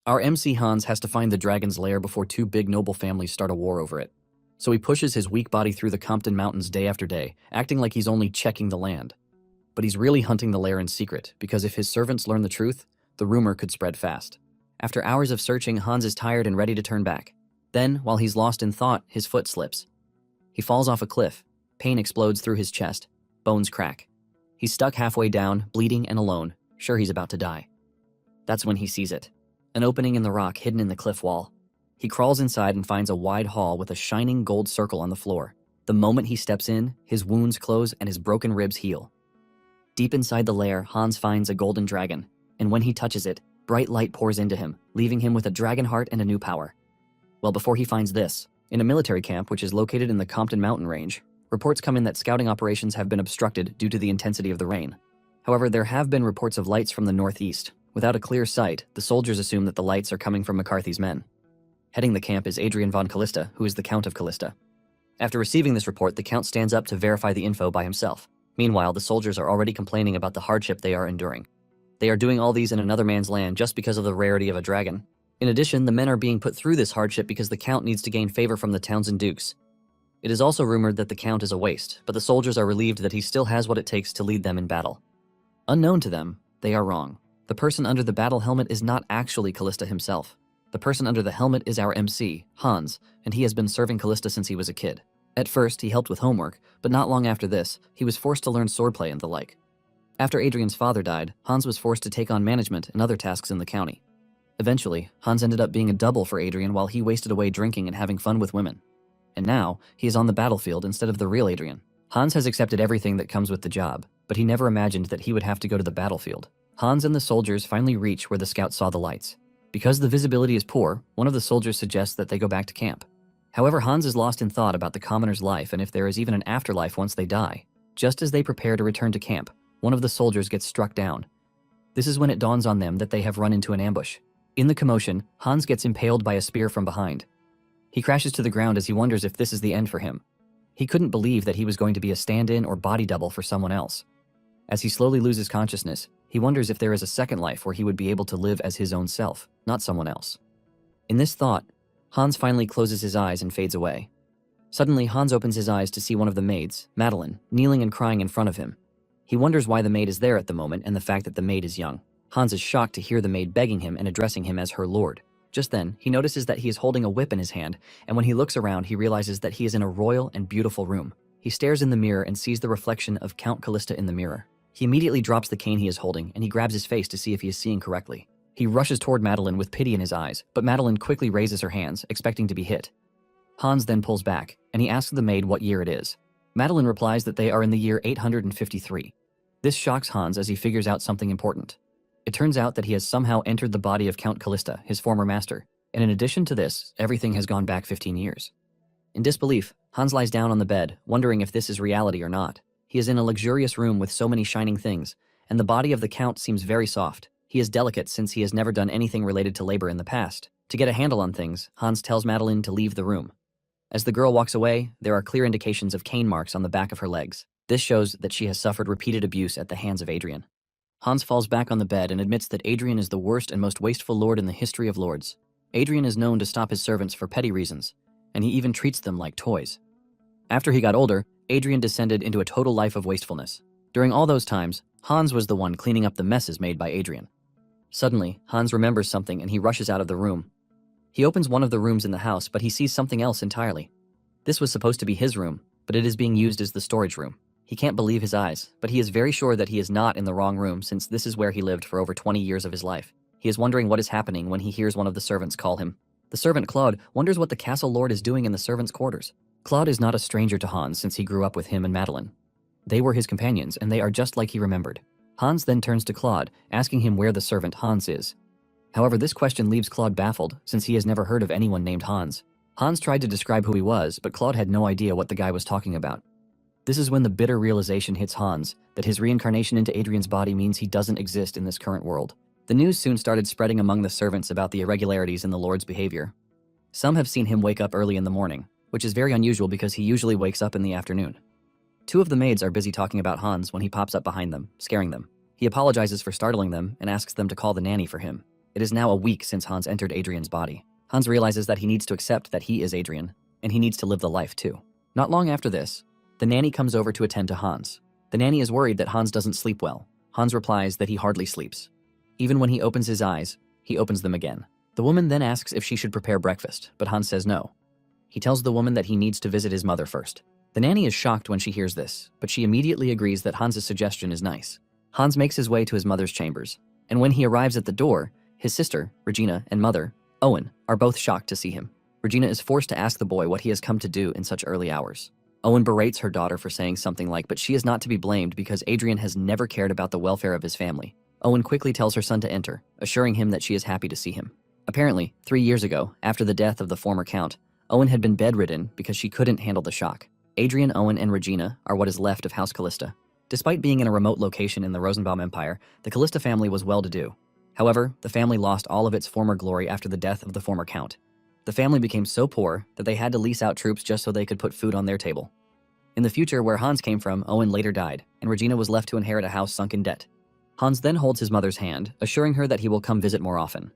Our MC Hans has to find the dragon's lair before two big noble families start a war over it. So he pushes his weak body through the Compton Mountains day after day, acting like he's only checking the land. But he's really hunting the lair in secret, because if his servants learn the truth, the rumor could spread fast. After hours of searching, Hans is tired and ready to turn back. Then, while he's lost in thought, his foot slips. He falls off a cliff. Pain explodes through his chest. Bones crack. He's stuck halfway down, bleeding and alone, sure he's about to die. That's when he sees it. An opening in the rock hidden in the cliff wall. He crawls inside and finds a wide hall with a shining gold circle on the floor. The moment he steps in, his wounds close and his broken ribs heal. Deep inside the lair, Hans finds a golden dragon, and when he touches it, bright light pours into him, leaving him with a dragon heart and a new power. Well, before he finds this, in a military camp which is located in the Compton Mountain Range, reports come in that scouting operations have been obstructed due to the intensity of the rain. However, there have been reports of lights from the northeast. Without a clear sight, the soldiers assume that the lights are coming from McCarthy's men. Heading the camp is Adrian von Callista, who is the Count of Callista. After receiving this report, the Count stands up to verify the info by himself. Meanwhile, the soldiers are already complaining about the hardship they are enduring. They are doing all these in another man's land just because of the rarity of a dragon. In addition, the men are being put through this hardship because the Count needs to gain favor from the Townsend Dukes. It is also rumored that the Count is a waste, but the soldiers are relieved that he still has what it takes to lead them in battle. Unknown to them, they are wrong. The person under the battle helmet is not actually Callista himself. The person under the helmet is our MC, Hans, and he has been serving Callista since he was a kid. At first, he helped with homework, but not long after this, he was forced to learn swordplay and the like. After Adrian's father died, Hans was forced to take on management and other tasks in the county. Eventually, Hans ended up being a double for Adrian while he wasted away drinking and having fun with women. And now, he is on the battlefield instead of the real Adrian. Hans has accepted everything that comes with the job, but he never imagined that he would have to go to the battlefield. Hans and the soldiers finally reach where the scouts saw the lights. Because the visibility is poor, one of the soldiers suggests that they go back to camp. However, Hans is lost in thought about the commoner's life and if there is even an afterlife once they die. Just as they prepare to return to camp, one of the soldiers gets struck down. This is when it dawns on them that they have run into an ambush. In the commotion, Hans gets impaled by a spear from behind. He crashes to the ground as he wonders if this is the end for him. He couldn't believe that he was going to be a stand-in or body double for someone else. As he slowly loses consciousness, he wonders if there is a second life where he would be able to live as his own self, not someone else. In this thought, Hans finally closes his eyes and fades away. Suddenly, Hans opens his eyes to see one of the maids, Madeline, kneeling and crying in front of him. He wonders why the maid is there at the moment and the fact that the maid is young. Hans is shocked to hear the maid begging him and addressing him as her lord. Just then, he notices that he is holding a whip in his hand, and when he looks around, he realizes that he is in a royal and beautiful room. He stares in the mirror and sees the reflection of Count Callista in the mirror. He immediately drops the cane he is holding, and he grabs his face to see if he is seeing correctly. He rushes toward Madeline with pity in his eyes, but Madeline quickly raises her hands, expecting to be hit. Hans then pulls back, and he asks the maid what year it is. Madeline replies that they are in the year 853. This shocks Hans as he figures out something important. It turns out that he has somehow entered the body of Count Callista, his former master, and in addition to this, everything has gone back 15 years. In disbelief, Hans lies down on the bed, wondering if this is reality or not. He is in a luxurious room with so many shining things, and the body of the Count seems very soft. He is delicate since he has never done anything related to labor in the past. To get a handle on things, Hans tells Madeline to leave the room. As the girl walks away, there are clear indications of cane marks on the back of her legs. This shows that she has suffered repeated abuse at the hands of Adrian. Hans falls back on the bed and admits that Adrian is the worst and most wasteful lord in the history of lords. Adrian is known to stop his servants for petty reasons, and he even treats them like toys. After he got older, Adrian descended into a total life of wastefulness. During all those times, Hans was the one cleaning up the messes made by Adrian. Suddenly, Hans remembers something and he rushes out of the room. He opens one of the rooms in the house, but he sees something else entirely. This was supposed to be his room, but it is being used as the storage room. He can't believe his eyes, but he is very sure that he is not in the wrong room since this is where he lived for over 20 years of his life. He is wondering what is happening when he hears one of the servants call him. The servant Claude wonders what the castle lord is doing in the servants' quarters. Claude is not a stranger to Hans since he grew up with him and Madeline. They were his companions, and they are just like he remembered. Hans then turns to Claude, asking him where the servant Hans is. However, this question leaves Claude baffled, since he has never heard of anyone named Hans. Hans tried to describe who he was, but Claude had no idea what the guy was talking about. This is when the bitter realization hits Hans that his reincarnation into Adrian's body means he doesn't exist in this current world. The news soon started spreading among the servants about the irregularities in the Lord's behavior. Some have seen him wake up early in the morning, which is very unusual because he usually wakes up in the afternoon. Two of the maids are busy talking about Hans when he pops up behind them, scaring them. He apologizes for startling them and asks them to call the nanny for him. It is now a week since Hans entered Adrian's body. Hans realizes that he needs to accept that he is Adrian, and he needs to live the life too. Not long after this, the nanny comes over to attend to Hans. The nanny is worried that Hans doesn't sleep well. Hans replies that he hardly sleeps. Even when he opens his eyes, he opens them again. The woman then asks if she should prepare breakfast, but Hans says no. He tells the woman that he needs to visit his mother first. The nanny is shocked when she hears this, but she immediately agrees that Hans's suggestion is nice. Hans makes his way to his mother's chambers, and when he arrives at the door, his sister, Regina, and mother, Owen, are both shocked to see him. Regina is forced to ask the boy what he has come to do in such early hours. Owen berates her daughter for saying something like, but she is not to be blamed because Adrian has never cared about the welfare of his family. Owen quickly tells her son to enter, assuring him that she is happy to see him. Apparently, 3 years ago, after the death of the former count, Owen had been bedridden because she couldn't handle the shock. Adrian, Owen, and Regina are what is left of House Callista. Despite being in a remote location in the Rosenbaum Empire, the Callista family was well-to-do. However, the family lost all of its former glory after the death of the former count. The family became so poor that they had to lease out troops just so they could put food on their table. In the future, where Hans came from, Owen later died, and Regina was left to inherit a house sunk in debt. Hans then holds his mother's hand, assuring her that he will come visit more often.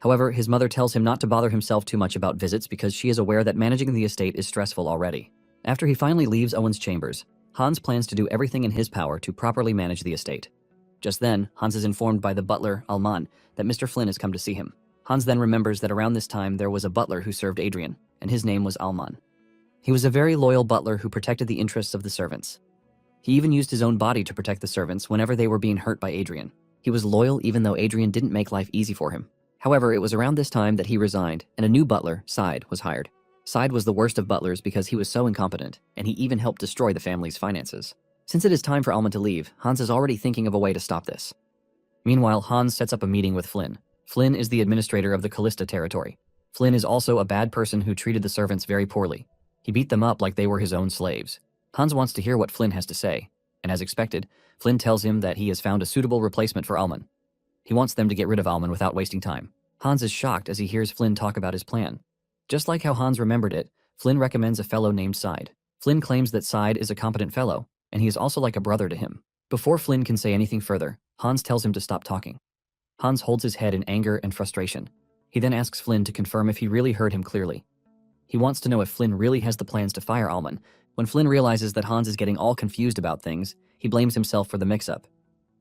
However, his mother tells him not to bother himself too much about visits because she is aware that managing the estate is stressful already. After he finally leaves Owen's chambers, Hans plans to do everything in his power to properly manage the estate. Just then, Hans is informed by the butler, Alman, that Mr. Flynn has come to see him. Hans then remembers that around this time there was a butler who served Adrian, and his name was Alman. He was a very loyal butler who protected the interests of the servants. He even used his own body to protect the servants whenever they were being hurt by Adrian. He was loyal even though Adrian didn't make life easy for him. However, it was around this time that he resigned, and a new butler, Side, was hired. Side was the worst of butlers because he was so incompetent, and he even helped destroy the family's finances. Since it is time for Alman to leave, Hans is already thinking of a way to stop this. Meanwhile, Hans sets up a meeting with Flynn. Flynn is the administrator of the Callista territory. Flynn is also a bad person who treated the servants very poorly. He beat them up like they were his own slaves. Hans wants to hear what Flynn has to say, and as expected, Flynn tells him that he has found a suitable replacement for Alman. He wants them to get rid of Alman without wasting time. Hans is shocked as he hears Flynn talk about his plan. Just like how Hans remembered it, Flynn recommends a fellow named Side. Flynn claims that Side is a competent fellow, and he is also like a brother to him. Before Flynn can say anything further, Hans tells him to stop talking. Hans holds his head in anger and frustration. He then asks Flynn to confirm if he really heard him clearly. He wants to know if Flynn really has the plans to fire Alman. When Flynn realizes that Hans is getting all confused about things, he blames himself for the mix-up.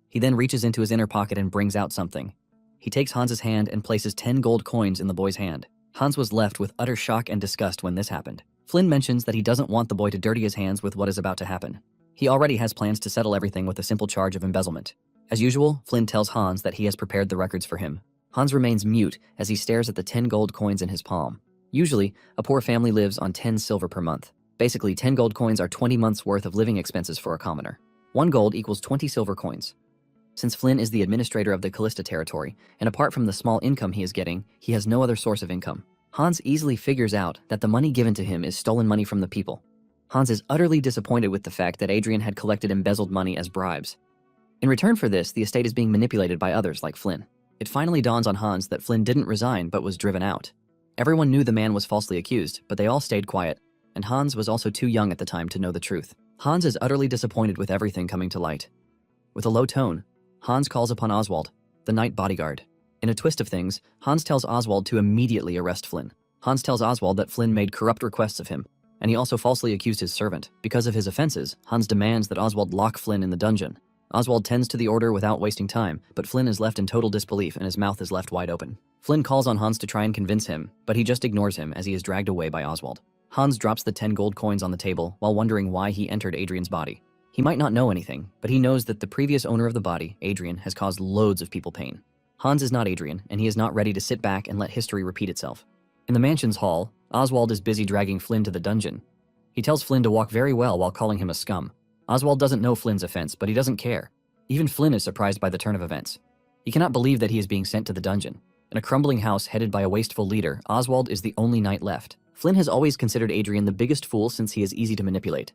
He then reaches into his inner pocket and brings out something. He takes Hans's hand and places 10 gold coins in the boy's hand. Hans was left with utter shock and disgust when this happened. Flynn mentions that he doesn't want the boy to dirty his hands with what is about to happen. He already has plans to settle everything with a simple charge of embezzlement. As usual, Flynn tells Hans that he has prepared the records for him. Hans remains mute as he stares at the 10 gold coins in his palm. Usually, a poor family lives on 10 silver per month. Basically, 10 gold coins are 20 months worth of living expenses for a commoner. 1 gold equals 20 silver coins. Since Flynn is the administrator of the Callista territory, and apart from the small income he is getting, he has no other source of income. Hans easily figures out that the money given to him is stolen money from the people. Hans is utterly disappointed with the fact that Adrian had collected embezzled money as bribes. In return for this, the estate is being manipulated by others like Flynn. It finally dawns on Hans that Flynn didn't resign but was driven out. Everyone knew the man was falsely accused, but they all stayed quiet, and Hans was also too young at the time to know the truth. Hans is utterly disappointed with everything coming to light. With a low tone, Hans calls upon Oswald, the night bodyguard. In a twist of things, Hans tells Oswald to immediately arrest Flynn. Hans tells Oswald that Flynn made corrupt requests of him, and he also falsely accused his servant. Because of his offenses, Hans demands that Oswald lock Flynn in the dungeon. Oswald tends to the order without wasting time, but Flynn is left in total disbelief and his mouth is left wide open. Flynn calls on Hans to try and convince him, but he just ignores him as he is dragged away by Oswald. Hans drops the 10 gold coins on the table while wondering why he entered Adrian's body. He might not know anything, but he knows that the previous owner of the body, Adrian, has caused loads of people pain. Hans is not Adrian, and he is not ready to sit back and let history repeat itself. In the mansion's hall, Oswald is busy dragging Flynn to the dungeon. He tells Flynn to walk very well while calling him a scum. Oswald doesn't know Flynn's offense, but he doesn't care. Even Flynn is surprised by the turn of events. He cannot believe that he is being sent to the dungeon. In a crumbling house headed by a wasteful leader, Oswald is the only knight left. Flynn has always considered Adrian the biggest fool since he is easy to manipulate.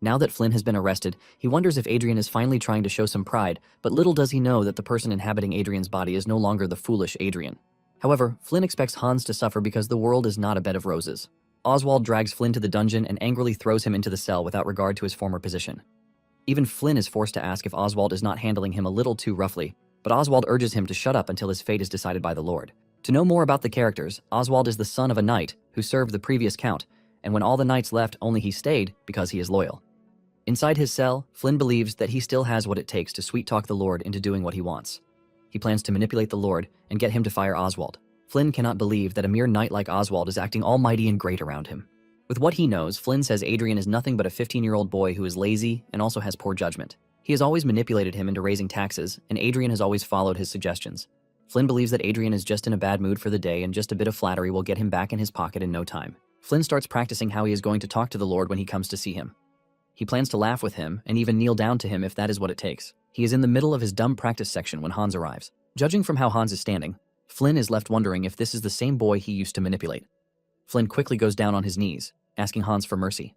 Now that Flynn has been arrested, he wonders if Adrian is finally trying to show some pride, but little does he know that the person inhabiting Adrian's body is no longer the foolish Adrian. However, Flynn expects Hans to suffer because the world is not a bed of roses. Oswald drags Flynn to the dungeon and angrily throws him into the cell without regard to his former position. Even Flynn is forced to ask if Oswald is not handling him a little too roughly. but Oswald urges him to shut up until his fate is decided by the Lord. To know more about the characters, Oswald is the son of a knight who served the previous count, and when all the knights left, only he stayed because he is loyal. Inside his cell, Flynn believes that he still has what it takes to sweet-talk the Lord into doing what he wants. He plans to manipulate the Lord and get him to fire Oswald. Flynn cannot believe that a mere knight like Oswald is acting almighty and great around him. With what he knows, Flynn says Adrian is nothing but a 15-year-old boy who is lazy and also has poor judgment. He has always manipulated him into raising taxes, and Adrian has always followed his suggestions. Flynn believes that Adrian is just in a bad mood for the day and just a bit of flattery will get him back in his pocket in no time. Flynn starts practicing how he is going to talk to the Lord when he comes to see him. He plans to laugh with him and even kneel down to him if that is what it takes. He is in the middle of his dumb practice section when Hans arrives. Judging from how Hans is standing, Flynn is left wondering if this is the same boy he used to manipulate. Flynn quickly goes down on his knees, asking Hans for mercy.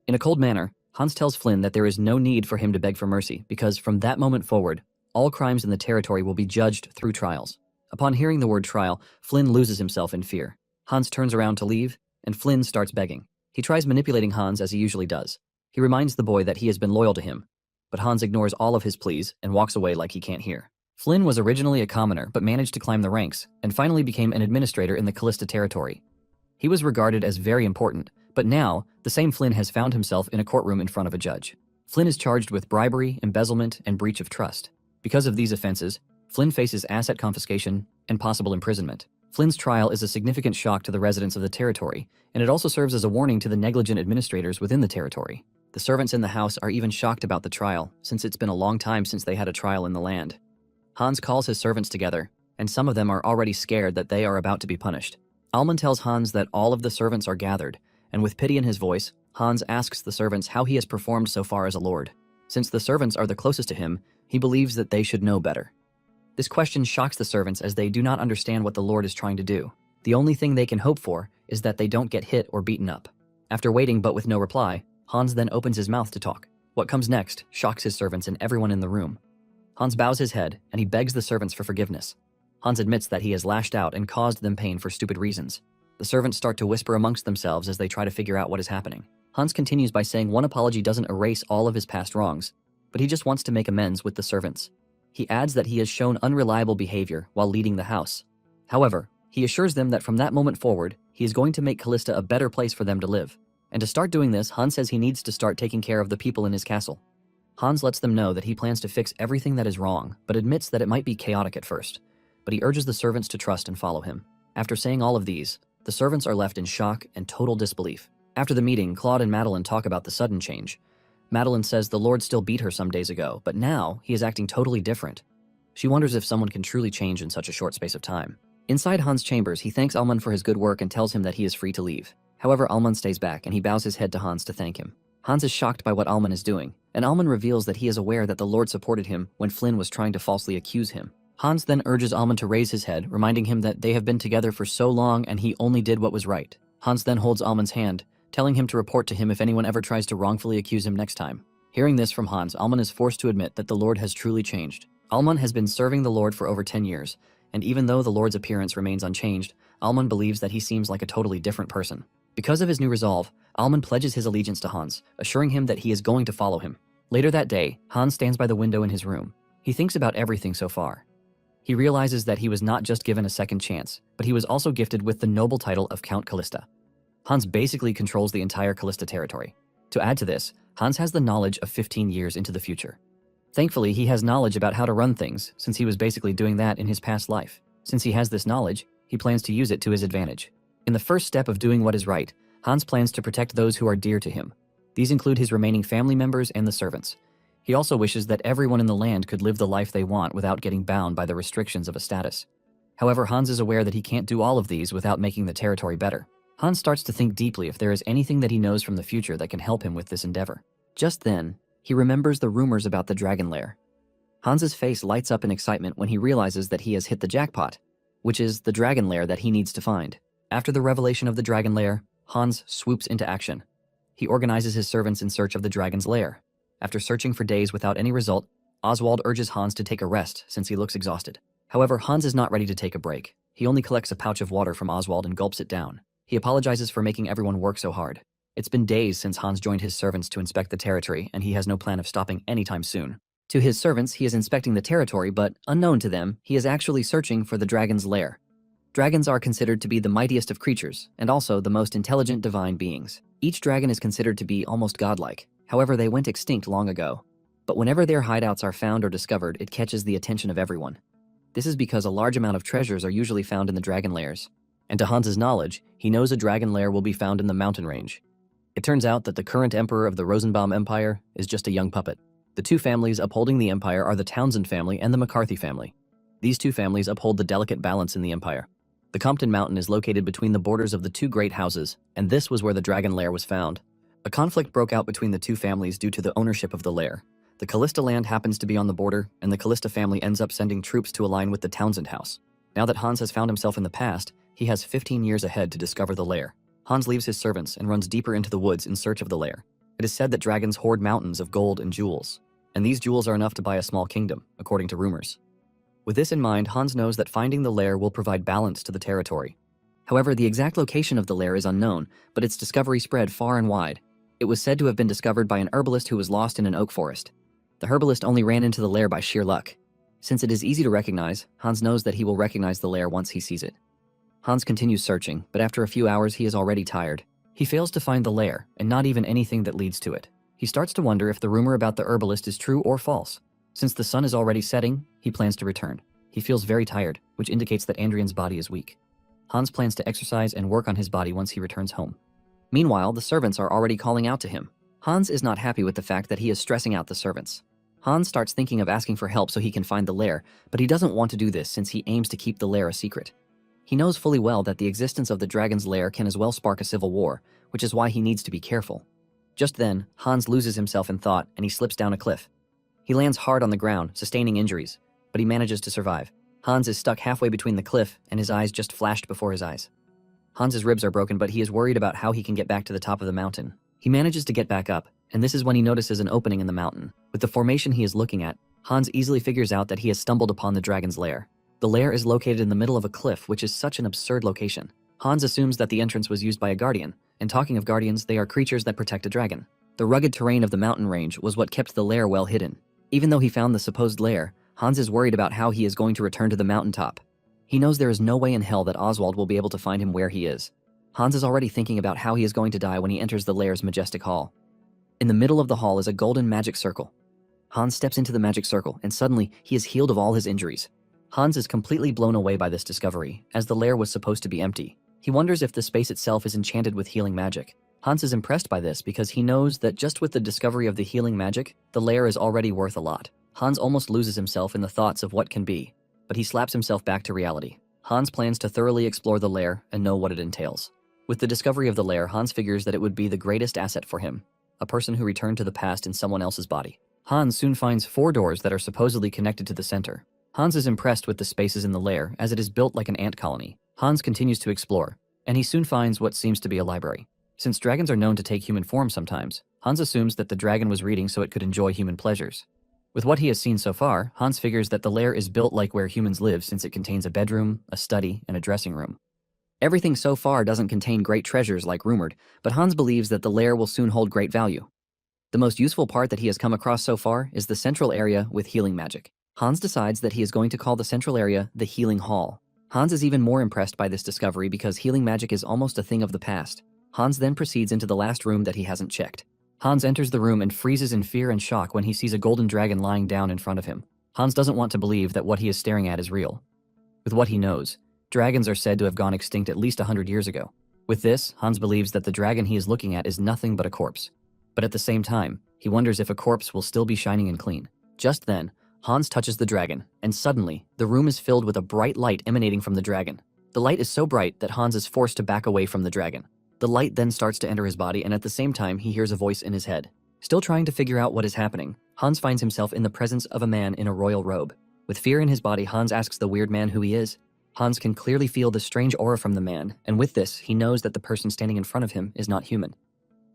In a cold manner, Hans tells Flynn that there is no need for him to beg for mercy because from that moment forward, all crimes in the territory will be judged through trials. Upon hearing the word trial, Flynn loses himself in fear. Hans turns around to leave, and Flynn starts begging. He tries manipulating Hans as he usually does. He reminds the boy that he has been loyal to him, but Hans ignores all of his pleas and walks away like he can't hear. Flynn was originally a commoner but managed to climb the ranks and finally became an administrator in the Callista territory. He was regarded as very important, but now, the same Flynn has found himself in a courtroom in front of a judge. Flynn is charged with bribery, embezzlement, and breach of trust. Because of these offenses, Flynn faces asset confiscation and possible imprisonment. Flynn's trial is a significant shock to the residents of the territory, and it also serves as a warning to the negligent administrators within the territory. The servants in the house are even shocked about the trial, since it's been a long time since they had a trial in the land. Hans calls his servants together, and some of them are already scared that they are about to be punished. Alman tells Hans that all of the servants are gathered, and with pity in his voice, Hans asks the servants how he has performed so far as a lord. Since the servants are the closest to him, he believes that they should know better. This question shocks the servants as they do not understand what the Lord is trying to do. The only thing they can hope for is that they don't get hit or beaten up. After waiting but with no reply, Hans then opens his mouth to talk. What comes next shocks his servants and everyone in the room. Hans bows his head and he begs the servants for forgiveness. Hans admits that he has lashed out and caused them pain for stupid reasons. The servants start to whisper amongst themselves as they try to figure out what is happening. Hans continues by saying one apology doesn't erase all of his past wrongs, but he just wants to make amends with the servants. He adds that he has shown unreliable behavior while leading the house. However, he assures them that from that moment forward, he is going to make Callista a better place for them to live. And to start doing this, Hans says he needs to start taking care of the people in his castle. Hans lets them know that he plans to fix everything that is wrong, but admits that it might be chaotic at first. But he urges the servants to trust and follow him. After saying all of these, the servants are left in shock and total disbelief. After the meeting, Claude and Madeline talk about the sudden change. Madeline says the Lord still beat her some days ago, but now he is acting totally different. She wonders if someone can truly change in such a short space of time. Inside Hans' chambers, he thanks Alman for his good work and tells him that he is free to leave. However, Alman stays back and he bows his head to Hans to thank him. Hans is shocked by what Alman is doing, and Alman reveals that he is aware that the Lord supported him when Flynn was trying to falsely accuse him. Hans then urges Alman to raise his head, reminding him that they have been together for so long and he only did what was right. Hans then holds Alman's hand, telling him to report to him if anyone ever tries to wrongfully accuse him next time. Hearing this from Hans, Alman is forced to admit that the Lord has truly changed. Alman has been serving the Lord for over 10 years, and even though the Lord's appearance remains unchanged, Alman believes that he seems like a totally different person. Because of his new resolve, Alman pledges his allegiance to Hans, assuring him that he is going to follow him. Later that day, Hans stands by the window in his room. He thinks about everything so far. He realizes that he was not just given a second chance, but he was also gifted with the noble title of Count Callista. Hans basically controls the entire Callista territory. To add to this, Hans has the knowledge of 15 years into the future. Thankfully, he has knowledge about how to run things, since he was basically doing that in his past life. Since he has this knowledge, he plans to use it to his advantage. In the first step of doing what is right, Hans plans to protect those who are dear to him. These include his remaining family members and the servants. He also wishes that everyone in the land could live the life they want without getting bound by the restrictions of a status. However, Hans is aware that he can't do all of these without making the territory better. Hans starts to think deeply if there is anything that he knows from the future that can help him with this endeavor. Just then, he remembers the rumors about the dragon lair. Hans's face lights up in excitement when he realizes that he has hit the jackpot, which is the dragon lair that he needs to find. After the revelation of the dragon lair, Hans swoops into action. He organizes his servants in search of the dragon's lair. After searching for days without any result, Oswald urges Hans to take a rest since he looks exhausted. However, Hans is not ready to take a break. He only collects a pouch of water from Oswald and gulps it down. He apologizes for making everyone work so hard. It's been days since Hans joined his servants to inspect the territory, and he has no plan of stopping anytime soon. To his servants, he is inspecting the territory, but unknown to them, he is actually searching for the dragon's lair. Dragons are considered to be the mightiest of creatures, and also the most intelligent divine beings. Each dragon is considered to be almost godlike. However, they went extinct long ago. But whenever their hideouts are found or discovered, it catches the attention of everyone. This is because a large amount of treasures are usually found in the dragon lairs. And to Hans's knowledge, he knows a dragon lair will be found in the mountain range. It turns out that the current emperor of the Rosenbaum Empire is just a young puppet. The two families upholding the empire are the Townsend family and the McCarthy family. These two families uphold the delicate balance in the empire. The Compton Mountain is located between the borders of the two great houses, and this was where the dragon lair was found. A conflict broke out between the two families due to the ownership of the lair. The Callista land happens to be on the border, and the Callista family ends up sending troops to align with the Townsend house. Now that Hans has found himself in the past, he has 15 years ahead to discover the lair. Hans leaves his servants and runs deeper into the woods in search of the lair. It is said that dragons hoard mountains of gold and jewels, and these jewels are enough to buy a small kingdom, according to rumors. With this in mind, Hans knows that finding the lair will provide balance to the territory. However, the exact location of the lair is unknown, but its discovery spread far and wide. It was said to have been discovered by an herbalist who was lost in an oak forest. The herbalist only ran into the lair by sheer luck. Since it is easy to recognize, Hans knows that he will recognize the lair once he sees it. Hans continues searching, but after a few hours he is already tired. He fails to find the lair, and not even anything that leads to it. He starts to wonder if the rumor about the herbalist is true or false. Since the sun is already setting, he plans to return. He feels very tired, which indicates that Andrian's body is weak. Hans plans to exercise and work on his body once he returns home. Meanwhile, the servants are already calling out to him. Hans is not happy with the fact that he is stressing out the servants. Hans starts thinking of asking for help so he can find the lair, but he doesn't want to do this since he aims to keep the lair a secret. He knows fully well that the existence of the dragon's lair can as well spark a civil war, which is why he needs to be careful. Just then, Hans loses himself in thought and he slips down a cliff. He lands hard on the ground, sustaining injuries, but he manages to survive. Hans is stuck halfway between the cliff and his eyes just flashed before his eyes. Hans's ribs are broken, but he is worried about how he can get back to the top of the mountain. He manages to get back up, and this is when he notices an opening in the mountain. With the formation he is looking at, Hans easily figures out that he has stumbled upon the dragon's lair. The lair is located in the middle of a cliff, which is such an absurd location. Hans assumes that the entrance was used by a guardian, and talking of guardians, they are creatures that protect a dragon. The rugged terrain of the mountain range was what kept the lair well hidden. Even though he found the supposed lair, Hans is worried about how he is going to return to the mountaintop. He knows there is no way in hell that Oswald will be able to find him where he is. Hans is already thinking about how he is going to die when he enters the lair's majestic hall. In the middle of the hall is a golden magic circle. Hans steps into the magic circle, and suddenly he is healed of all his injuries. Hans is completely blown away by this discovery, as the lair was supposed to be empty. He wonders if the space itself is enchanted with healing magic. Hans is impressed by this because he knows that just with the discovery of the healing magic, the lair is already worth a lot. Hans almost loses himself in the thoughts of what can be, but he slaps himself back to reality. Hans plans to thoroughly explore the lair and know what it entails. With the discovery of the lair, Hans figures that it would be the greatest asset for him, a person who returned to the past in someone else's body. Hans soon finds 4 doors that are supposedly connected to the center. Hans is impressed with the spaces in the lair, as it is built like an ant colony. Hans continues to explore, and he soon finds what seems to be a library. Since dragons are known to take human form sometimes, Hans assumes that the dragon was reading so it could enjoy human pleasures. With what he has seen so far, Hans figures that the lair is built like where humans live since it contains a bedroom, a study, and a dressing room. Everything so far doesn't contain great treasures like rumored, but Hans believes that the lair will soon hold great value. The most useful part that he has come across so far is the central area with healing magic. Hans decides that he is going to call the central area the Healing Hall. Hans is even more impressed by this discovery because healing magic is almost a thing of the past. Hans then proceeds into the last room that he hasn't checked. Hans enters the room and freezes in fear and shock when he sees a golden dragon lying down in front of him. Hans doesn't want to believe that what he is staring at is real. With what he knows, dragons are said to have gone extinct at least 100 years ago. With this, Hans believes that the dragon he is looking at is nothing but a corpse. But at the same time, he wonders if a corpse will still be shining and clean. Just then, Hans touches the dragon, and suddenly, the room is filled with a bright light emanating from the dragon. The light is so bright that Hans is forced to back away from the dragon. The light then starts to enter his body, and at the same time, he hears a voice in his head. Still trying to figure out what is happening, Hans finds himself in the presence of a man in a royal robe. With fear in his body, Hans asks the weird man who he is. Hans can clearly feel the strange aura from the man, and with this, he knows that the person standing in front of him is not human.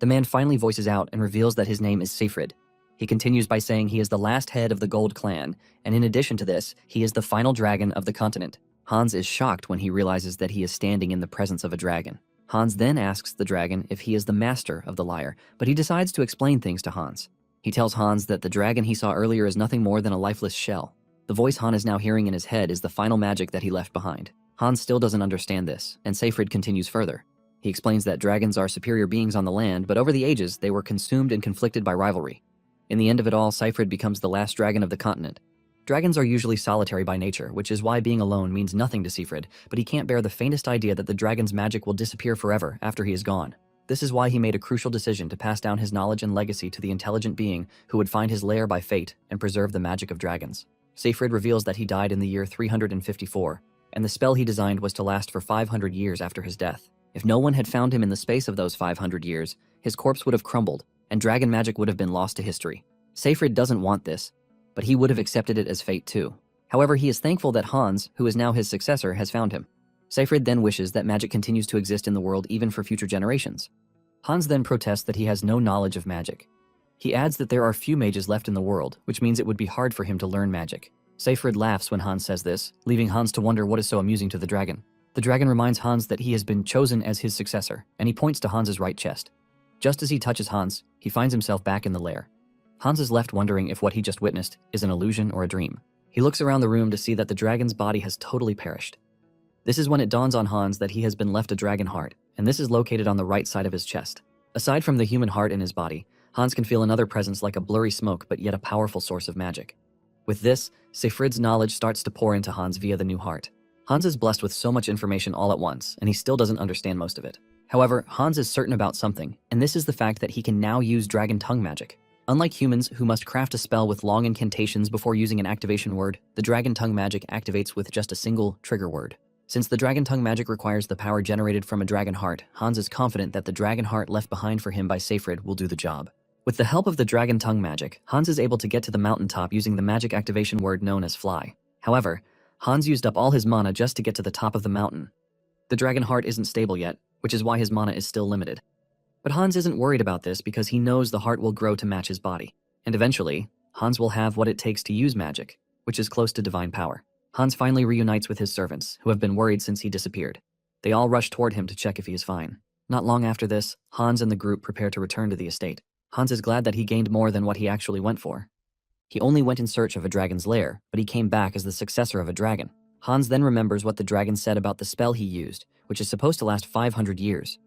The man finally voices out and reveals that his name is Seyfried. He continues by saying he is the last head of the Gold Clan, and in addition to this, he is the final dragon of the continent. Hans is shocked when he realizes that he is standing in the presence of a dragon. Hans then asks the dragon if he is the master of the lyre, but he decides to explain things to Hans. He tells Hans that the dragon he saw earlier is nothing more than a lifeless shell. The voice Han is now hearing in his head is the final magic that he left behind. Hans still doesn't understand this, and Seyfried continues further. He explains that dragons are superior beings on the land, but over the ages, they were consumed and conflicted by rivalry. In the end of it all, Seyfried becomes the last dragon of the continent. Dragons are usually solitary by nature, which is why being alone means nothing to Seyfried, but he can't bear the faintest idea that the dragon's magic will disappear forever after he is gone. This is why he made a crucial decision to pass down his knowledge and legacy to the intelligent being who would find his lair by fate and preserve the magic of dragons. Seyfried reveals that he died in the year 354, and the spell he designed was to last for 500 years after his death. If no one had found him in the space of those 500 years, his corpse would have crumbled, and dragon magic would have been lost to history. Seyfried doesn't want this, but he would have accepted it as fate too. However, he is thankful that Hans, who is now his successor, has found him. Seyfried then wishes that magic continues to exist in the world even for future generations. Hans then protests that he has no knowledge of magic. He adds that there are few mages left in the world, which means it would be hard for him to learn magic. Seyfried laughs when Hans says this, leaving Hans to wonder what is so amusing to the dragon. The dragon reminds Hans that he has been chosen as his successor, and he points to Hans's right chest. Just as he touches Hans, he finds himself back in the lair. Hans is left wondering if what he just witnessed is an illusion or a dream. He looks around the room to see that the dragon's body has totally perished. This is when it dawns on Hans that he has been left a dragon heart, and this is located on the right side of his chest. Aside from the human heart in his body, Hans can feel another presence like a blurry smoke, but yet a powerful source of magic. With this, Seyfried's knowledge starts to pour into Hans via the new heart. Hans is blessed with so much information all at once, and he still doesn't understand most of it. However, Hans is certain about something, and this is the fact that he can now use dragon tongue magic. Unlike humans who must craft a spell with long incantations before using an activation word, the dragon tongue magic activates with just a single trigger word. Since the dragon tongue magic requires the power generated from a dragon heart, Hans is confident that the dragon heart left behind for him by Seyfried will do the job. With the help of the dragon tongue magic, Hans is able to get to the mountaintop using the magic activation word known as fly. However, Hans used up all his mana just to get to the top of the mountain. The dragon heart isn't stable yet, which is why his mana is still limited. But Hans isn't worried about this because he knows the heart will grow to match his body. And eventually, Hans will have what it takes to use magic, which is close to divine power. Hans finally reunites with his servants, who have been worried since he disappeared. They all rush toward him to check if he is fine. Not long after this, Hans and the group prepare to return to the estate. Hans is glad that he gained more than what he actually went for. He only went in search of a dragon's lair, but he came back as the successor of a dragon. Hans then remembers what the dragon said about the spell he used, which is supposed to last 500 years.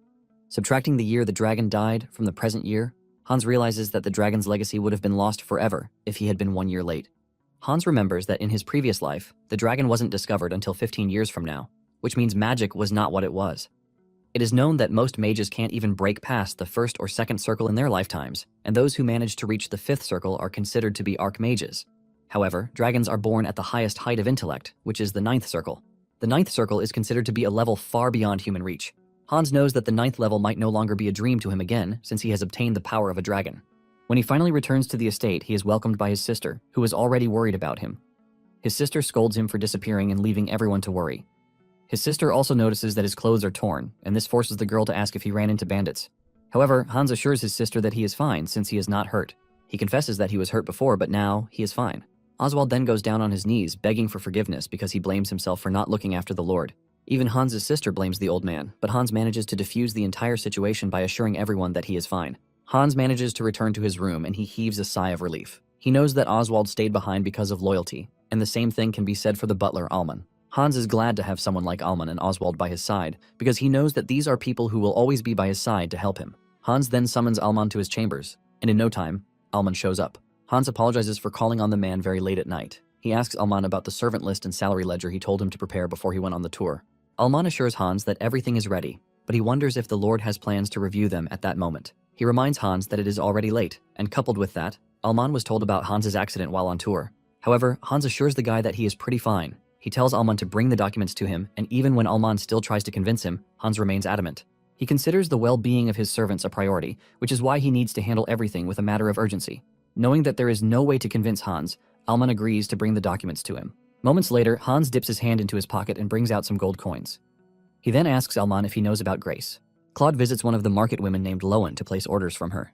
Subtracting the year the dragon died from the present year, Hans realizes that the dragon's legacy would have been lost forever if he had been 1 year late. Hans remembers that in his previous life, the dragon wasn't discovered until 15 years from now, which means magic was not what it was. It is known that most mages can't even break past the first or second circle in their lifetimes, and those who manage to reach the fifth circle are considered to be archmages. However, dragons are born at the highest height of intellect, which is the ninth circle. The ninth circle is considered to be a level far beyond human reach. Hans knows that the ninth level might no longer be a dream to him again, since he has obtained the power of a dragon. When he finally returns to the estate, he is welcomed by his sister, who is already worried about him. His sister scolds him for disappearing and leaving everyone to worry. His sister also notices that his clothes are torn, and this forces the girl to ask if he ran into bandits. However, Hans assures his sister that he is fine since he is not hurt. He confesses that he was hurt before, but now he is fine. Oswald then goes down on his knees, begging for forgiveness because he blames himself for not looking after the Lord. Even Hans's sister blames the old man, but Hans manages to defuse the entire situation by assuring everyone that he is fine. Hans manages to return to his room and he heaves a sigh of relief. He knows that Oswald stayed behind because of loyalty, and the same thing can be said for the butler Alman. Hans is glad to have someone like Alman and Oswald by his side, because he knows that these are people who will always be by his side to help him. Hans then summons Alman to his chambers, and in no time, Alman shows up. Hans apologizes for calling on the man very late at night. He asks Alman about the servant list and salary ledger he told him to prepare before he went on the tour. Alman assures Hans that everything is ready, but he wonders if the Lord has plans to review them at that moment. He reminds Hans that it is already late, and coupled with that, Alman was told about Hans's accident while on tour. However, Hans assures the guy that he is pretty fine. He tells Alman to bring the documents to him, and even when Alman still tries to convince him, Hans remains adamant. He considers the well-being of his servants a priority, which is why he needs to handle everything with a matter of urgency. Knowing that there is no way to convince Hans, Alman agrees to bring the documents to him. Moments later, Hans dips his hand into his pocket and brings out some gold coins. He then asks Alman if he knows about Grace. Claude visits one of the market women named Lowen to place orders from her.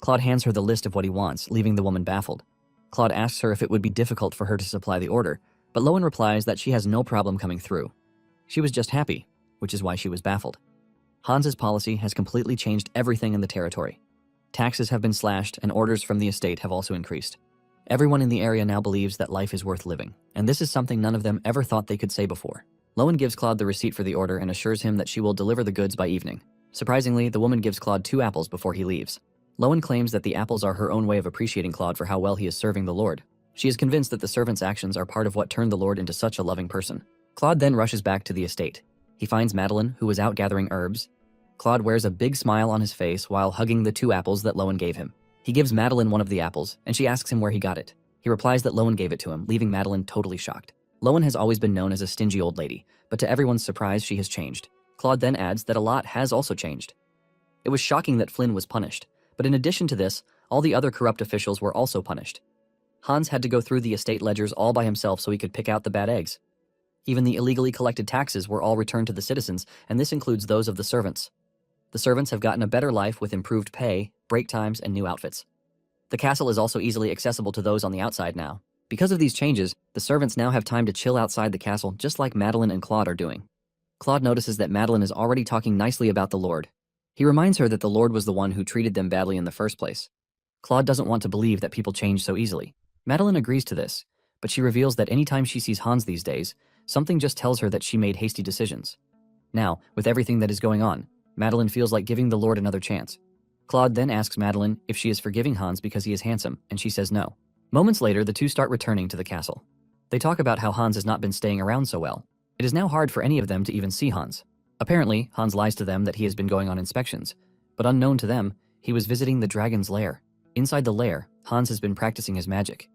Claude hands her the list of what he wants, leaving the woman baffled. Claude asks her if it would be difficult for her to supply the order, but Lowen replies that she has no problem coming through. She was just happy, which is why she was baffled. Hans's policy has completely changed everything in the territory. Taxes have been slashed and orders from the estate have also increased. Everyone in the area now believes that life is worth living, and this is something none of them ever thought they could say before. Lowen gives Claude the receipt for the order and assures him that she will deliver the goods by evening. Surprisingly, the woman gives Claude 2 apples before he leaves. Lowen claims that the apples are her own way of appreciating Claude for how well he is serving the Lord. She is convinced that the servant's actions are part of what turned the Lord into such a loving person. Claude then rushes back to the estate. He finds Madeline, who was out gathering herbs. Claude wears a big smile on his face while hugging the 2 apples that Lowen gave him. He gives Madeline one of the apples, and she asks him where he got it. He replies that Lowen gave it to him, leaving Madeline totally shocked. Lowen has always been known as a stingy old lady, but to everyone's surprise, she has changed. Claude then adds that a lot has also changed. It was shocking that Flynn was punished, but in addition to this, all the other corrupt officials were also punished. Hans had to go through the estate ledgers all by himself so he could pick out the bad eggs. Even the illegally collected taxes were all returned to the citizens, and this includes those of the servants. The servants have gotten a better life with improved pay, break times, and new outfits. The castle is also easily accessible to those on the outside now. Because of these changes, the servants now have time to chill outside the castle just like Madeline and Claude are doing. Claude notices that Madeline is already talking nicely about the Lord. He reminds her that the Lord was the one who treated them badly in the first place. Claude doesn't want to believe that people change so easily. Madeline agrees to this, but she reveals that anytime she sees Hans these days, something just tells her that she made hasty decisions. Now, with everything that is going on, Madeline feels like giving the Lord another chance. Claude then asks Madeline if she is forgiving Hans because he is handsome, and she says no. Moments later, the two start returning to the castle. They talk about how Hans has not been staying around so well. It is now hard for any of them to even see Hans. Apparently, Hans lies to them that he has been going on inspections, but unknown to them, he was visiting the dragon's lair. Inside the lair, Hans has been practicing his magic.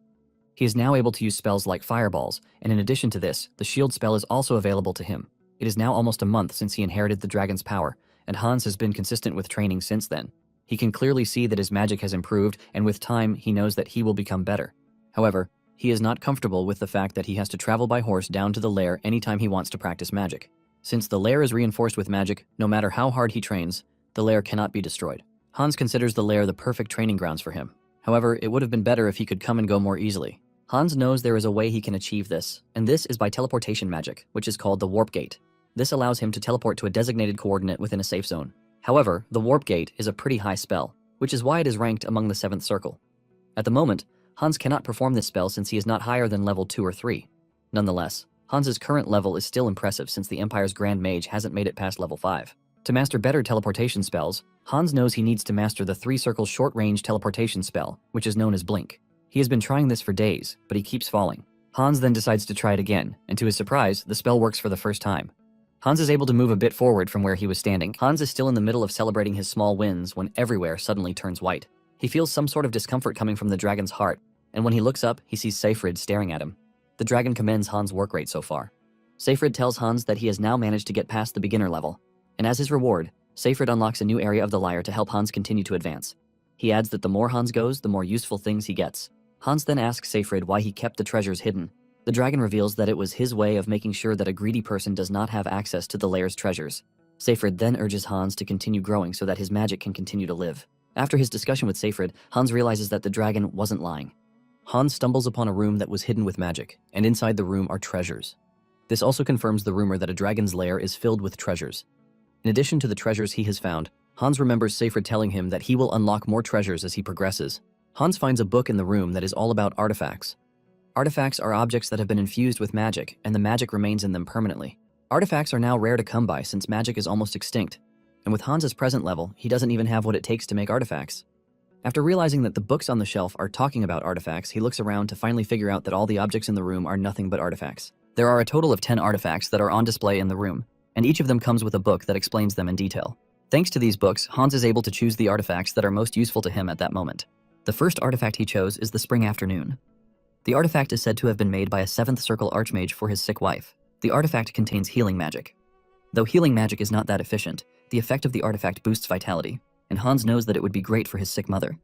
He is now able to use spells like fireballs, and in addition to this, the shield spell is also available to him. It is now almost a month since he inherited the dragon's power, and Hans has been consistent with training since then. He can clearly see that his magic has improved, and with time, he knows that he will become better. However, he is not comfortable with the fact that he has to travel by horse down to the lair anytime he wants to practice magic. Since the lair is reinforced with magic, no matter how hard he trains, the lair cannot be destroyed. Hans considers the lair the perfect training grounds for him. However, it would have been better if he could come and go more easily. Hans knows there is a way he can achieve this, and this is by teleportation magic, which is called the Warp Gate. This allows him to teleport to a designated coordinate within a safe zone. However, the Warp Gate is a pretty high spell, which is why it is ranked among the 7th circle. At the moment, Hans cannot perform this spell since he is not higher than level 2 or 3. Nonetheless, Hans's current level is still impressive since the Empire's Grand Mage hasn't made it past level 5. To master better teleportation spells, Hans knows he needs to master the 3-circle short-range teleportation spell, which is known as Blink. He has been trying this for days, but he keeps falling. Hans then decides to try it again, and to his surprise, the spell works for the first time. Hans is able to move a bit forward from where he was standing. Hans is still in the middle of celebrating his small wins when everywhere suddenly turns white. He feels some sort of discomfort coming from the dragon's heart, and when he looks up, he sees Seyfried staring at him. The dragon commends Hans' work rate so far. Seyfried tells Hans that he has now managed to get past the beginner level, and as his reward, Seyfried unlocks a new area of the lyre to help Hans continue to advance. He adds that the more Hans goes, the more useful things he gets. Hans then asks Seyfried why he kept the treasures hidden. The dragon reveals that it was his way of making sure that a greedy person does not have access to the lair's treasures. Seyfried then urges Hans to continue growing so that his magic can continue to live. After his discussion with Seyfried, Hans realizes that the dragon wasn't lying. Hans stumbles upon a room that was hidden with magic, and inside the room are treasures. This also confirms the rumor that a dragon's lair is filled with treasures. In addition to the treasures he has found, Hans remembers Seyfried telling him that he will unlock more treasures as he progresses. Hans finds a book in the room that is all about artifacts. Artifacts are objects that have been infused with magic, and the magic remains in them permanently. Artifacts are now rare to come by since magic is almost extinct, and with Hans's present level, he doesn't even have what it takes to make artifacts. After realizing that the books on the shelf are talking about artifacts, he looks around to finally figure out that all the objects in the room are nothing but artifacts. There are a total of 10 artifacts that are on display in the room, and each of them comes with a book that explains them in detail. Thanks to these books, Hans is able to choose the artifacts that are most useful to him at that moment. The first artifact he chose is the Spring Afternoon. The artifact is said to have been made by a 7th circle archmage for his sick wife. The artifact contains healing magic. Though healing magic is not that efficient, the effect of the artifact boosts vitality, and Hans knows that it would be great for his sick mother.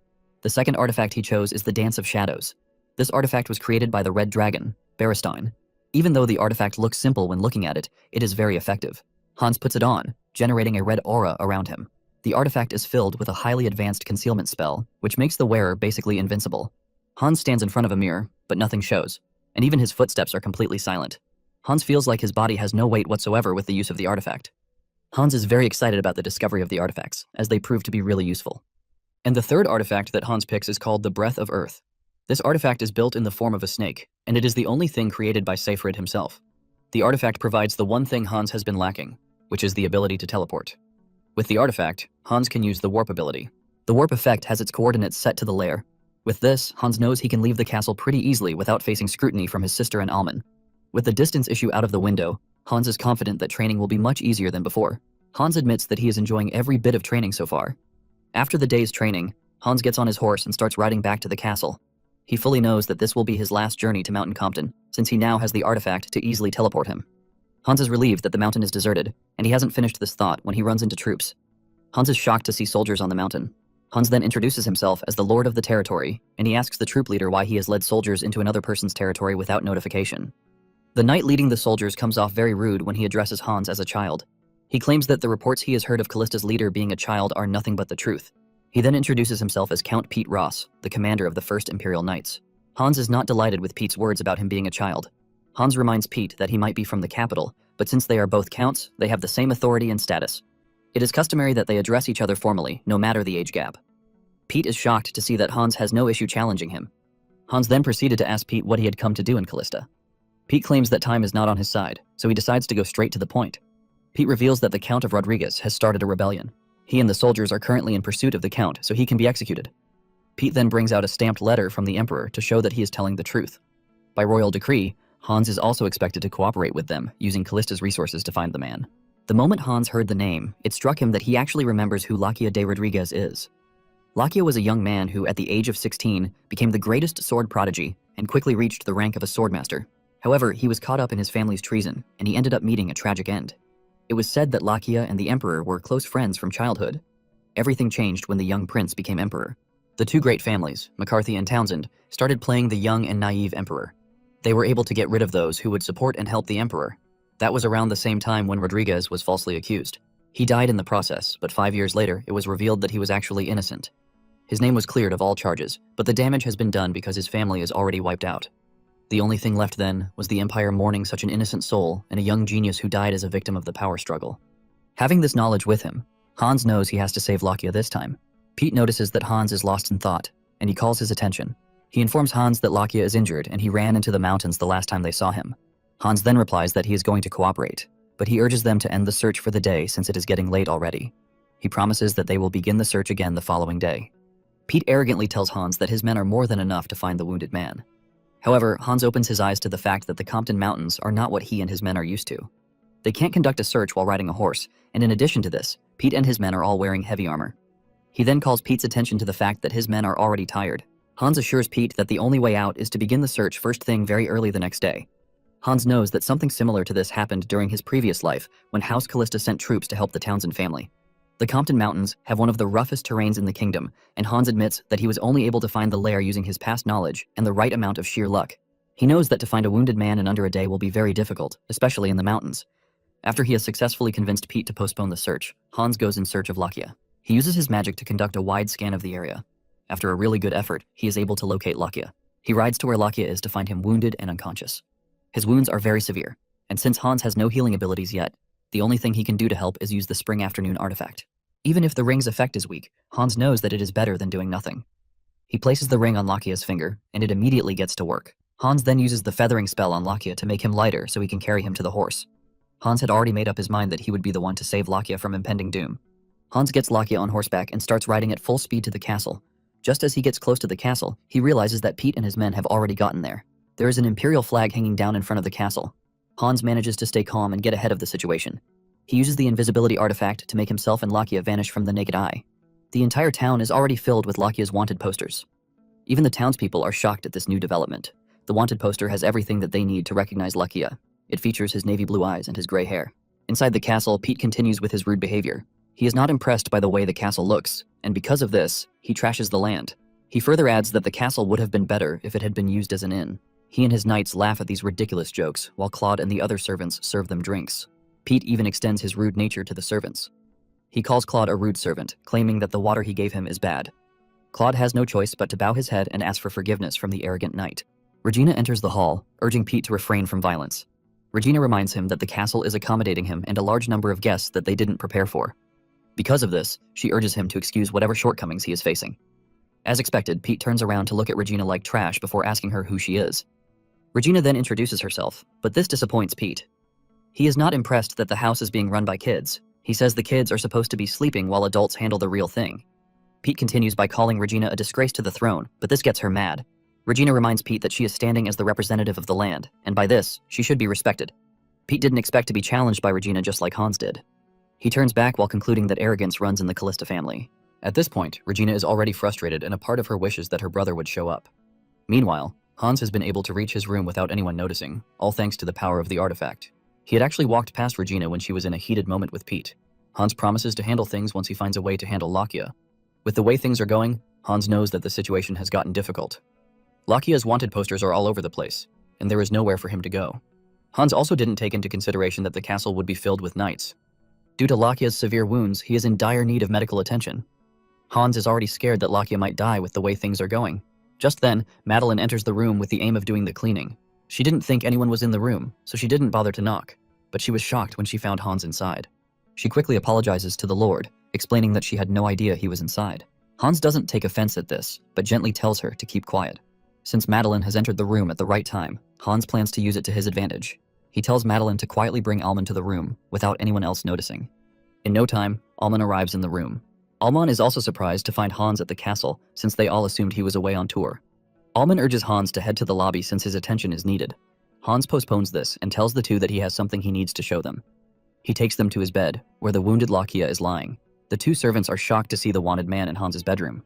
The second artifact he chose is the Dance of Shadows. This artifact was created by the Red Dragon, Berestein. Even though the artifact looks simple when looking at it, it is very effective. Hans puts it on, generating a red aura around him. The artifact is filled with a highly advanced concealment spell, which makes the wearer basically invincible. Hans stands in front of a mirror, but nothing shows, and even his footsteps are completely silent. Hans feels like his body has no weight whatsoever with the use of the artifact. Hans is very excited about the discovery of the artifacts, as they prove to be really useful. And the third artifact that Hans picks is called the Breath of Earth. This artifact is built in the form of a snake, and it is the only thing created by Seyfried himself. The artifact provides the one thing Hans has been lacking, which is the ability to teleport. With the artifact, Hans can use the warp ability. The warp effect has its coordinates set to the lair. With this, Hans knows he can leave the castle pretty easily without facing scrutiny from his sister and Alman. With the distance issue out of the window, Hans is confident that training will be much easier than before. Hans admits that he is enjoying every bit of training so far. After the day's training, Hans gets on his horse and starts riding back to the castle. He fully knows that this will be his last journey to Mountain Compton, since he now has the artifact to easily teleport him. Hans is relieved that the mountain is deserted, and he hasn't finished this thought when he runs into troops. Hans is shocked to see soldiers on the mountain. Hans then introduces himself as the Lord of the territory, and he asks the troop leader why he has led soldiers into another person's territory without notification. The knight leading the soldiers comes off very rude when he addresses Hans as a child. He claims that the reports he has heard of Callista's leader being a child are nothing but the truth. He then introduces himself as Count Pete Ross, the commander of the 1st Imperial Knights. Hans is not delighted with Pete's words about him being a child. Hans reminds Pete that he might be from the capital, but since they are both counts, they have the same authority and status. It is customary that they address each other formally, no matter the age gap. Pete is shocked to see that Hans has no issue challenging him. Hans then proceeded to ask Pete what he had come to do in Callista. Pete claims that time is not on his side, so he decides to go straight to the point. Pete reveals that the Count of Rodriguez has started a rebellion. He and the soldiers are currently in pursuit of the Count, so he can be executed. Pete then brings out a stamped letter from the Emperor to show that he is telling the truth. By royal decree, Hans is also expected to cooperate with them, using Callista's resources to find the man. The moment Hans heard the name, it struck him that he actually remembers who Lakia de Rodriguez is. Lakia was a young man who, at the age of 16, became the greatest sword prodigy and quickly reached the rank of a swordmaster. However, he was caught up in his family's treason, and he ended up meeting a tragic end. It was said that Lakia and the Emperor were close friends from childhood. Everything changed when the young prince became emperor. The two great families, McCarthy and Townsend, started playing the young and naive emperor. They were able to get rid of those who would support and help the emperor. That was around the same time when Rodriguez was falsely accused. He died in the process, but 5 years later, it was revealed that he was actually innocent. His name was cleared of all charges, but the damage has been done because his family is already wiped out. The only thing left then was the Empire mourning such an innocent soul and a young genius who died as a victim of the power struggle. Having this knowledge with him, Hans knows he has to save Lakia this time. Pete notices that Hans is lost in thought, and he calls his attention. He informs Hans that Lakia is injured and he ran into the mountains the last time they saw him. Hans then replies that he is going to cooperate, but he urges them to end the search for the day since it is getting late already. He promises that they will begin the search again the following day. Pete arrogantly tells Hans that his men are more than enough to find the wounded man. However, Hans opens his eyes to the fact that the Compton Mountains are not what he and his men are used to. They can't conduct a search while riding a horse, and in addition to this, Pete and his men are all wearing heavy armor. He then calls Pete's attention to the fact that his men are already tired. Hans assures Pete that the only way out is to begin the search first thing very early the next day. Hans knows that something similar to this happened during his previous life when House Callista sent troops to help the Townsend family. The Compton Mountains have one of the roughest terrains in the kingdom, and Hans admits that he was only able to find the lair using his past knowledge and the right amount of sheer luck. He knows that to find a wounded man in under a day will be very difficult, especially in the mountains. After he has successfully convinced Pete to postpone the search, Hans goes in search of Lakia. He uses his magic to conduct a wide scan of the area. After a really good effort, he is able to locate Lakia. He rides to where Lakia is to find him wounded and unconscious. His wounds are very severe, and since Hans has no healing abilities yet, the only thing he can do to help is use the Spring Afternoon artifact. Even if the ring's effect is weak, Hans knows that it is better than doing nothing. He places the ring on Lakia's finger, and it immediately gets to work. Hans then uses the feathering spell on Lakia to make him lighter so he can carry him to the horse. Hans had already made up his mind that he would be the one to save Lakia from impending doom. Hans gets Lakia on horseback and starts riding at full speed to the castle. Just as he gets close to the castle, he realizes that Pete and his men have already gotten there. There is an imperial flag hanging down in front of the castle. Hans manages to stay calm and get ahead of the situation. He uses the invisibility artifact to make himself and Lakia vanish from the naked eye. The entire town is already filled with Lakia's wanted posters. Even the townspeople are shocked at this new development. The wanted poster has everything that they need to recognize Lakia. It features his navy blue eyes and his gray hair. Inside the castle, Pete continues with his rude behavior. He is not impressed by the way the castle looks, and because of this, he trashes the land. He further adds that the castle would have been better if it had been used as an inn. He and his knights laugh at these ridiculous jokes, while Claude and the other servants serve them drinks. Pete even extends his rude nature to the servants. He calls Claude a rude servant, claiming that the water he gave him is bad. Claude has no choice but to bow his head and ask for forgiveness from the arrogant knight. Regina enters the hall, urging Pete to refrain from violence. Regina reminds him that the castle is accommodating him and a large number of guests that they didn't prepare for. Because of this, she urges him to excuse whatever shortcomings he is facing. As expected, Pete turns around to look at Regina like trash before asking her who she is. Regina then introduces herself, but this disappoints Pete. He is not impressed that the house is being run by kids. He says the kids are supposed to be sleeping while adults handle the real thing. Pete continues by calling Regina a disgrace to the throne, but this gets her mad. Regina reminds Pete that she is standing as the representative of the land, and by this, she should be respected. Pete didn't expect to be challenged by Regina just like Hans did. He turns back while concluding that arrogance runs in the Callista family. At this point, Regina is already frustrated and a part of her wishes that her brother would show up. Meanwhile, Hans has been able to reach his room without anyone noticing, all thanks to the power of the artifact. He had actually walked past Regina when she was in a heated moment with Pete. Hans promises to handle things once he finds a way to handle Lakia. With the way things are going, Hans knows that the situation has gotten difficult. Lakia's wanted posters are all over the place, and there is nowhere for him to go. Hans also didn't take into consideration that the castle would be filled with knights. Due to Lakia's severe wounds, he is in dire need of medical attention. Hans is already scared that Lakia might die with the way things are going. Just then, Madeline enters the room with the aim of doing the cleaning. She didn't think anyone was in the room, so she didn't bother to knock, but she was shocked when she found Hans inside. She quickly apologizes to the Lord, explaining that she had no idea he was inside. Hans doesn't take offense at this, but gently tells her to keep quiet. Since Madeline has entered the room at the right time, Hans plans to use it to his advantage. He tells Madeline to quietly bring Alman to the room without anyone else noticing. In no time, Alman arrives in the room. Alman is also surprised to find Hans at the castle since they all assumed he was away on tour. Alman urges Hans to head to the lobby since his attention is needed. Hans postpones this and tells the two that he has something he needs to show them. He takes them to his bed, where the wounded Lakia is lying. The two servants are shocked to see the wanted man in Hans's bedroom.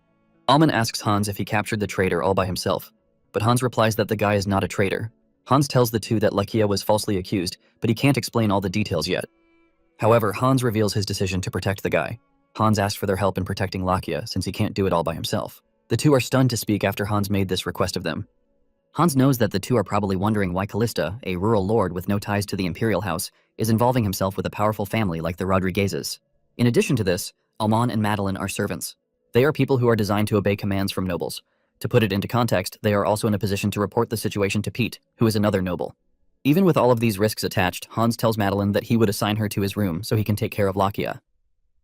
Alman asks Hans if he captured the traitor all by himself, but Hans replies that the guy is not a traitor. Hans tells the two that Lakia was falsely accused, but he can't explain all the details yet. However, Hans reveals his decision to protect the guy. Hans asks for their help in protecting Lakia since he can't do it all by himself. The two are stunned to speak after Hans made this request of them. Hans knows that the two are probably wondering why Callista, a rural lord with no ties to the imperial house, is involving himself with a powerful family like the Rodriguezes. In addition to this, Alman and Madeline are servants. They are people who are designed to obey commands from nobles. To put it into context, they are also in a position to report the situation to Pete, who is another noble. Even with all of these risks attached, Hans tells Madeline that he would assign her to his room so he can take care of Lakia.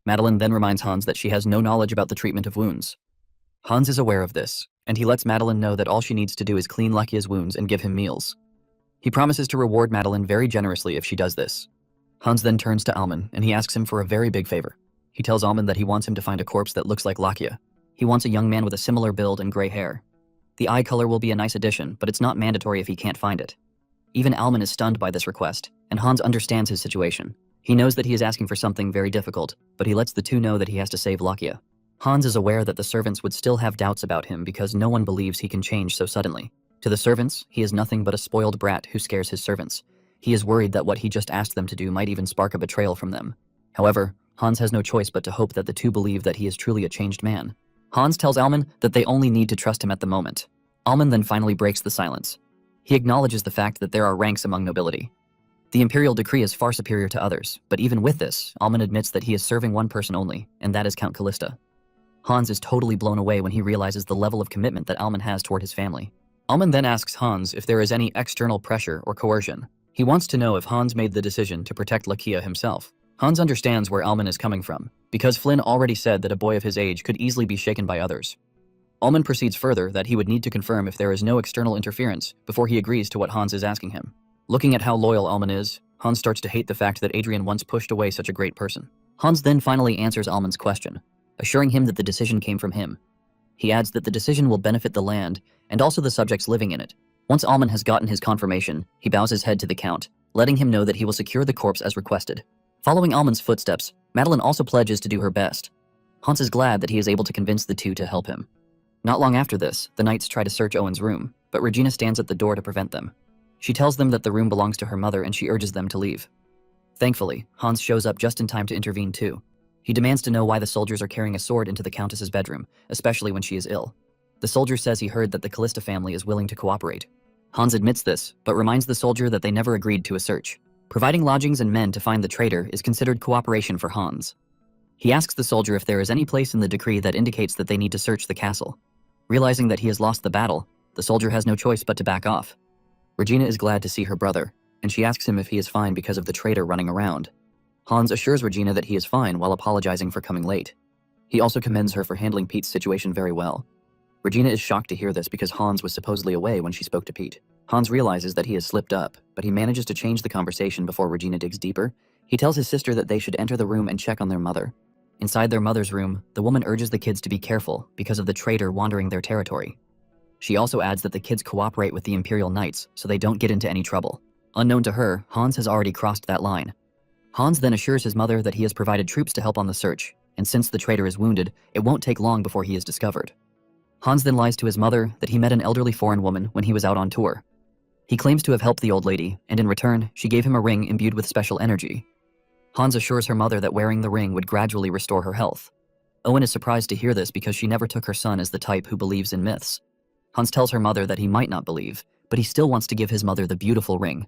Madeline then reminds Hans that she has no knowledge about the treatment of wounds. Hans is aware of this, and he lets Madeline know that all she needs to do is clean Lakia's wounds and give him meals. He promises to reward Madeline very generously if she does this. Hans then turns to Alman, and he asks him for a very big favor. He tells Alman that he wants him to find a corpse that looks like Lakia. He wants a young man with a similar build and gray hair. The eye color will be a nice addition, but it's not mandatory if he can't find it. Even Alman is stunned by this request, and Hans understands his situation. He knows that he is asking for something very difficult, but he lets the two know that he has to save Lakia. Hans is aware that the servants would still have doubts about him because no one believes he can change so suddenly. To the servants, he is nothing but a spoiled brat who scares his servants. He is worried that what he just asked them to do might even spark a betrayal from them. However, Hans has no choice but to hope that the two believe that he is truly a changed man. Hans tells Alman that they only need to trust him at the moment. Alman then finally breaks the silence. He acknowledges the fact that there are ranks among nobility. The imperial decree is far superior to others, but even with this, Alman admits that he is serving one person only, and that is Count Callista. Hans is totally blown away when he realizes the level of commitment that Alman has toward his family. Alman then asks Hans if there is any external pressure or coercion. He wants to know if Hans made the decision to protect Lakia himself. Hans understands where Alman is coming from, because Flynn already said that a boy of his age could easily be shaken by others. Alman proceeds further that he would need to confirm if there is no external interference before he agrees to what Hans is asking him. Looking at how loyal Alman is, Hans starts to hate the fact that Adrian once pushed away such a great person. Hans then finally answers Alman's question, assuring him that the decision came from him. He adds that the decision will benefit the land and also the subjects living in it. Once Alman has gotten his confirmation, he bows his head to the Count, letting him know that he will secure the corpse as requested. Following Alman's footsteps, Madeline also pledges to do her best. Hans is glad that he is able to convince the two to help him. Not long after this, the knights try to search Owen's room, but Regina stands at the door to prevent them. She tells them that the room belongs to her mother and she urges them to leave. Thankfully, Hans shows up just in time to intervene too. He demands to know why the soldiers are carrying a sword into the Countess's bedroom, especially when she is ill. The soldier says he heard that the Callista family is willing to cooperate. Hans admits this, but reminds the soldier that they never agreed to a search. Providing lodgings and men to find the traitor is considered cooperation for Hans. He asks the soldier if there is any place in the decree that indicates that they need to search the castle. Realizing that he has lost the battle, the soldier has no choice but to back off. Regina is glad to see her brother, and she asks him if he is fine because of the traitor running around. Hans assures Regina that he is fine while apologizing for coming late. He also commends her for handling Pete's situation very well. Regina is shocked to hear this because Hans was supposedly away when she spoke to Pete. Hans realizes that he has slipped up, but he manages to change the conversation before Regina digs deeper. He tells his sister that they should enter the room and check on their mother. Inside their mother's room, the woman urges the kids to be careful because of the traitor wandering their territory. She also adds that the kids cooperate with the Imperial Knights so they don't get into any trouble. Unknown to her, Hans has already crossed that line. Hans then assures his mother that he has provided troops to help on the search, and since the traitor is wounded, it won't take long before he is discovered. Hans then lies to his mother that he met an elderly foreign woman when he was out on tour. He claims to have helped the old lady, and in return, she gave him a ring imbued with special energy. Hans assures her mother that wearing the ring would gradually restore her health. Owen is surprised to hear this because she never took her son as the type who believes in myths. Hans tells her mother that he might not believe, but he still wants to give his mother the beautiful ring.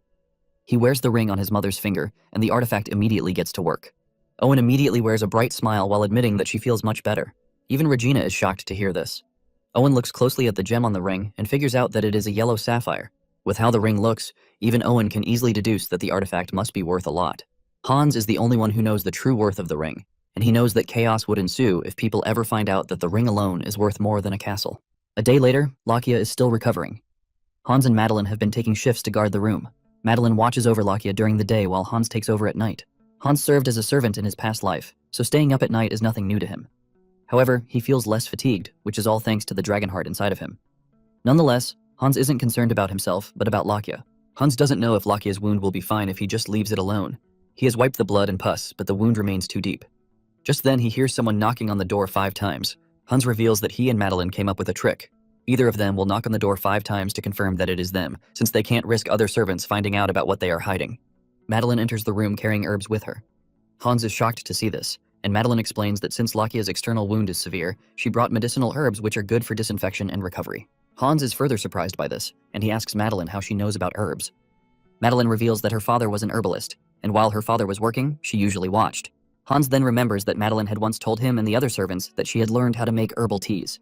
He wears the ring on his mother's finger, and the artifact immediately gets to work. Owen immediately wears a bright smile while admitting that she feels much better. Even Regina is shocked to hear this. Owen looks closely at the gem on the ring and figures out that it is a yellow sapphire. With how the ring looks, even Owen can easily deduce that the artifact must be worth a lot. Hans is the only one who knows the true worth of the ring, and he knows that chaos would ensue if people ever find out that the ring alone is worth more than a castle. A day later, Lakia is still recovering. Hans and Madeline have been taking shifts to guard the room. Madeline watches over Lakia during the day while Hans takes over at night. Hans served as a servant in his past life, so staying up at night is nothing new to him. However, he feels less fatigued, which is all thanks to the dragon heart inside of him. Nonetheless, Hans isn't concerned about himself, but about Lakia. Hans doesn't know if Lakia's wound will be fine if he just leaves it alone. He has wiped the blood and pus, but the wound remains too deep. Just then, he hears someone knocking on the door 5 times. Hans reveals that he and Madeline came up with a trick. Either of them will knock on the door 5 times to confirm that it is them, since they can't risk other servants finding out about what they are hiding. Madeline enters the room carrying herbs with her. Hans is shocked to see this, and Madeline explains that since Lakia's external wound is severe, she brought medicinal herbs which are good for disinfection and recovery. Hans is further surprised by this, and he asks Madeline how she knows about herbs. Madeline reveals that her father was an herbalist, and while her father was working, she usually watched. Hans then remembers that Madeline had once told him and the other servants that she had learned how to make herbal teas.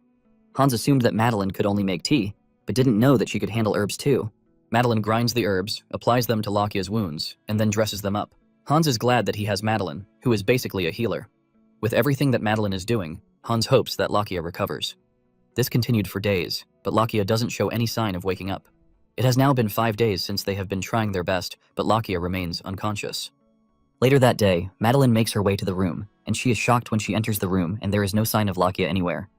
Hans assumed that Madeline could only make tea, but didn't know that she could handle herbs too. Madeline grinds the herbs, applies them to Lakia's wounds, and then dresses them up. Hans is glad that he has Madeline, who is basically a healer. With everything that Madeline is doing, Hans hopes that Lakia recovers. This continued for days, but Lakia doesn't show any sign of waking up. It has now been 5 days since they have been trying their best, but Lakia remains unconscious. Later that day, Madeline makes her way to the room, and she is shocked when she enters the room and there is no sign of Lakia anywhere.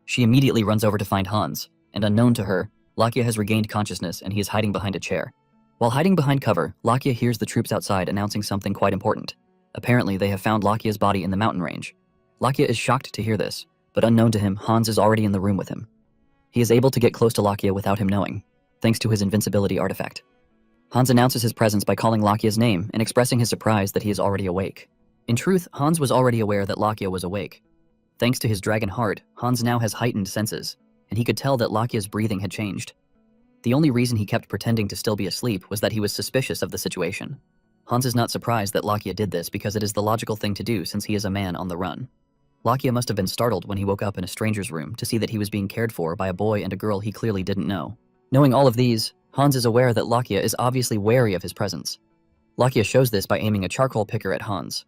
She immediately runs over to find Hans, and unknown to her, Lakia has regained consciousness and he is hiding behind a chair. While hiding behind cover, Lakia hears the troops outside announcing something quite important. Apparently, they have found Lakia's body in the mountain range. Lakia is shocked to hear this, but unknown to him, Hans is already in the room with him. He is able to get close to Lakia without him knowing, thanks to his invincibility artifact. Hans announces his presence by calling Lakia's name and expressing his surprise that he is already awake. In truth, Hans was already aware that Lakia was awake. Thanks to his dragon heart, Hans now has heightened senses, and he could tell that Lakia's breathing had changed. The only reason he kept pretending to still be asleep was that he was suspicious of the situation. Hans is not surprised that Lakia did this because it is the logical thing to do since he is a man on the run. Lakia must have been startled when he woke up in a stranger's room to see that he was being cared for by a boy and a girl he clearly didn't know. Knowing all of these, Hans is aware that Lakia is obviously wary of his presence. Lakia shows this by aiming a charcoal picker at Hans.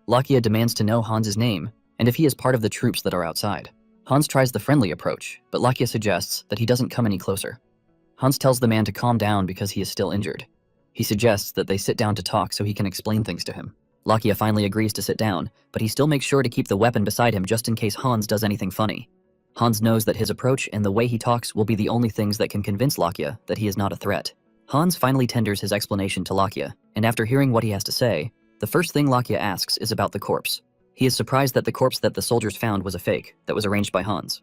Lakia demands to know Hans's name, and if he is part of the troops that are outside. Hans tries the friendly approach, but Lakia suggests that he doesn't come any closer. Hans tells the man to calm down because he is still injured. He suggests that they sit down to talk so he can explain things to him. Lakia finally agrees to sit down, but he still makes sure to keep the weapon beside him just in case Hans does anything funny. Hans knows that his approach and the way he talks will be the only things that can convince Lakia that he is not a threat. Hans finally tenders his explanation to Lakia, and after hearing what he has to say, the first thing Lakia asks is about the corpse. He is surprised that the corpse that the soldiers found was a fake that was arranged by Hans.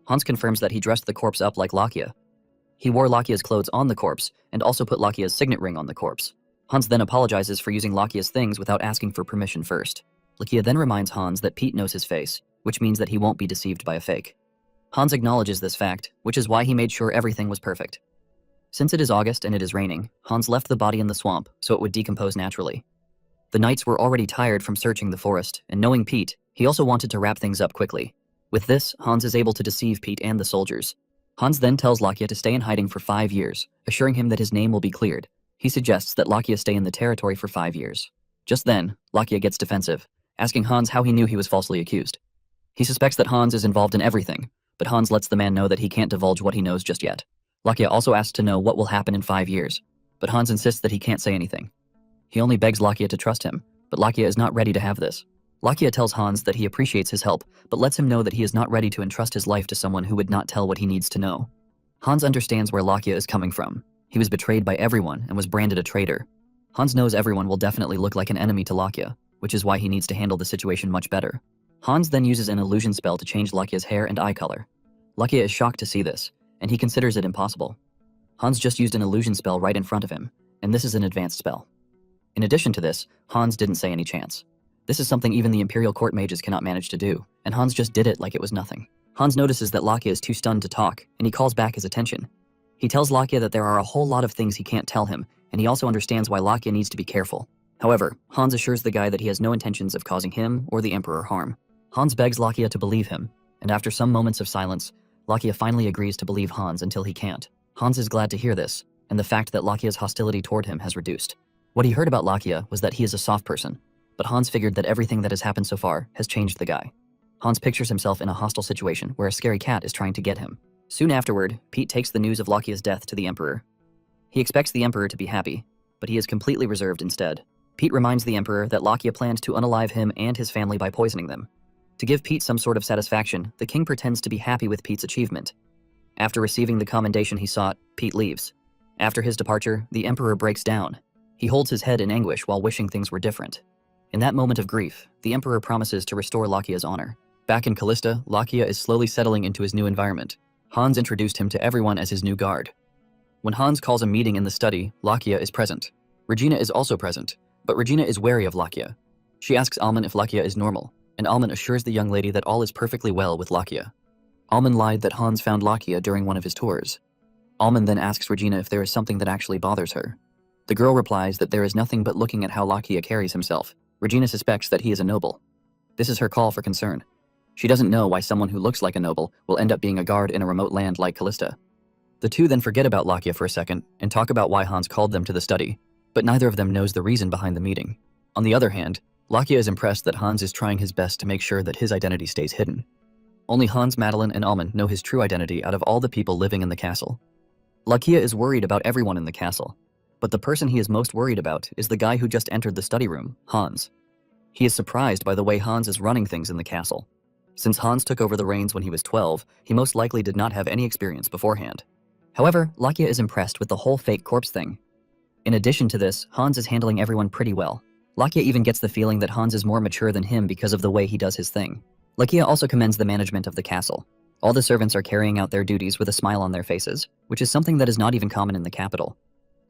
Hans confirms that he dressed the corpse up like Lakia. He wore Lakia's clothes on the corpse and also put Lakia's signet ring on the corpse. Hans then apologizes for using Lakia's things without asking for permission first. Lakia then reminds Hans that Pete knows his face, which means that he won't be deceived by a fake. Hans acknowledges this fact, which is why he made sure everything was perfect. Since it is August and it is raining, Hans left the body in the swamp so it would decompose naturally. The knights were already tired from searching the forest, and knowing Pete, he also wanted to wrap things up quickly. With this, Hans is able to deceive Pete and the soldiers. Hans then tells Lakia to stay in hiding for 5 years, assuring him that his name will be cleared. He suggests that Lakia stay in the territory for 5 years. Just then, Lakia gets defensive, asking Hans how he knew he was falsely accused. He suspects that Hans is involved in everything, but Hans lets the man know that he can't divulge what he knows just yet. Lakia also asks to know what will happen in 5 years, but Hans insists that he can't say anything. He only begs Lakia to trust him, but Lakia is not ready to have this. Lakia tells Hans that he appreciates his help, but lets him know that he is not ready to entrust his life to someone who would not tell what he needs to know. Hans understands where Lakia is coming from. He was betrayed by everyone and was branded a traitor. Hans knows everyone will definitely look like an enemy to Lakia, which is why he needs to handle the situation much better. Hans then uses an illusion spell to change Lakia's hair and eye color. Lakia is shocked to see this, and he considers it impossible. Hans just used an illusion spell right in front of him, and this is an advanced spell. In addition to this, Hans didn't say any chance. This is something even the Imperial Court mages cannot manage to do, and Hans just did it like it was nothing. Hans notices that Lakia is too stunned to talk, and he calls back his attention. He tells Lakia that there are a whole lot of things he can't tell him, and he also understands why Lakia needs to be careful. However, Hans assures the guy that he has no intentions of causing him or the Emperor harm. Hans begs Lakia to believe him, and after some moments of silence, Lakia finally agrees to believe Hans until he can't. Hans is glad to hear this, and the fact that Lakia's hostility toward him has reduced. What he heard about Lakia was that he is a soft person, but Hans figured that everything that has happened so far has changed the guy. Hans pictures himself in a hostile situation where a scary cat is trying to get him. Soon afterward, Pete takes the news of Lakia's death to the Emperor. He expects the Emperor to be happy, but he is completely reserved instead. Pete reminds the Emperor that Lakia planned to unalive him and his family by poisoning them. To give Pete some sort of satisfaction, the king pretends to be happy with Pete's achievement. After receiving the commendation he sought, Pete leaves. After his departure, the Emperor breaks down. He holds his head in anguish while wishing things were different. In that moment of grief, the Emperor promises to restore Lakia's honor. Back in Callista, Lakia is slowly settling into his new environment. Hans introduced him to everyone as his new guard. When Hans calls a meeting in the study, Lakia is present. Regina is also present, but Regina is wary of Lakia. She asks Alman if Lakia is normal, and Alman assures the young lady that all is perfectly well with Lakia. Alman lied that Hans found Lakia during one of his tours. Alman then asks Regina if there is something that actually bothers her. The girl replies that there is nothing but looking at how Lakia carries himself. Regina suspects that he is a noble. This is her call for concern. She doesn't know why someone who looks like a noble will end up being a guard in a remote land like Callista. The two then forget about Lakia for a second and talk about why Hans called them to the study, but neither of them knows the reason behind the meeting. On the other hand, Lakia is impressed that Hans is trying his best to make sure that his identity stays hidden. Only Hans, Madeline, and Alman know his true identity out of all the people living in the castle. Lakia is worried about everyone in the castle, but the person he is most worried about is the guy who just entered the study room, Hans. He is surprised by the way Hans is running things in the castle. Since Hans took over the reins when he was 12, he most likely did not have any experience beforehand. However, Lakia is impressed with the whole fake corpse thing. In addition to this, Hans is handling everyone pretty well. Lakia even gets the feeling that Hans is more mature than him because of the way he does his thing. Lakia also commends the management of the castle. All the servants are carrying out their duties with a smile on their faces, which is something that is not even common in the capital.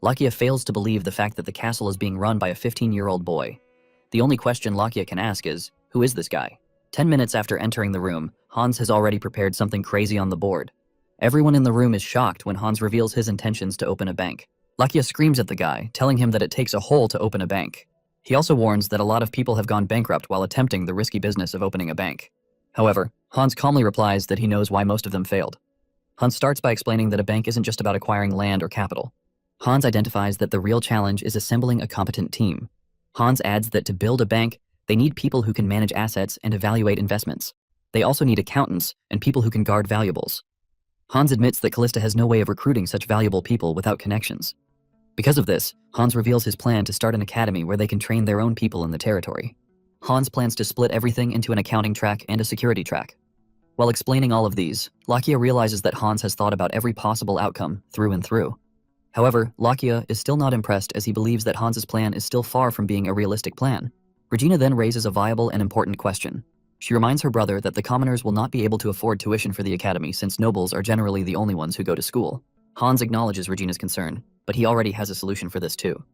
Lakia fails to believe the fact that the castle is being run by a 15-year-old boy. The only question Lakia can ask is, who is this guy? 10 minutes after entering the room, Hans has already prepared something crazy on the board. Everyone in the room is shocked when Hans reveals his intentions to open a bank. Lakia screams at the guy, telling him that it takes a hole to open a bank. He also warns that a lot of people have gone bankrupt while attempting the risky business of opening a bank. However, Hans calmly replies that he knows why most of them failed. Hans starts by explaining that a bank isn't just about acquiring land or capital. Hans identifies that the real challenge is assembling a competent team. Hans adds that to build a bank, they need people who can manage assets and evaluate investments. They also need accountants and people who can guard valuables. Hans admits that Callista has no way of recruiting such valuable people without connections. Because of this, Hans reveals his plan to start an academy where they can train their own people in the territory. Hans plans to split everything into an accounting track and a security track. While explaining all of these, Lakia realizes that Hans has thought about every possible outcome through and through. However, Lakia is still not impressed as he believes that Hans's plan is still far from being a realistic plan. Regina then raises a viable and important question. She reminds her brother that the commoners will not be able to afford tuition for the academy since nobles are generally the only ones who go to school. Hans acknowledges Regina's concern, but he already has a solution for this too.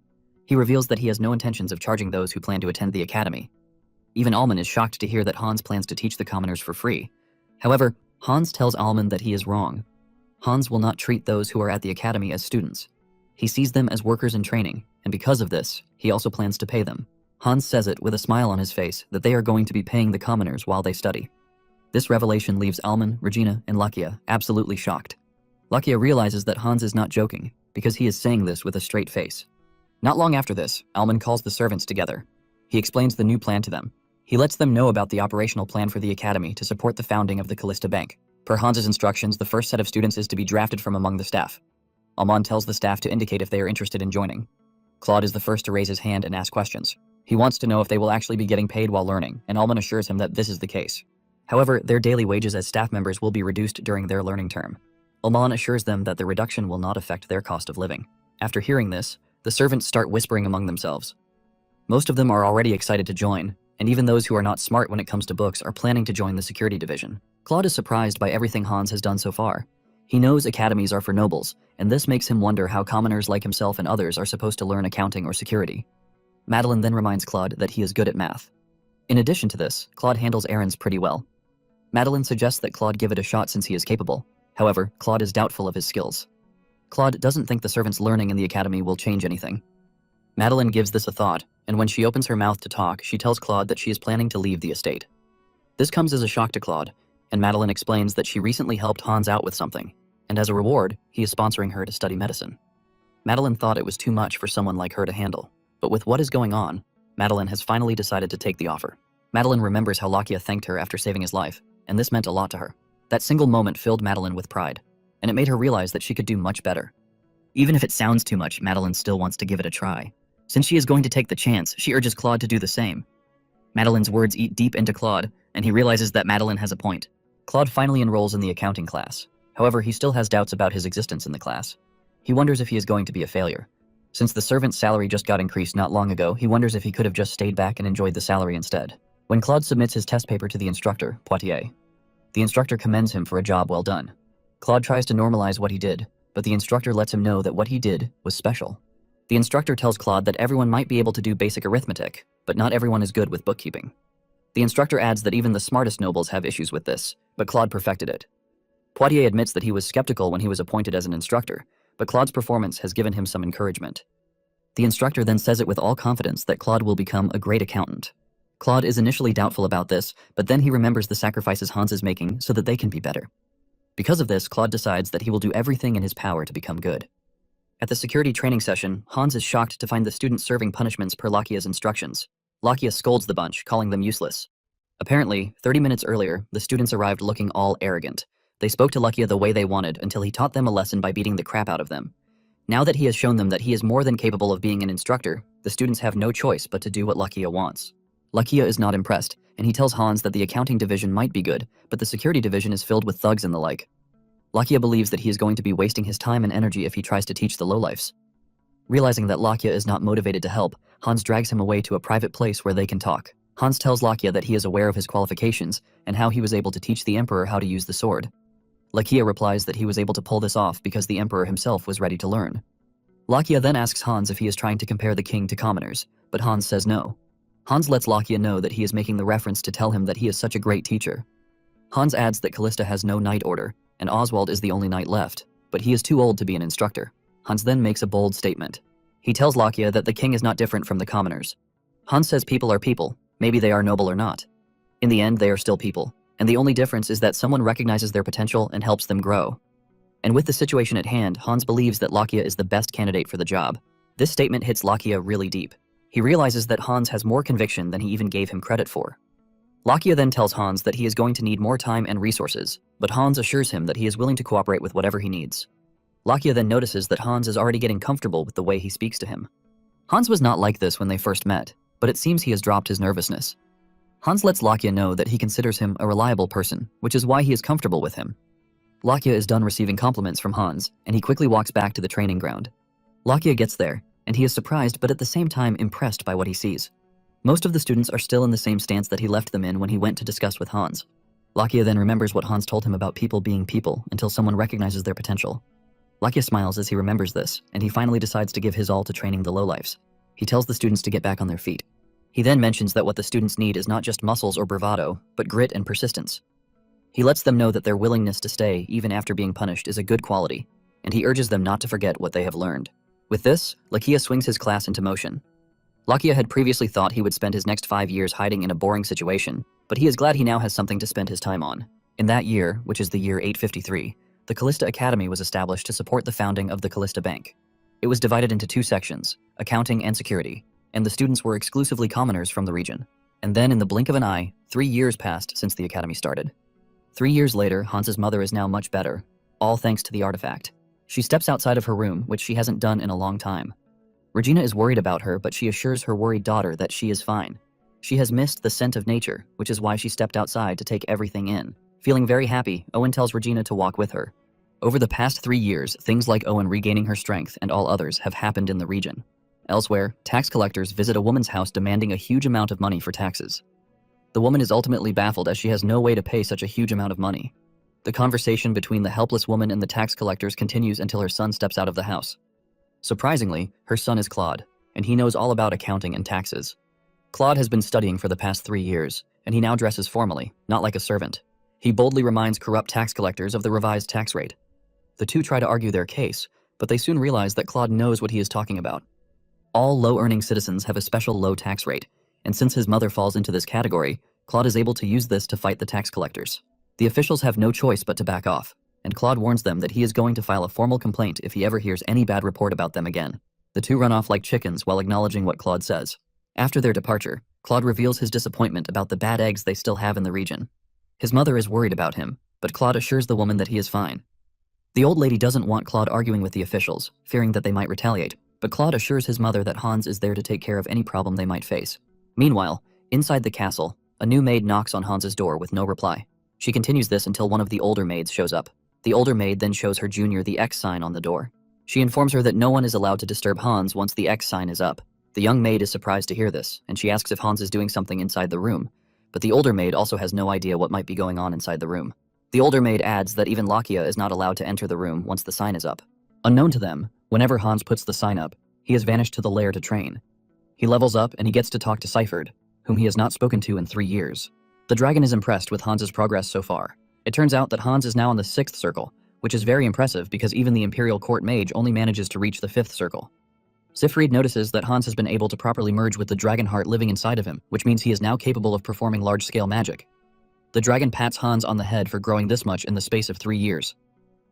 He reveals that he has no intentions of charging those who plan to attend the academy. Even Alman is shocked to hear that Hans plans to teach the commoners for free. However, Hans tells Alman that he is wrong. Hans will not treat those who are at the academy as students. He sees them as workers in training, and because of this, he also plans to pay them. Hans says it with a smile on his face that they are going to be paying the commoners while they study. This revelation leaves Alman, Regina, and Lakia absolutely shocked. Lakia realizes that Hans is not joking, because he is saying this with a straight face. Not long after this, Alman calls the servants together. He explains the new plan to them. He lets them know about the operational plan for the academy to support the founding of the Callista Bank. Per Hans's instructions, the first set of students is to be drafted from among the staff. Almond tells the staff to indicate if they are interested in joining. Claude is the first to raise his hand and ask questions. He wants to know if they will actually be getting paid while learning, and Almond assures him that this is the case. However, their daily wages as staff members will be reduced during their learning term. Almond assures them that the reduction will not affect their cost of living. After hearing this, the servants start whispering among themselves. Most of them are already excited to join, and even those who are not smart when it comes to books are planning to join the security division. Claude is surprised by everything Hans has done so far. He knows academies are for nobles, and this makes him wonder how commoners like himself and others are supposed to learn accounting or security. Madeline then reminds Claude that he is good at math. In addition to this, Claude handles errands pretty well. Madeline suggests that Claude give it a shot since he is capable. However, Claude is doubtful of his skills. Claude doesn't think the servants learning in the academy will change anything. Madeline gives this a thought, and when she opens her mouth to talk, she tells Claude that she is planning to leave the estate. This comes as a shock to Claude, and Madeline explains that she recently helped Hans out with something, and as a reward, he is sponsoring her to study medicine. Madeline thought it was too much for someone like her to handle, but with what is going on, Madeline has finally decided to take the offer. Madeline remembers how Lakia thanked her after saving his life, and this meant a lot to her. That single moment filled Madeline with pride, and it made her realize that she could do much better. Even if it sounds too much, Madeline still wants to give it a try. Since she is going to take the chance, she urges Claude to do the same. Madeline's words eat deep into Claude, and he realizes that Madeline has a point. Claude finally enrolls in the accounting class. However, he still has doubts about his existence in the class. He wonders if he is going to be a failure. Since the servant's salary just got increased not long ago, he wonders if he could have just stayed back and enjoyed the salary instead. When Claude submits his test paper to the instructor, Poitier, the instructor commends him for a job well done. Claude tries to normalize what he did, but the instructor lets him know that what he did was special. The instructor tells Claude that everyone might be able to do basic arithmetic, but not everyone is good with bookkeeping. The instructor adds that even the smartest nobles have issues with this, but Claude perfected it. Poitier admits that he was skeptical when he was appointed as an instructor, but Claude's performance has given him some encouragement. The instructor then says it with all confidence that Claude will become a great accountant. Claude is initially doubtful about this, but then he remembers the sacrifices Hans is making so that they can be better. Because of this, Claude decides that he will do everything in his power to become good. At the security training session, Hans is shocked to find the students serving punishments per Lakia's instructions. Lakia scolds the bunch, calling them useless. Apparently, 30 minutes earlier, the students arrived looking all arrogant. They spoke to Lakia the way they wanted until he taught them a lesson by beating the crap out of them. Now that he has shown them that he is more than capable of being an instructor, the students have no choice but to do what Lakia wants. Lakia is not impressed, and he tells Hans that the accounting division might be good, but the security division is filled with thugs and the like. Lakia believes that he is going to be wasting his time and energy if he tries to teach the lowlifes. Realizing that Lakia is not motivated to help, Hans drags him away to a private place where they can talk. Hans tells Lakia that he is aware of his qualifications and how he was able to teach the Emperor how to use the sword. Lakia replies that he was able to pull this off because the Emperor himself was ready to learn. Lakia then asks Hans if he is trying to compare the king to commoners, but Hans says no. Hans lets Lakia know that he is making the reference to tell him that he is such a great teacher. Hans adds that Callista has no knight order, and Oswald is the only knight left, but he is too old to be an instructor. Hans then makes a bold statement. He tells Lakia that the king is not different from the commoners. Hans says people are people, maybe they are noble or not. In the end, they are still people, and the only difference is that someone recognizes their potential and helps them grow. And with the situation at hand, Hans believes that Lakia is the best candidate for the job. This statement hits Lakia really deep. He realizes that Hans has more conviction than he even gave him credit for. Lakia then tells Hans that he is going to need more time and resources, but Hans assures him that he is willing to cooperate with whatever he needs. Lakia then notices that Hans is already getting comfortable with the way he speaks to him. Hans was not like this when they first met, but it seems he has dropped his nervousness. Hans lets Lakia know that he considers him a reliable person, which is why he is comfortable with him. Lakia is done receiving compliments from Hans, and he quickly walks back to the training ground. Lakia gets there, and he is surprised but at the same time impressed by what he sees. Most of the students are still in the same stance that he left them in when he went to discuss with Hans. Lakia then remembers what Hans told him about people being people until someone recognizes their potential. Lakia smiles as he remembers this, and he finally decides to give his all to training the lowlifes. He tells the students to get back on their feet. He then mentions that what the students need is not just muscles or bravado, but grit and persistence. He lets them know that their willingness to stay even after being punished is a good quality, and he urges them not to forget what they have learned. With this, Lakia swings his class into motion. Lakia had previously thought he would spend his next 5 years hiding in a boring situation, but he is glad he now has something to spend his time on. In that year, which is the year 853, the Callista Academy was established to support the founding of the Callista Bank. It was divided into 2 sections, accounting and security, and the students were exclusively commoners from the region. And then in the blink of an eye, 3 years passed since the academy started. 3 years later, Hans's mother is now much better, all thanks to the artifact. She steps outside of her room, which she hasn't done in a long time. Regina is worried about her, but she assures her worried daughter that she is fine. She has missed the scent of nature, which is why she stepped outside to take everything in. Feeling very happy, Owen tells Regina to walk with her. Over the past 3 years, things like Owen regaining her strength and all others have happened in the region. Elsewhere, tax collectors visit a woman's house demanding a huge amount of money for taxes. The woman is ultimately baffled as she has no way to pay such a huge amount of money. The conversation between the helpless woman and the tax collectors continues until her son steps out of the house. Surprisingly, her son is Claude, and he knows all about accounting and taxes. Claude has been studying for the past 3 years, and he now dresses formally, not like a servant. He boldly reminds corrupt tax collectors of the revised tax rate. The two try to argue their case, but they soon realize that Claude knows what he is talking about. All low-earning citizens have a special low tax rate, and since his mother falls into this category, Claude is able to use this to fight the tax collectors. The officials have no choice but to back off, and Claude warns them that he is going to file a formal complaint if he ever hears any bad report about them again. The two run off like chickens while acknowledging what Claude says. After their departure, Claude reveals his disappointment about the bad eggs they still have in the region. His mother is worried about him, but Claude assures the woman that he is fine. The old lady doesn't want Claude arguing with the officials, fearing that they might retaliate, but Claude assures his mother that Hans is there to take care of any problem they might face. Meanwhile, inside the castle, a new maid knocks on Hans's door with no reply. She continues this until one of the older maids shows up. The older maid then shows her junior the X sign on the door. She informs her that no one is allowed to disturb Hans once the X sign is up. The young maid is surprised to hear this, and she asks if Hans is doing something inside the room, but the older maid also has no idea what might be going on inside the room. The older maid adds that even Lakia is not allowed to enter the room once the sign is up. Unknown to them, whenever Hans puts the sign up, he has vanished to the lair to train. He levels up and he gets to talk to Seifert, whom he has not spoken to in 3 years. The dragon is impressed with Hans's progress so far. It turns out that Hans is now on the 6th circle, which is very impressive because even the Imperial Court Mage only manages to reach the 5th circle. Siegfried notices that Hans has been able to properly merge with the dragon heart living inside of him, which means he is now capable of performing large-scale magic. The dragon pats Hans on the head for growing this much in the space of 3 years.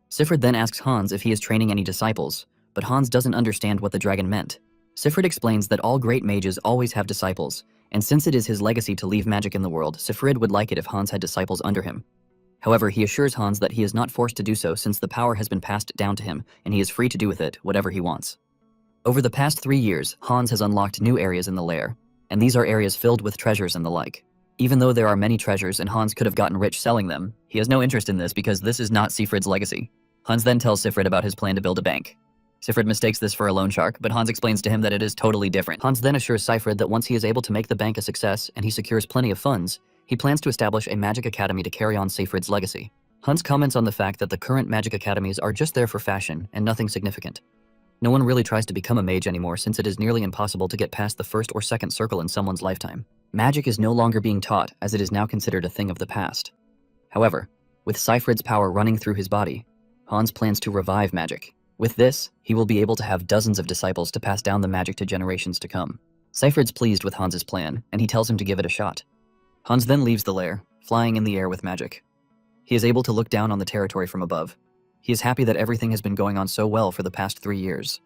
Siegfried then asks Hans if he is training any disciples, but Hans doesn't understand what the dragon meant. Siegfried explains that all great mages always have disciples, and since it is his legacy to leave magic in the world, Siegfried would like it if Hans had disciples under him. However, he assures Hans that he is not forced to do so since the power has been passed down to him, and he is free to do with it whatever he wants. Over the past 3 years, Hans has unlocked new areas in the lair, and these are areas filled with treasures and the like. Even though there are many treasures and Hans could have gotten rich selling them, he has no interest in this because this is not Siegfried's legacy. Hans then tells Siegfried about his plan to build a bank. Siegfried mistakes this for a loan shark, but Hans explains to him that it is totally different. Hans then assures Siegfried that once he is able to make the bank a success and he secures plenty of funds, he plans to establish a magic academy to carry on Siegfried's legacy. Hans comments on the fact that the current magic academies are just there for fashion and nothing significant. No one really tries to become a mage anymore since it is nearly impossible to get past the 1st or 2nd circle in someone's lifetime. Magic is no longer being taught as it is now considered a thing of the past. However, with Siegfried's power running through his body, Hans plans to revive magic. With this, he will be able to have dozens of disciples to pass down the magic to generations to come. Siegfried's pleased with Hans's plan, and he tells him to give it a shot. Hans then leaves the lair, flying in the air with magic. He is able to look down on the territory from above. He is happy that everything has been going on so well for the past 3 years.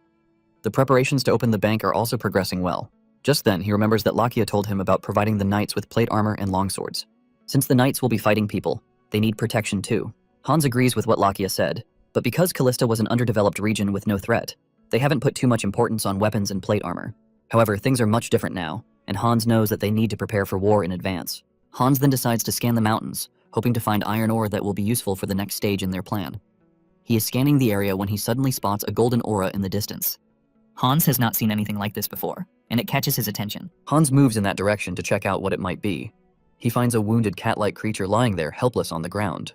The preparations to open the bank are also progressing well. Just then, he remembers that Lakia told him about providing the knights with plate armor and longswords. Since the knights will be fighting people, they need protection too. Hans agrees with what Lakia said, but because Callista was an underdeveloped region with no threat, they haven't put too much importance on weapons and plate armor. However, things are much different now, and Hans knows that they need to prepare for war in advance. Hans then decides to scan the mountains, hoping to find iron ore that will be useful for the next stage in their plan. He is scanning the area when he suddenly spots a golden aura in the distance. Hans has not seen anything like this before, and it catches his attention. Hans moves in that direction to check out what it might be. He finds a wounded cat-like creature lying there helpless on the ground.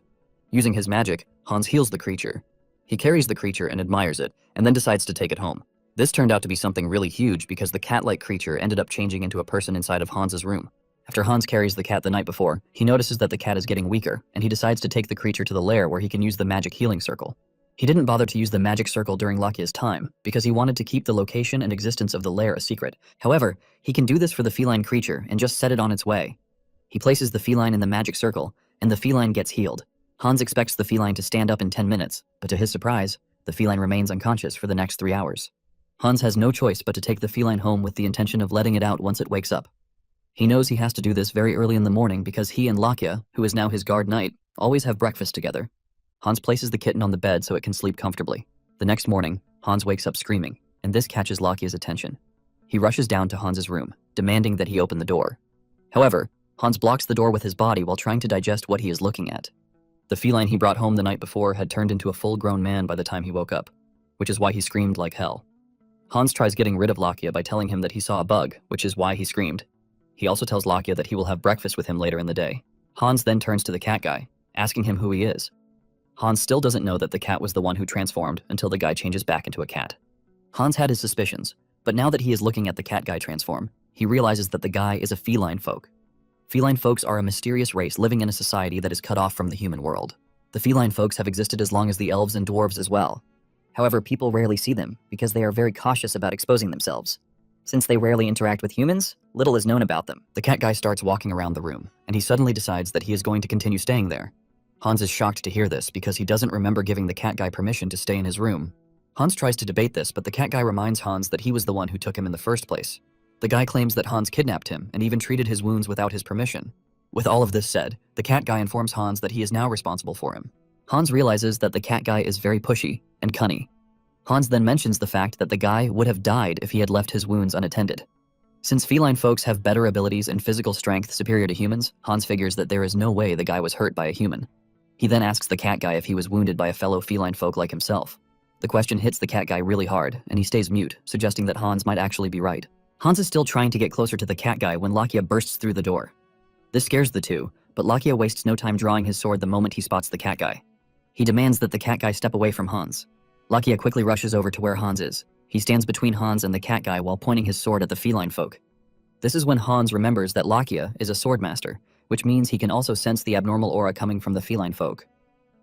Using his magic, Hans heals the creature. He carries the creature and admires it, and then decides to take it home. This turned out to be something really huge because the cat-like creature ended up changing into a person inside of Hans's room. After Hans carries the cat the night before, he notices that the cat is getting weaker, and he decides to take the creature to the lair where he can use the magic healing circle. He didn't bother to use the magic circle during Lakia's time, because he wanted to keep the location and existence of the lair a secret. However, he can do this for the feline creature and just set it on its way. He places the feline in the magic circle, and the feline gets healed. Hans expects the feline to stand up in 10 minutes, but to his surprise, the feline remains unconscious for the next 3 hours. Hans has no choice but to take the feline home with the intention of letting it out once it wakes up. He knows he has to do this very early in the morning because he and Lakia, who is now his guard knight, always have breakfast together. Hans places the kitten on the bed so it can sleep comfortably. The next morning, Hans wakes up screaming, and this catches Lakia's attention. He rushes down to Hans's room, demanding that he open the door. However, Hans blocks the door with his body while trying to digest what he is looking at. The feline he brought home the night before had turned into a full-grown man by the time he woke up, which is why he screamed like hell. Hans tries getting rid of Lakia by telling him that he saw a bug, which is why he screamed. He also tells Lakia that he will have breakfast with him later in the day. Hans then turns to the cat guy, asking him who he is. Hans still doesn't know that the cat was the one who transformed until the guy changes back into a cat. Hans had his suspicions, but now that he is looking at the cat guy transform, he realizes that the guy is a feline folk. Feline folks are a mysterious race living in a society that is cut off from the human world. The feline folks have existed as long as the elves and dwarves as well. However, people rarely see them because they are very cautious about exposing themselves. Since they rarely interact with humans, little is known about them. The cat guy starts walking around the room, and he suddenly decides that he is going to continue staying there. Hans is shocked to hear this because he doesn't remember giving the cat guy permission to stay in his room. Hans tries to debate this, but the cat guy reminds Hans that he was the one who took him in the first place. The guy claims that Hans kidnapped him and even treated his wounds without his permission. With all of this said, the cat guy informs Hans that he is now responsible for him. Hans realizes that the cat guy is very pushy and cunning. Hans then mentions the fact that the guy would have died if he had left his wounds unattended. Since feline folks have better abilities and physical strength superior to humans, Hans figures that there is no way the guy was hurt by a human. He then asks the cat guy if he was wounded by a fellow feline folk like himself. The question hits the cat guy really hard, and he stays mute, suggesting that Hans might actually be right. Hans is still trying to get closer to the cat guy when Lakia bursts through the door. This scares the two, but Lakia wastes no time drawing his sword the moment he spots the cat guy. He demands that the cat guy step away from Hans. Lakia quickly rushes over to where Hans is. He stands between Hans and the cat guy while pointing his sword at the feline folk. This is when Hans remembers that Lakia is a swordmaster, which means he can also sense the abnormal aura coming from the feline folk.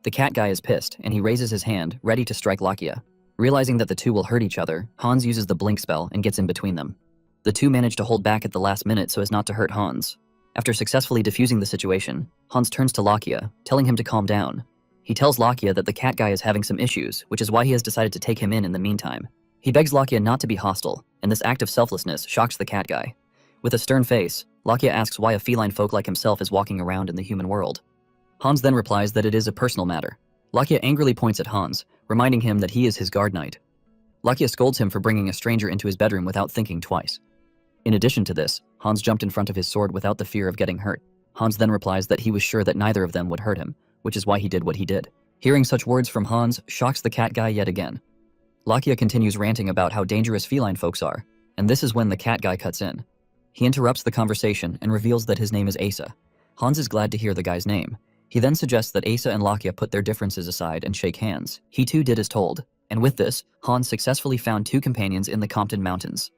The cat guy is pissed, and he raises his hand, ready to strike Lakia. Realizing that the two will hurt each other, Hans uses the blink spell and gets in between them. The two manage to hold back at the last minute so as not to hurt Hans. After successfully defusing the situation, Hans turns to Lakia, telling him to calm down. He tells Lakia that the cat guy is having some issues, which is why he has decided to take him in the meantime. He begs Lakia not to be hostile, and this act of selflessness shocks the cat guy. With a stern face, Lakia asks why a feline folk like himself is walking around in the human world. Hans then replies that it is a personal matter. Lakia angrily points at Hans, reminding him that he is his guard knight. Lakia scolds him for bringing a stranger into his bedroom without thinking twice. In addition to this, Hans jumped in front of his sword without the fear of getting hurt. Hans then replies that he was sure that neither of them would hurt him, which is why he did what he did. Hearing such words from Hans shocks the cat guy yet again. Lakia continues ranting about how dangerous feline folks are, and this is when the cat guy cuts in. He interrupts the conversation and reveals that his name is Asa. Hans is glad to hear the guy's name. He then suggests that Asa and Lakia put their differences aside and shake hands. He too did as told, and with this, Hans successfully found two companions in the Compton Mountains.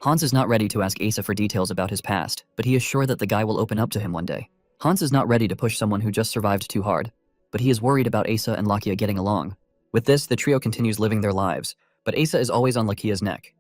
Hans is not ready to ask Asa for details about his past, but he is sure that the guy will open up to him one day. Hans is not ready to push someone who just survived too hard, but he is worried about Asa and Lakia getting along. With this, the trio continues living their lives, but Asa is always on Lakia's neck.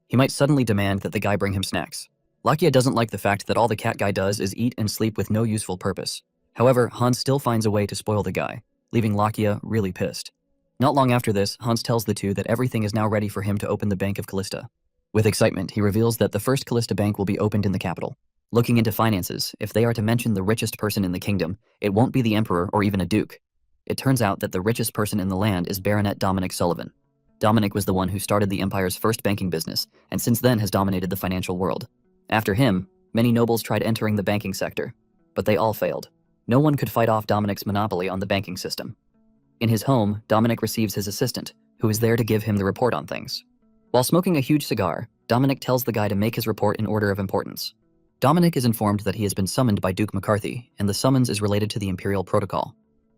He might suddenly demand that the guy bring him snacks. Lakia doesn't like the fact that all the cat guy does is eat and sleep with no useful purpose. However, Hans still finds a way to spoil the guy, leaving Lakia really pissed. Not long after this, Hans tells the two that everything is now ready for him to open the Bank of Callista. With excitement, he reveals that the first Callista Bank will be opened in the capital. Looking into finances, if they are to mention the richest person in the kingdom, it won't be the emperor or even a duke. It turns out that the richest person in the land is Baronet Dominic Sullivan. Dominic was the one who started the empire's first banking business, and since then has dominated the financial world. After him, many nobles tried entering the banking sector, but they all failed. No one could fight off Dominic's monopoly on the banking system. In his home, Dominic receives his assistant, who is there to give him the report on things. While smoking a huge cigar, Dominic tells the guy to make his report in order of importance. Dominic is informed that he has been summoned by Duke McCarthy, and the summons is related to the Imperial Protocol.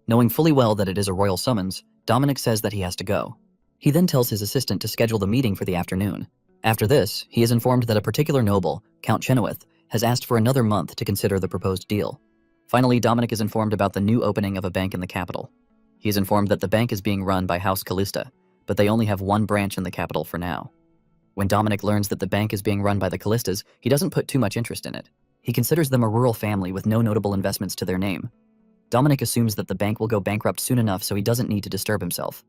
Knowing fully well that it is a royal summons, Dominic says that he has to go. He then tells his assistant to schedule the meeting for the afternoon. After this, he is informed that a particular noble, Count Chenoweth, has asked for another month to consider the proposed deal. Finally, Dominic is informed about the new opening of a bank in the capital. He is informed that the bank is being run by House Callista, but they only have one branch in the capital for now. When Dominic learns that the bank is being run by the Callistas, he doesn't put too much interest in it. He considers them a rural family with no notable investments to their name. Dominic assumes that the bank will go bankrupt soon enough so he doesn't need to disturb himself.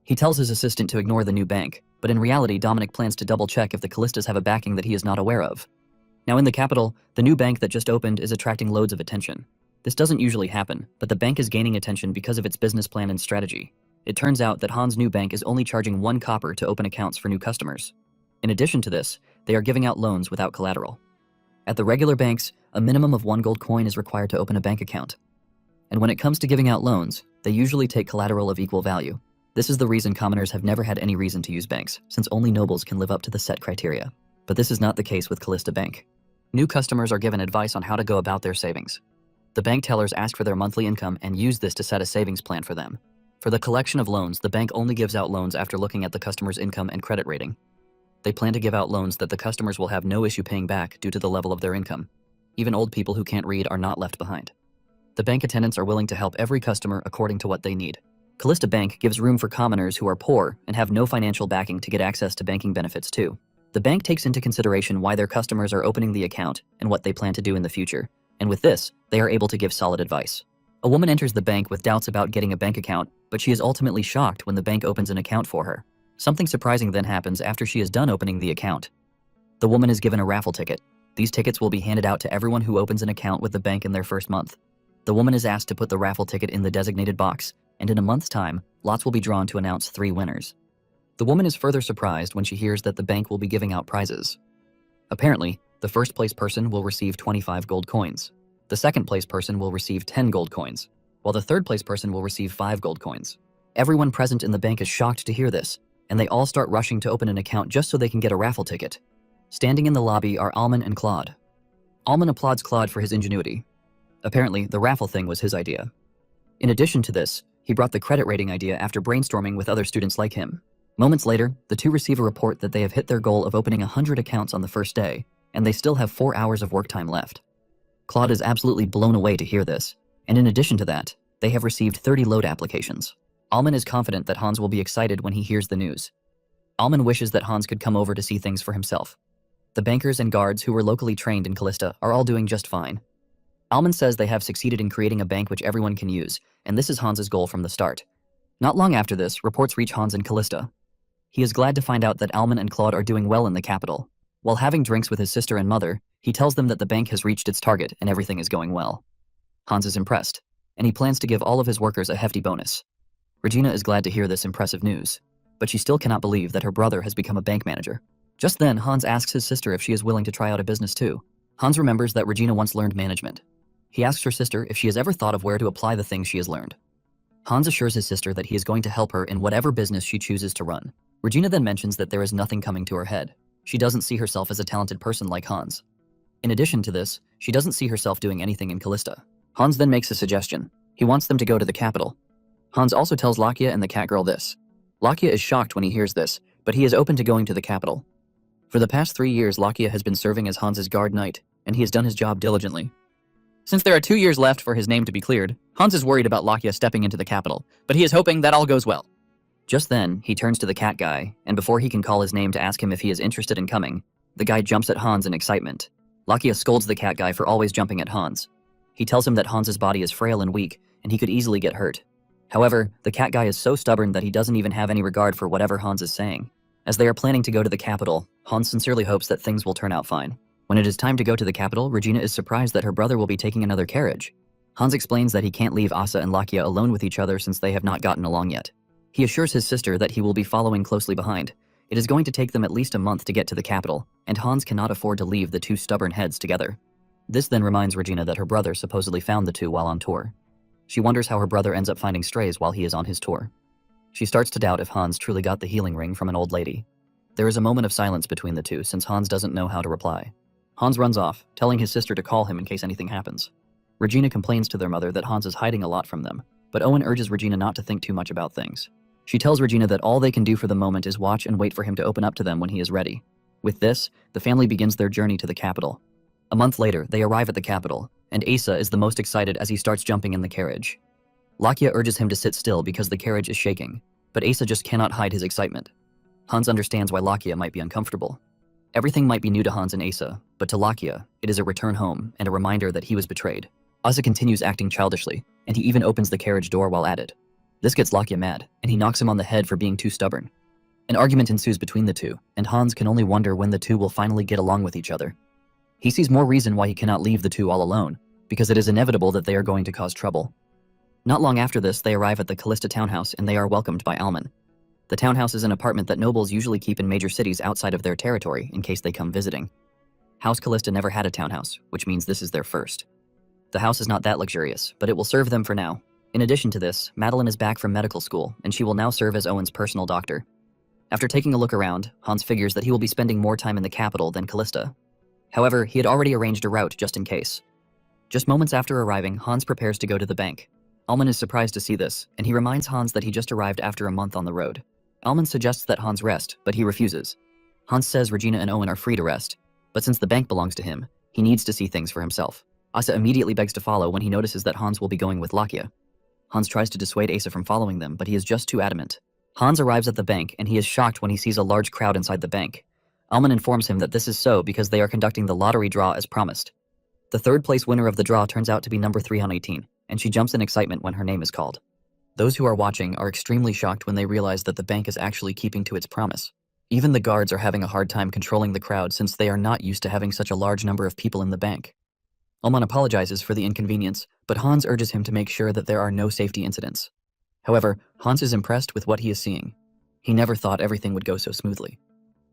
He tells his assistant to ignore the new bank, but in reality, Dominic plans to double-check if the Callistas have a backing that he is not aware of. Now in the capital, the new bank that just opened is attracting loads of attention. This doesn't usually happen, but the bank is gaining attention because of its business plan and strategy. It turns out that Han's new bank is only charging 1 copper to open accounts for new customers. In addition to this, they are giving out loans without collateral. At the regular banks, a minimum of 1 gold coin is required to open a bank account. And when it comes to giving out loans, they usually take collateral of equal value. This is the reason commoners have never had any reason to use banks, since only nobles can live up to the set criteria. But this is not the case with Callista Bank. New customers are given advice on how to go about their savings. The bank tellers ask for their monthly income and use this to set a savings plan for them. For the collection of loans, the bank only gives out loans after looking at the customer's income and credit rating. They plan to give out loans that the customers will have no issue paying back due to the level of their income. Even old people who can't read are not left behind. The bank attendants are willing to help every customer according to what they need. Callista Bank gives room for commoners who are poor and have no financial backing to get access to banking benefits too. The bank takes into consideration why their customers are opening the account and what they plan to do in the future. And with this, they are able to give solid advice. A woman enters the bank with doubts about getting a bank account, but she is ultimately shocked when the bank opens an account for her. Something surprising then happens after she is done opening the account. The woman is given a raffle ticket. These tickets will be handed out to everyone who opens an account with the bank in their first month. The woman is asked to put the raffle ticket in the designated box, and in a month's time, lots will be drawn to announce 3 winners. The woman is further surprised when she hears that the bank will be giving out prizes. Apparently, the first place person will receive 25 gold coins. The second place person will receive 10 gold coins, while the third place person will receive 5 gold coins. Everyone present in the bank is shocked to hear this, and they all start rushing to open an account just so they can get a raffle ticket. Standing in the lobby are Alman and Claude. Alman applauds Claude for his ingenuity. Apparently, the raffle thing was his idea. In addition to this, he brought the credit rating idea after brainstorming with other students like him. Moments later, the two receive a report that they have hit their goal of opening 100 accounts on the first day, and they still have 4 hours of work time left. Claude is absolutely blown away to hear this, and in addition to that, they have received 30 load applications. Alman is confident that Hans will be excited when he hears the news. Alman wishes that Hans could come over to see things for himself. The bankers and guards who were locally trained in Callista are all doing just fine. Alman says they have succeeded in creating a bank which everyone can use, and this is Hans's goal from the start. Not long after this, reports reach Hans in Callista. He is glad to find out that Alman and Claude are doing well in the capital. While having drinks with his sister and mother, he tells them that the bank has reached its target and everything is going well. Hans is impressed, and he plans to give all of his workers a hefty bonus. Regina is glad to hear this impressive news, but she still cannot believe that her brother has become a bank manager. Just then, Hans asks his sister if she is willing to try out a business too. Hans remembers that Regina once learned management. He asks her sister if she has ever thought of where to apply the things she has learned. Hans assures his sister that he is going to help her in whatever business she chooses to run. Regina then mentions that there is nothing coming to her head. She doesn't see herself as a talented person like Hans. In addition to this, she doesn't see herself doing anything in Callista. Hans then makes a suggestion. He wants them to go to the capital. Hans also tells Lakia and the cat girl this. Lakia is shocked when he hears this, but he is open to going to the capital. For the past 3 years, Lakia has been serving as Hans's guard knight, and he has done his job diligently. Since there are 2 years left for his name to be cleared, Hans is worried about Lakia stepping into the capital, but he is hoping that all goes well. Just then, he turns to the cat guy, and before he can call his name to ask him if he is interested in coming, the guy jumps at Hans in excitement. Lakia scolds the cat guy for always jumping at Hans. He tells him that Hans's body is frail and weak, and he could easily get hurt. However, the cat guy is so stubborn that he doesn't even have any regard for whatever Hans is saying. As they are planning to go to the capital, Hans sincerely hopes that things will turn out fine. When it is time to go to the capital, Regina is surprised that her brother will be taking another carriage. Hans explains that he can't leave Asa and Lakia alone with each other since they have not gotten along yet. He assures his sister that he will be following closely behind. It is going to take them at least a month to get to the capital, and Hans cannot afford to leave the two stubborn heads together. This then reminds Regina that her brother supposedly found the two while on tour. She wonders how her brother ends up finding strays while he is on his tour. She starts to doubt if Hans truly got the healing ring from an old lady. There is a moment of silence between the two since Hans doesn't know how to reply. Hans runs off, telling his sister to call him in case anything happens. Regina complains to their mother that Hans is hiding a lot from them, but Owen urges Regina not to think too much about things. She tells Regina that all they can do for the moment is watch and wait for him to open up to them when he is ready. With this, the family begins their journey to the capital. A month later, they arrive at the capital, and Asa is the most excited as he starts jumping in the carriage. Lakia urges him to sit still because the carriage is shaking, but Asa just cannot hide his excitement. Hans understands why Lakia might be uncomfortable. Everything might be new to Hans and Asa, but to Lakia, it is a return home and a reminder that he was betrayed. Asa continues acting childishly, and he even opens the carriage door while at it. This gets Lakia mad, and he knocks him on the head for being too stubborn. An argument ensues between the two, and Hans can only wonder when the two will finally get along with each other. He sees more reason why he cannot leave the two all alone, because it is inevitable that they are going to cause trouble. Not long after this, they arrive at the Callista townhouse and they are welcomed by Alman. The townhouse is an apartment that nobles usually keep in major cities outside of their territory in case they come visiting. House Callista never had a townhouse, which means this is their first. The house is not that luxurious, but it will serve them for now. In addition to this, Madeline is back from medical school, and she will now serve as Owen's personal doctor. After taking a look around, Hans figures that he will be spending more time in the capital than Callista. However, he had already arranged a route just in case. Just moments after arriving, Hans prepares to go to the bank. Alman is surprised to see this, and he reminds Hans that he just arrived after a month on the road. Alman suggests that Hans rest, but he refuses. Hans says Regina and Owen are free to rest, but since the bank belongs to him, he needs to see things for himself. Asa immediately begs to follow when he notices that Hans will be going with Lakia. Hans tries to dissuade Asa from following them, but he is just too adamant. Hans arrives at the bank, and he is shocked when he sees a large crowd inside the bank. Alman informs him that this is so because they are conducting the lottery draw as promised. The third place winner of the draw turns out to be number 318, and she jumps in excitement when her name is called. Those who are watching are extremely shocked when they realize that the bank is actually keeping to its promise. Even the guards are having a hard time controlling the crowd since they are not used to having such a large number of people in the bank. Alman apologizes for the inconvenience, but Hans urges him to make sure that there are no safety incidents. However, Hans is impressed with what he is seeing. He never thought everything would go so smoothly.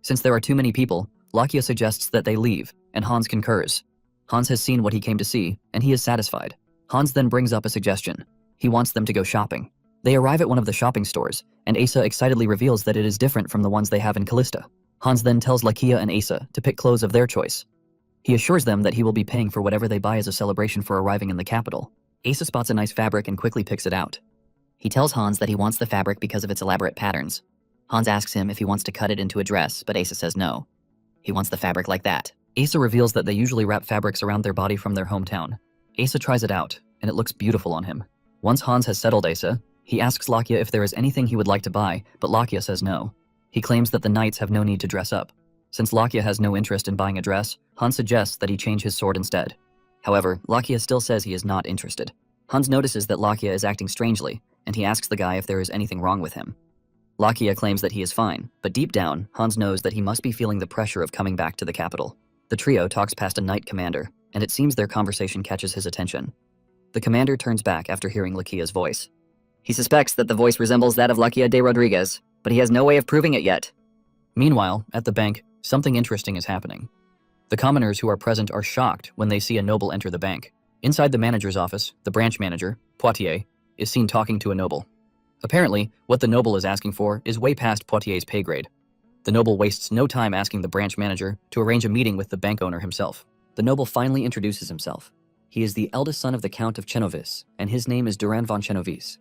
Since there are too many people, Lakia suggests that they leave, and Hans concurs. Hans has seen what he came to see, and he is satisfied. Hans then brings up a suggestion. He wants them to go shopping. They arrive at one of the shopping stores, and Asa excitedly reveals that it is different from the ones they have in Callista. Hans then tells Lakia and Asa to pick clothes of their choice. He assures them that he will be paying for whatever they buy as a celebration for arriving in the capital. Asa spots a nice fabric and quickly picks it out. He tells Hans that he wants the fabric because of its elaborate patterns. Hans asks him if he wants to cut it into a dress, but Asa says no. He wants the fabric like that. Asa reveals that they usually wrap fabrics around their body from their hometown. Asa tries it out, and it looks beautiful on him. Once Hans has settled Asa, he asks Lakia if there is anything he would like to buy, but Lakia says no. He claims that the knights have no need to dress up. Since Lakia has no interest in buying a dress, Hans suggests that he change his sword instead. However, Lakia still says he is not interested. Hans notices that Lakia is acting strangely, and he asks the guy if there is anything wrong with him. Lakia claims that he is fine, but deep down, Hans knows that he must be feeling the pressure of coming back to the capital. The trio talks past a knight commander, and it seems their conversation catches his attention. The commander turns back after hearing Lakia's voice. He suspects that the voice resembles that of Lakia de Rodriguez, but he has no way of proving it yet. Meanwhile, at the bank, something interesting is happening. The commoners who are present are shocked when they see a noble enter the bank. Inside the manager's office, the branch manager, Poitier, is seen talking to a noble. Apparently, what the noble is asking for is way past Poitier's pay grade. The noble wastes no time asking the branch manager to arrange a meeting with the bank owner himself. The noble finally introduces himself. He is the eldest son of the Count of Chenovis, and his name is Duran von Chenovis.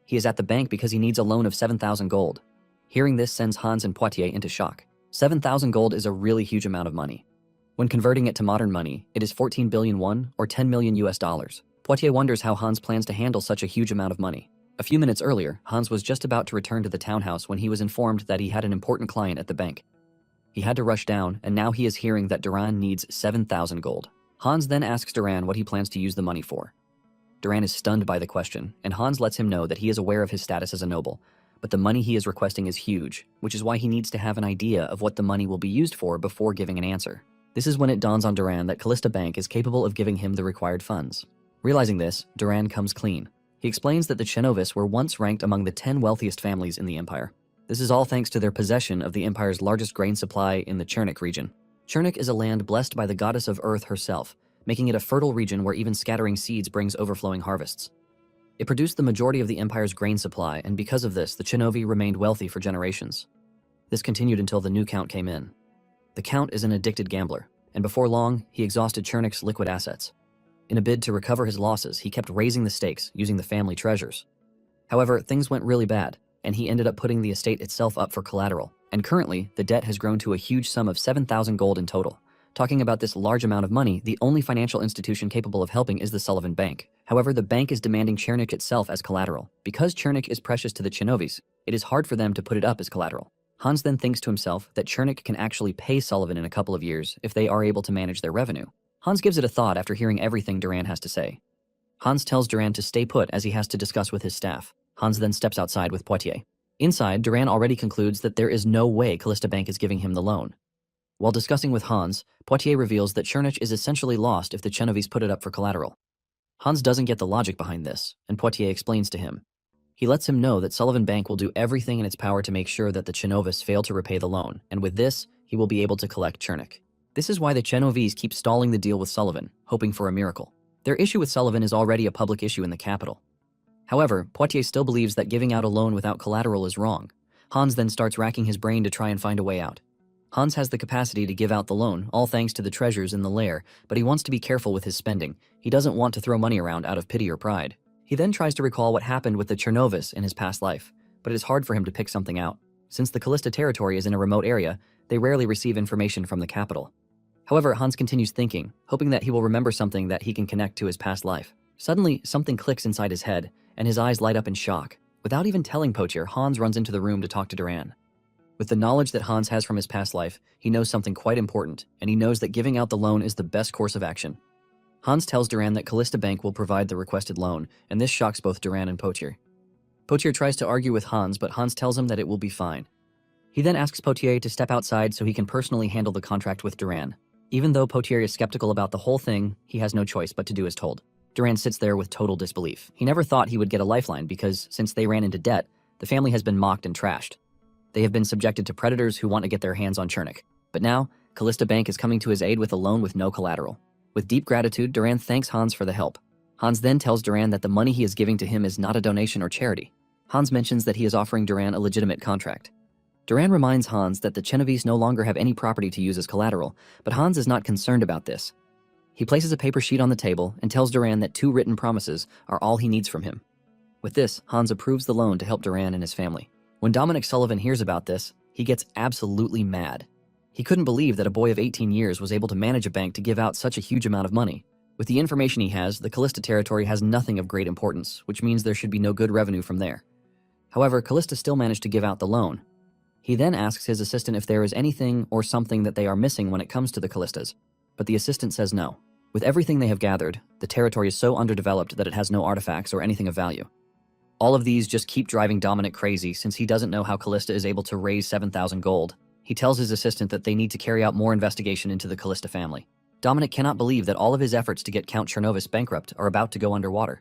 He is at the bank because he needs a loan of 7,000 gold. Hearing this sends Hans and Poitier into shock. 7,000 gold is a really huge amount of money. When converting it to modern money, it is 14 billion won, or 10 million US dollars. Poitier wonders how Hans plans to handle such a huge amount of money. A few minutes earlier, Hans was just about to return to the townhouse when he was informed that he had an important client at the bank. He had to rush down, and now he is hearing that Duran needs 7,000 gold. Hans then asks Duran what he plans to use the money for. Duran is stunned by the question, and Hans lets him know that he is aware of his status as a noble, but the money he is requesting is huge, which is why he needs to have an idea of what the money will be used for before giving an answer. This is when it dawns on Duran that Callista Bank is capable of giving him the required funds. Realizing this, Duran comes clean. He explains that the Chenovis were once ranked among the 10 wealthiest families in the empire. This is all thanks to their possession of the empire's largest grain supply in the Chernik region. Chernik is a land blessed by the goddess of earth herself, making it a fertile region where even scattering seeds brings overflowing harvests. It produced the majority of the empire's grain supply, and because of this, the Chenovi remained wealthy for generations. This continued until the new count came in. The count is an addicted gambler, and before long, he exhausted Chernik's liquid assets. In a bid to recover his losses, he kept raising the stakes using the family treasures. However, things went really bad, and he ended up putting the estate itself up for collateral, and currently, the debt has grown to a huge sum of 7,000 gold in total. Talking about this large amount of money, the only financial institution capable of helping is the Sullivan Bank. However, the bank is demanding Chernik itself as collateral. Because Chernik is precious to the Chenovis, it is hard for them to put it up as collateral. Hans then thinks to himself that Chernik can actually pay Sullivan in a couple of years if they are able to manage their revenue. Hans gives it a thought after hearing everything Duran has to say. Hans tells Duran to stay put as he has to discuss with his staff. Hans then steps outside with Poitier. Inside, Duran already concludes that there is no way Callista Bank is giving him the loan. While discussing with Hans, Poitier reveals that Chernich is essentially lost if the Chenowese put it up for collateral. Hans doesn't get the logic behind this, and Poitier explains to him. He lets him know that Sullivan Bank will do everything in its power to make sure that the Chenowes fail to repay the loan, and with this, he will be able to collect Chernich. This is why the Chenowese keep stalling the deal with Sullivan, hoping for a miracle. Their issue with Sullivan is already a public issue in the capital. However, Poitier still believes that giving out a loan without collateral is wrong. Hans then starts racking his brain to try and find a way out. Hans has the capacity to give out the loan, all thanks to the treasures in the lair, but he wants to be careful with his spending. He doesn't want to throw money around out of pity or pride. He then tries to recall what happened with the Chernovis in his past life, but it is hard for him to pick something out. Since the Callista territory is in a remote area, they rarely receive information from the capital. However, Hans continues thinking, hoping that he will remember something that he can connect to his past life. Suddenly, something clicks inside his head, and his eyes light up in shock. Without even telling Poitier, Hans runs into the room to talk to Duran. With the knowledge that Hans has from his past life, he knows something quite important, and he knows that giving out the loan is the best course of action. Hans tells Duran that Callista Bank will provide the requested loan, and this shocks both Duran and Poitier. Poitier tries to argue with Hans, but Hans tells him that it will be fine. He then asks Poitier to step outside so he can personally handle the contract with Duran. Even though Poitier is skeptical about the whole thing, he has no choice but to do as told. Duran sits there with total disbelief. He never thought he would get a lifeline because, since they ran into debt, the family has been mocked and trashed. They have been subjected to predators who want to get their hands on Chernich. But now, Callista Bank is coming to his aid with a loan with no collateral. With deep gratitude, Duran thanks Hans for the help. Hans then tells Duran that the money he is giving to him is not a donation or charity. Hans mentions that he is offering Duran a legitimate contract. Duran reminds Hans that the Chenowese no longer have any property to use as collateral, but Hans is not concerned about this. He places a paper sheet on the table and tells Duran that 2 written promises are all he needs from him. With this, Hans approves the loan to help Duran and his family. When Dominic Sullivan hears about this, he gets absolutely mad. He couldn't believe that a boy of 18 years was able to manage a bank to give out such a huge amount of money. With the information he has, the Callista territory has nothing of great importance, which means there should be no good revenue from there. However, Callista still managed to give out the loan. He then asks his assistant if there is anything or something that they are missing when it comes to the Callistas, but the assistant says no. With everything they have gathered, the territory is so underdeveloped that it has no artifacts or anything of value. All of these just keep driving Dominic crazy since he doesn't know how Callista is able to raise 7,000 gold. He tells his assistant that they need to carry out more investigation into the Callista family. Dominic cannot believe that all of his efforts to get Count Chernovis bankrupt are about to go underwater.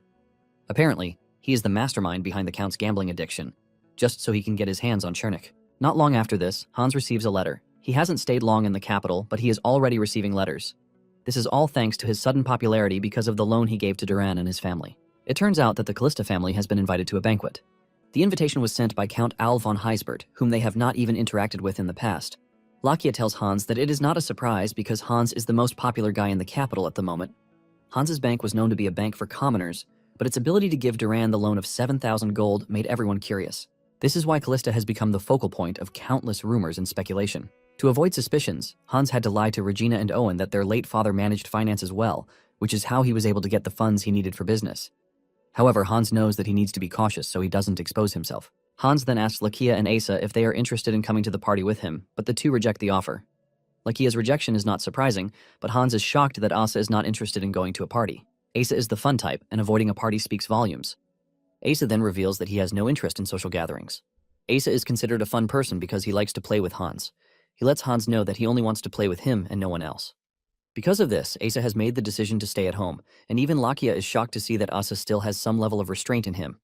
Apparently, he is the mastermind behind the Count's gambling addiction, just so he can get his hands on Chernich. Not long after this, Hans receives a letter. He hasn't stayed long in the capital, but he is already receiving letters. This is all thanks to his sudden popularity because of the loan he gave to Duran and his family. It turns out that the Callista family has been invited to a banquet. The invitation was sent by Count Al von Heisbert, whom they have not even interacted with in the past. Lakia tells Hans that it is not a surprise because Hans is the most popular guy in the capital at the moment. Hans's bank was known to be a bank for commoners, but its ability to give Duran the loan of 7,000 gold made everyone curious. This is why Callista has become the focal point of countless rumors and speculation. To avoid suspicions, Hans had to lie to Regina and Owen that their late father managed finances well, which is how he was able to get the funds he needed for business. However, Hans knows that he needs to be cautious so he doesn't expose himself. Hans then asks Lakia and Asa if they are interested in coming to the party with him, but the two reject the offer. Lakia's rejection is not surprising, but Hans is shocked that Asa is not interested in going to a party. Asa is the fun type, and avoiding a party speaks volumes. Asa then reveals that he has no interest in social gatherings. Asa is considered a fun person because he likes to play with Hans. He lets Hans know that he only wants to play with him and no one else. Because of this, Asa has made the decision to stay at home, and even Lakia is shocked to see that Asa still has some level of restraint in him.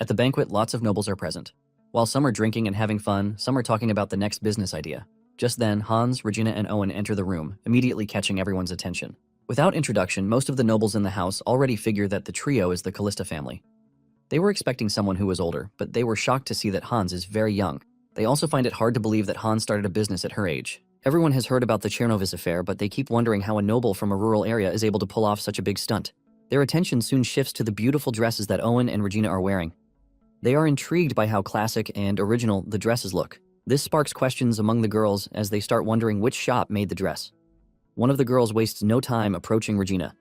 At the banquet, lots of nobles are present. While some are drinking and having fun, some are talking about the next business idea. Just then, Hans, Regina, and Owen enter the room, immediately catching everyone's attention. Without introduction, most of the nobles in the house already figure that the trio is the Callista family. They were expecting someone who was older, but they were shocked to see that Hans is very young. They also find it hard to believe that Hans started a business at her age. Everyone has heard about the Chernovis affair, but they keep wondering how a noble from a rural area is able to pull off such a big stunt. Their attention soon shifts to the beautiful dresses that Owen and Regina are wearing. They are intrigued by how classic and original the dresses look. This sparks questions among the girls as they start wondering which shop made the dress. One of the girls wastes no time approaching Regina.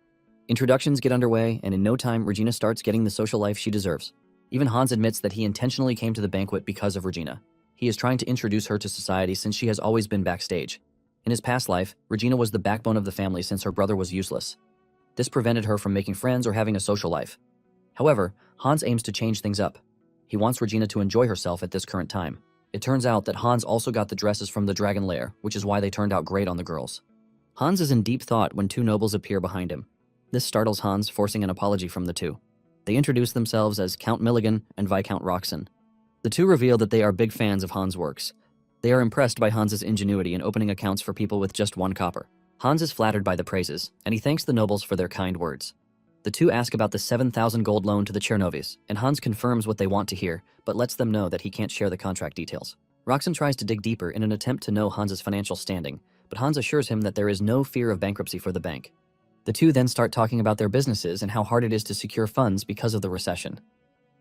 Introductions get underway, and in no time, Regina starts getting the social life she deserves. Even Hans admits that he intentionally came to the banquet because of Regina. He is trying to introduce her to society since she has always been backstage. In his past life, Regina was the backbone of the family since her brother was useless. This prevented her from making friends or having a social life. However, Hans aims to change things up. He wants Regina to enjoy herself at this current time. It turns out that Hans also got the dresses from the dragon lair, which is why they turned out great on the girls. Hans is in deep thought when two nobles appear behind him. This startles Hans, forcing an apology from the two. They introduce themselves as Count Milligan and Viscount Roxon. The two reveal that they are big fans of Hans' works. They are impressed by Hans's ingenuity in opening accounts for people with just 1 copper. Hans is flattered by the praises, and he thanks the nobles for their kind words. The two ask about the 7,000 gold loan to the Chernovis, and Hans confirms what they want to hear, but lets them know that he can't share the contract details. Roxon tries to dig deeper in an attempt to know Hans's financial standing, but Hans assures him that there is no fear of bankruptcy for the bank. The two then start talking about their businesses and how hard it is to secure funds because of the recession.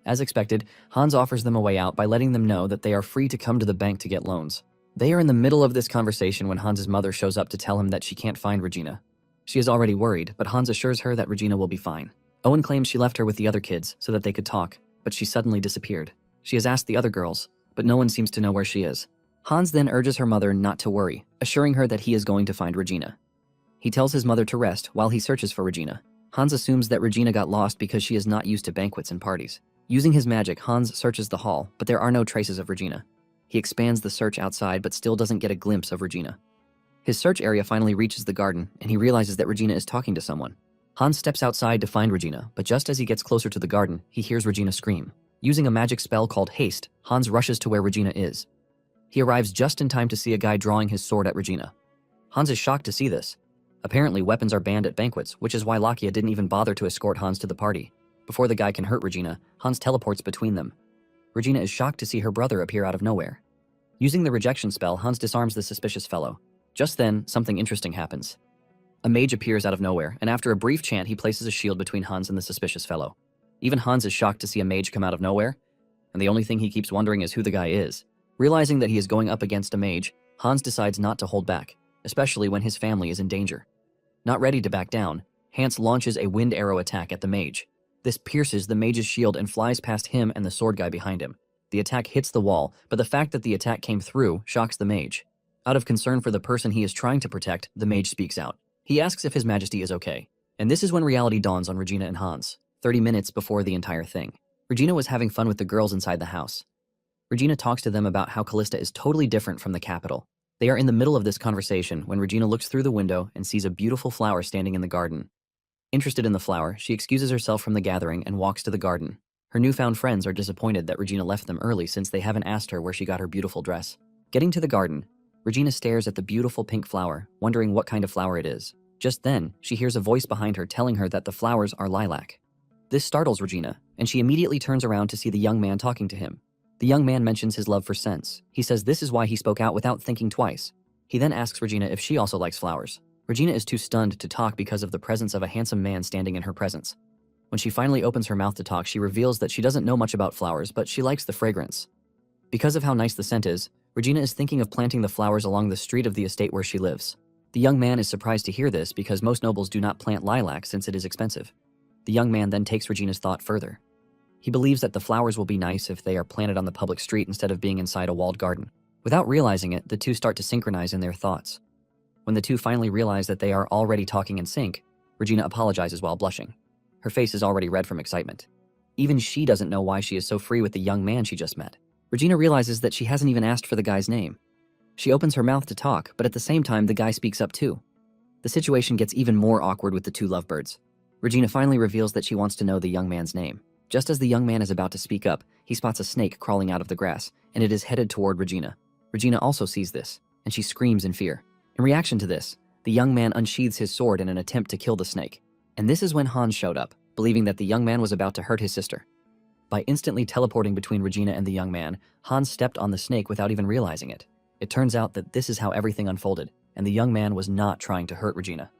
As expected, Hans offers them a way out by letting them know that they are free to come to the bank to get loans. They are in the middle of this conversation when Hans's mother shows up to tell him that she can't find Regina. She is already worried, but Hans assures her that Regina will be fine. Owen claims she left her with the other kids so that they could talk, but she suddenly disappeared. She has asked the other girls, but no one seems to know where she is. Hans then urges her mother not to worry, assuring her that he is going to find Regina. He tells his mother to rest while he searches for Regina. Hans assumes that Regina got lost because she is not used to banquets and parties. Using his magic, Hans searches the hall, but there are no traces of Regina. He expands the search outside but still doesn't get a glimpse of Regina. His search area finally reaches the garden, and he realizes that Regina is talking to someone. Hans steps outside to find Regina, but just as he gets closer to the garden, he hears Regina scream. Using a magic spell called Haste, Hans rushes to where Regina is. He arrives just in time to see a guy drawing his sword at Regina. Hans is shocked to see this. Apparently, weapons are banned at banquets, which is why Lakia didn't even bother to escort Hans to the party. Before the guy can hurt Regina, Hans teleports between them. Regina is shocked to see her brother appear out of nowhere. Using the rejection spell, Hans disarms the suspicious fellow. Just then, something interesting happens. A mage appears out of nowhere, and after a brief chant, he places a shield between Hans and the suspicious fellow. Even Hans is shocked to see a mage come out of nowhere, and the only thing he keeps wondering is who the guy is. Realizing that he is going up against a mage, Hans decides not to hold back, especially when his family is in danger. Not ready to back down, Hans launches a wind arrow attack at the mage. This pierces the mage's shield and flies past him and the sword guy behind him. The attack hits the wall, but the fact that the attack came through shocks the mage. Out of concern for the person he is trying to protect, the mage speaks out. He asks if His Majesty is okay. And this is when reality dawns on Regina and Hans, 30 minutes before the entire thing. Regina was having fun with the girls inside the house. Regina talks to them about how Callista is totally different from the capital. They are in the middle of this conversation when Regina looks through the window and sees a beautiful flower standing in the garden. Interested in the flower, she excuses herself from the gathering and walks to the garden. Her newfound friends are disappointed that Regina left them early since they haven't asked her where she got her beautiful dress. Getting to the garden, Regina stares at the beautiful pink flower, wondering what kind of flower it is. Just then, she hears a voice behind her telling her that the flowers are lilac. This startles Regina, and she immediately turns around to see the young man talking to him. The young man mentions his love for scents. He says this is why he spoke out without thinking twice. He then asks Regina if she also likes flowers. Regina is too stunned to talk because of the presence of a handsome man standing in her presence. When she finally opens her mouth to talk, she reveals that she doesn't know much about flowers, but she likes the fragrance. Because of how nice the scent is, Regina is thinking of planting the flowers along the street of the estate where she lives. The young man is surprised to hear this because most nobles do not plant lilac since it is expensive. The young man then takes Regina's thought further. He believes that the flowers will be nice if they are planted on the public street instead of being inside a walled garden. Without realizing it, the two start to synchronize in their thoughts. When the two finally realize that they are already talking in sync, Regina apologizes while blushing. Her face is already red from excitement. Even she doesn't know why she is so free with the young man she just met. Regina realizes that she hasn't even asked for the guy's name. She opens her mouth to talk, but at the same time, the guy speaks up too. The situation gets even more awkward with the two lovebirds. Regina finally reveals that she wants to know the young man's name. Just as the young man is about to speak up, he spots a snake crawling out of the grass, and it is headed toward Regina. Regina also sees this, and she screams in fear. In reaction to this, the young man unsheathes his sword in an attempt to kill the snake. And this is when Hans showed up, believing that the young man was about to hurt his sister. By instantly teleporting between Regina and the young man, Hans stepped on the snake without even realizing it. It turns out that this is how everything unfolded, and the young man was not trying to hurt Regina.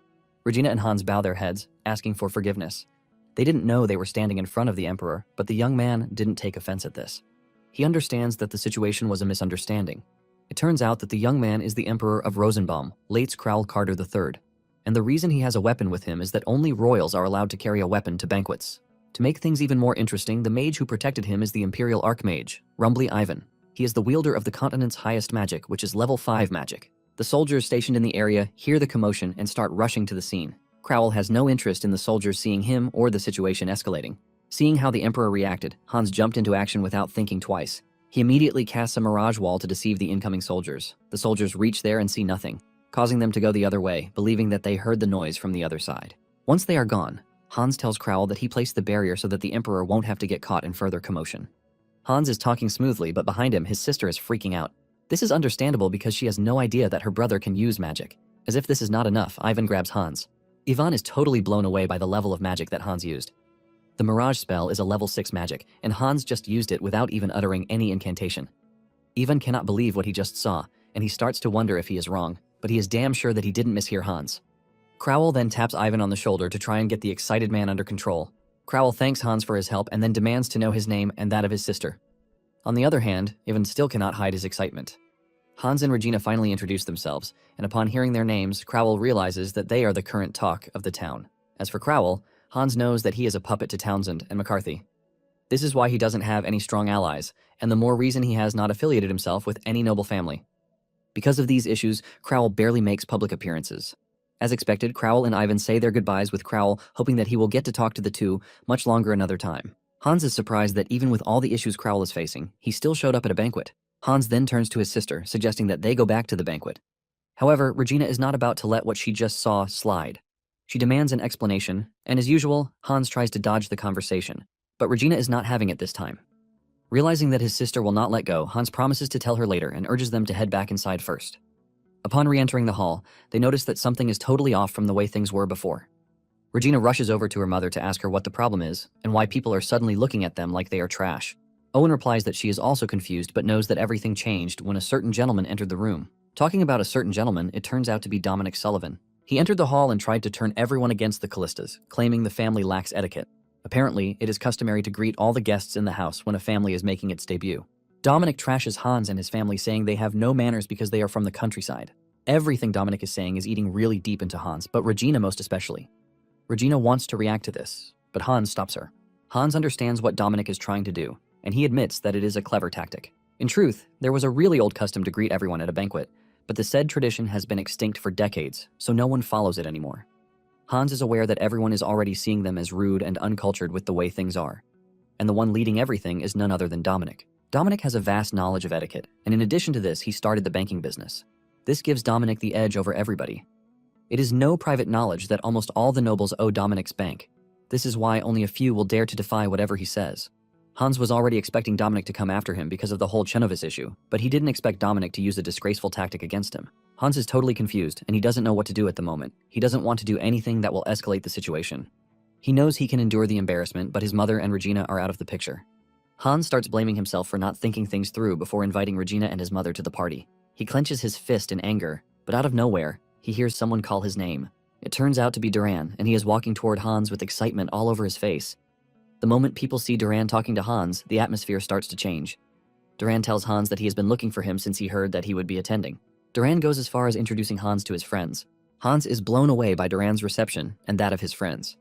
Regina and Hans bow their heads, asking for forgiveness. They didn't know they were standing in front of the Emperor, but the young man didn't take offense at this. He understands that the situation was a misunderstanding. It turns out that the young man is the Emperor of Rosenbaum, Lates Crowell Carter III. And the reason he has a weapon with him is that only royals are allowed to carry a weapon to banquets. To make things even more interesting, the mage who protected him is the Imperial Archmage, Rumbly Ivan. He is the wielder of the continent's highest magic, which is level 5 magic. The soldiers stationed in the area hear the commotion and start rushing to the scene. Crowell has no interest in the soldiers seeing him or the situation escalating. Seeing how the Emperor reacted, Hans jumped into action without thinking twice. He immediately casts a mirage wall to deceive the incoming soldiers. The soldiers reach there and see nothing, causing them to go the other way, believing that they heard the noise from the other side. Once they are gone, Hans tells Crowell that he placed the barrier so that the Emperor won't have to get caught in further commotion. Hans is talking smoothly, but behind him, his sister is freaking out. This is understandable because she has no idea that her brother can use magic. As if this is not enough, Ivan grabs Hans. Ivan is totally blown away by the level of magic that Hans used. The Mirage spell is a level 6 magic, and Hans just used it without even uttering any incantation. Ivan cannot believe what he just saw, and he starts to wonder if he is wrong, but he is damn sure that he didn't mishear Hans. Crowell then taps Ivan on the shoulder to try and get the excited man under control. Crowell thanks Hans for his help and then demands to know his name and that of his sister. On the other hand, Ivan still cannot hide his excitement. Hans and Regina finally introduce themselves, and upon hearing their names, Crowell realizes that they are the current talk of the town. As for Crowell, Hans knows that he is a puppet to Townsend and McCarthy. This is why he doesn't have any strong allies, and the more reason he has not affiliated himself with any noble family. Because of these issues, Crowell barely makes public appearances. As expected, Crowell and Ivan say their goodbyes with Crowell, hoping that he will get to talk to the two much longer another time. Hans is surprised that even with all the issues Crowell is facing, he still showed up at a banquet. Hans then turns to his sister, suggesting that they go back to the banquet. However, Regina is not about to let what she just saw slide. She demands an explanation, and as usual, Hans tries to dodge the conversation. But Regina is not having it this time. Realizing that his sister will not let go, Hans promises to tell her later and urges them to head back inside first. Upon re-entering the hall, they notice that something is totally off from the way things were before. Regina rushes over to her mother to ask her what the problem is and why people are suddenly looking at them like they are trash. Owen replies that she is also confused but knows that everything changed when a certain gentleman entered the room. Talking about a certain gentleman, it turns out to be Dominic Sullivan. He entered the hall and tried to turn everyone against the Callistas, claiming the family lacks etiquette. Apparently, it is customary to greet all the guests in the house when a family is making its debut. Dominic trashes Hans and his family, saying they have no manners because they are from the countryside. Everything Dominic is saying is eating really deep into Hans, but Regina most especially. Regina wants to react to this, but Hans stops her. Hans understands what Dominic is trying to do, and he admits that it is a clever tactic. In truth, there was a really old custom to greet everyone at a banquet, but the said tradition has been extinct for decades, so no one follows it anymore. Hans is aware that everyone is already seeing them as rude and uncultured with the way things are, and the one leading everything is none other than Dominic. Dominic has a vast knowledge of etiquette, and in addition to this, he started the banking business. This gives Dominic the edge over everybody. It is no private knowledge that almost all the nobles owe Dominic's bank. This is why only a few will dare to defy whatever he says. Hans was already expecting Dominic to come after him because of the whole Chenovis issue, but he didn't expect Dominic to use a disgraceful tactic against him. Hans is totally confused, and he doesn't know what to do at the moment. He doesn't want to do anything that will escalate the situation. He knows he can endure the embarrassment, but his mother and Regina are out of the picture. Hans starts blaming himself for not thinking things through before inviting Regina and his mother to the party. He clenches his fist in anger, but out of nowhere, he hears someone call his name. It turns out to be Duran, and he is walking toward Hans with excitement all over his face. The moment people see Duran talking to Hans, the atmosphere starts to change. Duran tells Hans that he has been looking for him since he heard that he would be attending. Duran goes as far as introducing Hans to his friends. Hans is blown away by Duran's reception and that of his friends.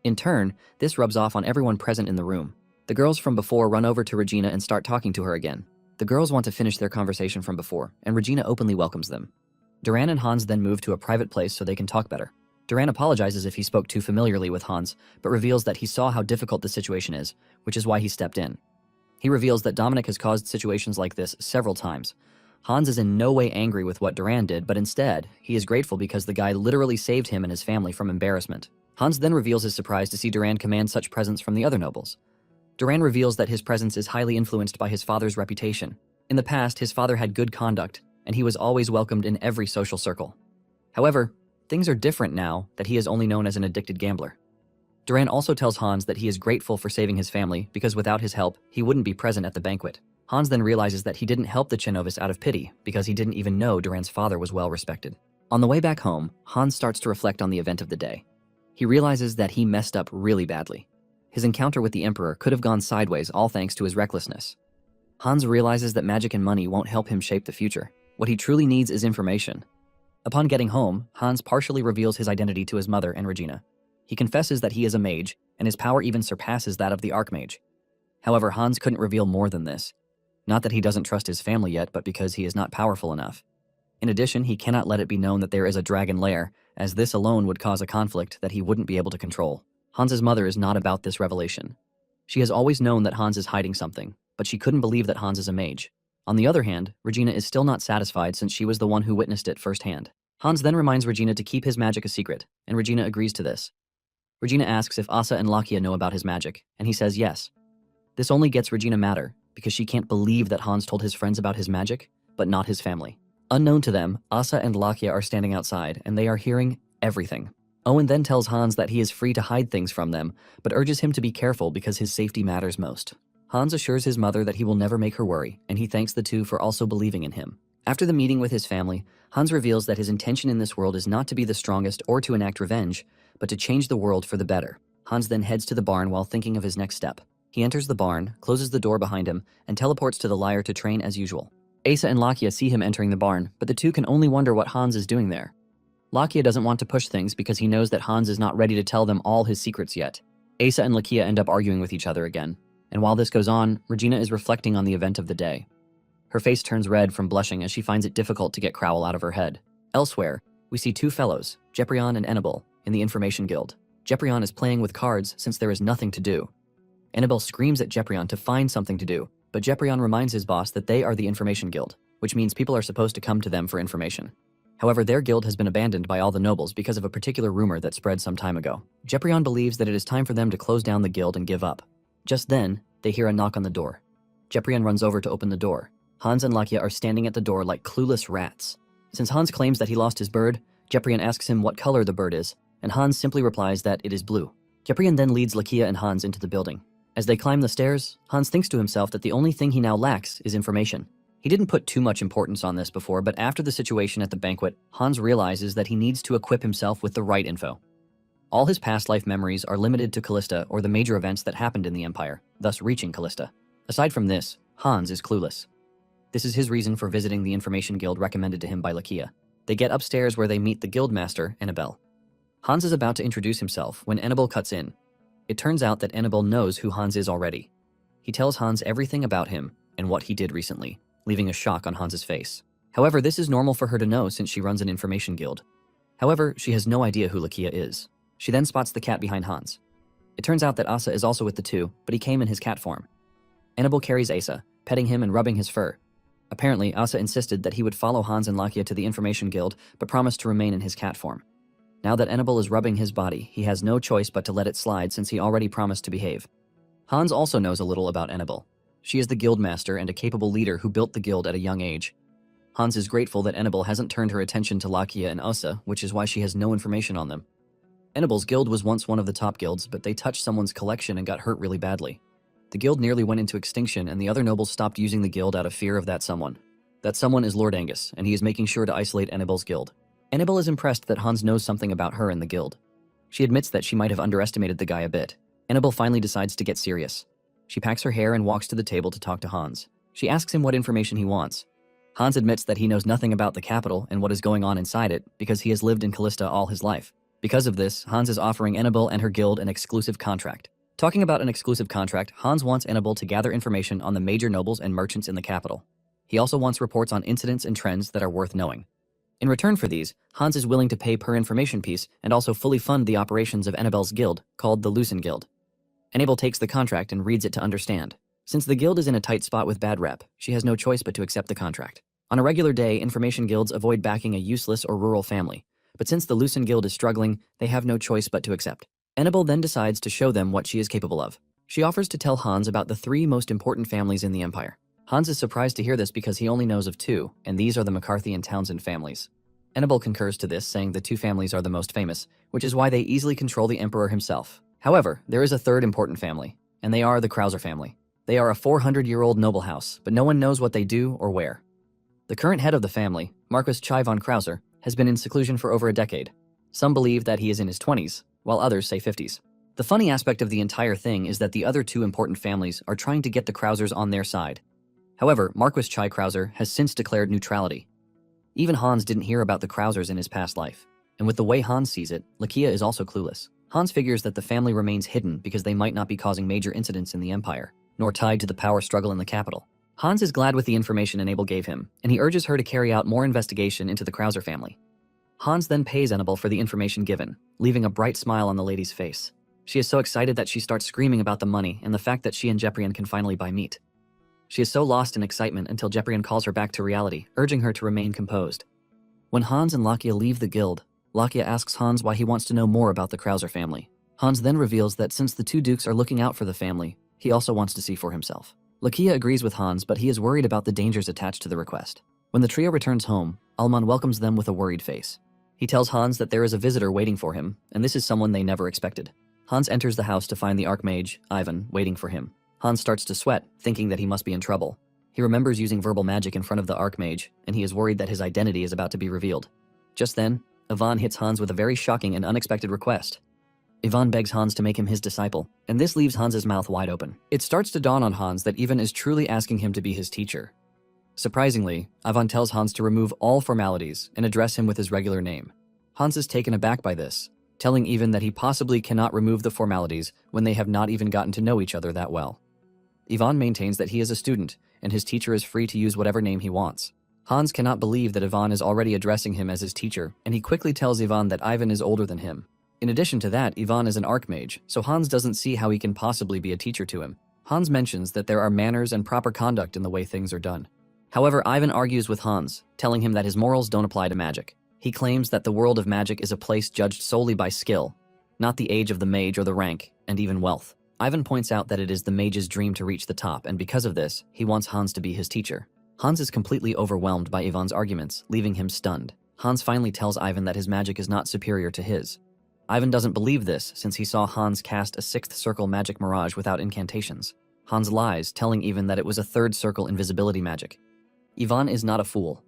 In turn, this rubs off on everyone present in the room. The girls from before run over to Regina and start talking to her again. The girls want to finish their conversation from before, and Regina openly welcomes them. Duran and Hans then move to a private place so they can talk better. Duran apologizes if he spoke too familiarly with Hans, but reveals that he saw how difficult the situation is, which is why he stepped in. He reveals that Dominic has caused situations like this several times. Hans is in no way angry with what Duran did, but instead, he is grateful because the guy literally saved him and his family from embarrassment. Hans then reveals his surprise to see Duran command such presence from the other nobles. Duran reveals that his presence is highly influenced by his father's reputation. In the past, his father had good conduct, and he was always welcomed in every social circle. However, things are different now that he is only known as an addicted gambler. Duran also tells Hans that he is grateful for saving his family because without his help, he wouldn't be present at the banquet. Hans then realizes that he didn't help the Chenovis out of pity because he didn't even know Duran's father was well respected. On the way back home, Hans starts to reflect on the event of the day. He realizes that he messed up really badly. His encounter with the Emperor could have gone sideways all thanks to his recklessness. Hans realizes that magic and money won't help him shape the future. What he truly needs is information. Upon getting home, Hans partially reveals his identity to his mother and Regina. He confesses that he is a mage, and his power even surpasses that of the Archmage. However, Hans couldn't reveal more than this. Not that he doesn't trust his family yet, but because he is not powerful enough. In addition, he cannot let it be known that there is a dragon lair, as this alone would cause a conflict that he wouldn't be able to control. Hans's mother is not about this revelation. She has always known that Hans is hiding something, but she couldn't believe that Hans is a mage. On the other hand, Regina is still not satisfied since she was the one who witnessed it firsthand. Hans then reminds Regina to keep his magic a secret, and Regina agrees to this. Regina asks if Asa and Lakia know about his magic, and he says yes. This only gets Regina madder, because she can't believe that Hans told his friends about his magic, but not his family. Unknown to them, Asa and Lakia are standing outside, and they are hearing everything. Owen then tells Hans that he is free to hide things from them, but urges him to be careful because his safety matters most. Hans assures his mother that he will never make her worry, and he thanks the two for also believing in him. After the meeting with his family, Hans reveals that his intention in this world is not to be the strongest or to enact revenge, but to change the world for the better. Hans then heads to the barn while thinking of his next step. He enters the barn, closes the door behind him, and teleports to the lyre to train as usual. Asa and Lakia see him entering the barn, but the two can only wonder what Hans is doing there. Lakia doesn't want to push things because he knows that Hans is not ready to tell them all his secrets yet. Asa and Lakia end up arguing with each other again, and while this goes on, Regina is reflecting on the event of the day. Her face turns red from blushing as she finds it difficult to get Crowell out of her head. Elsewhere, we see two fellows, Jeprion and Annabelle, in the Information Guild. Jeprion is playing with cards since there is nothing to do. Annabelle screams at Jeprion to find something to do, but Jeprion reminds his boss that they are the Information Guild, which means people are supposed to come to them for information. However, their guild has been abandoned by all the nobles because of a particular rumor that spread some time ago. Jeprion believes that it is time for them to close down the guild and give up. Just then, they hear a knock on the door. Jeprion runs over to open the door. Hans and Lakia are standing at the door like clueless rats. Since Hans claims that he lost his bird, Jeprion asks him what color the bird is, and Hans simply replies that it is blue. Jeprion then leads Lakia and Hans into the building. As they climb the stairs, Hans thinks to himself that the only thing he now lacks is information. He didn't put too much importance on this before, but after the situation at the banquet, Hans realizes that he needs to equip himself with the right info. All his past life memories are limited to Callista or the major events that happened in the Empire, thus reaching Callista. Aside from this, Hans is clueless. This is his reason for visiting the Information Guild recommended to him by Lakia. They get upstairs where they meet the guildmaster, Annabelle. Hans is about to introduce himself when Annabelle cuts in. It turns out that Annabelle knows who Hans is already. He tells Hans everything about him and what he did recently, leaving a shock on Hans's face. However, this is normal for her to know since she runs an information guild. However, she has no idea who Lakia is. She then spots the cat behind Hans. It turns out that Asa is also with the two, but he came in his cat form. Annabelle carries Asa, petting him and rubbing his fur. Apparently, Asa insisted that he would follow Hans and Lakia to the information guild, but promised to remain in his cat form. Now that Annabelle is rubbing his body, he has no choice but to let it slide since he already promised to behave. Hans also knows a little about Annabelle. She is the guildmaster and a capable leader who built the guild at a young age. Hans is grateful that Annabelle hasn't turned her attention to Lakia and Asa, which is why she has no information on them. Annabelle's guild was once one of the top guilds, but they touched someone's collection and got hurt really badly. The guild nearly went into extinction, and the other nobles stopped using the guild out of fear of that someone. That someone is Lord Angus, and he is making sure to isolate Annabelle's guild. Annabelle is impressed that Hans knows something about her and the guild. She admits that she might have underestimated the guy a bit. Annabelle finally decides to get serious. She packs her hair and walks to the table to talk to Hans. She asks him what information he wants. Hans admits that he knows nothing about the capital and what is going on inside it because he has lived in Callista all his life. Because of this, Hans is offering Annabelle and her guild an exclusive contract. Talking about an exclusive contract, Hans wants Annabelle to gather information on the major nobles and merchants in the capital. He also wants reports on incidents and trends that are worth knowing. In return for these, Hans is willing to pay per information piece and also fully fund the operations of Annabelle's guild, called the Lucen Guild. Annabelle takes the contract and reads it to understand. Since the guild is in a tight spot with bad rep, she has no choice but to accept the contract. On a regular day, information guilds avoid backing a useless or rural family, but since the Lucen Guild is struggling, they have no choice but to accept. Annabelle then decides to show them what she is capable of. She offers to tell Hans about the 3 most important families in the Empire. Hans is surprised to hear this because he only knows of 2, and these are the McCarthy and Townsend families. Annabelle concurs to this, saying the 2 families are the most famous, which is why they easily control the Emperor himself. However, there is a 3rd important family, and they are the Krauser family. They are a 400-year-old noble house, but no one knows what they do or where. The current head of the family, Marquis Chai von Krauser, has been in seclusion for over a decade. Some believe that he is in his 20s, while others say 50s. The funny aspect of the entire thing is that the other 2 important families are trying to get the Krausers on their side. However, Marquis Chai Krauser has since declared neutrality. Even Hans didn't hear about the Krausers in his past life, and with the way Hans sees it, Lakia is also clueless. Hans figures that the family remains hidden because they might not be causing major incidents in the Empire, nor tied to the power struggle in the capital. Hans is glad with the information Annabelle gave him, and he urges her to carry out more investigation into the Krauser family. Hans then pays Annabelle for the information given, leaving a bright smile on the lady's face. She is so excited that she starts screaming about the money and the fact that she and Jeprian can finally buy meat. She is so lost in excitement until Jeprian calls her back to reality, urging her to remain composed. When Hans and Lakia leave the guild, Lakia asks Hans why he wants to know more about the Krauser family. Hans then reveals that since the two dukes are looking out for the family, he also wants to see for himself. Lakia agrees with Hans, but he is worried about the dangers attached to the request. When the trio returns home, Alman welcomes them with a worried face. He tells Hans that there is a visitor waiting for him, and this is someone they never expected. Hans enters the house to find the Archmage, Ivan, waiting for him. Hans starts to sweat, thinking that he must be in trouble. He remembers using verbal magic in front of the Archmage, and he is worried that his identity is about to be revealed. Just then, Ivan hits Hans with a very shocking and unexpected request. Ivan begs Hans to make him his disciple, and this leaves Hans's mouth wide open. It starts to dawn on Hans that Ivan is truly asking him to be his teacher. Surprisingly, Ivan tells Hans to remove all formalities and address him with his regular name. Hans is taken aback by this, telling Ivan that he possibly cannot remove the formalities when they have not even gotten to know each other that well. Ivan maintains that he is a student, and his teacher is free to use whatever name he wants. Hans cannot believe that Ivan is already addressing him as his teacher, and he quickly tells Ivan that Ivan is older than him. In addition to that, Ivan is an archmage, so Hans doesn't see how he can possibly be a teacher to him. Hans mentions that there are manners and proper conduct in the way things are done. However, Ivan argues with Hans, telling him that his morals don't apply to magic. He claims that the world of magic is a place judged solely by skill, not the age of the mage or the rank, and even wealth. Ivan points out that it is the mage's dream to reach the top, and because of this, he wants Hans to be his teacher. Hans is completely overwhelmed by Ivan's arguments, leaving him stunned. Hans finally tells Ivan that his magic is not superior to his. Ivan doesn't believe this since he saw Hans cast a sixth circle magic mirage without incantations. Hans lies, telling Ivan that it was a third circle invisibility magic. Ivan is not a fool,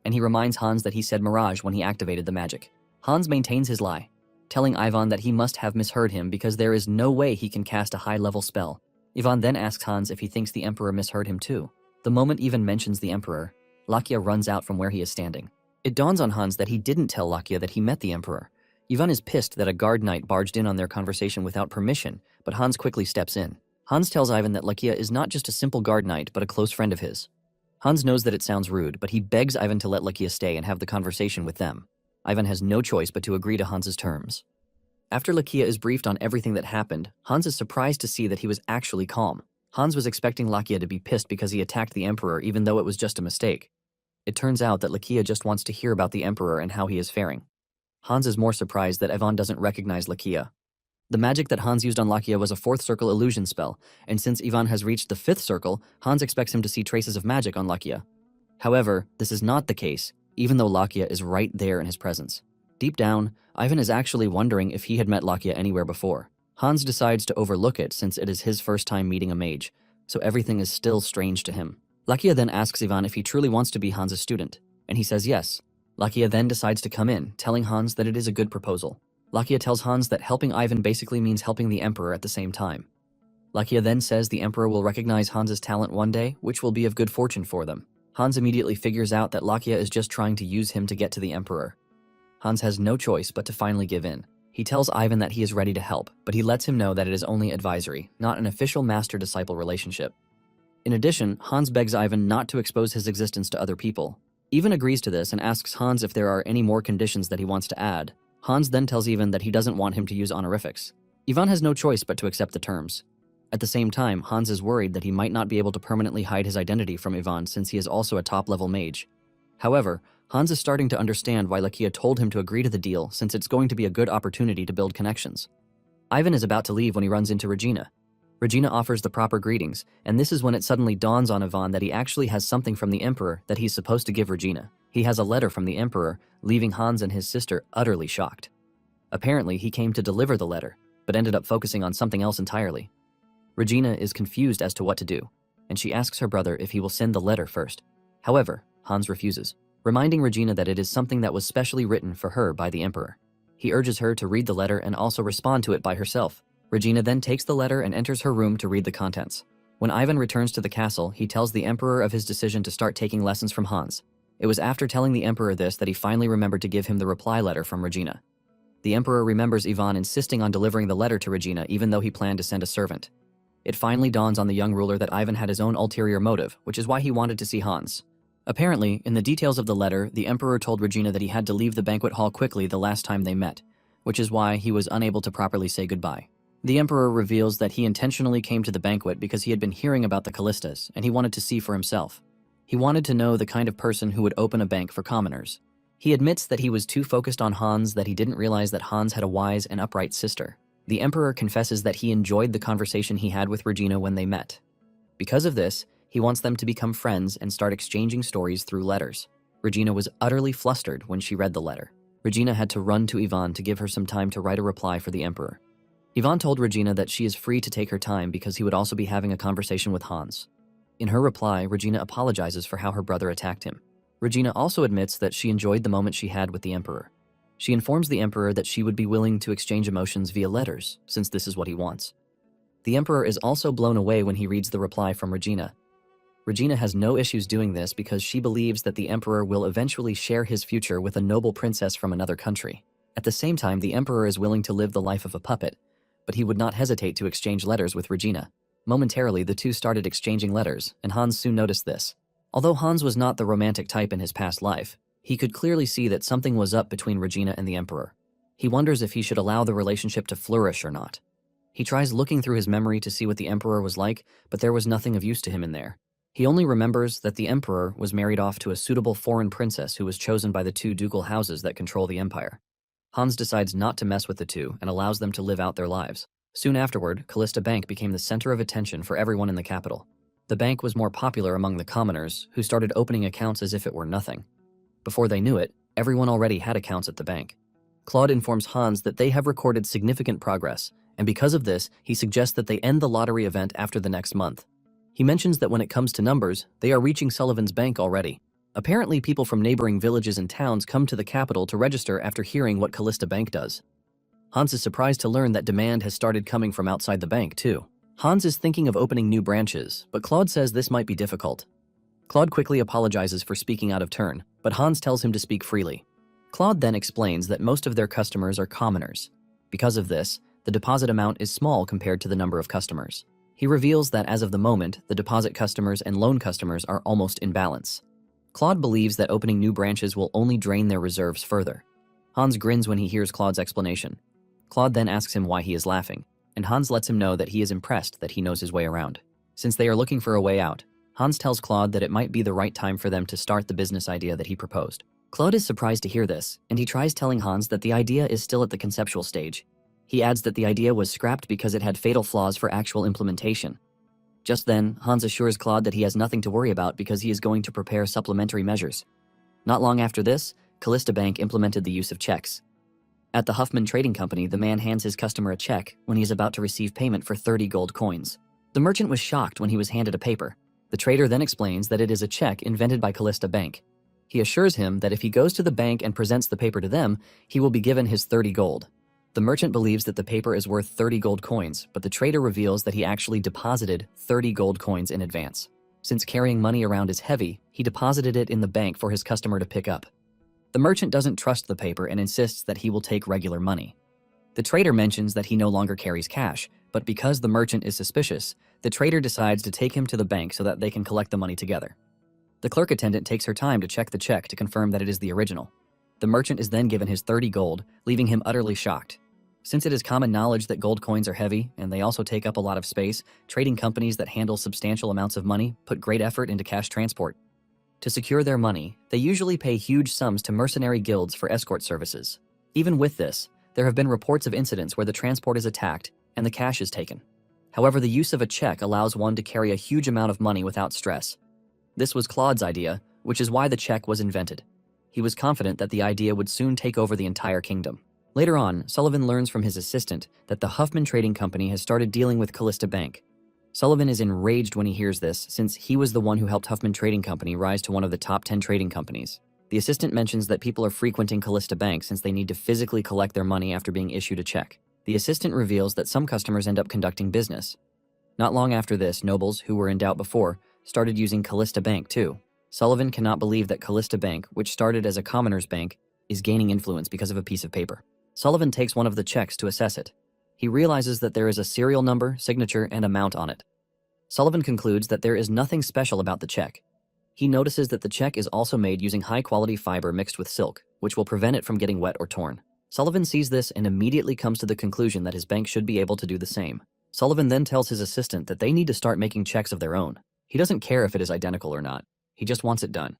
and he reminds Hans that he said mirage when he activated the magic. Hans maintains his lie, telling Ivan that he must have misheard him because there is no way he can cast a high-level spell. Ivan then asks Hans if he thinks the Emperor misheard him too. The moment Ivan mentions the Emperor, Lakia runs out from where he is standing. It dawns on Hans that he didn't tell Lakia that he met the Emperor. Ivan is pissed that a guard knight barged in on their conversation without permission, but Hans quickly steps in. Hans tells Ivan that Lakia is not just a simple guard knight, but a close friend of his. Hans knows that it sounds rude, but he begs Ivan to let Lakia stay and have the conversation with them. Ivan has no choice but to agree to Hans's terms. After Lakia is briefed on everything that happened, Hans is surprised to see that he was actually calm. Hans was expecting Lakia to be pissed because he attacked the Emperor even though it was just a mistake. It turns out that Lakia just wants to hear about the Emperor and how he is faring. Hans is more surprised that Ivan doesn't recognize Lakia. The magic that Hans used on Lakia was a fourth circle illusion spell, and since Ivan has reached the fifth circle, Hans expects him to see traces of magic on Lakia. However, this is not the case, even though Lakia is right there in his presence. Deep down, Ivan is actually wondering if he had met Lakia anywhere before. Hans decides to overlook it since it is his first time meeting a mage, so everything is still strange to him. Lakia then asks Ivan if he truly wants to be Hans' student, and he says yes. Lakia then decides to come in, telling Hans that it is a good proposal. Lakia tells Hans that helping Ivan basically means helping the Emperor at the same time. Lakia then says the Emperor will recognize Hans's talent one day, which will be of good fortune for them. Hans immediately figures out that Lakia is just trying to use him to get to the Emperor. Hans has no choice but to finally give in. He tells Ivan that he is ready to help, but he lets him know that it is only advisory, not an official master-disciple relationship. In addition, Hans begs Ivan not to expose his existence to other people. Ivan agrees to this and asks Hans if there are any more conditions that he wants to add. Hans then tells Ivan that he doesn't want him to use honorifics. Ivan has no choice but to accept the terms. At the same time, Hans is worried that he might not be able to permanently hide his identity from Ivan since he is also a top-level mage. However, Hans is starting to understand why Lakia told him to agree to the deal since it's going to be a good opportunity to build connections. Ivan is about to leave when he runs into Regina. Regina offers the proper greetings, and this is when it suddenly dawns on Ivan that he actually has something from the Emperor that he's supposed to give Regina. He has a letter from the Emperor, leaving Hans and his sister utterly shocked. Apparently, he came to deliver the letter, but ended up focusing on something else entirely. Regina is confused as to what to do, and she asks her brother if he will send the letter first. However, Hans refuses, reminding Regina that it is something that was specially written for her by the Emperor. He urges her to read the letter and also respond to it by herself. Regina then takes the letter and enters her room to read the contents. When Ivan returns to the castle, he tells the Emperor of his decision to start taking lessons from Hans. It was after telling the Emperor this that he finally remembered to give him the reply letter from Regina. The Emperor remembers Ivan insisting on delivering the letter to Regina even though he planned to send a servant. It finally dawns on the young ruler that Ivan had his own ulterior motive, which is why he wanted to see Hans. Apparently, in the details of the letter, the Emperor told Regina that he had to leave the banquet hall quickly the last time they met, which is why he was unable to properly say goodbye. The emperor reveals that he intentionally came to the banquet because he had been hearing about the Callistas and he wanted to see for himself. He wanted to know the kind of person who would open a bank for commoners. He admits that he was too focused on Hans that he didn't realize that Hans had a wise and upright sister. The emperor confesses that he enjoyed the conversation he had with Regina when they met. Because of this, he wants them to become friends and start exchanging stories through letters. Regina was utterly flustered when she read the letter. Regina had to run to Ivan to give her some time to write a reply for the emperor. Ivan told Regina that she is free to take her time because he would also be having a conversation with Hans. In her reply, Regina apologizes for how her brother attacked him. Regina also admits that she enjoyed the moment she had with the emperor. She informs the emperor that she would be willing to exchange emotions via letters, since this is what he wants. The emperor is also blown away when he reads the reply from Regina. Regina has no issues doing this because she believes that the emperor will eventually share his future with a noble princess from another country. At the same time, the emperor is willing to live the life of a puppet, but he would not hesitate to exchange letters with Regina. Momentarily, the two started exchanging letters, and Hans soon noticed this. Although Hans was not the romantic type in his past life, he could clearly see that something was up between Regina and the emperor. He wonders if he should allow the relationship to flourish or not. He tries looking through his memory to see what the emperor was like, but there was nothing of use to him in there. He only remembers that the emperor was married off to a suitable foreign princess who was chosen by the two ducal houses that control the empire. Hans decides not to mess with the two and allows them to live out their lives. Soon afterward, Callista Bank became the center of attention for everyone in the capital. The bank was more popular among the commoners, who started opening accounts as if it were nothing. Before they knew it, everyone already had accounts at the bank. Claude informs Hans that they have recorded significant progress, and because of this, he suggests that they end the lottery event after the next month. He mentions that when it comes to numbers, they are reaching Sullivan's bank already. Apparently, people from neighboring villages and towns come to the capital to register after hearing what Callista Bank does. Hans is surprised to learn that demand has started coming from outside the bank, too. Hans is thinking of opening new branches, but Claude says this might be difficult. Claude quickly apologizes for speaking out of turn, but Hans tells him to speak freely. Claude then explains that most of their customers are commoners. Because of this, the deposit amount is small compared to the number of customers. He reveals that as of the moment, the deposit customers and loan customers are almost in balance. Claude believes that opening new branches will only drain their reserves further. Hans grins when he hears Claude's explanation. Claude then asks him why he is laughing, and Hans lets him know that he is impressed that he knows his way around. Since they are looking for a way out, Hans tells Claude that it might be the right time for them to start the business idea that he proposed. Claude is surprised to hear this, and he tries telling Hans that the idea is still at the conceptual stage. He adds that the idea was scrapped because it had fatal flaws for actual implementation. Just then, Hans assures Claude that he has nothing to worry about because he is going to prepare supplementary measures. Not long after this, Callista Bank implemented the use of checks. At the Huffman Trading Company, the man hands his customer a check when he is about to receive payment for 30 gold coins. The merchant was shocked when he was handed a paper. The trader then explains that it is a check invented by Callista Bank. He assures him that if he goes to the bank and presents the paper to them, he will be given his 30 gold. The merchant believes that the paper is worth 30 gold coins, but the trader reveals that he actually deposited 30 gold coins in advance. Since carrying money around is heavy, he deposited it in the bank for his customer to pick up. The merchant doesn't trust the paper and insists that he will take regular money. The trader mentions that he no longer carries cash, but because the merchant is suspicious, the trader decides to take him to the bank so that they can collect the money together. The clerk attendant takes her time to check the check to confirm that it is the original. The merchant is then given his 30 gold, leaving him utterly shocked. Since it is common knowledge that gold coins are heavy and they also take up a lot of space, trading companies that handle substantial amounts of money put great effort into cash transport. To secure their money, they usually pay huge sums to mercenary guilds for escort services. Even with this, there have been reports of incidents where the transport is attacked and the cash is taken. However, the use of a check allows one to carry a huge amount of money without stress. This was Claude's idea, which is why the check was invented. He was confident that the idea would soon take over the entire kingdom. Later on, Sullivan learns from his assistant that the Huffman Trading Company has started dealing with Callista Bank. Sullivan is enraged when he hears this, since he was the one who helped Huffman Trading Company rise to one of the top 10 trading companies. The assistant mentions that people are frequenting Callista Bank since they need to physically collect their money after being issued a check. The assistant reveals that some customers end up conducting business. Not long after this, nobles, who were in doubt before, started using Callista Bank too. Sullivan cannot believe that Callista Bank, which started as a commoner's bank, is gaining influence because of a piece of paper. Sullivan takes one of the checks to assess it. He realizes that there is a serial number, signature, and amount on it. Sullivan concludes that there is nothing special about the check. He notices that the check is also made using high-quality fiber mixed with silk, which will prevent it from getting wet or torn. Sullivan sees this and immediately comes to the conclusion that his bank should be able to do the same. Sullivan then tells his assistant that they need to start making checks of their own. He doesn't care if it is identical or not. He just wants it done.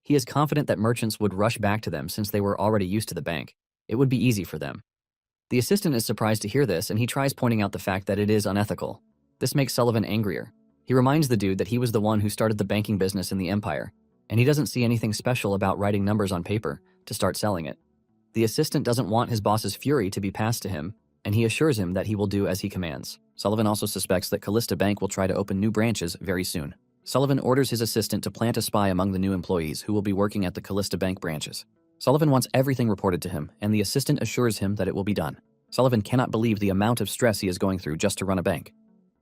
He is confident that merchants would rush back to them since they were already used to the bank. It would be easy for them. The assistant is surprised to hear this, and he tries pointing out the fact that it is unethical. This makes Sullivan angrier. He reminds the dude that he was the one who started the banking business in the empire, and he doesn't see anything special about writing numbers on paper to start selling it. The assistant doesn't want his boss's fury to be passed to him, and he assures him that he will do as he commands. Sullivan also suspects that Callista Bank will try to open new branches very soon. Sullivan orders his assistant to plant a spy among the new employees who will be working at the Callista Bank branches. Sullivan wants everything reported to him, and the assistant assures him that it will be done. Sullivan cannot believe the amount of stress he is going through just to run a bank.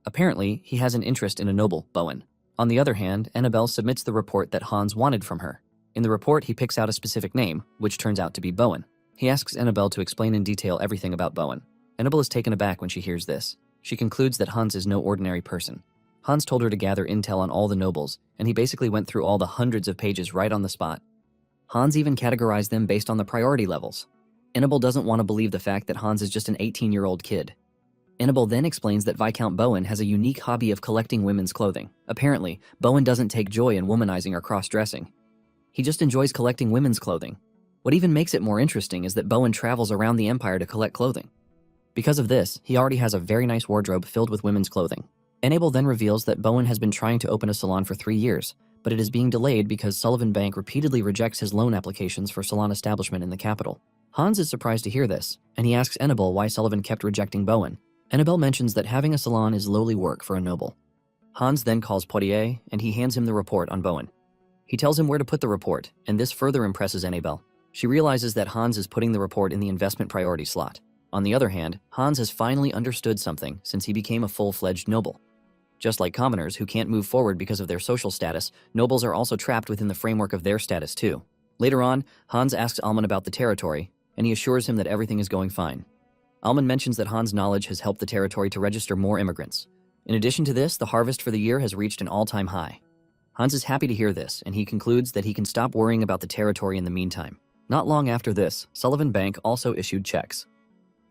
Apparently, he has an interest in a noble, Bowen. On the other hand, Annabelle submits the report that Hans wanted from her. In the report, he picks out a specific name, which turns out to be Bowen. He asks Annabelle to explain in detail everything about Bowen. Annabelle is taken aback when she hears this. She concludes that Hans is no ordinary person. Hans told her to gather intel on all the nobles, and he basically went through all the hundreds of pages right on the spot. Hans even categorized them based on the priority levels. Annabelle doesn't want to believe the fact that Hans is just an 18-year-old kid. Annabelle then explains that Viscount Bowen has a unique hobby of collecting women's clothing. Apparently, Bowen doesn't take joy in womanizing or cross-dressing. He just enjoys collecting women's clothing. What even makes it more interesting is that Bowen travels around the empire to collect clothing. Because of this, he already has a very nice wardrobe filled with women's clothing. Annabelle then reveals that Bowen has been trying to open a salon for 3 years, but it is being delayed because Sullivan Bank repeatedly rejects his loan applications for salon establishment in the capital. Hans is surprised to hear this, and he asks Annabelle why Sullivan kept rejecting Bowen. Annabelle mentions that having a salon is lowly work for a noble. Hans then calls Poitier, and he hands him the report on Bowen. He tells him where to put the report, and this further impresses Annabelle. She realizes that Hans is putting the report in the investment priority slot. On the other hand, Hans has finally understood something since he became a full-fledged noble. Just like commoners who can't move forward because of their social status, nobles are also trapped within the framework of their status too. Later on, Hans asks Alman about the territory, and he assures him that everything is going fine. Alman mentions that Hans' knowledge has helped the territory to register more immigrants. In addition to this, the harvest for the year has reached an all-time high. Hans is happy to hear this, and he concludes that he can stop worrying about the territory in the meantime. Not long after this, Sullivan Bank also issued checks.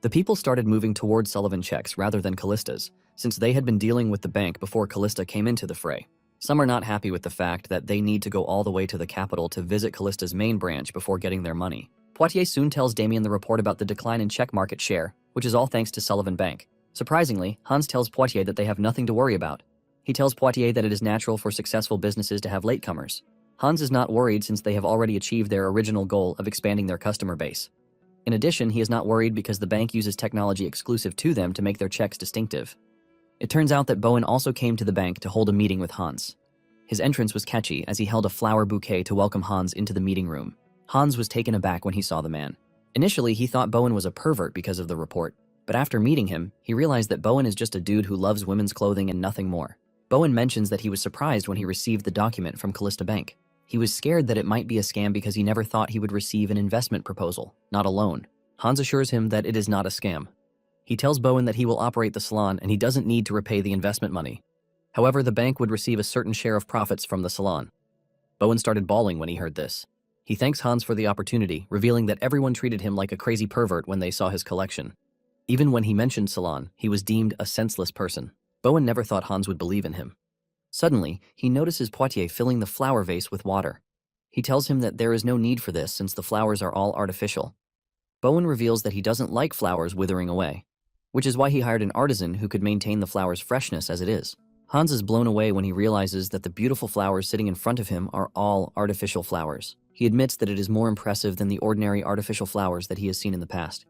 The people started moving toward Sullivan checks rather than Callista's, since they had been dealing with the bank before Callista came into the fray. Some are not happy with the fact that they need to go all the way to the capital to visit Callista's main branch before getting their money. Poitier soon tells Damien the report about the decline in check market share, which is all thanks to Sullivan Bank. Surprisingly, Hans tells Poitier that they have nothing to worry about. He tells Poitier that it is natural for successful businesses to have latecomers. Hans is not worried since they have already achieved their original goal of expanding their customer base. In addition, he is not worried because the bank uses technology exclusive to them to make their checks distinctive. It turns out that Bowen also came to the bank to hold a meeting with Hans. His entrance was catchy as he held a flower bouquet to welcome Hans into the meeting room. Hans was taken aback when he saw the man. Initially, he thought Bowen was a pervert because of the report, but after meeting him, he realized that Bowen is just a dude who loves women's clothing and nothing more. Bowen mentions that he was surprised when he received the document from Callista Bank. He was scared that it might be a scam because he never thought he would receive an investment proposal, not a loan. Hans assures him that it is not a scam. He tells Bowen that he will operate the salon and he doesn't need to repay the investment money. However, the bank would receive a certain share of profits from the salon. Bowen started bawling when he heard this. He thanks Hans for the opportunity, revealing that everyone treated him like a crazy pervert when they saw his collection. Even when he mentioned salon, he was deemed a senseless person. Bowen never thought Hans would believe in him. Suddenly, he notices Poitier filling the flower vase with water. He tells him that there is no need for this since the flowers are all artificial. Bowen reveals that he doesn't like flowers withering away, which is why he hired an artisan who could maintain the flower's freshness as it is. Hans is blown away when he realizes that the beautiful flowers sitting in front of him are all artificial flowers. He admits that it is more impressive than the ordinary artificial flowers that he has seen in the past.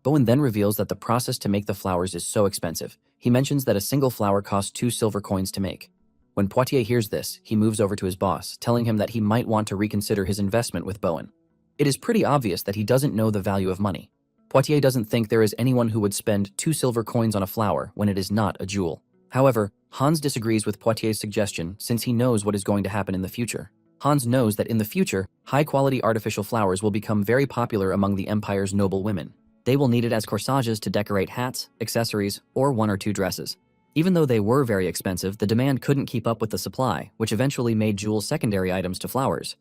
Bowen then reveals that the process to make the flowers is so expensive. He mentions that a single flower costs 2 silver coins to make. When Poitier hears this, he moves over to his boss, telling him that he might want to reconsider his investment with Bowen. It is pretty obvious that he doesn't know the value of money. Poitier doesn't think there is anyone who would spend 2 silver coins on a flower when it is not a jewel. However, Hans disagrees with Poitier's suggestion since he knows what is going to happen in the future. Hans knows that in the future, high-quality artificial flowers will become very popular among the Empire's noble women. They will need it as corsages to decorate hats, accessories, or 1 or 2 dresses. Even though they were very expensive, the demand couldn't keep up with the supply, which eventually made jewels secondary items to flowers.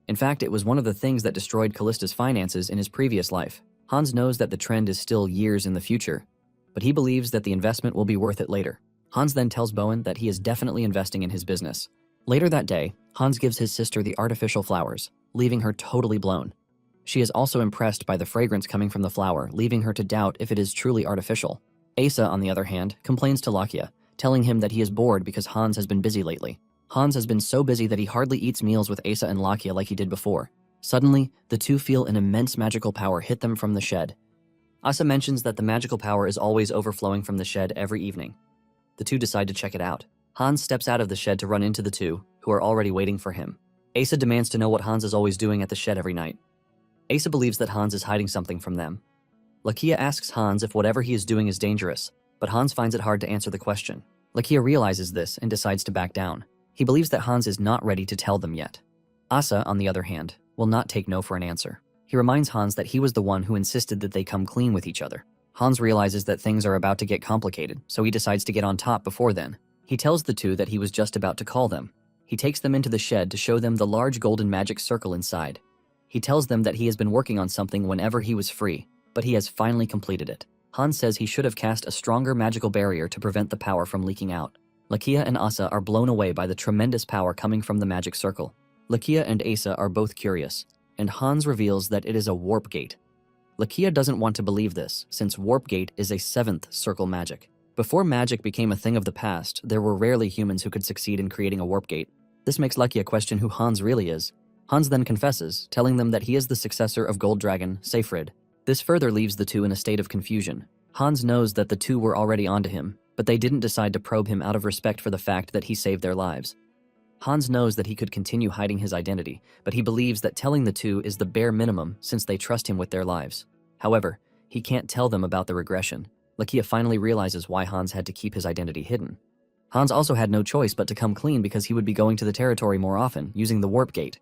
In fact, it was one of the things that destroyed Callista's finances in his previous life. Hans knows that the trend is still years in the future, but he believes that the investment will be worth it later. Hans then tells Bowen that he is definitely investing in his business. Later that day, Hans gives his sister the artificial flowers, leaving her totally blown. She is also impressed by the fragrance coming from the flower, leaving her to doubt if it is truly artificial. Asa, on the other hand, complains to Lakia, telling him that he is bored because Hans has been busy lately. Hans has been so busy that he hardly eats meals with Asa and Lakia like he did before. Suddenly, the two feel an immense magical power hit them from the shed. Asa mentions that the magical power is always overflowing from the shed every evening. The two decide to check it out. Hans steps out of the shed to run into the two, who are already waiting for him. Asa demands to know what Hans is always doing at the shed every night. Asa believes that Hans is hiding something from them. Lakia asks Hans if whatever he is doing is dangerous, but Hans finds it hard to answer the question. Lakia realizes this and decides to back down. He believes that Hans is not ready to tell them yet. Asa, on the other hand, will not take no for an answer. He reminds Hans that he was the one who insisted that they come clean with each other. Hans realizes that things are about to get complicated, so he decides to get on top before then. He tells the two that he was just about to call them. He takes them into the shed to show them the large golden magic circle inside. He tells them that he has been working on something whenever he was free, but he has finally completed it. Hans says he should have cast a stronger magical barrier to prevent the power from leaking out. Lakia and Asa are blown away by the tremendous power coming from the magic circle. Lakia and Asa are both curious, and Hans reveals that it is a warp gate. Lakia doesn't want to believe this, since warp gate is a 7th circle magic. Before magic became a thing of the past, there were rarely humans who could succeed in creating a warp gate. This makes Lakia question who Hans really is. Hans then confesses, telling them that he is the successor of Gold Dragon, Seyfried. This further leaves the two in a state of confusion. Hans knows that the two were already onto him, but they didn't decide to probe him out of respect for the fact that he saved their lives. Hans knows that he could continue hiding his identity, but he believes that telling the two is the bare minimum since they trust him with their lives. However, he can't tell them about the regression. Lakia finally realizes why Hans had to keep his identity hidden. Hans also had no choice but to come clean because he would be going to the territory more often, using the warp gate.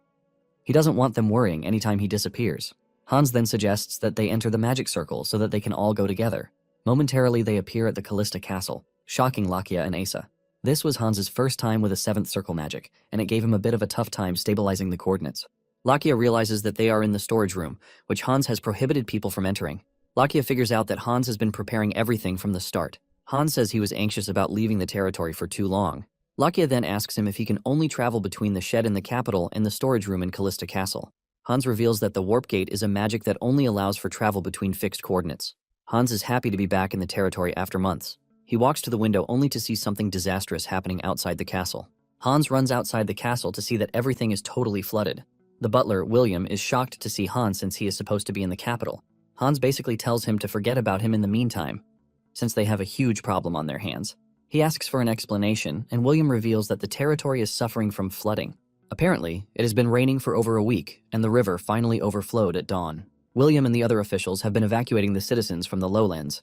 He doesn't want them worrying anytime he disappears. Hans then suggests that they enter the magic circle so that they can all go together. Momentarily, they appear at the Callista castle, shocking Lakia and Asa. This was Hans's first time with a 7th circle magic, and it gave him a bit of a tough time stabilizing the coordinates. Lakia realizes that they are in the storage room, which Hans has prohibited people from entering. Lakia figures out that Hans has been preparing everything from the start. Hans says he was anxious about leaving the territory for too long. Lakia then asks him if he can only travel between the shed in the capital and the storage room in Callista Castle. Hans reveals that the warp gate is a magic that only allows for travel between fixed coordinates. Hans is happy to be back in the territory after months. He walks to the window only to see something disastrous happening outside the castle. Hans runs outside the castle to see that everything is totally flooded. The butler, William, is shocked to see Hans since he is supposed to be in the capital. Hans basically tells him to forget about him in the meantime, since they have a huge problem on their hands. He asks for an explanation, and William reveals that the territory is suffering from flooding. Apparently, it has been raining for over a week, and the river finally overflowed at dawn. William and the other officials have been evacuating the citizens from the lowlands.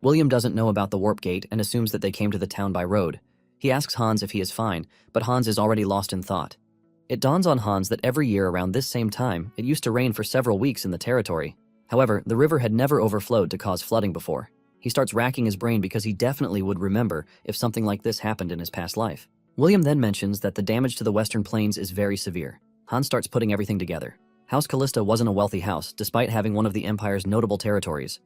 William doesn't know about the warp gate and assumes that they came to the town by road. He asks Hans if he is fine, but Hans is already lost in thought. It dawns on Hans that every year around this same time, it used to rain for several weeks in the territory. However, the river had never overflowed to cause flooding before. He starts racking his brain because he definitely would remember if something like this happened in his past life. William then mentions that the damage to the Western Plains is very severe. Hans starts putting everything together. House Callista wasn't a wealthy house, despite having one of the Empire's notable territories.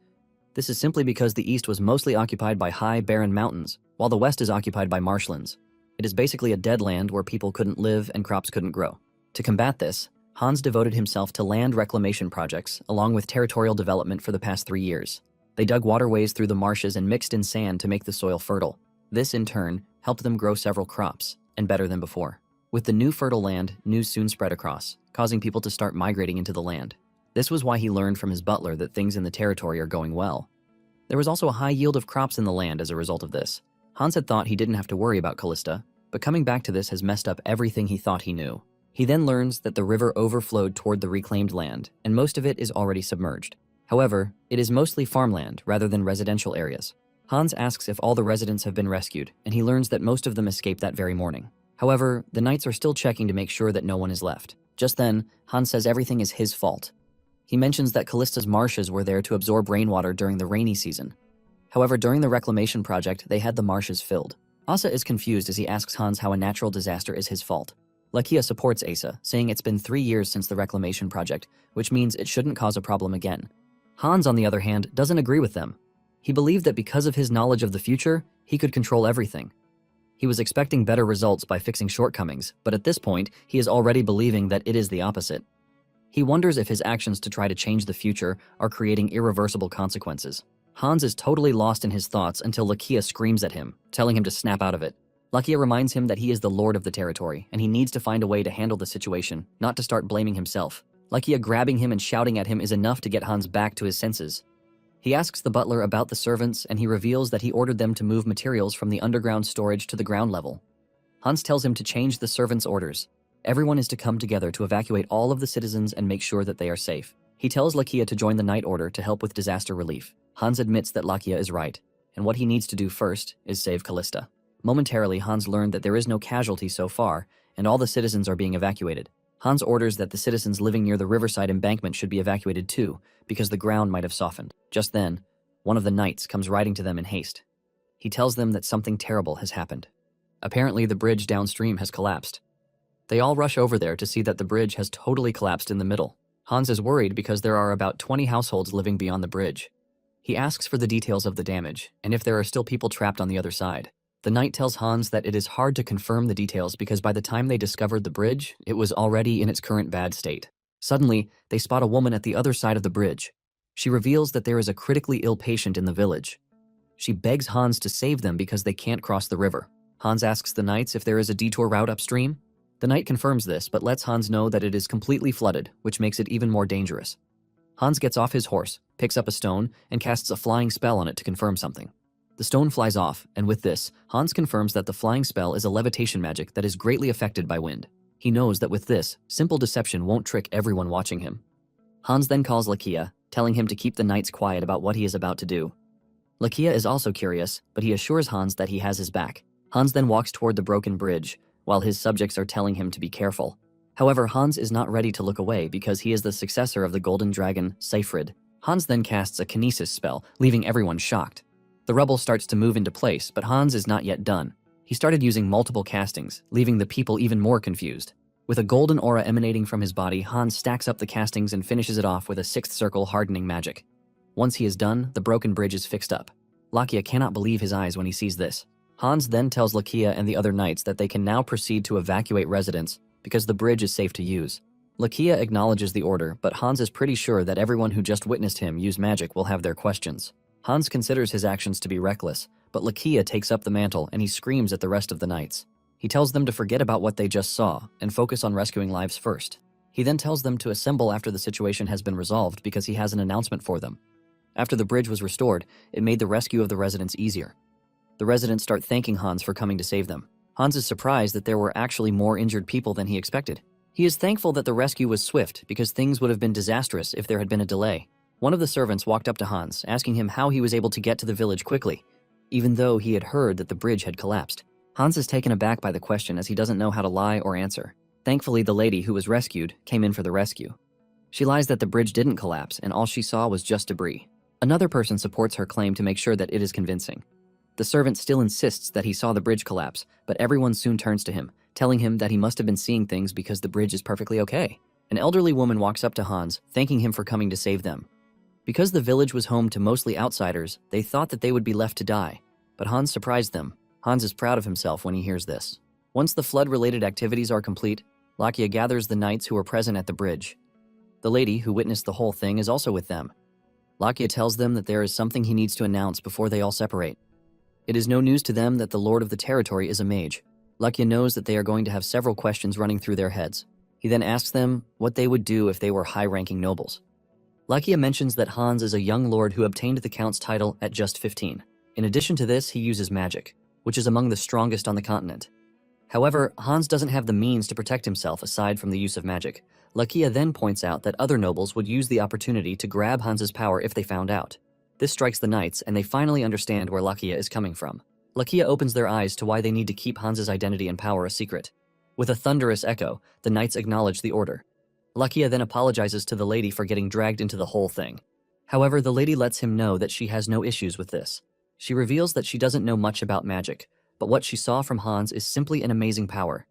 This is simply because the East was mostly occupied by high, barren mountains, while the West is occupied by marshlands. It is basically a dead land where people couldn't live and crops couldn't grow. To combat this, Hans devoted himself to land reclamation projects, along with territorial development for the past 3 years. They dug waterways through the marshes and mixed in sand to make the soil fertile. This, in turn, helped them grow several crops, and better than before. With the new fertile land, news soon spread across, causing people to start migrating into the land. This was why he learned from his butler that things in the territory are going well. There was also a high yield of crops in the land as a result of this. Hans had thought he didn't have to worry about Callista, but coming back to this has messed up everything he thought he knew. He then learns that the river overflowed toward the reclaimed land, and most of it is already submerged. However, it is mostly farmland rather than residential areas. Hans asks if all the residents have been rescued, and he learns that most of them escaped that very morning. However, the knights are still checking to make sure that no one is left. Just then, Hans says everything is his fault. He mentions that Callista's marshes were there to absorb rainwater during the rainy season. However, during the reclamation project, they had the marshes filled. Asa is confused as he asks Hans how a natural disaster is his fault. Lakia supports Asa, saying it's been 3 years since the reclamation project, which means it shouldn't cause a problem again. Hans, on the other hand, doesn't agree with them. He believed that because of his knowledge of the future, he could control everything. He was expecting better results by fixing shortcomings, but at this point, he is already believing that it is the opposite. He wonders if his actions to try to change the future are creating irreversible consequences. Hans is totally lost in his thoughts until Lakia screams at him, telling him to snap out of it. Lakia reminds him that he is the lord of the territory, and he needs to find a way to handle the situation, not to start blaming himself. Lakia grabbing him and shouting at him is enough to get Hans back to his senses. He asks the butler about the servants, and he reveals that he ordered them to move materials from the underground storage to the ground level. Hans tells him to change the servants' orders. Everyone is to come together to evacuate all of the citizens and make sure that they are safe. He tells Lakia to join the Night Order to help with disaster relief. Hans admits that Lakia is right, and what he needs to do first is save Callista. Momentarily, Hans learned that there is no casualty so far, and all the citizens are being evacuated. Hans orders that the citizens living near the riverside embankment should be evacuated too, because the ground might have softened. Just then, one of the knights comes riding to them in haste. He tells them that something terrible has happened. Apparently, the bridge downstream has collapsed. They all rush over there to see that the bridge has totally collapsed in the middle. Hans is worried because there are about 20 households living beyond the bridge. He asks for the details of the damage, and if there are still people trapped on the other side. The knight tells Hans that it is hard to confirm the details because by the time they discovered the bridge, it was already in its current bad state. Suddenly, they spot a woman at the other side of the bridge. She reveals that there is a critically ill patient in the village. She begs Hans to save them because they can't cross the river. Hans asks the knights if there is a detour route upstream. The knight confirms this, but lets Hans know that it is completely flooded, which makes it even more dangerous. Hans gets off his horse, picks up a stone, and casts a flying spell on it to confirm something. The stone flies off, and with this, Hans confirms that the flying spell is a levitation magic that is greatly affected by wind. He knows that with this, simple deception won't trick everyone watching him. Hans then calls Lakia, telling him to keep the knights quiet about what he is about to do. Lakia is also curious, but he assures Hans that he has his back. Hans then walks toward the broken bridge, while his subjects are telling him to be careful. However, Hans is not ready to look away because he is the successor of the golden dragon, Seyfried. Hans then casts a kinesis spell, leaving everyone shocked. The rubble starts to move into place, but Hans is not yet done. He started using multiple castings, leaving the people even more confused. With a golden aura emanating from his body, Hans stacks up the castings and finishes it off with a sixth circle hardening magic. Once he is done, the broken bridge is fixed up. Lakia cannot believe his eyes when he sees this. Hans then tells Lakia and the other knights that they can now proceed to evacuate residents because the bridge is safe to use. Lakia acknowledges the order, but Hans is pretty sure that everyone who just witnessed him use magic will have their questions. Hans considers his actions to be reckless, but Lakia takes up the mantle and he screams at the rest of the knights. He tells them to forget about what they just saw and focus on rescuing lives first. He then tells them to assemble after the situation has been resolved because he has an announcement for them. After the bridge was restored, it made the rescue of the residents easier. The residents start thanking Hans for coming to save them. Hans is surprised that there were actually more injured people than he expected. He is thankful that the rescue was swift because things would have been disastrous if there had been a delay. One of the servants walked up to Hans, asking him how he was able to get to the village quickly, even though he had heard that the bridge had collapsed. Hans is taken aback by the question as he doesn't know how to lie or answer. Thankfully, the lady who was rescued came in for the rescue. She lies that the bridge didn't collapse and all she saw was just debris. Another person supports her claim to make sure that it is convincing. The servant still insists that he saw the bridge collapse, but everyone soon turns to him, telling him that he must have been seeing things because the bridge is perfectly okay. An elderly woman walks up to Hans, thanking him for coming to save them. Because the village was home to mostly outsiders, they thought that they would be left to die, but Hans surprised them. Hans is proud of himself when he hears this. Once the flood-related activities are complete, Lakia gathers the knights who were present at the bridge. The lady who witnessed the whole thing is also with them. Lakia tells them that there is something he needs to announce before they all separate. It is no news to them that the lord of the territory is a mage. Lakia knows that they are going to have several questions running through their heads. He then asks them what they would do if they were high-ranking nobles. Lakia mentions that Hans is a young lord who obtained the count's title at just 15. In addition to this, he uses magic, which is among the strongest on the continent. However, Hans doesn't have the means to protect himself aside from the use of magic. Lakia then points out that other nobles would use the opportunity to grab Hans's power if they found out. This strikes the knights, and they finally understand where Lakia is coming from. Lakia opens their eyes to why they need to keep Hans's identity and power a secret. With a thunderous echo, the knights acknowledge the order. Lakia then apologizes to the lady for getting dragged into the whole thing. However, the lady lets him know that she has no issues with this. She reveals that she doesn't know much about magic, but what she saw from Hans is simply an amazing power.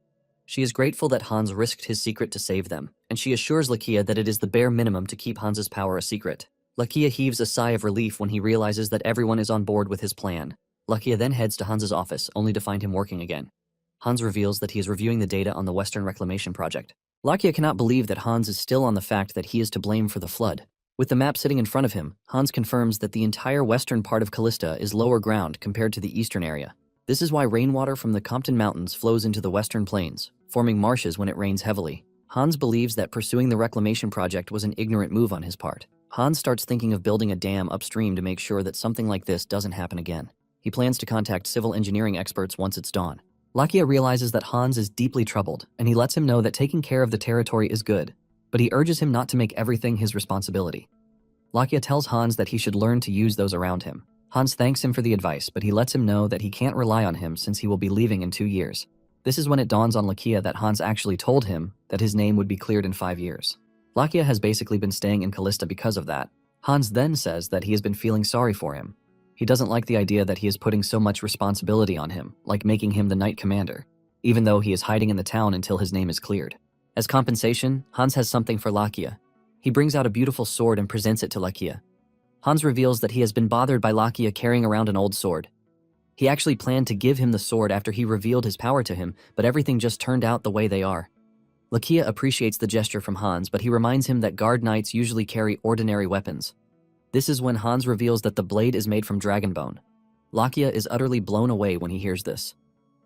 She is grateful that Hans risked his secret to save them, and she assures Lakia that it is the bare minimum to keep Hans's power a secret. Lakia heaves a sigh of relief when he realizes that everyone is on board with his plan. Lakia then heads to Hans's office, only to find him working again. Hans reveals that he is reviewing the data on the Western Reclamation Project. Lakia cannot believe that Hans is still on the fact that he is to blame for the flood. With the map sitting in front of him, Hans confirms that the entire western part of Callista is lower ground compared to the eastern area. This is why rainwater from the Compton Mountains flows into the western plains, forming marshes when it rains heavily. Hans believes that pursuing the reclamation project was an ignorant move on his part. Hans starts thinking of building a dam upstream to make sure that something like this doesn't happen again. He plans to contact civil engineering experts once it's dawn. Lakia realizes that Hans is deeply troubled, and he lets him know that taking care of the territory is good, but he urges him not to make everything his responsibility. Lakia tells Hans that he should learn to use those around him. Hans thanks him for the advice, but he lets him know that he can't rely on him since he will be leaving in 2 years. This is when it dawns on Lakia that Hans actually told him that his name would be cleared in 5 years. Lakia has basically been staying in Callista because of that. Hans then says that he has been feeling sorry for him. He doesn't like the idea that he is putting so much responsibility on him, like making him the knight commander, even though he is hiding in the town until his name is cleared. As compensation, Hans has something for Lakia. He brings out a beautiful sword and presents it to Lakia. Hans reveals that he has been bothered by Lakia carrying around an old sword. He actually planned to give him the sword after he revealed his power to him, but everything just turned out the way they are. Lakia appreciates the gesture from Hans, but he reminds him that guard knights usually carry ordinary weapons. This is when Hans reveals that the blade is made from dragon bone. Lakia is utterly blown away when he hears this.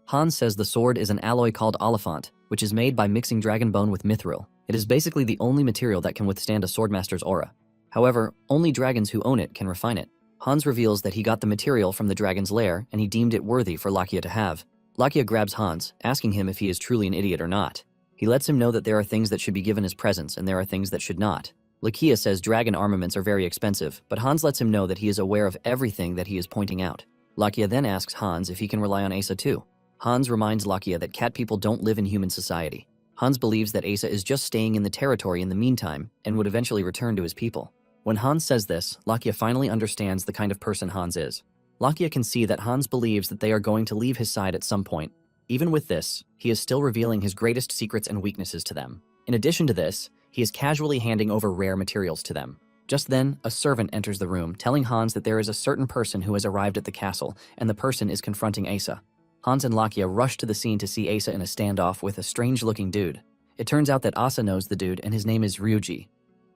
Hans says the sword is an alloy called oliphant, which is made by mixing dragon bone with mithril. It is basically the only material that can withstand a swordmaster's aura. However, only dragons who own it can refine it. Hans reveals that he got the material from the dragon's lair and he deemed it worthy for Lakia to have. Lakia grabs Hans, asking him if he is truly an idiot or not. He lets him know that there are things that should be given as presents and there are things that should not. Lakia says dragon armaments are very expensive, but Hans lets him know that he is aware of everything that he is pointing out. Lakia then asks Hans if he can rely on Asa too. Hans reminds Lakia that cat people don't live in human society. Hans believes that Asa is just staying in the territory in the meantime and would eventually return to his people. When Hans says this, Lakia finally understands the kind of person Hans is. Lakia can see that Hans believes that they are going to leave his side at some point. Even with this, he is still revealing his greatest secrets and weaknesses to them. In addition to this, he is casually handing over rare materials to them. Just then, a servant enters the room, telling Hans that there is a certain person who has arrived at the castle, and the person is confronting Asa. Hans and Lakia rush to the scene to see Asa in a standoff with a strange-looking dude. It turns out that Asa knows the dude, and his name is Ryuji.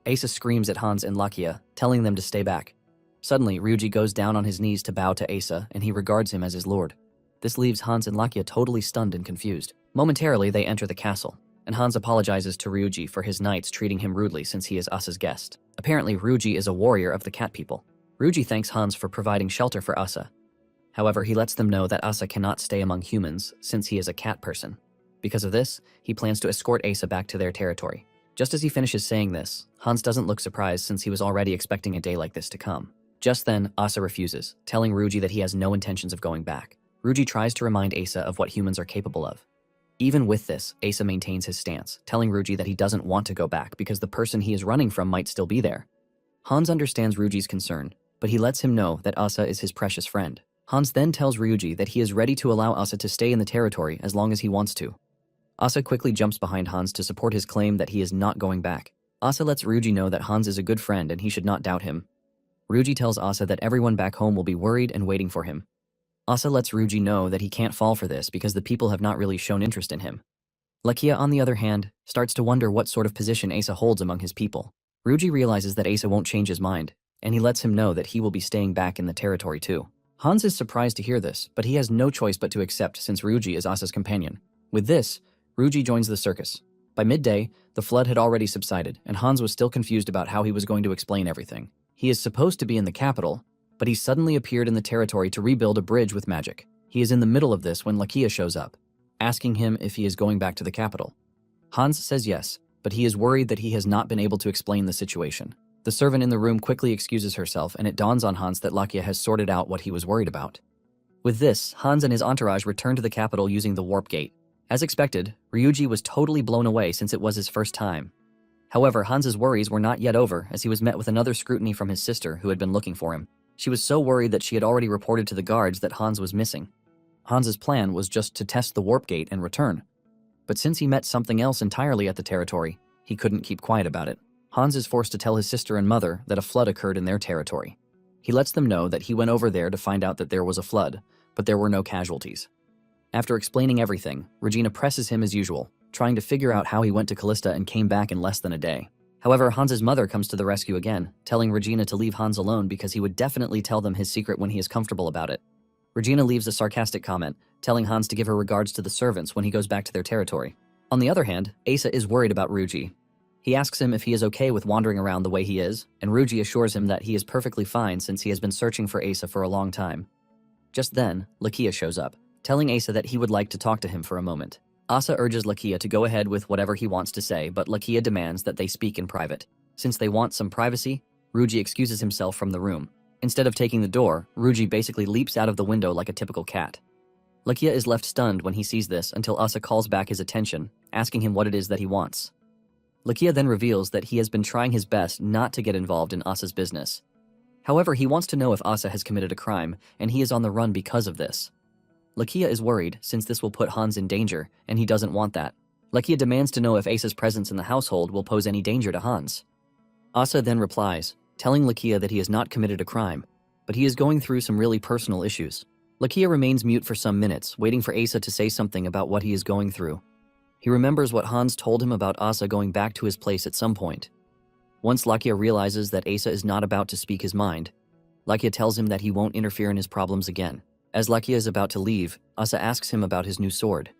Asa screams at Hans and Lakia, telling them to stay back. Suddenly, Ryuji goes down on his knees to bow to Asa, and he regards him as his lord. This leaves Hans and Lakia totally stunned and confused. Momentarily, they enter the castle, and Hans apologizes to Ryuji for his knights treating him rudely since he is Asa's guest. Apparently, Ryuji is a warrior of the cat people. Ryuji thanks Hans for providing shelter for Asa. However, he lets them know that Asa cannot stay among humans since he is a cat person. Because of this, he plans to escort Asa back to their territory. Just as he finishes saying this, Hans doesn't look surprised since he was already expecting a day like this to come. Just then, Asa refuses, telling Ryuji that he has no intentions of going back. Ryuji tries to remind Asa of what humans are capable of. Even with this, Asa maintains his stance, telling Ryuji that he doesn't want to go back because the person he is running from might still be there. Hans understands Ryuji's concern, but he lets him know that Asa is his precious friend. Hans then tells Ryuji that he is ready to allow Asa to stay in the territory as long as he wants to. Asa quickly jumps behind Hans to support his claim that he is not going back. Asa lets Ryuji know that Hans is a good friend and he should not doubt him. Ryuji tells Asa that everyone back home will be worried and waiting for him. Asa lets Ryuji know that he can't fall for this because the people have not really shown interest in him. Lakia, on the other hand, starts to wonder what sort of position Asa holds among his people. Ryuji realizes that Asa won't change his mind, and he lets him know that he will be staying back in the territory too. Hans is surprised to hear this, but he has no choice but to accept since Ryuji is Asa's companion. With this, Ryuji joins the circus. By midday, the flood had already subsided, and Hans was still confused about how he was going to explain everything. He is supposed to be in the capital, but he suddenly appeared in the territory to rebuild a bridge with magic. He is in the middle of this when Lakia shows up, asking him if he is going back to the capital. Hans says yes, but he is worried that he has not been able to explain the situation. The servant in the room quickly excuses herself, and it dawns on Hans that Lakia has sorted out what he was worried about. With this, Hans and his entourage return to the capital using the warp gate. As expected, Ryuji was totally blown away since it was his first time. However, Hans's worries were not yet over as he was met with another scrutiny from his sister who had been looking for him. She was so worried that she had already reported to the guards that Hans was missing. Hans's plan was just to test the warp gate and return. But since he met something else entirely at the territory, he couldn't keep quiet about it. Hans is forced to tell his sister and mother that a flood occurred in their territory. He lets them know that he went over there to find out that there was a flood, but there were no casualties. After explaining everything, Regina presses him as usual, trying to figure out how he went to Callista and came back in less than a day. However, Hans's mother comes to the rescue again, telling Regina to leave Hans alone because he would definitely tell them his secret when he is comfortable about it. Regina leaves a sarcastic comment, telling Hans to give her regards to the servants when he goes back to their territory. On the other hand, Asa is worried about Ruji. He asks him if he is okay with wandering around the way he is, and Ruji assures him that he is perfectly fine since he has been searching for Asa for a long time. Just then, Lakia shows up, telling Asa that he would like to talk to him for a moment. Asa urges Lakia to go ahead with whatever he wants to say, but Lakia demands that they speak in private. Since they want some privacy, Ruji excuses himself from the room. Instead of taking the door, Ruji basically leaps out of the window like a typical cat. Lakia is left stunned when he sees this until Asa calls back his attention, asking him what it is that he wants. Lakia then reveals that he has been trying his best not to get involved in Asa's business. However, he wants to know if Asa has committed a crime, and he is on the run because of this. Lakia is worried since this will put Hans in danger, and he doesn't want that. Lakia demands to know if Asa's presence in the household will pose any danger to Hans. Asa then replies, telling Lakia that he has not committed a crime, but he is going through some really personal issues. Lakia remains mute for some minutes, waiting for Asa to say something about what he is going through. He remembers what Hans told him about Asa going back to his place at some point. Once Lakia realizes that Asa is not about to speak his mind, Lakia tells him that he won't interfere in his problems again. As Lakia is about to leave, Asa asks him about his new sword.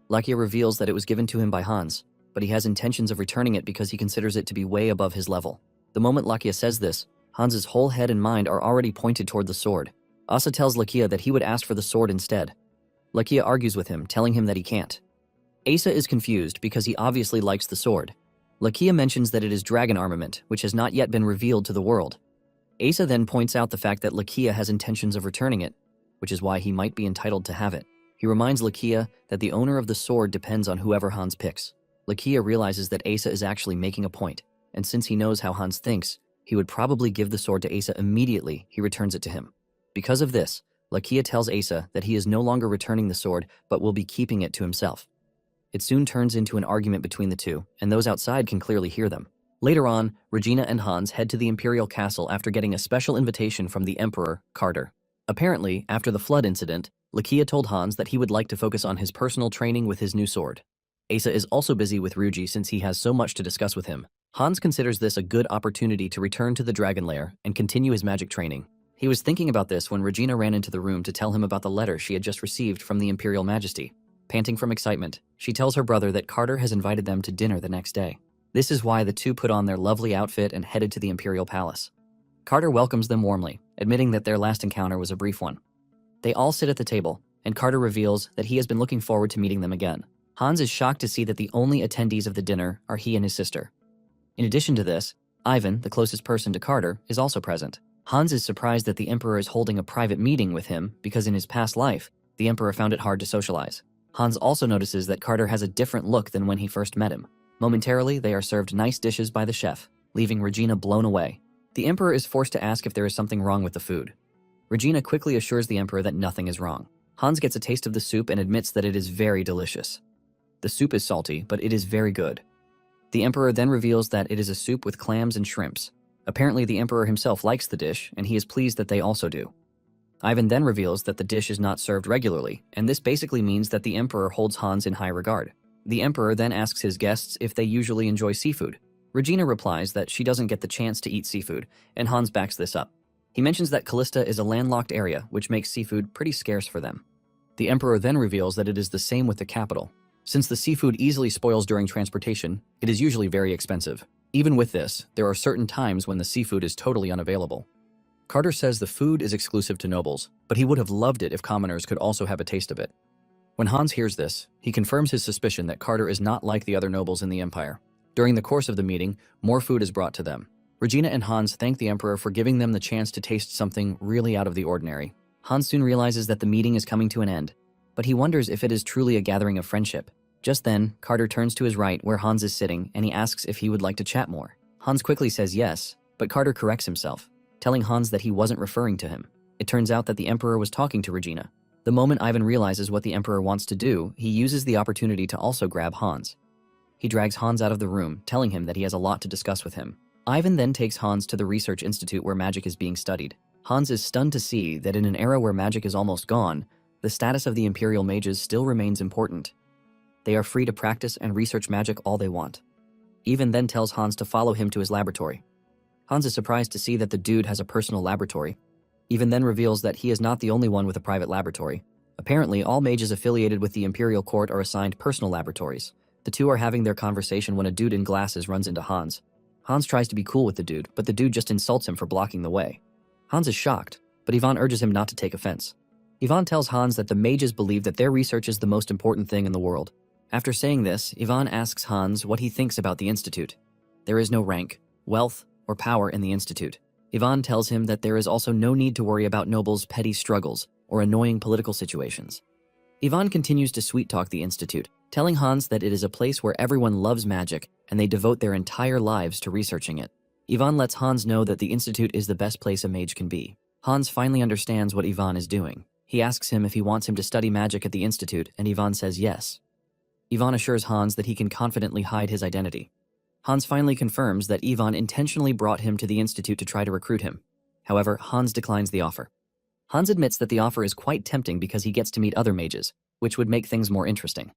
Lakia reveals that it was given to him by Hans, but he has intentions of returning it because he considers it to be way above his level. The moment Lakia says this, Hans's whole head and mind are already pointed toward the sword. Asa tells Lakia that he would ask for the sword instead. Lakia argues with him, telling him that he can't. Asa is confused because he obviously likes the sword. Lakia mentions that it is dragon armament, which has not yet been revealed to the world. Asa then points out the fact that Lakia has intentions of returning it, which is why he might be entitled to have it. He reminds Lakia that the owner of the sword depends on whoever Hans picks. Lakia realizes that Asa is actually making a point, and since he knows how Hans thinks, he would probably give the sword to Asa immediately he returns it to him. Because of this, Lakia tells Asa that he is no longer returning the sword, but will be keeping it to himself. It soon turns into an argument between the two, and those outside can clearly hear them. Later on, Regina and Hans head to the Imperial Castle after getting a special invitation from the Emperor, Carter. Apparently, after the flood incident, Lakia told Hans that he would like to focus on his personal training with his new sword. Asa is also busy with Ruji since he has so much to discuss with him. Hans considers this a good opportunity to return to the Dragon Lair and continue his magic training. He was thinking about this when Regina ran into the room to tell him about the letter she had just received from the Imperial Majesty. Panting from excitement, she tells her brother that Carter has invited them to dinner the next day. This is why the two put on their lovely outfit and headed to the Imperial Palace. Carter welcomes them warmly, admitting that their last encounter was a brief one. They all sit at the table, and Carter reveals that he has been looking forward to meeting them again. Hans is shocked to see that the only attendees of the dinner are he and his sister. In addition to this, Ivan, the closest person to Carter, is also present. Hans is surprised that the Emperor is holding a private meeting with him because in his past life, the Emperor found it hard to socialize. Hans also notices that Carter has a different look than when he first met him. Momentarily, they are served nice dishes by the chef, leaving Regina blown away. The Emperor is forced to ask if there is something wrong with the food. Regina quickly assures the Emperor that nothing is wrong. Hans gets a taste of the soup and admits that it is very delicious. The soup is salty, but it is very good. The Emperor then reveals that it is a soup with clams and shrimps. Apparently, the Emperor himself likes the dish, and he is pleased that they also do. Ivan then reveals that the dish is not served regularly, and this basically means that the Emperor holds Hans in high regard. The Emperor then asks his guests if they usually enjoy seafood. Regina replies that she doesn't get the chance to eat seafood, and Hans backs this up. He mentions that Callista is a landlocked area, which makes seafood pretty scarce for them. The Emperor then reveals that it is the same with the capital. Since the seafood easily spoils during transportation, it is usually very expensive. Even with this, there are certain times when the seafood is totally unavailable. Carter says the food is exclusive to nobles, but he would have loved it if commoners could also have a taste of it. When Hans hears this, he confirms his suspicion that Carter is not like the other nobles in the Empire. During the course of the meeting, more food is brought to them. Regina and Hans thank the Emperor for giving them the chance to taste something really out of the ordinary. Hans soon realizes that the meeting is coming to an end, but he wonders if it is truly a gathering of friendship. Just then, Carter turns to his right where Hans is sitting and he asks if he would like to chat more. Hans quickly says yes, but Carter corrects himself, telling Hans that he wasn't referring to him. It turns out that the Emperor was talking to Regina. The moment Ivan realizes what the Emperor wants to do, he uses the opportunity to also grab Hans. He drags Hans out of the room, telling him that he has a lot to discuss with him. Ivan then takes Hans to the research institute where magic is being studied. Hans is stunned to see that in an era where magic is almost gone, the status of the Imperial mages still remains important. They are free to practice and research magic all they want. Ivan then tells Hans to follow him to his laboratory. Hans is surprised to see that the dude has a personal laboratory. Ivan then reveals that he is not the only one with a private laboratory. Apparently, all mages affiliated with the Imperial Court are assigned personal laboratories. The two are having their conversation when a dude in glasses runs into Hans. Hans tries to be cool with the dude, but the dude just insults him for blocking the way. Hans is shocked, but Ivan urges him not to take offense. Ivan tells Hans that the mages believe that their research is the most important thing in the world. After saying this, Ivan asks Hans what he thinks about the institute. There is no rank, wealth, or power in the institute. Ivan tells him that there is also no need to worry about nobles' petty struggles or annoying political situations. Ivan continues to sweet-talk the institute, telling Hans that it is a place where everyone loves magic and they devote their entire lives to researching it. Ivan lets Hans know that the institute is the best place a mage can be. Hans finally understands what Ivan is doing. He asks him if he wants him to study magic at the institute, and Ivan says yes. Ivan assures Hans that he can confidently hide his identity. Hans finally confirms that Ivan intentionally brought him to the institute to try to recruit him. However, Hans declines the offer. Hans admits that the offer is quite tempting because he gets to meet other mages, which would make things more interesting.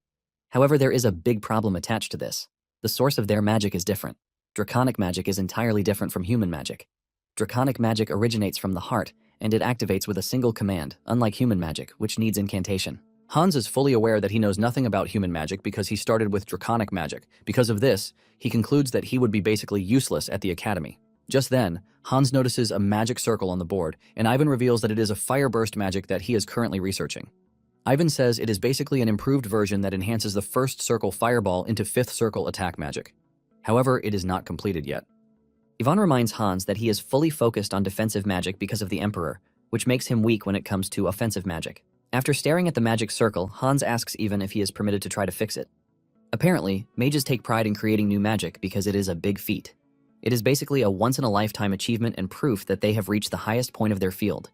However, there is a big problem attached to this. The source of their magic is different. Draconic magic is entirely different from human magic. Draconic magic originates from the heart, and it activates with a single command, unlike human magic, which needs incantation. Hans is fully aware that he knows nothing about human magic because he started with draconic magic. Because of this, he concludes that he would be basically useless at the academy. Just then, Hans notices a magic circle on the board, and Ivan reveals that it is a fire burst magic that he is currently researching. Ivan says it is basically an improved version that enhances the first circle fireball into fifth circle attack magic. However, it is not completed yet. Ivan reminds Hans that he is fully focused on defensive magic because of the Emperor, which makes him weak when it comes to offensive magic. After staring at the magic circle, Hans asks Ivan if he is permitted to try to fix it. Apparently, mages take pride in creating new magic because it is a big feat. It is basically a once-in-a-lifetime achievement and proof that they have reached the highest point of their field.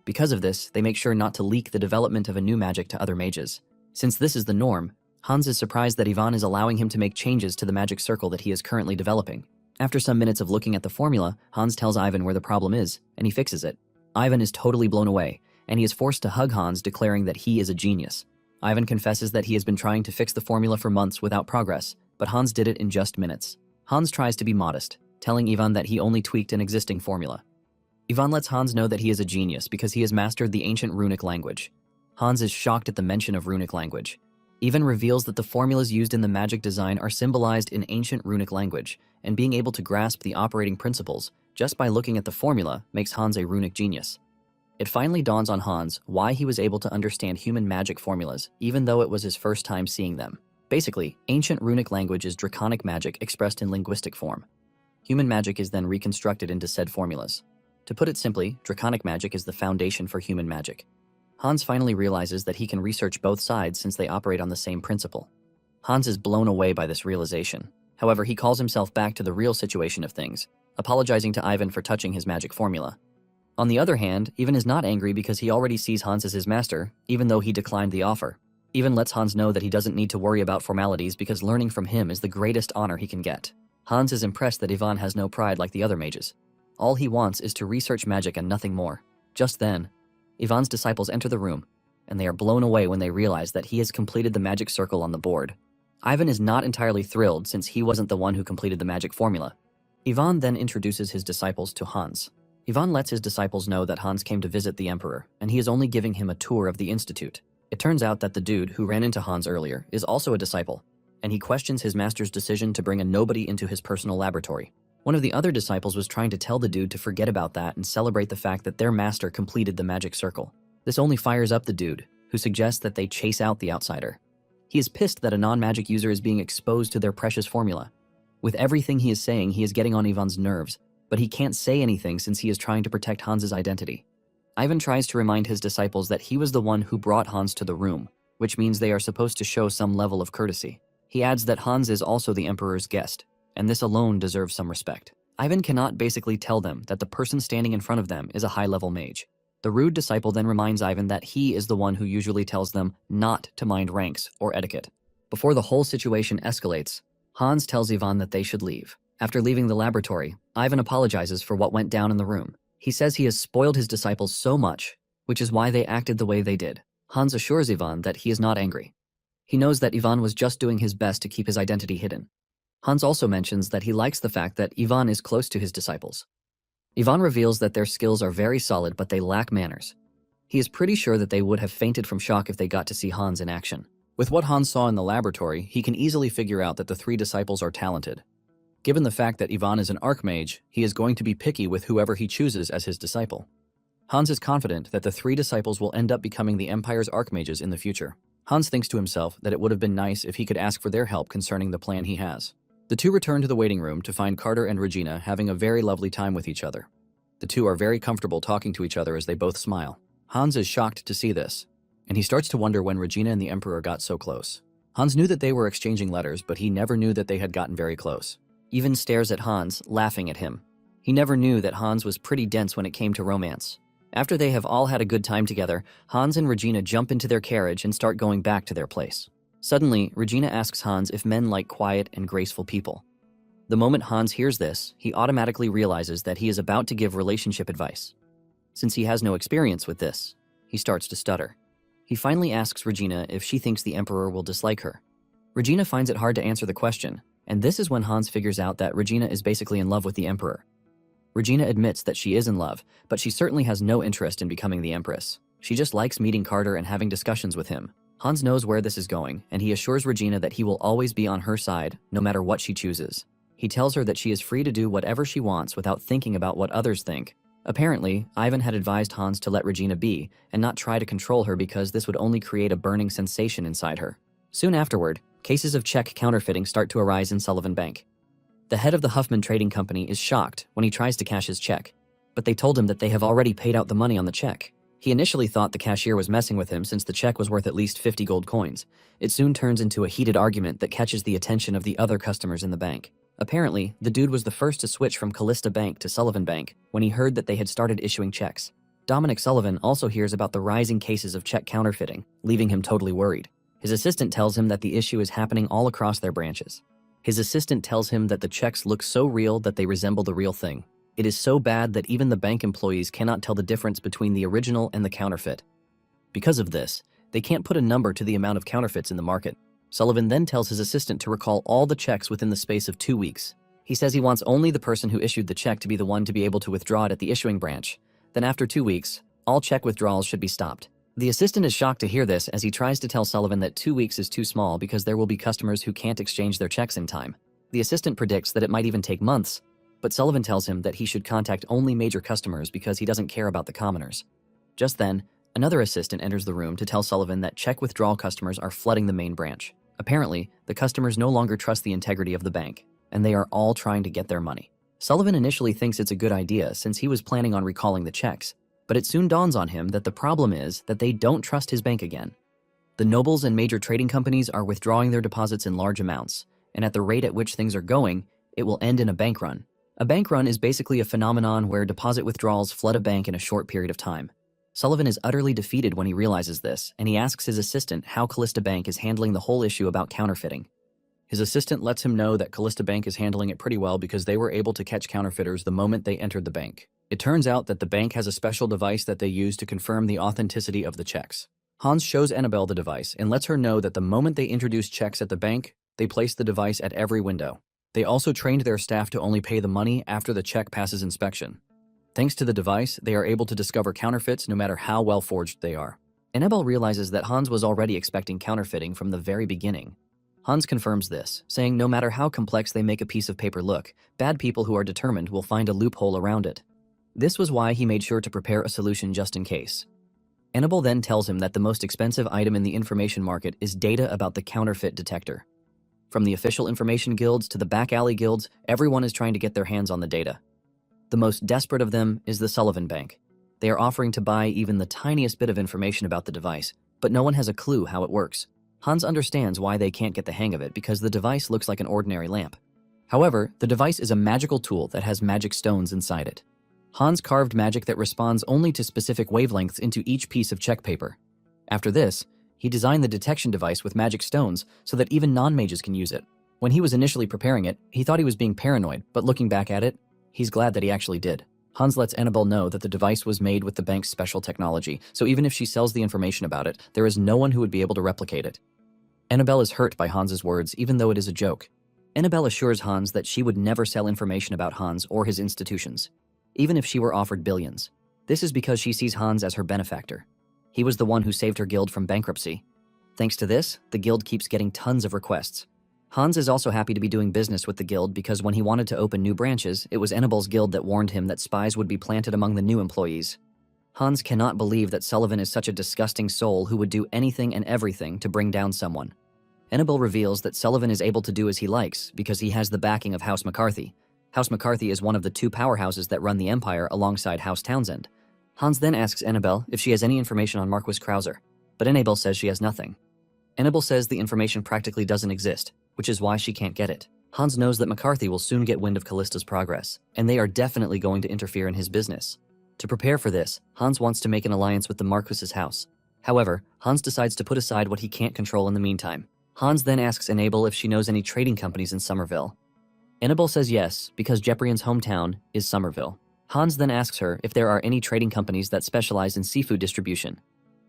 Because of this, they make sure not to leak the development of a new magic to other mages. Since this is the norm, Hans is surprised that Ivan is allowing him to make changes to the magic circle that he is currently developing. After some minutes of looking at the formula, Hans tells Ivan where the problem is, and he fixes it. Ivan is totally blown away, and he is forced to hug Hans, declaring that he is a genius. Ivan confesses that he has been trying to fix the formula for months without progress, but Hans did it in just minutes. Hans tries to be modest, telling Ivan that he only tweaked an existing formula. Ivan lets Hans know that he is a genius because he has mastered the ancient runic language. Hans is shocked at the mention of runic language. Ivan reveals that the formulas used in the magic design are symbolized in ancient runic language, and being able to grasp the operating principles just by looking at the formula makes Hans a runic genius. It finally dawns on Hans why he was able to understand human magic formulas, even though it was his first time seeing them. Basically, ancient runic language is draconic magic expressed in linguistic form. Human magic is then reconstructed into said formulas. To put it simply, draconic magic is the foundation for human magic. Hans finally realizes that he can research both sides since they operate on the same principle. Hans is blown away by this realization. However, he calls himself back to the real situation of things, apologizing to Ivan for touching his magic formula. On the other hand, Ivan is not angry because he already sees Hans as his master, even though he declined the offer. Ivan lets Hans know that he doesn't need to worry about formalities because learning from him is the greatest honor he can get. Hans is impressed that Ivan has no pride like the other mages. All he wants is to research magic and nothing more. Just then, Ivan's disciples enter the room, and they are blown away when they realize that he has completed the magic circle on the board. Ivan is not entirely thrilled since he wasn't the one who completed the magic formula. Ivan then introduces his disciples to Hans. Ivan lets his disciples know that Hans came to visit the Emperor, and he is only giving him a tour of the institute. It turns out that the dude who ran into Hans earlier is also a disciple, and he questions his master's decision to bring a nobody into his personal laboratory. One of the other disciples was trying to tell the dude to forget about that and celebrate the fact that their master completed the magic circle. This only fires up the dude, who suggests that they chase out the outsider. He is pissed that a non-magic user is being exposed to their precious formula. With everything he is saying, he is getting on Ivan's nerves, but he can't say anything since he is trying to protect Hans's identity. Ivan tries to remind his disciples that he was the one who brought Hans to the room, which means they are supposed to show some level of courtesy. He adds that Hans is also the Emperor's guest, and this alone deserves some respect. Ivan cannot basically tell them that the person standing in front of them is a high-level mage. The rude disciple then reminds Ivan that he is the one who usually tells them not to mind ranks or etiquette. Before the whole situation escalates, Hans tells Ivan that they should leave. After leaving the laboratory, Ivan apologizes for what went down in the room. He says he has spoiled his disciples so much, which is why they acted the way they did. Hans assures Ivan that he is not angry. He knows that Ivan was just doing his best to keep his identity hidden. Hans also mentions that he likes the fact that Ivan is close to his disciples. Ivan reveals that their skills are very solid, but they lack manners. He is pretty sure that they would have fainted from shock if they got to see Hans in action. With what Hans saw in the laboratory, he can easily figure out that the 3 disciples are talented. Given the fact that Ivan is an archmage, he is going to be picky with whoever he chooses as his disciple. Hans is confident that the 3 disciples will end up becoming the Empire's archmages in the future. Hans thinks to himself that it would have been nice if he could ask for their help concerning the plan he has. The 2 return to the waiting room to find Carter and Regina having a very lovely time with each other. The 2 are very comfortable talking to each other as they both smile. Hans is shocked to see this, and he starts to wonder when Regina and the Emperor got so close. Hans knew that they were exchanging letters, but he never knew that they had gotten very close. Even stares at Hans, laughing at him. He never knew that Hans was pretty dense when it came to romance. After they have all had a good time together, Hans and Regina jump into their carriage and start going back to their place. Suddenly, Regina asks Hans if men like quiet and graceful people. The moment Hans hears this, he automatically realizes that he is about to give relationship advice. Since he has no experience with this, he starts to stutter. He finally asks Regina if she thinks the Emperor will dislike her. Regina finds it hard to answer the question, and this is when Hans figures out that Regina is basically in love with the Emperor. Regina admits that she is in love, but she certainly has no interest in becoming the Empress. She just likes meeting Carter and having discussions with him. Hans knows where this is going, and he assures Regina that he will always be on her side, no matter what she chooses. He tells her that she is free to do whatever she wants without thinking about what others think. Apparently, Ivan had advised Hans to let Regina be, and not try to control her because this would only create a burning sensation inside her. Soon afterward, cases of check counterfeiting start to arise in Sullivan Bank. The head of the Huffman Trading Company is shocked when he tries to cash his check, but they told him that they have already paid out the money on the check. He initially thought the cashier was messing with him since the check was worth at least 50 gold coins. It soon turns into a heated argument that catches the attention of the other customers in the bank. Apparently, the dude was the first to switch from Callista Bank to Sullivan Bank when he heard that they had started issuing checks. Dominic Sullivan also hears about the rising cases of check counterfeiting, leaving him totally worried. His assistant tells him that the issue is happening all across their branches. His assistant tells him that the checks look so real that they resemble the real thing. It is so bad that even the bank employees cannot tell the difference between the original and the counterfeit. Because of this, they can't put a number to the amount of counterfeits in the market. Sullivan then tells his assistant to recall all the checks within the space of 2 weeks. He says he wants only the person who issued the check to be the one to be able to withdraw it at the issuing branch. Then after 2 weeks, all check withdrawals should be stopped. The assistant is shocked to hear this as he tries to tell Sullivan that 2 weeks is too small because there will be customers who can't exchange their checks in time. The assistant predicts that it might even take months, but Sullivan tells him that he should contact only major customers because he doesn't care about the commoners. Just then, another assistant enters the room to tell Sullivan that check withdrawal customers are flooding the main branch. Apparently, the customers no longer trust the integrity of the bank, and they are all trying to get their money. Sullivan initially thinks it's a good idea since he was planning on recalling the checks, but it soon dawns on him that the problem is that they don't trust his bank again. The nobles and major trading companies are withdrawing their deposits in large amounts, and at the rate at which things are going, it will end in a bank run. A bank run is basically a phenomenon where deposit withdrawals flood a bank in a short period of time. Sullivan is utterly defeated when he realizes this, and he asks his assistant how Callista Bank is handling the whole issue about counterfeiting. His assistant lets him know that Callista Bank is handling it pretty well because they were able to catch counterfeiters the moment they entered the bank. It turns out that the bank has a special device that they use to confirm the authenticity of the checks. Hans shows Annabelle the device and lets her know that the moment they introduce checks at the bank, they place the device at every window. They also trained their staff to only pay the money after the check passes inspection. Thanks to the device, they are able to discover counterfeits no matter how well forged they are. Annabelle realizes that Hans was already expecting counterfeiting from the very beginning. Hans confirms this, saying no matter how complex they make a piece of paper look, bad people who are determined will find a loophole around it. This was why he made sure to prepare a solution just in case. Annabelle then tells him that the most expensive item in the information market is data about the counterfeit detector. From the official information guilds to the back alley guilds, everyone is trying to get their hands on the data. The most desperate of them is the Sullivan Bank. They are offering to buy even the tiniest bit of information about the device, but no one has a clue how it works. Hans understands why they can't get the hang of it because the device looks like an ordinary lamp. However, the device is a magical tool that has magic stones inside it. Hans carved magic that responds only to specific wavelengths into each piece of check paper. After this, he designed the detection device with magic stones so that even non-mages can use it. When he was initially preparing it, he thought he was being paranoid, but looking back at it, he's glad that he actually did. Hans lets Annabelle know that the device was made with the bank's special technology, so even if she sells the information about it, there is no one who would be able to replicate it. Annabelle is hurt by Hans's words, even though it is a joke. Annabelle assures Hans that she would never sell information about Hans or his institutions, even if she were offered billions. This is because she sees Hans as her benefactor. He was the one who saved her guild from bankruptcy. Thanks to this, the guild keeps getting tons of requests. Hans is also happy to be doing business with the guild because when he wanted to open new branches, it was Annabelle's guild that warned him that spies would be planted among the new employees. Hans cannot believe that Sullivan is such a disgusting soul who would do anything and everything to bring down someone. Annabelle reveals that Sullivan is able to do as he likes because he has the backing of House McCarthy. House McCarthy is one of the two powerhouses that run the Empire alongside House Townsend. Hans then asks Annabelle if she has any information on Marquis Krauser, but Annabelle says she has nothing. Annabelle says the information practically doesn't exist, which is why she can't get it. Hans knows that McCarthy will soon get wind of Callista's progress, and they are definitely going to interfere in his business. To prepare for this, Hans wants to make an alliance with the Marquis's house. However, Hans decides to put aside what he can't control in the meantime. Hans then asks Annabelle if she knows any trading companies in Somerville. Annabelle says yes, because Jeprian's hometown is Somerville. Hans then asks her if there are any trading companies that specialize in seafood distribution.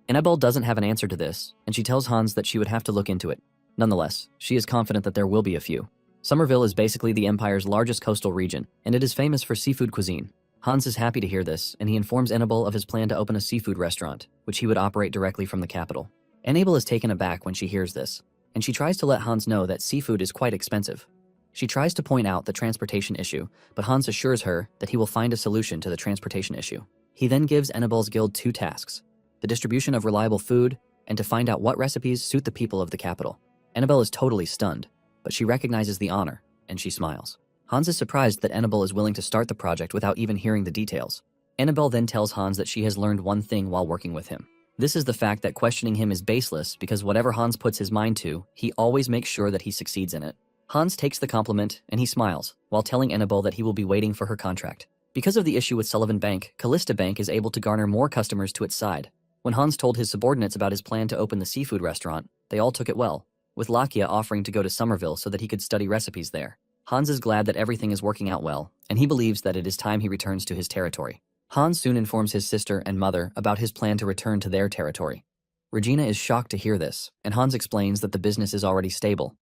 Annabelle doesn't have an answer to this, and she tells Hans that she would have to look into it. Nonetheless, she is confident that there will be a few. Somerville is basically the Empire's largest coastal region, and it is famous for seafood cuisine. Hans is happy to hear this, and he informs Annabelle of his plan to open a seafood restaurant, which he would operate directly from the capital. Annabelle is taken aback when she hears this, and she tries to let Hans know that seafood is quite expensive. She tries to point out the transportation issue, but Hans assures her that he will find a solution to the transportation issue. He then gives Annabelle's guild two tasks: the distribution of reliable food, and to find out what recipes suit the people of the capital. Annabelle is totally stunned, but she recognizes the honor, and she smiles. Hans is surprised that Annabelle is willing to start the project without even hearing the details. Annabelle then tells Hans that she has learned one thing while working with him. This is the fact that questioning him is baseless because whatever Hans puts his mind to, he always makes sure that he succeeds in it. Hans takes the compliment and he smiles, while telling Annabelle that he will be waiting for her contract. Because of the issue with Sullivan Bank, Callista Bank is able to garner more customers to its side. When Hans told his subordinates about his plan to open the seafood restaurant, they all took it well, with Lakia offering to go to Somerville so that he could study recipes there. Hans is glad that everything is working out well, and he believes that it is time he returns to his territory. Hans soon informs his sister and mother about his plan to return to their territory. Regina is shocked to hear this, and Hans explains that the business is already stable.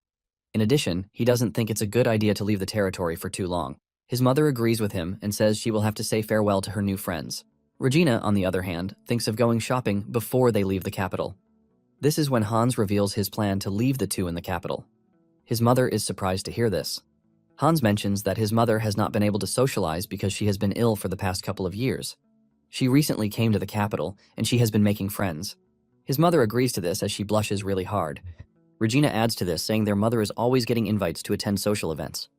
In addition, he doesn't think it's a good idea to leave the territory for too long. His mother agrees with him and says she will have to say farewell to her new friends. Regina, on the other hand, thinks of going shopping before they leave the capital. This is when Hans reveals his plan to leave the two in the capital. His mother is surprised to hear this. Hans mentions that his mother has not been able to socialize because she has been ill for the past couple of years. She recently came to the capital, and she has been making friends. His mother agrees to this as she blushes really hard. Regina adds to this, saying their mother is always getting invites to attend social events.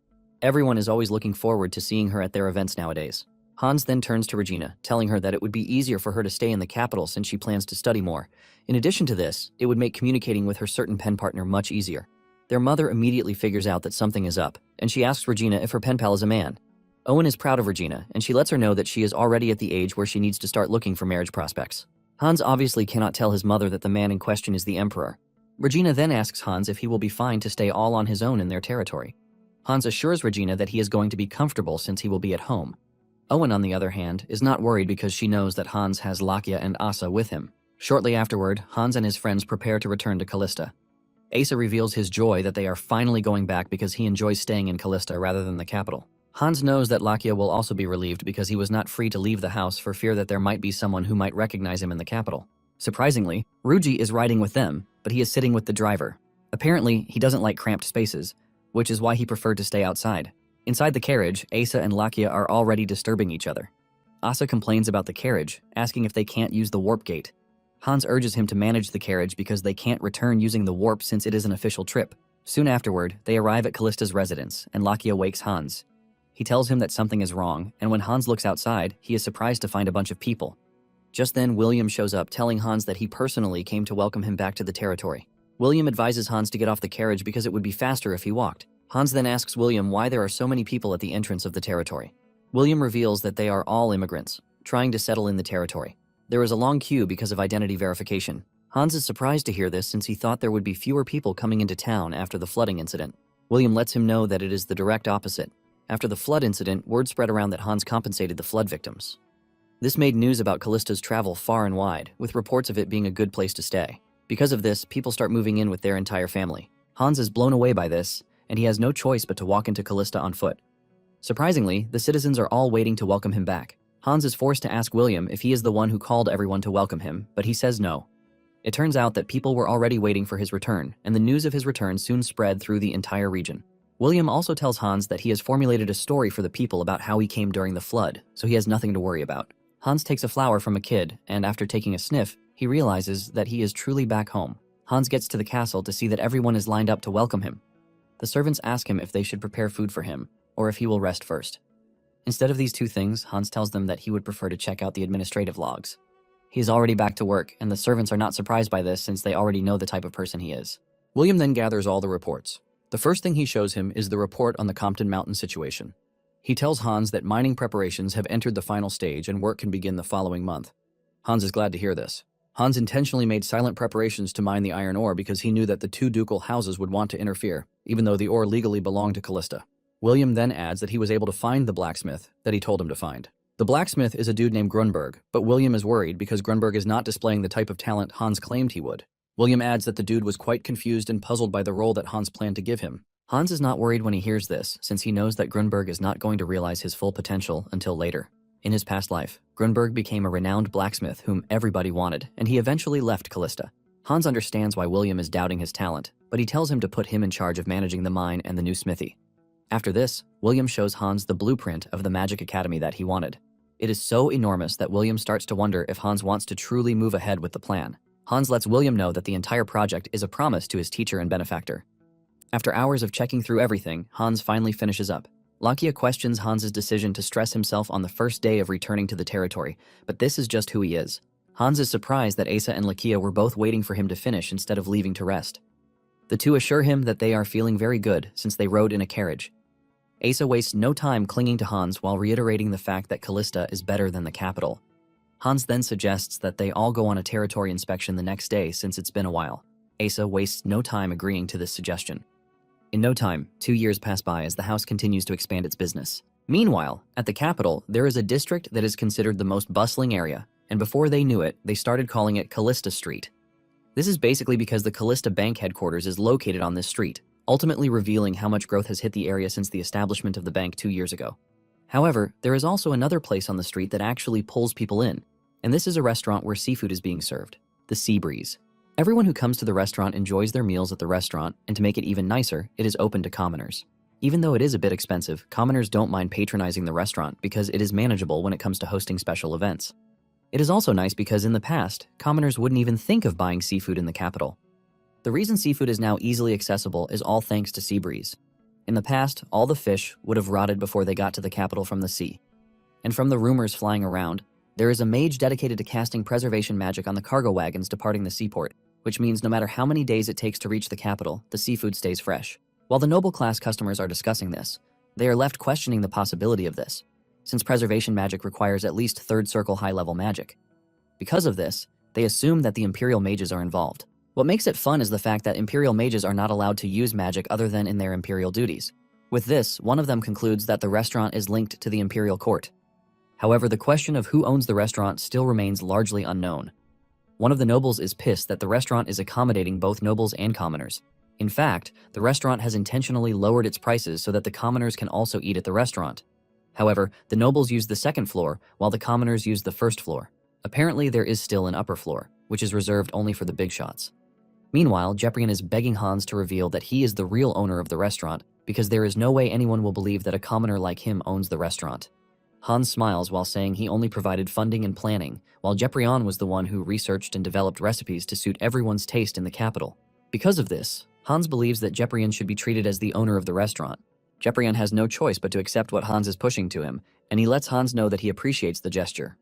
Everyone is always looking forward to seeing her at their events nowadays. Hans then turns to Regina, telling her that it would be easier for her to stay in the capital since she plans to study more. In addition to this, it would make communicating with her certain pen partner much easier. Their mother immediately figures out that something is up, and she asks Regina if her pen pal is a man. Owen is proud of Regina, and she lets her know that she is already at the age where she needs to start looking for marriage prospects. Hans obviously cannot tell his mother that the man in question is the Emperor. Regina then asks Hans if he will be fine to stay all on his own in their territory. Hans assures Regina that he is going to be comfortable since he will be at home. Owen, on the other hand, is not worried because she knows that Hans has Lakia and Asa with him. Shortly afterward, Hans and his friends prepare to return to Callista. Asa reveals his joy that they are finally going back because he enjoys staying in Callista rather than the capital. Hans knows that Lakia will also be relieved because he was not free to leave the house for fear that there might be someone who might recognize him in the capital. Surprisingly, Ruji is riding with them, but he is sitting with the driver. Apparently, he doesn't like cramped spaces, which is why he preferred to stay outside. Inside the carriage, Asa and Lakia are already disturbing each other. Asa complains about the carriage, asking if they can't use the warp gate. Hans urges him to manage the carriage because they can't return using the warp since it is an official trip. Soon afterward, they arrive at Callista's residence, and Lakia wakes Hans. He tells him that something is wrong, and when Hans looks outside, he is surprised to find a bunch of people. Just then, William shows up, telling Hans that he personally came to welcome him back to the territory. William advises Hans to get off the carriage because it would be faster if he walked. Hans then asks William why there are so many people at the entrance of the territory. William reveals that they are all immigrants, trying to settle in the territory. There is a long queue because of identity verification. Hans is surprised to hear this since he thought there would be fewer people coming into town after the flooding incident. William lets him know that it is the direct opposite. After the flood incident, word spread around that Hans compensated the flood victims. This made news about Callista's travel far and wide, with reports of it being a good place to stay. Because of this, people start moving in with their entire family. Hans is blown away by this, and he has no choice but to walk into Callista on foot. Surprisingly, the citizens are all waiting to welcome him back. Hans is forced to ask William if he is the one who called everyone to welcome him, but he says no. It turns out that people were already waiting for his return, and the news of his return soon spread through the entire region. William also tells Hans that he has formulated a story for the people about how he came during the flood, so he has nothing to worry about. Hans takes a flower from a kid, and after taking a sniff, he realizes that he is truly back home. Hans gets to the castle to see that everyone is lined up to welcome him. The servants ask him if they should prepare food for him, or if he will rest first. Instead of these two things, Hans tells them that he would prefer to check out the administrative logs. He is already back to work, and the servants are not surprised by this since they already know the type of person he is. William then gathers all the reports. The first thing he shows him is the report on the Compton Mountain situation. He tells Hans that mining preparations have entered the final stage and work can begin the following month. Hans is glad to hear this. Hans intentionally made silent preparations to mine the iron ore because he knew that the two ducal houses would want to interfere, even though the ore legally belonged to Callista. William then adds that he was able to find the blacksmith that he told him to find. The blacksmith is a dude named Grunberg, but William is worried because Grunberg is not displaying the type of talent Hans claimed he would. William adds that the dude was quite confused and puzzled by the role that Hans planned to give him. Hans is not worried when he hears this, since he knows that Grunberg is not going to realize his full potential until later. In his past life, Grunberg became a renowned blacksmith whom everybody wanted, and he eventually left Callista. Hans understands why William is doubting his talent, but he tells him to put him in charge of managing the mine and the new smithy. After this, William shows Hans the blueprint of the magic academy that he wanted. It is so enormous that William starts to wonder if Hans wants to truly move ahead with the plan. Hans lets William know that the entire project is a promise to his teacher and benefactor. After hours of checking through everything, Hans finally finishes up. Lakia questions Hans's decision to stress himself on the first day of returning to the territory, but this is just who he is. Hans is surprised that Asa and Lakia were both waiting for him to finish instead of leaving to rest. The two assure him that they are feeling very good since they rode in a carriage. Asa wastes no time clinging to Hans while reiterating the fact that Callista is better than the capital. Hans then suggests that they all go on a territory inspection the next day since it's been a while. Asa wastes no time agreeing to this suggestion. In no time, 2 years pass by as the house continues to expand its business. Meanwhile, at the capital, there is a district that is considered the most bustling area, and before they knew it, they started calling it Callista Street. This is basically because the Callista Bank headquarters is located on this street, ultimately revealing how much growth has hit the area since the establishment of the bank 2 years ago. However, there is also another place on the street that actually pulls people in, and this is a restaurant where seafood is being served, the Sea Breeze. Everyone who comes to the restaurant enjoys their meals at the restaurant, and to make it even nicer, it is open to commoners. Even though it is a bit expensive, commoners don't mind patronizing the restaurant because it is manageable when it comes to hosting special events. It is also nice because in the past, commoners wouldn't even think of buying seafood in the capital. The reason seafood is now easily accessible is all thanks to Sea Breeze. In the past, all the fish would have rotted before they got to the capital from the sea. And from the rumors flying around, there is a mage dedicated to casting preservation magic on the cargo wagons departing the seaport, which means no matter how many days it takes to reach the capital, the seafood stays fresh. While the noble class customers are discussing this, they are left questioning the possibility of this, since preservation magic requires at least third circle high-level magic. Because of this, they assume that the Imperial mages are involved. What makes it fun is the fact that Imperial mages are not allowed to use magic other than in their Imperial duties. With this, one of them concludes that the restaurant is linked to the Imperial court. However, the question of who owns the restaurant still remains largely unknown. One of the nobles is pissed that the restaurant is accommodating both nobles and commoners. In fact, the restaurant has intentionally lowered its prices so that the commoners can also eat at the restaurant. However, the nobles use the second floor, while the commoners use the first floor. Apparently, there is still an upper floor, which is reserved only for the big shots. Meanwhile, Jeprian is begging Hans to reveal that he is the real owner of the restaurant, because there is no way anyone will believe that a commoner like him owns the restaurant. Hans smiles while saying he only provided funding and planning, while Jeprian was the one who researched and developed recipes to suit everyone's taste in the capital. Because of this, Hans believes that Jeprian should be treated as the owner of the restaurant. Jeprian has no choice but to accept what Hans is pushing to him, and he lets Hans know that he appreciates the gesture.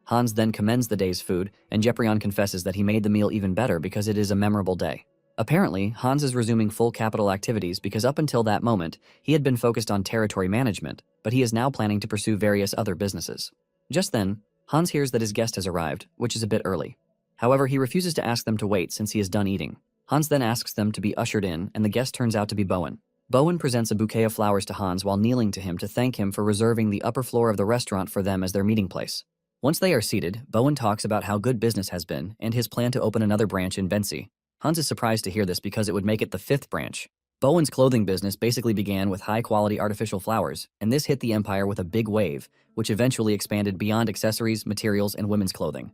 Hans then commends the day's food, and Jeprian confesses that he made the meal even better because it is a memorable day. Apparently, Hans is resuming full capital activities because up until that moment, he had been focused on territory management, but he is now planning to pursue various other businesses. Just then, Hans hears that his guest has arrived, which is a bit early. However, he refuses to ask them to wait since he is done eating. Hans then asks them to be ushered in, and the guest turns out to be Bowen. Bowen presents a bouquet of flowers to Hans while kneeling to him to thank him for reserving the upper floor of the restaurant for them as their meeting place. Once they are seated, Bowen talks about how good business has been and his plan to open another branch in Bensi. Hans is surprised to hear this because it would make it the 5th branch. Bowen's clothing business basically began with high-quality artificial flowers, and this hit the empire with a big wave, which eventually expanded beyond accessories, materials, and women's clothing.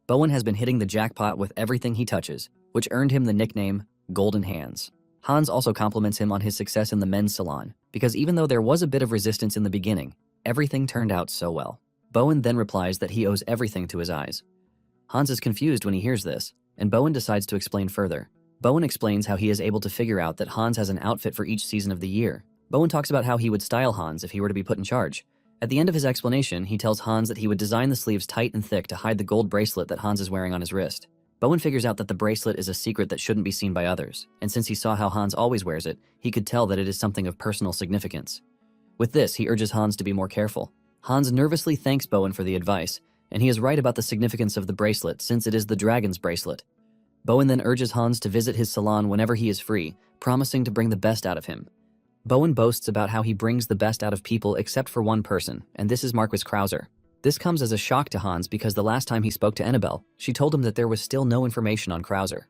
Bowen has been hitting the jackpot with everything he touches, which earned him the nickname Golden Hands. Hans also compliments him on his success in the men's salon, because even though there was a bit of resistance in the beginning, everything turned out so well. Bowen then replies that he owes everything to his eyes. Hans is confused when he hears this, and Bowen decides to explain further. Bowen explains how he is able to figure out that Hans has an outfit for each season of the year. Bowen talks about how he would style Hans if he were to be put in charge. At the end of his explanation, he tells Hans that he would design the sleeves tight and thick to hide the gold bracelet that Hans is wearing on his wrist. Bowen figures out that the bracelet is a secret that shouldn't be seen by others, and since he saw how Hans always wears it, he could tell that it is something of personal significance. With this, he urges Hans to be more careful. Hans nervously thanks Bowen for the advice, and he is right about the significance of the bracelet since it is the dragon's bracelet. Bowen then urges Hans to visit his salon whenever he is free, promising to bring the best out of him. Bowen boasts about how he brings the best out of people except for one person, and this is Marquis Krauser. This comes as a shock to Hans because the last time he spoke to Annabelle, she told him that there was still no information on Krauser.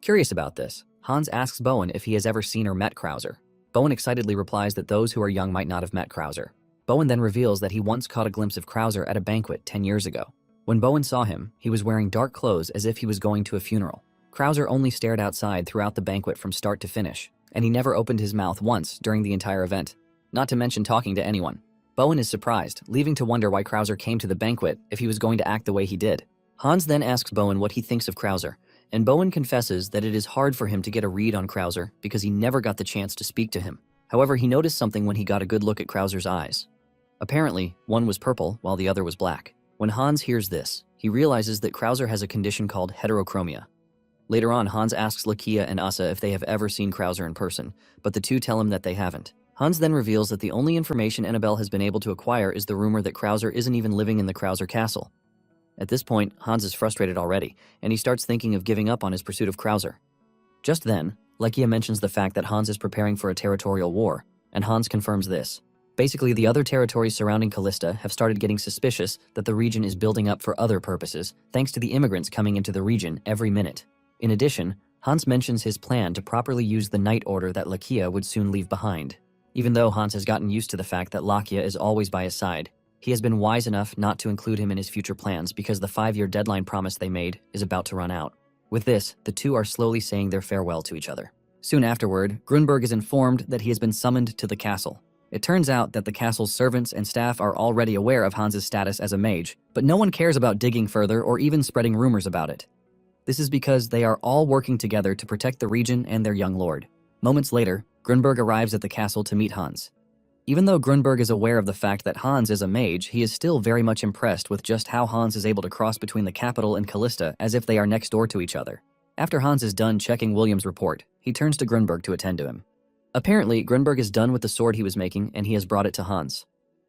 Curious about this, Hans asks Bowen if he has ever seen or met Krauser. Bowen excitedly replies that those who are young might not have met Krauser. Bowen then reveals that he once caught a glimpse of Krauser at a banquet 10 years ago. When Bowen saw him, he was wearing dark clothes as if he was going to a funeral. Krauser only stared outside throughout the banquet from start to finish, and he never opened his mouth once during the entire event, not to mention talking to anyone. Bowen is surprised, leaving to wonder why Krauser came to the banquet if he was going to act the way he did. Hans then asks Bowen what he thinks of Krauser, and Bowen confesses that it is hard for him to get a read on Krauser because he never got the chance to speak to him. However, he noticed something when he got a good look at Krauser's eyes. Apparently, one was purple while the other was black. When Hans hears this, he realizes that Krauser has a condition called heterochromia. Later on, Hans asks Lakia and Asa if they have ever seen Krauser in person, but the two tell him that they haven't. Hans then reveals that the only information Annabelle has been able to acquire is the rumor that Krauser isn't even living in the Krauser castle. At this point, Hans is frustrated already, and he starts thinking of giving up on his pursuit of Krauser. Just then, Lakia mentions the fact that Hans is preparing for a territorial war, and Hans confirms this. Basically, the other territories surrounding Callista have started getting suspicious that the region is building up for other purposes, thanks to the immigrants coming into the region every minute. In addition, Hans mentions his plan to properly use the Night Order that Lakia would soon leave behind. Even though Hans has gotten used to the fact that Lakia is always by his side, he has been wise enough not to include him in his future plans because the 5-year deadline promise they made is about to run out. With this, the two are slowly saying their farewell to each other. Soon afterward, Grunberg is informed that he has been summoned to the castle. It turns out that the castle's servants and staff are already aware of Hans's status as a mage, but no one cares about digging further or even spreading rumors about it. This is because they are all working together to protect the region and their young lord. Moments later, Grunberg arrives at the castle to meet Hans. Even though Grunberg is aware of the fact that Hans is a mage, he is still very much impressed with just how Hans is able to cross between the capital and Callista as if they are next door to each other. After Hans is done checking William's report, he turns to Grunberg to attend to him. Apparently, Grunberg is done with the sword he was making and he has brought it to Hans.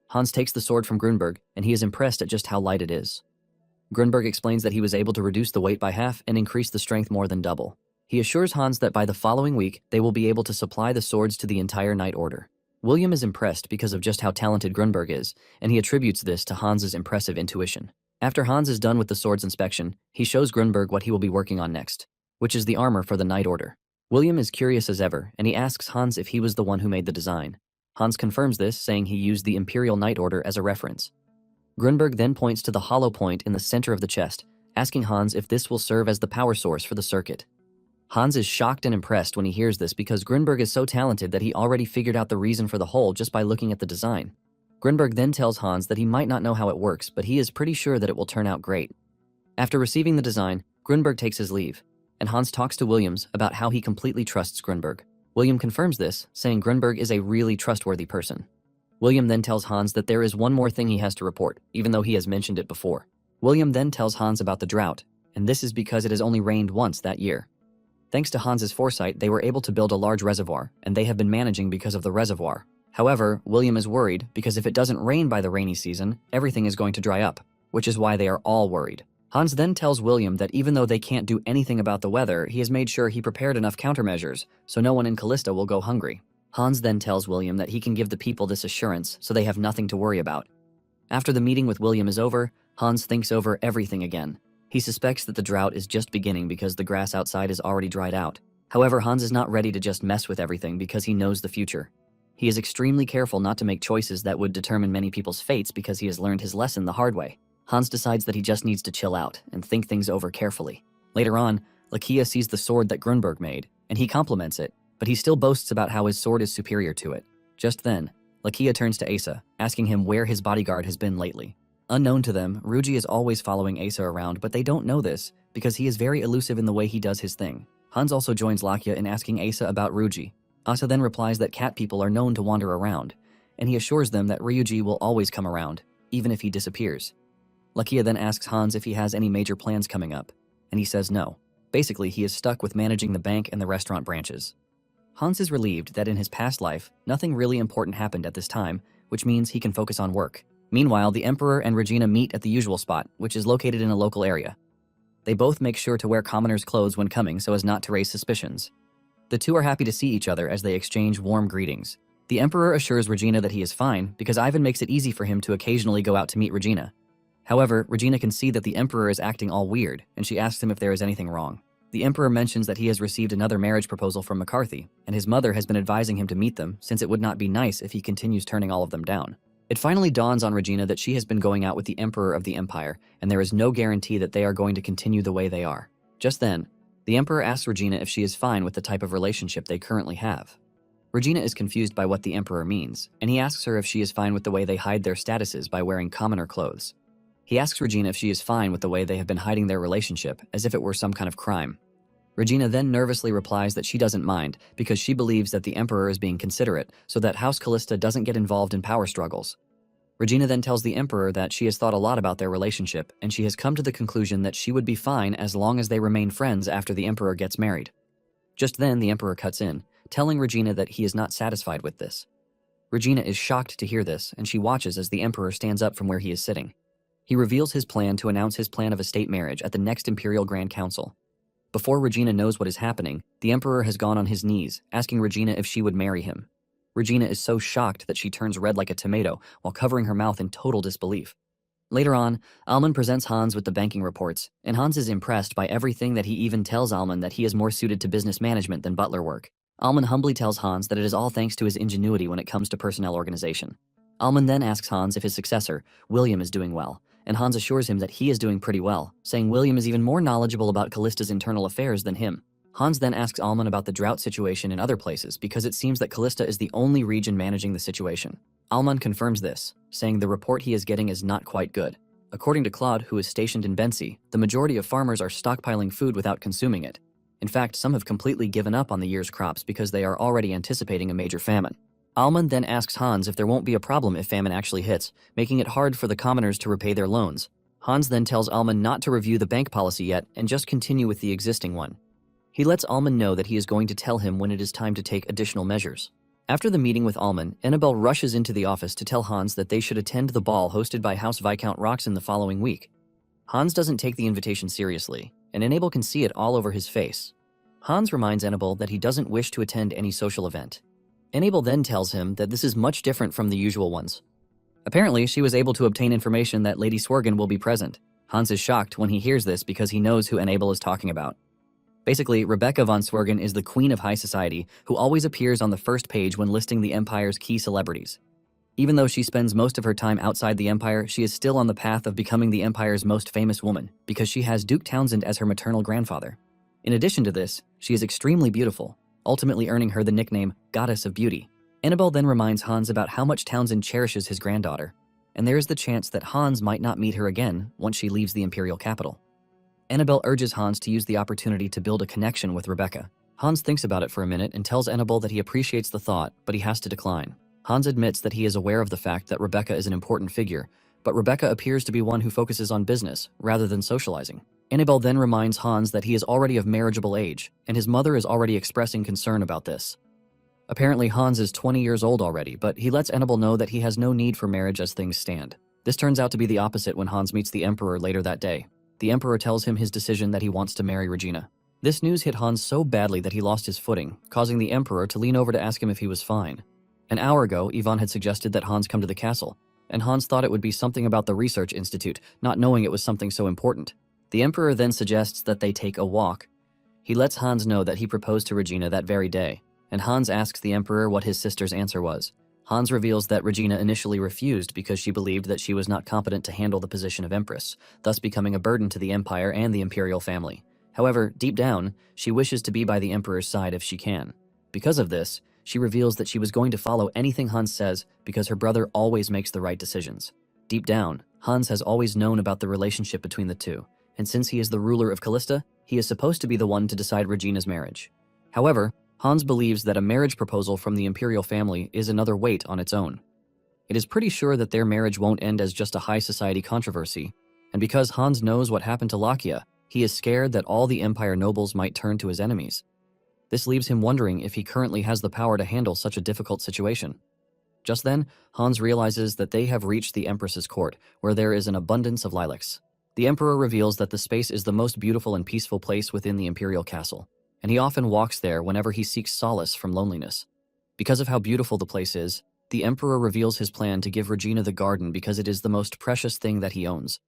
Hans takes the sword from Grunberg and he is impressed at just how light it is. Grunberg explains that he was able to reduce the weight by half and increase the strength more than double. He assures Hans that by the following week, they will be able to supply the swords to the entire Night Order. William is impressed because of just how talented Grunberg is, and he attributes this to Hans's impressive intuition. After Hans is done with the sword's inspection, he shows Grunberg what he will be working on next, which is the armor for the Night Order. William is curious as ever, and he asks Hans if he was the one who made the design. Hans confirms this, saying he used the Imperial Night Order as a reference. Grunberg then points to the hollow point in the center of the chest, asking Hans if this will serve as the power source for the circuit. Hans is shocked and impressed when he hears this because Grunberg is so talented that he already figured out the reason for the hole just by looking at the design. Grunberg then tells Hans that he might not know how it works, but he is pretty sure that it will turn out great. After receiving the design, Grunberg takes his leave, and Hans talks to Williams about how he completely trusts Grunberg. William confirms this, saying Grunberg is a really trustworthy person. William then tells Hans that there is one more thing he has to report, even though he has mentioned it before. William then tells Hans about the drought, and this is because it has only rained once that year. Thanks to Hans's foresight, they were able to build a large reservoir, and they have been managing because of the reservoir. However, William is worried because if it doesn't rain by the rainy season, everything is going to dry up, which is why they are all worried. Hans then tells William that even though they can't do anything about the weather, he has made sure he prepared enough countermeasures, so no one in Callista will go hungry. Hans then tells William that he can give the people this assurance so they have nothing to worry about. After the meeting with William is over, Hans thinks over everything again. He suspects that the drought is just beginning because the grass outside is already dried out. However, Hans is not ready to just mess with everything because he knows the future. He is extremely careful not to make choices that would determine many people's fates because he has learned his lesson the hard way. Hans decides that he just needs to chill out and think things over carefully. Later on, Lakia sees the sword that Grunberg made, and he compliments it, but he still boasts about how his sword is superior to it. Just then, Lakia turns to Asa, asking him where his bodyguard has been lately. Unknown to them, Ruji is always following Asa around, but they don't know this because he is very elusive in the way he does his thing. Hans also joins Lakia in asking Asa about Ruji. Asa then replies that cat people are known to wander around, and he assures them that Ryuji will always come around, even if he disappears. Lakia then asks Hans if he has any major plans coming up, and he says no. Basically, he is stuck with managing the bank and the restaurant branches. Hans is relieved that in his past life, nothing really important happened at this time, which means he can focus on work. Meanwhile, the Emperor and Regina meet at the usual spot, which is located in a local area. They both make sure to wear commoners' clothes when coming so as not to raise suspicions. The two are happy to see each other as they exchange warm greetings. The Emperor assures Regina that he is fine because Ivan makes it easy for him to occasionally go out to meet Regina. However, Regina can see that the Emperor is acting all weird, and she asks him if there is anything wrong. The Emperor mentions that he has received another marriage proposal from McCarthy, and his mother has been advising him to meet them since it would not be nice if he continues turning all of them down. It finally dawns on Regina that she has been going out with the Emperor of the Empire, and there is no guarantee that they are going to continue the way they are. Just then, the Emperor asks Regina if she is fine with the type of relationship they currently have. Regina is confused by what the Emperor means, and he asks her if she is fine with the way they hide their statuses by wearing commoner clothes. He asks Regina if she is fine with the way they have been hiding their relationship, as if it were some kind of crime. Regina then nervously replies that she doesn't mind because she believes that the Emperor is being considerate so that House Callista doesn't get involved in power struggles. Regina then tells the Emperor that she has thought a lot about their relationship and she has come to the conclusion that she would be fine as long as they remain friends after the Emperor gets married. Just then, the Emperor cuts in, telling Regina that he is not satisfied with this. Regina is shocked to hear this, and she watches as the Emperor stands up from where he is sitting. He reveals his plan to announce his plan of a state marriage at the next Imperial Grand Council. Before Regina knows what is happening, the Emperor has gone on his knees, asking Regina if she would marry him. Regina is so shocked that she turns red like a tomato while covering her mouth in total disbelief. Later on, Alman presents Hans with the banking reports, and Hans is impressed by everything that he even tells Alman that he is more suited to business management than butler work. Alman humbly tells Hans that it is all thanks to his ingenuity when it comes to personnel organization. Alman then asks Hans if his successor, William, is doing well, and Hans assures him that he is doing pretty well, saying William is even more knowledgeable about Callista's internal affairs than him. Hans then asks Alman about the drought situation in other places because it seems that Callista is the only region managing the situation. Alman confirms this, saying the report he is getting is not quite good. According to Claude, who is stationed in Bensi, the majority of farmers are stockpiling food without consuming it. In fact, some have completely given up on the year's crops because they are already anticipating a major famine. Alman then asks Hans if there won't be a problem if famine actually hits, making it hard for the commoners to repay their loans. Hans then tells Alman not to review the bank policy yet and just continue with the existing one. He lets Alman know that he is going to tell him when it is time to take additional measures. After the meeting with Alman, Annabelle rushes into the office to tell Hans that they should attend the ball hosted by House Viscount Roxon the following week. Hans doesn't take the invitation seriously, and Annabelle can see it all over his face. Hans reminds Annabelle that he doesn't wish to attend any social event. Annabelle then tells him that this is much different from the usual ones. Apparently, she was able to obtain information that Lady Swergen will be present. Hans is shocked when he hears this because he knows who Annabelle is talking about. Basically, Rebecca von Swergen is the queen of high society who always appears on the first page when listing the Empire's key celebrities. Even though she spends most of her time outside the Empire, she is still on the path of becoming the Empire's most famous woman because she has Duke Townsend as her maternal grandfather. In addition to this, she is extremely beautiful, ultimately earning her the nickname Goddess of Beauty. Annabelle then reminds Hans about how much Townsend cherishes his granddaughter, and there is the chance that Hans might not meet her again once she leaves the Imperial capital. Annabelle urges Hans to use the opportunity to build a connection with Rebecca. Hans thinks about it for a minute and tells Annabelle that he appreciates the thought, but he has to decline. Hans admits that he is aware of the fact that Rebecca is an important figure, but Rebecca appears to be one who focuses on business rather than socializing. Annabelle then reminds Hans that he is already of marriageable age, and his mother is already expressing concern about this. Apparently, Hans is 20 years old already, but he lets Annabelle know that he has no need for marriage as things stand. This turns out to be the opposite when Hans meets the Emperor later that day. The Emperor tells him his decision that he wants to marry Regina. This news hit Hans so badly that he lost his footing, causing the Emperor to lean over to ask him if he was fine. An hour ago, Ivan had suggested that Hans come to the castle, and Hans thought it would be something about the research institute, not knowing it was something so important. The Emperor then suggests that they take a walk. He lets Hans know that he proposed to Regina that very day, and Hans asks the Emperor what his sister's answer was. Hans reveals that Regina initially refused because she believed that she was not competent to handle the position of Empress, thus becoming a burden to the Empire and the imperial family. However, deep down, she wishes to be by the Emperor's side if she can. Because of this, she reveals that she was going to follow anything Hans says because her brother always makes the right decisions. Deep down, Hans has always known about the relationship between the two, and since he is the ruler of Callista, he is supposed to be the one to decide Regina's marriage. However, Hans believes that a marriage proposal from the imperial family is another weight on its own. It is pretty sure that their marriage won't end as just a high society controversy, and because Hans knows what happened to Lakia, he is scared that all the Empire nobles might turn to his enemies. This leaves him wondering if he currently has the power to handle such a difficult situation. Just then, Hans realizes that they have reached the Empress's court, where there is an abundance of lilacs. The Emperor reveals that the space is the most beautiful and peaceful place within the imperial castle, and he often walks there whenever he seeks solace from loneliness. Because of how beautiful the place is, the Emperor reveals his plan to give Regina the garden because it is the most precious thing that he owns.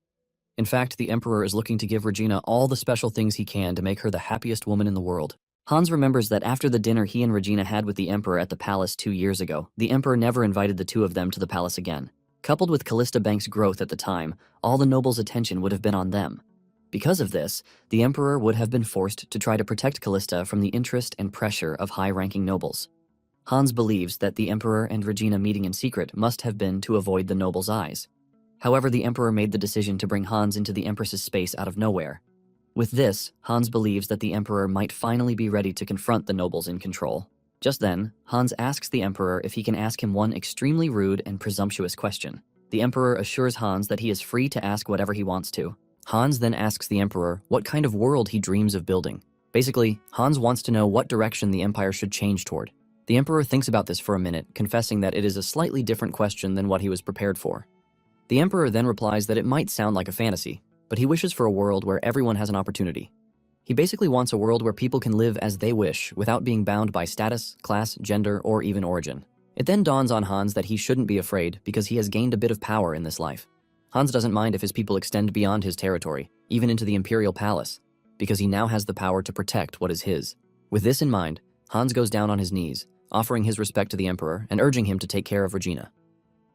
In fact, the Emperor is looking to give Regina all the special things he can to make her the happiest woman in the world. Hans remembers that after the dinner he and Regina had with the Emperor at the palace 2 years ago, the Emperor never invited the two of them to the palace again. Coupled with Callista Bank's growth at the time, all the nobles' attention would have been on them. Because of this, the Emperor would have been forced to try to protect Callista from the interest and pressure of high-ranking nobles. Hans believes that the Emperor and Regina meeting in secret must have been to avoid the nobles' eyes. However, the Emperor made the decision to bring Hans into the Empress's space out of nowhere. With this, Hans believes that the Emperor might finally be ready to confront the nobles in control. Just then, Hans asks the Emperor if he can ask him one extremely rude and presumptuous question. The Emperor assures Hans that he is free to ask whatever he wants to. Hans then asks the Emperor what kind of world he dreams of building. Basically, Hans wants to know what direction the Empire should change toward. The Emperor thinks about this for a minute, confessing that it is a slightly different question than what he was prepared for. The Emperor then replies that it might sound like a fantasy, but he wishes for a world where everyone has an opportunity. He basically wants a world where people can live as they wish without being bound by status, class, gender, or even origin. It then dawns on Hans that he shouldn't be afraid because he has gained a bit of power in this life. Hans doesn't mind if his people extend beyond his territory, even into the imperial palace, because he now has the power to protect what is his. With this in mind, Hans goes down on his knees, offering his respect to the Emperor and urging him to take care of Regina.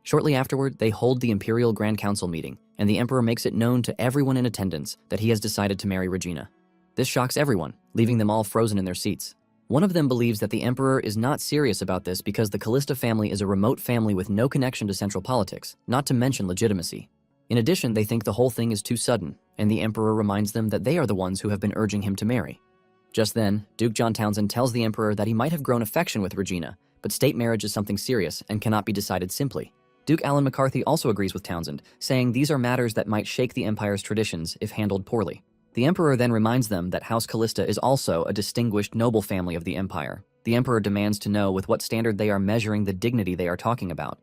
Shortly afterward, they hold the Imperial Grand Council meeting, and the Emperor makes it known to everyone in attendance that he has decided to marry Regina. This shocks everyone, leaving them all frozen in their seats. One of them believes that the Emperor is not serious about this because the Callista family is a remote family with no connection to central politics, not to mention legitimacy. In addition, they think the whole thing is too sudden, and the Emperor reminds them that they are the ones who have been urging him to marry. Just then, Duke John Townsend tells the Emperor that he might have grown affection with Regina, but state marriage is something serious and cannot be decided simply. Duke Alan McCarthy also agrees with Townsend, saying these are matters that might shake the Empire's traditions if handled poorly. The Emperor then reminds them that House Callista is also a distinguished noble family of the Empire. The Emperor demands to know with what standard they are measuring the dignity they are talking about.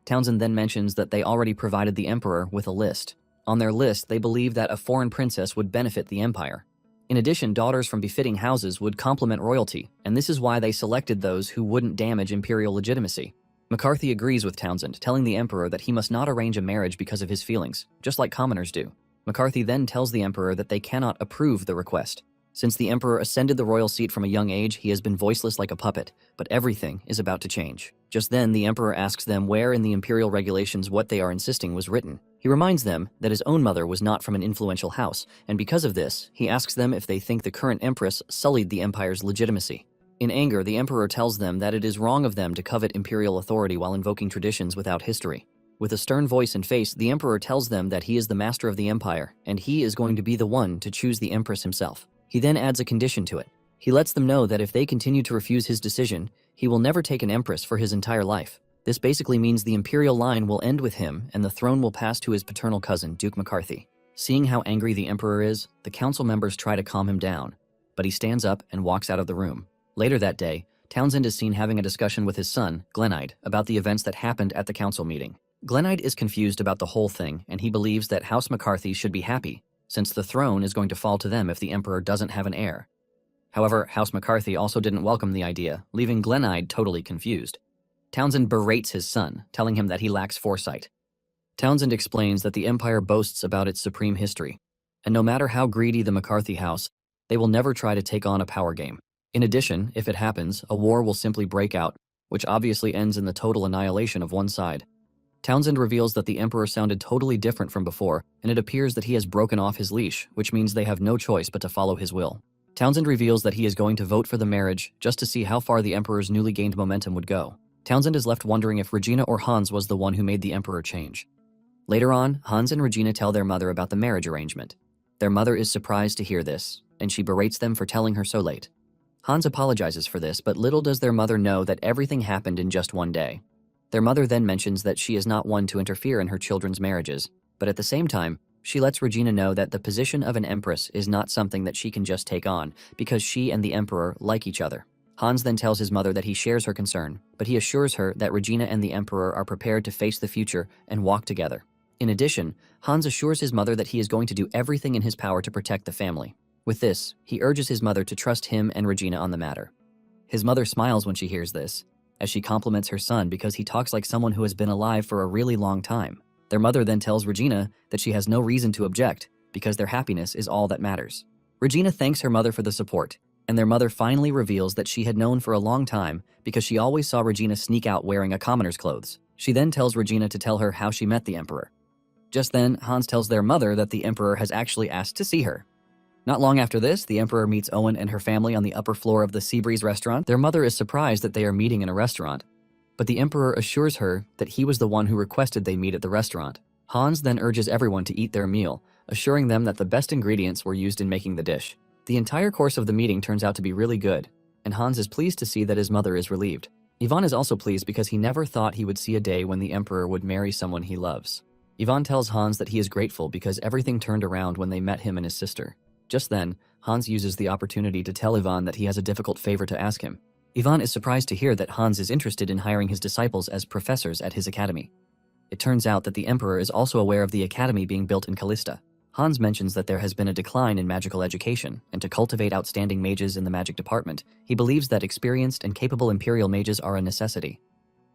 Townsend then mentions that they already provided the Emperor with a list. On their list, they believe that a foreign princess would benefit the Empire. In addition, daughters from befitting houses would complement royalty, and this is why they selected those who wouldn't damage imperial legitimacy. McCarthy agrees with Townsend, telling the Emperor that he must not arrange a marriage because of his feelings, just like commoners do. McCarthy then tells the Emperor that they cannot approve the request. Since the Emperor ascended the royal seat from a young age, he has been voiceless like a puppet, but everything is about to change. Just then, the Emperor asks them where in the imperial regulations what they are insisting was written. He reminds them that his own mother was not from an influential house, and because of this, he asks them if they think the current Empress sullied the Empire's legitimacy. In anger, the Emperor tells them that it is wrong of them to covet imperial authority while invoking traditions without history. With a stern voice and face, the Emperor tells them that he is the master of the Empire, and he is going to be the one to choose the Empress himself. He then adds a condition to it. He lets them know that if they continue to refuse his decision, he will never take an Empress for his entire life. This basically means the imperial line will end with him and the throne will pass to his paternal cousin, Duke McCarthy. Seeing how angry the Emperor is, the council members try to calm him down, but he stands up and walks out of the room. Later that day, Townsend is seen having a discussion with his son, Glenide, about the events that happened at the council meeting. Glenide is confused about the whole thing, and he believes that House McCarthy should be happy, since the throne is going to fall to them if the Emperor doesn't have an heir. However, House McCarthy also didn't welcome the idea, leaving Glenide totally confused. Townsend berates his son, telling him that he lacks foresight. Townsend explains that the Empire boasts about its supreme history, and no matter how greedy the McCarthy House, they will never try to take on a power game. In addition, if it happens, a war will simply break out, which obviously ends in the total annihilation of one side. Townsend reveals that the Emperor sounded totally different from before, and it appears that he has broken off his leash, which means they have no choice but to follow his will. Townsend reveals that he is going to vote for the marriage just to see how far the Emperor's newly gained momentum would go. Townsend is left wondering if Regina or Hans was the one who made the Emperor change. Later on, Hans and Regina tell their mother about the marriage arrangement. Their mother is surprised to hear this, and she berates them for telling her so late. Hans apologizes for this, but little does their mother know that everything happened in just one day. Their mother then mentions that she is not one to interfere in her children's marriages, but at the same time, she lets Regina know that the position of an empress is not something that she can just take on, because she and the Emperor like each other. Hans then tells his mother that he shares her concern, but he assures her that Regina and the Emperor are prepared to face the future and walk together. In addition, Hans assures his mother that he is going to do everything in his power to protect the family. With this, he urges his mother to trust him and Regina on the matter. His mother smiles when she hears this, as she compliments her son because he talks like someone who has been alive for a really long time. Their mother then tells Regina that she has no reason to object because their happiness is all that matters. Regina thanks her mother for the support, and their mother finally reveals that she had known for a long time because she always saw Regina sneak out wearing a commoner's clothes. She then tells Regina to tell her how she met the Emperor. Just then, Hans tells their mother that the Emperor has actually asked to see her. Not long after this, the Emperor meets Owen and her family on the upper floor of the Seabreeze restaurant. Their mother is surprised that they are meeting in a restaurant, but the Emperor assures her that he was the one who requested they meet at the restaurant. Hans then urges everyone to eat their meal, assuring them that the best ingredients were used in making the dish. The entire course of the meeting turns out to be really good, and Hans is pleased to see that his mother is relieved. Ivan is also pleased because he never thought he would see a day when the Emperor would marry someone he loves. Ivan tells Hans that he is grateful because everything turned around when they met him and his sister. Just then, Hans uses the opportunity to tell Ivan that he has a difficult favor to ask him. Ivan is surprised to hear that Hans is interested in hiring his disciples as professors at his academy. It turns out that the Emperor is also aware of the academy being built in Callista. Hans mentions that there has been a decline in magical education, and to cultivate outstanding mages in the magic department, he believes that experienced and capable imperial mages are a necessity.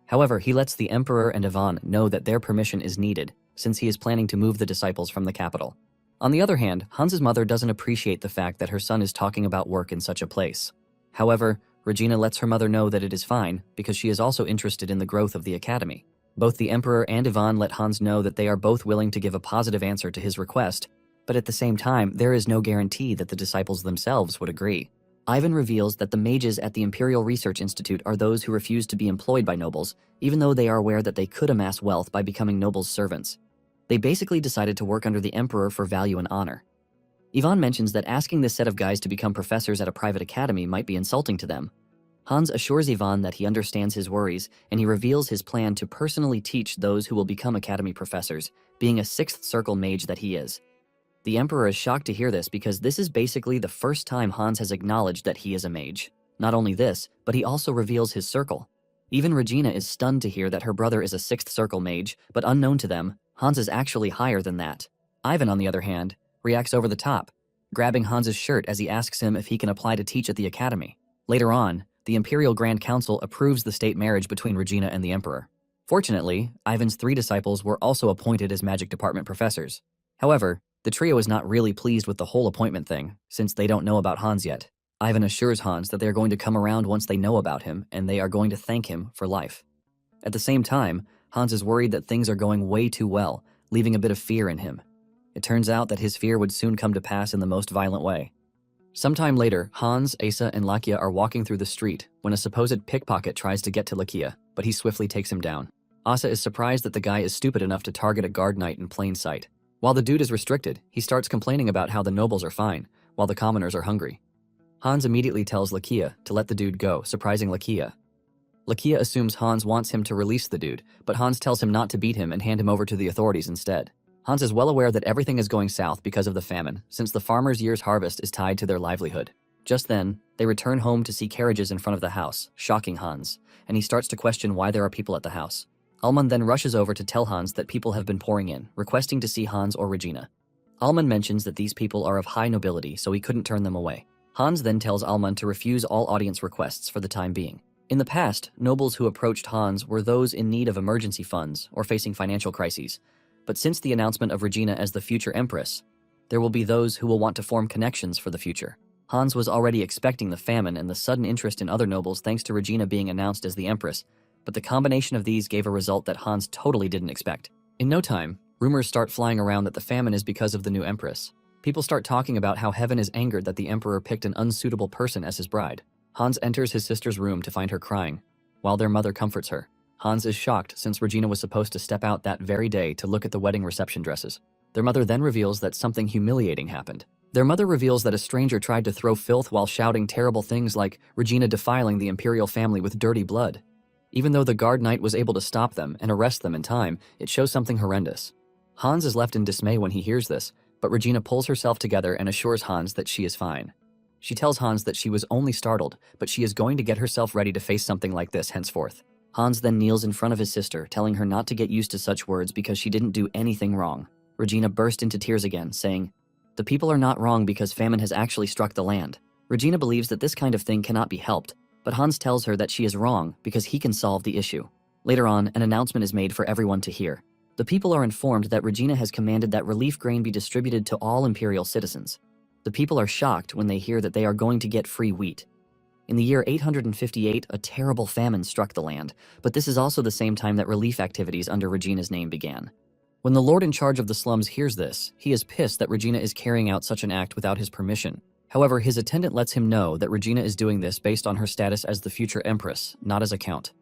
However, he lets the Emperor and Ivan know that their permission is needed, since he is planning to move the disciples from the capital. On the other hand, Hans's mother doesn't appreciate the fact that her son is talking about work in such a place. However, Regina lets her mother know that it is fine because she is also interested in the growth of the academy. Both the Emperor and Ivan let Hans know that they are both willing to give a positive answer to his request, but at the same time, there is no guarantee that the disciples themselves would agree. Ivan reveals that the mages at the Imperial Research Institute are those who refuse to be employed by nobles, even though they are aware that they could amass wealth by becoming nobles' servants. They basically decided to work under the Emperor for value and honor. Ivan mentions that asking this set of guys to become professors at a private academy might be insulting to them. Hans assures Ivan that he understands his worries, and he reveals his plan to personally teach those who will become academy professors, being a sixth circle mage that he is. The Emperor is shocked to hear this because this is basically the first time Hans has acknowledged that he is a mage. Not only this, but he also reveals his circle. Even Regina is stunned to hear that her brother is a sixth circle mage, but unknown to them, Hans is actually higher than that. Ivan, on the other hand, reacts over the top, grabbing Hans's shirt as he asks him if he can apply to teach at the academy. Later on, the Imperial Grand Council approves the state marriage between Regina and the Emperor. Fortunately, Ivan's 3 disciples were also appointed as magic department professors. However, the trio is not really pleased with the whole appointment thing, since they don't know about Hans yet. Ivan assures Hans that they are going to come around once they know about him, and they are going to thank him for life. At the same time, Hans is worried that things are going way too well, leaving a bit of fear in him. It turns out that his fear would soon come to pass in the most violent way. Sometime later, Hans, Asa, and Lakia are walking through the street when a supposed pickpocket tries to get to Lakia, but he swiftly takes him down. Asa is surprised that the guy is stupid enough to target a guard knight in plain sight. While the dude is restricted, he starts complaining about how the nobles are fine, while the commoners are hungry. Hans immediately tells Lakia to let the dude go, surprising Lakia. Lakia assumes Hans wants him to release the dude, but Hans tells him not to beat him and hand him over to the authorities instead. Hans is well aware that everything is going south because of the famine, since the farmers' year's harvest is tied to their livelihood. Just then, they return home to see carriages in front of the house, shocking Hans, and he starts to question why there are people at the house. Alman then rushes over to tell Hans that people have been pouring in, requesting to see Hans or Regina. Alman mentions that these people are of high nobility, so he couldn't turn them away. Hans then tells Almund to refuse all audience requests for the time being. In the past, nobles who approached Hans were those in need of emergency funds or facing financial crises. But since the announcement of Regina as the future empress, there will be those who will want to form connections for the future. Hans was already expecting the famine and the sudden interest in other nobles thanks to Regina being announced as the empress, but the combination of these gave a result that Hans totally didn't expect. In no time, rumors start flying around that the famine is because of the new empress. People start talking about how heaven is angered that the emperor picked an unsuitable person as his bride. Hans enters his sister's room to find her crying, while their mother comforts her. Hans is shocked since Regina was supposed to step out that very day to look at the wedding reception dresses. Their mother then reveals that something humiliating happened. Their mother reveals that a stranger tried to throw filth while shouting terrible things like Regina defiling the imperial family with dirty blood. Even though the guard knight was able to stop them and arrest them in time, it shows something horrendous. Hans is left in dismay when he hears this, but Regina pulls herself together and assures Hans that she is fine. She tells Hans that she was only startled, but she is going to get herself ready to face something like this henceforth. Hans then kneels in front of his sister, telling her not to get used to such words because she didn't do anything wrong. Regina burst into tears again, saying, "The people are not wrong because famine has actually struck the land." Regina believes that this kind of thing cannot be helped, but Hans tells her that she is wrong because he can solve the issue. Later on, an announcement is made for everyone to hear. The people are informed that Regina has commanded that relief grain be distributed to all imperial citizens. The people are shocked when they hear that they are going to get free wheat. In the year 858, a terrible famine struck the land, but this is also the same time that relief activities under Regina's name began. When the lord in charge of the slums hears this, he is pissed that Regina is carrying out such an act without his permission. However, his attendant lets him know that Regina is doing this based on her status as the future empress, not as a count.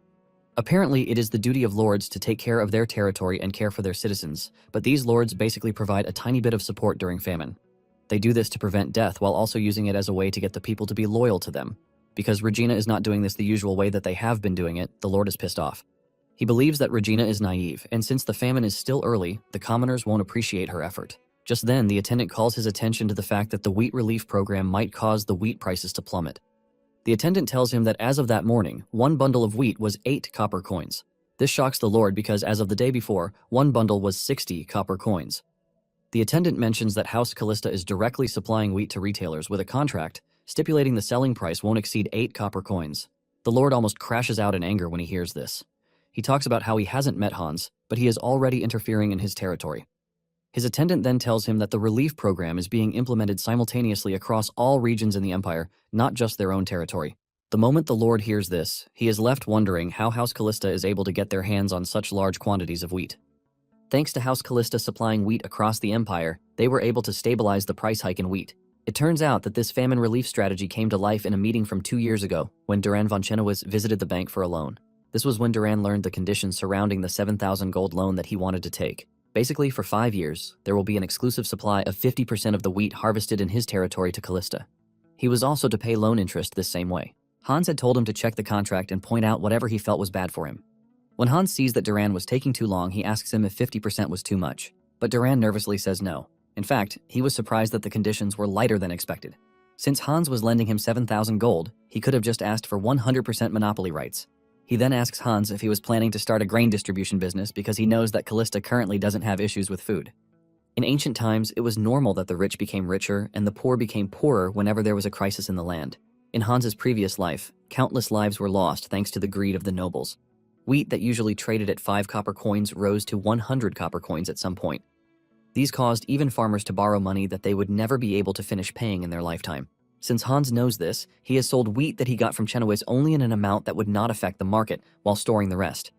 Apparently, it is the duty of lords to take care of their territory and care for their citizens, but these lords basically provide a tiny bit of support during famine. They do this to prevent death while also using it as a way to get the people to be loyal to them. Because Regina is not doing this the usual way that they have been doing it, the lord is pissed off. He believes that Regina is naive, and since the famine is still early, the commoners won't appreciate her effort. Just then, the attendant calls his attention to the fact that the wheat relief program might cause the wheat prices to plummet. The attendant tells him that as of that morning, one bundle of wheat was 8 copper coins. This shocks the lord because as of the day before, one bundle was 60 copper coins. The attendant mentions that House Callista is directly supplying wheat to retailers with a contract stipulating the selling price won't exceed 8 copper coins. The lord almost crashes out in anger when he hears this. He talks about how he hasn't met Hans, but he is already interfering in his territory. His attendant then tells him that the relief program is being implemented simultaneously across all regions in the empire, not just their own territory. The moment the lord hears this, he is left wondering how House Callista is able to get their hands on such large quantities of wheat. Thanks to House Callista supplying wheat across the empire, they were able to stabilize the price hike in wheat. It turns out that this famine relief strategy came to life in a meeting from 2 years ago when Duran von Chenowitz visited the bank for a loan. This was when Duran learned the conditions surrounding the 7,000 gold loan that he wanted to take. Basically, for 5 years, there will be an exclusive supply of 50% of the wheat harvested in his territory to Callista. He was also to pay loan interest this same way. Hans had told him to check the contract and point out whatever he felt was bad for him. When Hans sees that Duran was taking too long, he asks him if 50% was too much. But Duran nervously says no. In fact, he was surprised that the conditions were lighter than expected. Since Hans was lending him 7,000 gold, he could have just asked for 100% monopoly rights. He then asks Hans if he was planning to start a grain distribution business because he knows that Callista currently doesn't have issues with food. In ancient times, it was normal that the rich became richer and the poor became poorer whenever there was a crisis in the land. In Hans's previous life, countless lives were lost thanks to the greed of the nobles. Wheat that usually traded at 5 copper coins rose to 100 copper coins at some point. These caused even farmers to borrow money that they would never be able to finish paying in their lifetime. Since Hans knows this, he has sold wheat that he got from Chenowitz only in an amount that would not affect the market, while storing the rest.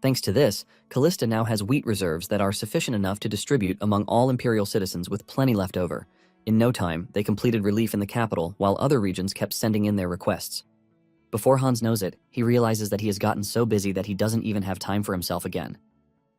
Thanks to this, Callista now has wheat reserves that are sufficient enough to distribute among all imperial citizens with plenty left over. In no time, they completed relief in the capital, while other regions kept sending in their requests. Before Hans knows it, he realizes that he has gotten so busy that he doesn't even have time for himself again.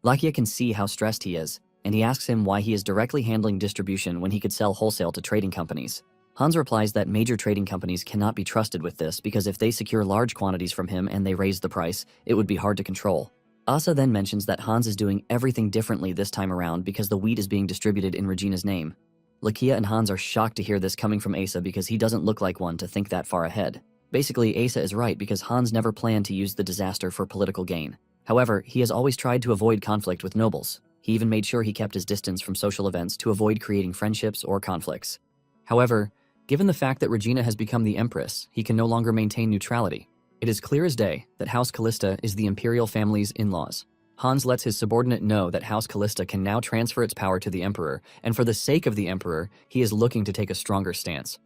Lakia can see how stressed he is, and he asks him why he is directly handling distribution when he could sell wholesale to trading companies. Hans replies that major trading companies cannot be trusted with this because if they secure large quantities from him and they raise the price, it would be hard to control. Asa then mentions that Hans is doing everything differently this time around because the wheat is being distributed in Regina's name. Lakia and Hans are shocked to hear this coming from Asa because he doesn't look like one to think that far ahead. Basically, Asa is right because Hans never planned to use the disaster for political gain. However, he has always tried to avoid conflict with nobles. He even made sure he kept his distance from social events to avoid creating friendships or conflicts. However, Given the fact that Regina has become the Empress, he can no longer maintain neutrality. It is clear as day that House Callista is the imperial family's in-laws. Hans lets his subordinate know that House Callista can now transfer its power to the Emperor, and for the sake of the Emperor, he is looking to take a stronger stance.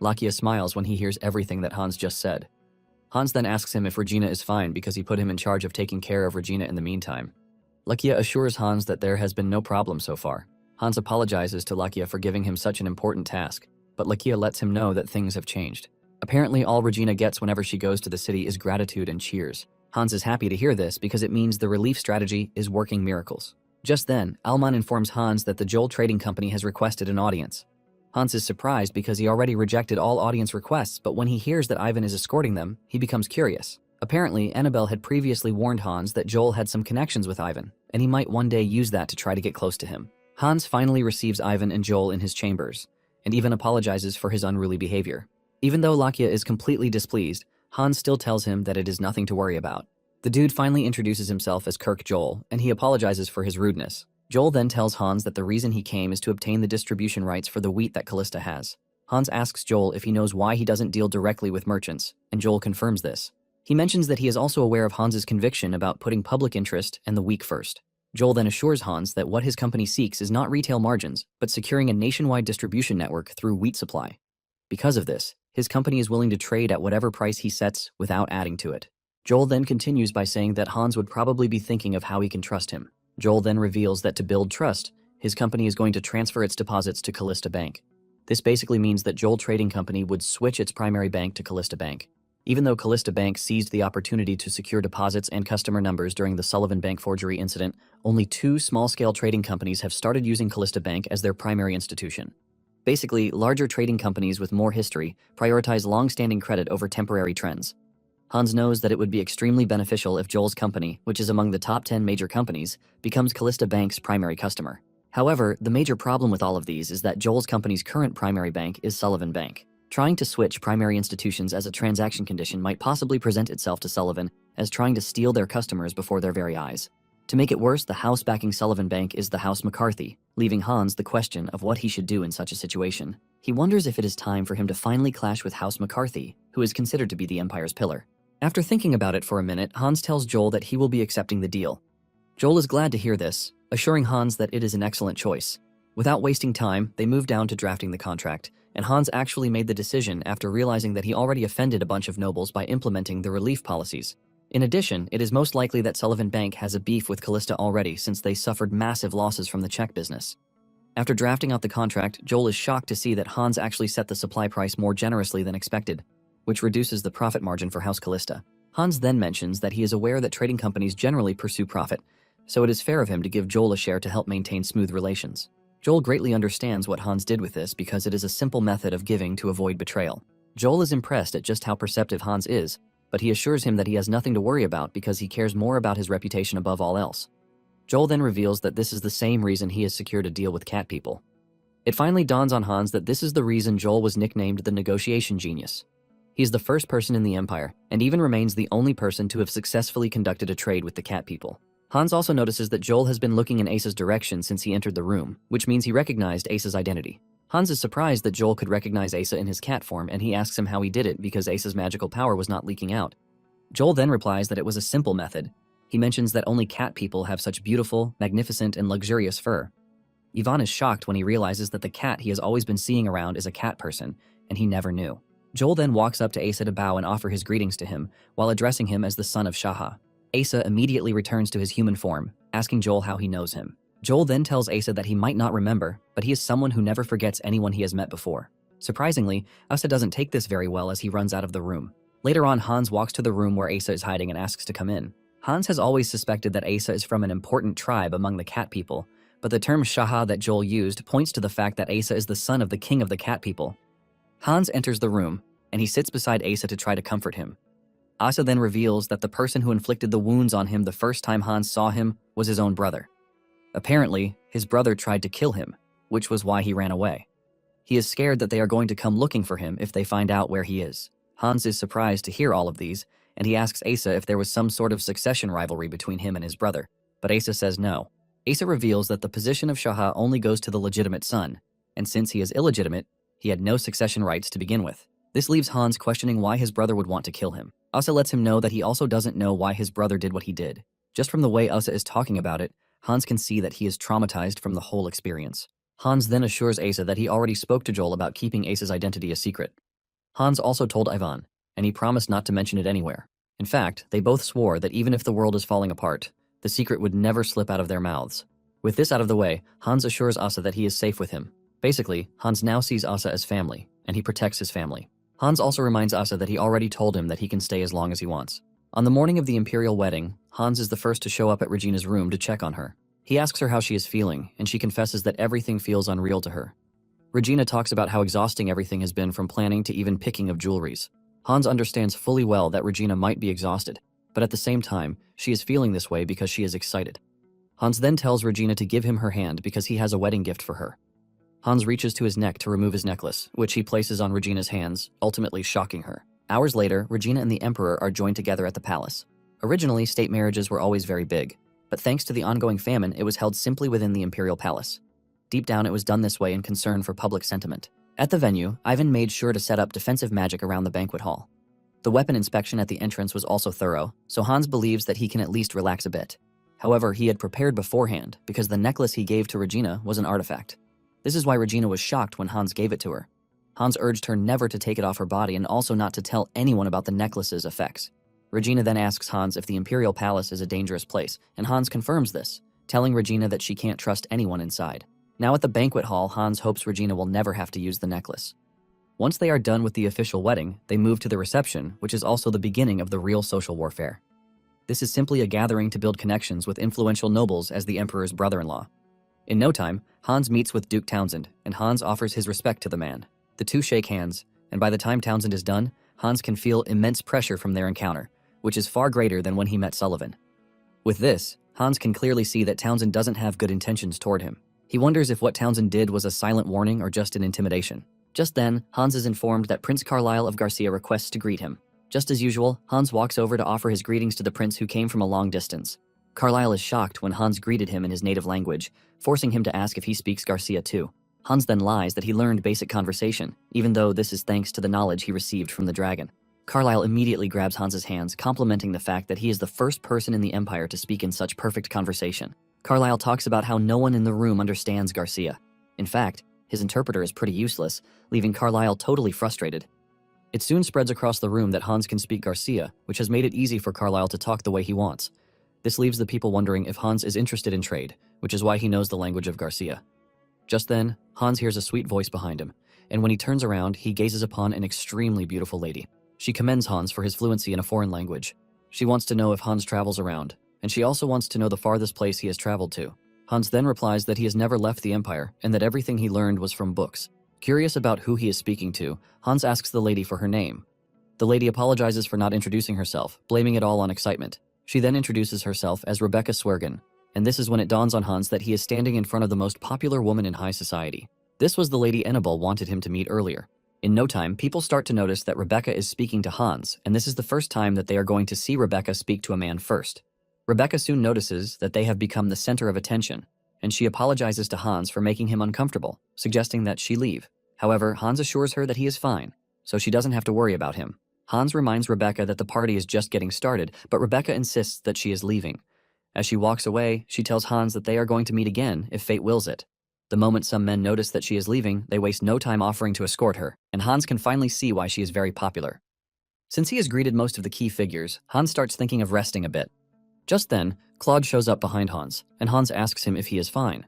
Lakia smiles when he hears everything that Hans just said. Hans then asks him if Regina is fine because he put him in charge of taking care of Regina in the meantime. Lakia assures Hans that there has been no problem so far. Hans apologizes to Lakia for giving him such an important task, but Lakia lets him know that things have changed. Apparently, all Regina gets whenever she goes to the city is gratitude and cheers. Hans is happy to hear this because it means the relief strategy is working miracles. Just then, Alman informs Hans that the Joel Trading Company has requested an audience. Hans is surprised because he already rejected all audience requests, but when he hears that Ivan is escorting them, he becomes curious. Apparently, Annabelle had previously warned Hans that Joel had some connections with Ivan, and he might one day use that to try to get close to him. Hans finally receives Ivan and Joel in his chambers, and even apologizes for his unruly behavior. Even though Lakia is completely displeased, Hans still tells him that it is nothing to worry about. The dude finally introduces himself as Kirk Joel, and he apologizes for his rudeness. Joel then tells Hans that the reason he came is to obtain the distribution rights for the wheat that Callista has. Hans asks Joel if he knows why he doesn't deal directly with merchants, and Joel confirms this. He mentions that he is also aware of Hans's conviction about putting public interest and the weak first. Joel then assures Hans that what his company seeks is not retail margins, but securing a nationwide distribution network through wheat supply. Because of this, his company is willing to trade at whatever price he sets without adding to it. Joel then continues by saying that Hans would probably be thinking of how he can trust him. Joel then reveals that to build trust, his company is going to transfer its deposits to Callista Bank. This basically means that Joel Trading Company would switch its primary bank to Callista Bank. Even though Callista Bank seized the opportunity to secure deposits and customer numbers during the Sullivan Bank forgery incident, only 2 small-scale trading companies have started using Callista Bank as their primary institution. Basically, larger trading companies with more history prioritize long-standing credit over temporary trends. Hans knows that it would be extremely beneficial if Joel's company, which is among the top 10 major companies, becomes Callista Bank's primary customer. However, the major problem with all of these is that Joel's company's current primary bank is Sullivan Bank. Trying to switch primary institutions as a transaction condition might possibly present itself to Sullivan as trying to steal their customers before their very eyes. To make it worse, the house backing Sullivan Bank is the House McCarthy, leaving Hans the question of what he should do in such a situation. He wonders if it is time for him to finally clash with House McCarthy, who is considered to be the Empire's pillar. After thinking about it for a minute, Hans tells Joel that he will be accepting the deal. Joel is glad to hear this, assuring Hans that it is an excellent choice. Without wasting time, they move down to drafting the contract, and Hans actually made the decision after realizing that he already offended a bunch of nobles by implementing the relief policies. In addition, it is most likely that Sullivan Bank has a beef with Callista already since they suffered massive losses from the check business. After drafting out the contract, Joel is shocked to see that Hans actually set the supply price more generously than expected, which reduces the profit margin for House Callista. Hans then mentions that he is aware that trading companies generally pursue profit, so it is fair of him to give Joel a share to help maintain smooth relations. Joel greatly understands what Hans did with this because it is a simple method of giving to avoid betrayal. Joel is impressed at just how perceptive Hans is, but he assures him that he has nothing to worry about because he cares more about his reputation above all else. Joel then reveals that this is the same reason he has secured a deal with cat people. It finally dawns on Hans that this is the reason Joel was nicknamed the negotiation genius. He is the first person in the Empire, and even remains the only person to have successfully conducted a trade with the cat people. Hans also notices that Joel has been looking in Asa's direction since he entered the room, which means he recognized Asa's identity. Hans is surprised that Joel could recognize Asa in his cat form, and he asks him how he did it because Asa's magical power was not leaking out. Joel then replies that it was a simple method. He mentions that only cat people have such beautiful, magnificent, and luxurious fur. Ivan is shocked when he realizes that the cat he has always been seeing around is a cat person, and he never knew. Joel then walks up to Asa to bow and offer his greetings to him, while addressing him as the son of Shaha. Asa immediately returns to his human form, asking Joel how he knows him. Joel then tells Asa that he might not remember, but he is someone who never forgets anyone he has met before. Surprisingly, Asa doesn't take this very well as he runs out of the room. Later on, Hans walks to the room where Asa is hiding and asks to come in. Hans has always suspected that Asa is from an important tribe among the cat people, but the term Shaha that Joel used points to the fact that Asa is the son of the king of the cat people. Hans enters the room, and he sits beside Asa to try to comfort him. Asa then reveals that the person who inflicted the wounds on him the first time Hans saw him was his own brother. Apparently, his brother tried to kill him, which was why he ran away. He is scared that they are going to come looking for him if they find out where he is. Hans is surprised to hear all of these, and he asks Asa if there was some sort of succession rivalry between him and his brother, but Asa says no. Asa reveals that the position of Shaha only goes to the legitimate son, and since he is illegitimate, He had no succession rights to begin with. This leaves Hans questioning why his brother would want to kill him. Asa lets him know that he also doesn't know why his brother did what he did. Just from the way Asa is talking about it, Hans can see that he is traumatized from the whole experience. Hans then assures Asa that he already spoke to Joel about keeping Asa's identity a secret. Hans also told Ivan, and he promised not to mention it anywhere. In fact, they both swore that even if the world is falling apart, the secret would never slip out of their mouths. With this out of the way, Hans assures Asa that he is safe with him. Basically, Hans now sees Asa as family, and he protects his family. Hans also reminds Asa that he already told him that he can stay as long as he wants. On the morning of the Imperial wedding, Hans is the first to show up at Regina's room to check on her. He asks her how she is feeling, and she confesses that everything feels unreal to her. Regina talks about how exhausting everything has been from planning to even picking of jewelries. Hans understands fully well that Regina might be exhausted, but at the same time, she is feeling this way because she is excited. Hans then tells Regina to give him her hand because he has a wedding gift for her. Hans reaches to his neck to remove his necklace, which he places on Regina's hands, ultimately shocking her. Hours later, Regina and the Emperor are joined together at the palace. Originally, state marriages were always very big, but thanks to the ongoing famine, it was held simply within the Imperial Palace. Deep down, it was done this way in concern for public sentiment. At the venue, Ivan made sure to set up defensive magic around the banquet hall. The weapon inspection at the entrance was also thorough, so Hans believes that he can at least relax a bit. However, he had prepared beforehand because the necklace he gave to Regina was an artifact. This is why Regina was shocked when Hans gave it to her. Hans urged her never to take it off her body and also not to tell anyone about the necklace's effects. Regina then asks Hans if the Imperial Palace is a dangerous place, and Hans confirms this, telling Regina that she can't trust anyone inside. Now at the banquet hall, Hans hopes Regina will never have to use the necklace. Once they are done with the official wedding, they move to the reception, which is also the beginning of the real social warfare. This is simply a gathering to build connections with influential nobles as the Emperor's brother-in-law. In no time, Hans meets with Duke Townsend, and Hans offers his respect to the man. The two shake hands, and by the time Townsend is done, Hans can feel immense pressure from their encounter, which is far greater than when he met Sullivan. With this, Hans can clearly see that Townsend doesn't have good intentions toward him. He wonders if what Townsend did was a silent warning or just an intimidation. Just then, Hans is informed that Prince Carlisle of Garcia requests to greet him. Just as usual, Hans walks over to offer his greetings to the prince who came from a long distance. Carlisle is shocked when Hans greeted him in his native language, forcing him to ask if he speaks Garcia too. Hans then lies that he learned basic conversation, even though this is thanks to the knowledge he received from the dragon. Carlisle immediately grabs Hans's hands, complimenting the fact that he is the first person in the Empire to speak in such perfect conversation. Carlisle talks about how no one in the room understands Garcia. In fact, his interpreter is pretty useless, leaving Carlisle totally frustrated. It soon spreads across the room that Hans can speak Garcia, which has made it easy for Carlisle to talk the way he wants. This leaves the people wondering if Hans is interested in trade, which is why he knows the language of Garcia. Just then, Hans hears a sweet voice behind him, and when he turns around, he gazes upon an extremely beautiful lady. She commends Hans for his fluency in a foreign language. She wants to know if Hans travels around, and she also wants to know the farthest place he has traveled to. Hans then replies that he has never left the Empire, and that everything he learned was from books. Curious about who he is speaking to, Hans asks the lady for her name. The lady apologizes for not introducing herself, blaming it all on excitement. She then introduces herself as Rebecca Swergen, and this is when it dawns on Hans that he is standing in front of the most popular woman in high society. This was the lady Annabelle wanted him to meet earlier. In no time, people start to notice that Rebecca is speaking to Hans, and this is the first time that they are going to see Rebecca speak to a man first. Rebecca soon notices that they have become the center of attention, and she apologizes to Hans for making him uncomfortable, suggesting that she leave. However, Hans assures her that he is fine, so she doesn't have to worry about him. Hans reminds Rebecca that the party is just getting started, but Rebecca insists that she is leaving. As she walks away, she tells Hans that they are going to meet again if fate wills it. The moment some men notice that she is leaving, they waste no time offering to escort her, and Hans can finally see why she is very popular. Since he has greeted most of the key figures, Hans starts thinking of resting a bit. Just then, Claude shows up behind Hans, and Hans asks him if he is fine.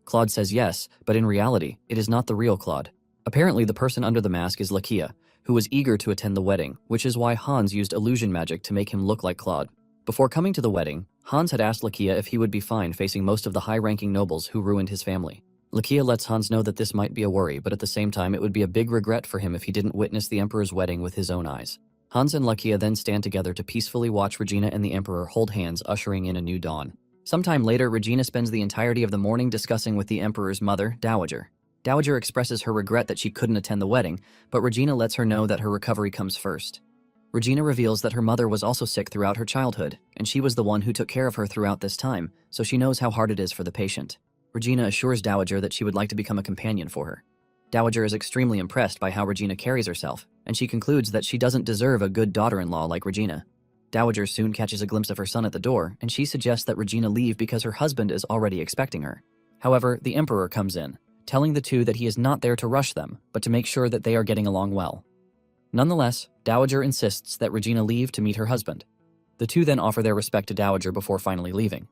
Claude says yes, but in reality, it is not the real Claude. Apparently, the person under the mask is Lakia, who was eager to attend the wedding, which is why Hans used illusion magic to make him look like Claude. Before coming to the wedding, Hans had asked Lakia if he would be fine facing most of the high-ranking nobles who ruined his family. Lakia lets Hans know that this might be a worry, but at the same time it would be a big regret for him if he didn't witness the Emperor's wedding with his own eyes. Hans and Lakia then stand together to peacefully watch Regina and the Emperor hold hands, ushering in a new dawn. Sometime later, Regina spends the entirety of the morning discussing with the Emperor's mother, Dowager. Dowager expresses her regret that she couldn't attend the wedding, but Regina lets her know that her recovery comes first. Regina reveals that her mother was also sick throughout her childhood, and she was the one who took care of her throughout this time, so she knows how hard it is for the patient. Regina assures Dowager that she would like to become a companion for her. Dowager is extremely impressed by how Regina carries herself, and she concludes that she doesn't deserve a good daughter-in-law like Regina. Dowager soon catches a glimpse of her son at the door, and she suggests that Regina leave because her husband is already expecting her. However, the Emperor comes in, telling the two that he is not there to rush them, but to make sure that they are getting along well. Nonetheless, Dowager insists that Regina leave to meet her husband. The two then offer their respect to Dowager before finally leaving.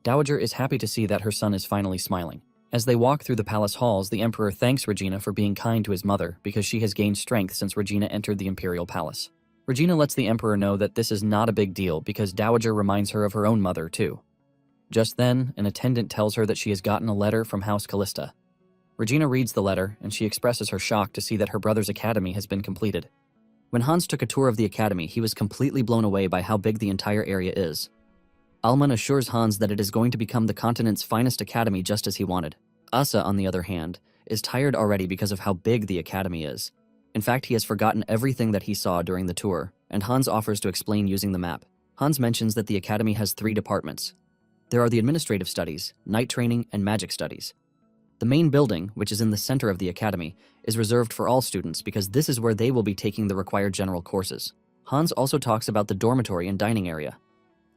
Dowager is happy to see that her son is finally smiling. As they walk through the palace halls, the Emperor thanks Regina for being kind to his mother because she has gained strength since Regina entered the imperial palace. Regina lets the Emperor know that this is not a big deal because Dowager reminds her of her own mother, too. Just then, an attendant tells her that she has gotten a letter from House Callista. Regina reads the letter, and she expresses her shock to see that her brother's academy has been completed. When Hans took a tour of the academy, he was completely blown away by how big the entire area is. Alman assures Hans that it is going to become the continent's finest academy just as he wanted. Asa, on the other hand, is tired already because of how big the academy is. In fact, he has forgotten everything that he saw during the tour, and Hans offers to explain using the map. Hans mentions that the academy has 3 departments. There are the administrative studies, night training, and magic studies. The main building, which is in the center of the academy, is reserved for all students because this is where they will be taking the required general courses. Hans also talks about the dormitory and dining area.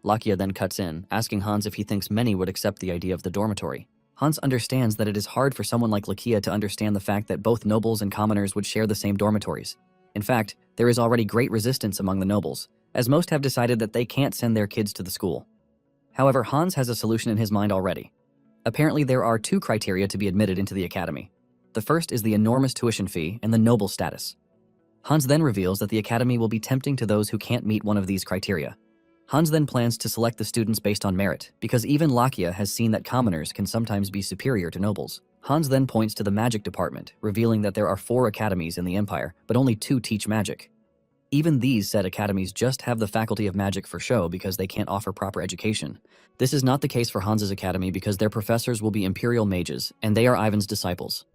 Lakia then cuts in, asking Hans if he thinks many would accept the idea of the dormitory. Hans understands that it is hard for someone like Lakia to understand the fact that both nobles and commoners would share the same dormitories. In fact, there is already great resistance among the nobles, as most have decided that they can't send their kids to the school. However, Hans has a solution in his mind already. Apparently, there are 2 criteria to be admitted into the academy. The first is the enormous tuition fee and the noble status. Hans then reveals that the academy will be tempting to those who can't meet one of these criteria. Hans then plans to select the students based on merit, because even Lakia has seen that commoners can sometimes be superior to nobles. Hans then points to the magic department, revealing that there are 4 academies in the Empire, but only 2 teach magic. Even these said academies just have the faculty of magic for show because they can't offer proper education. This is not the case for Hans's academy because their professors will be imperial mages, and they are Ivan's disciples.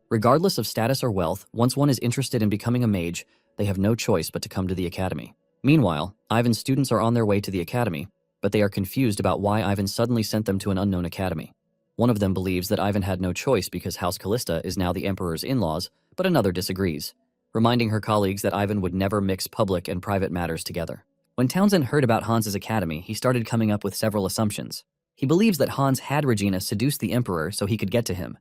Regardless of status or wealth, once one is interested in becoming a mage, they have no choice but to come to the academy. Meanwhile, Ivan's students are on their way to the academy, but they are confused about why Ivan suddenly sent them to an unknown academy. One of them believes that Ivan had no choice because House Callista is now the Emperor's in-laws, but another disagrees, reminding her colleagues that Ivan would never mix public and private matters together. When Townsend heard about Hans's academy, he started coming up with several assumptions. He believes that Hans had Regina seduce the Emperor so he could get to him.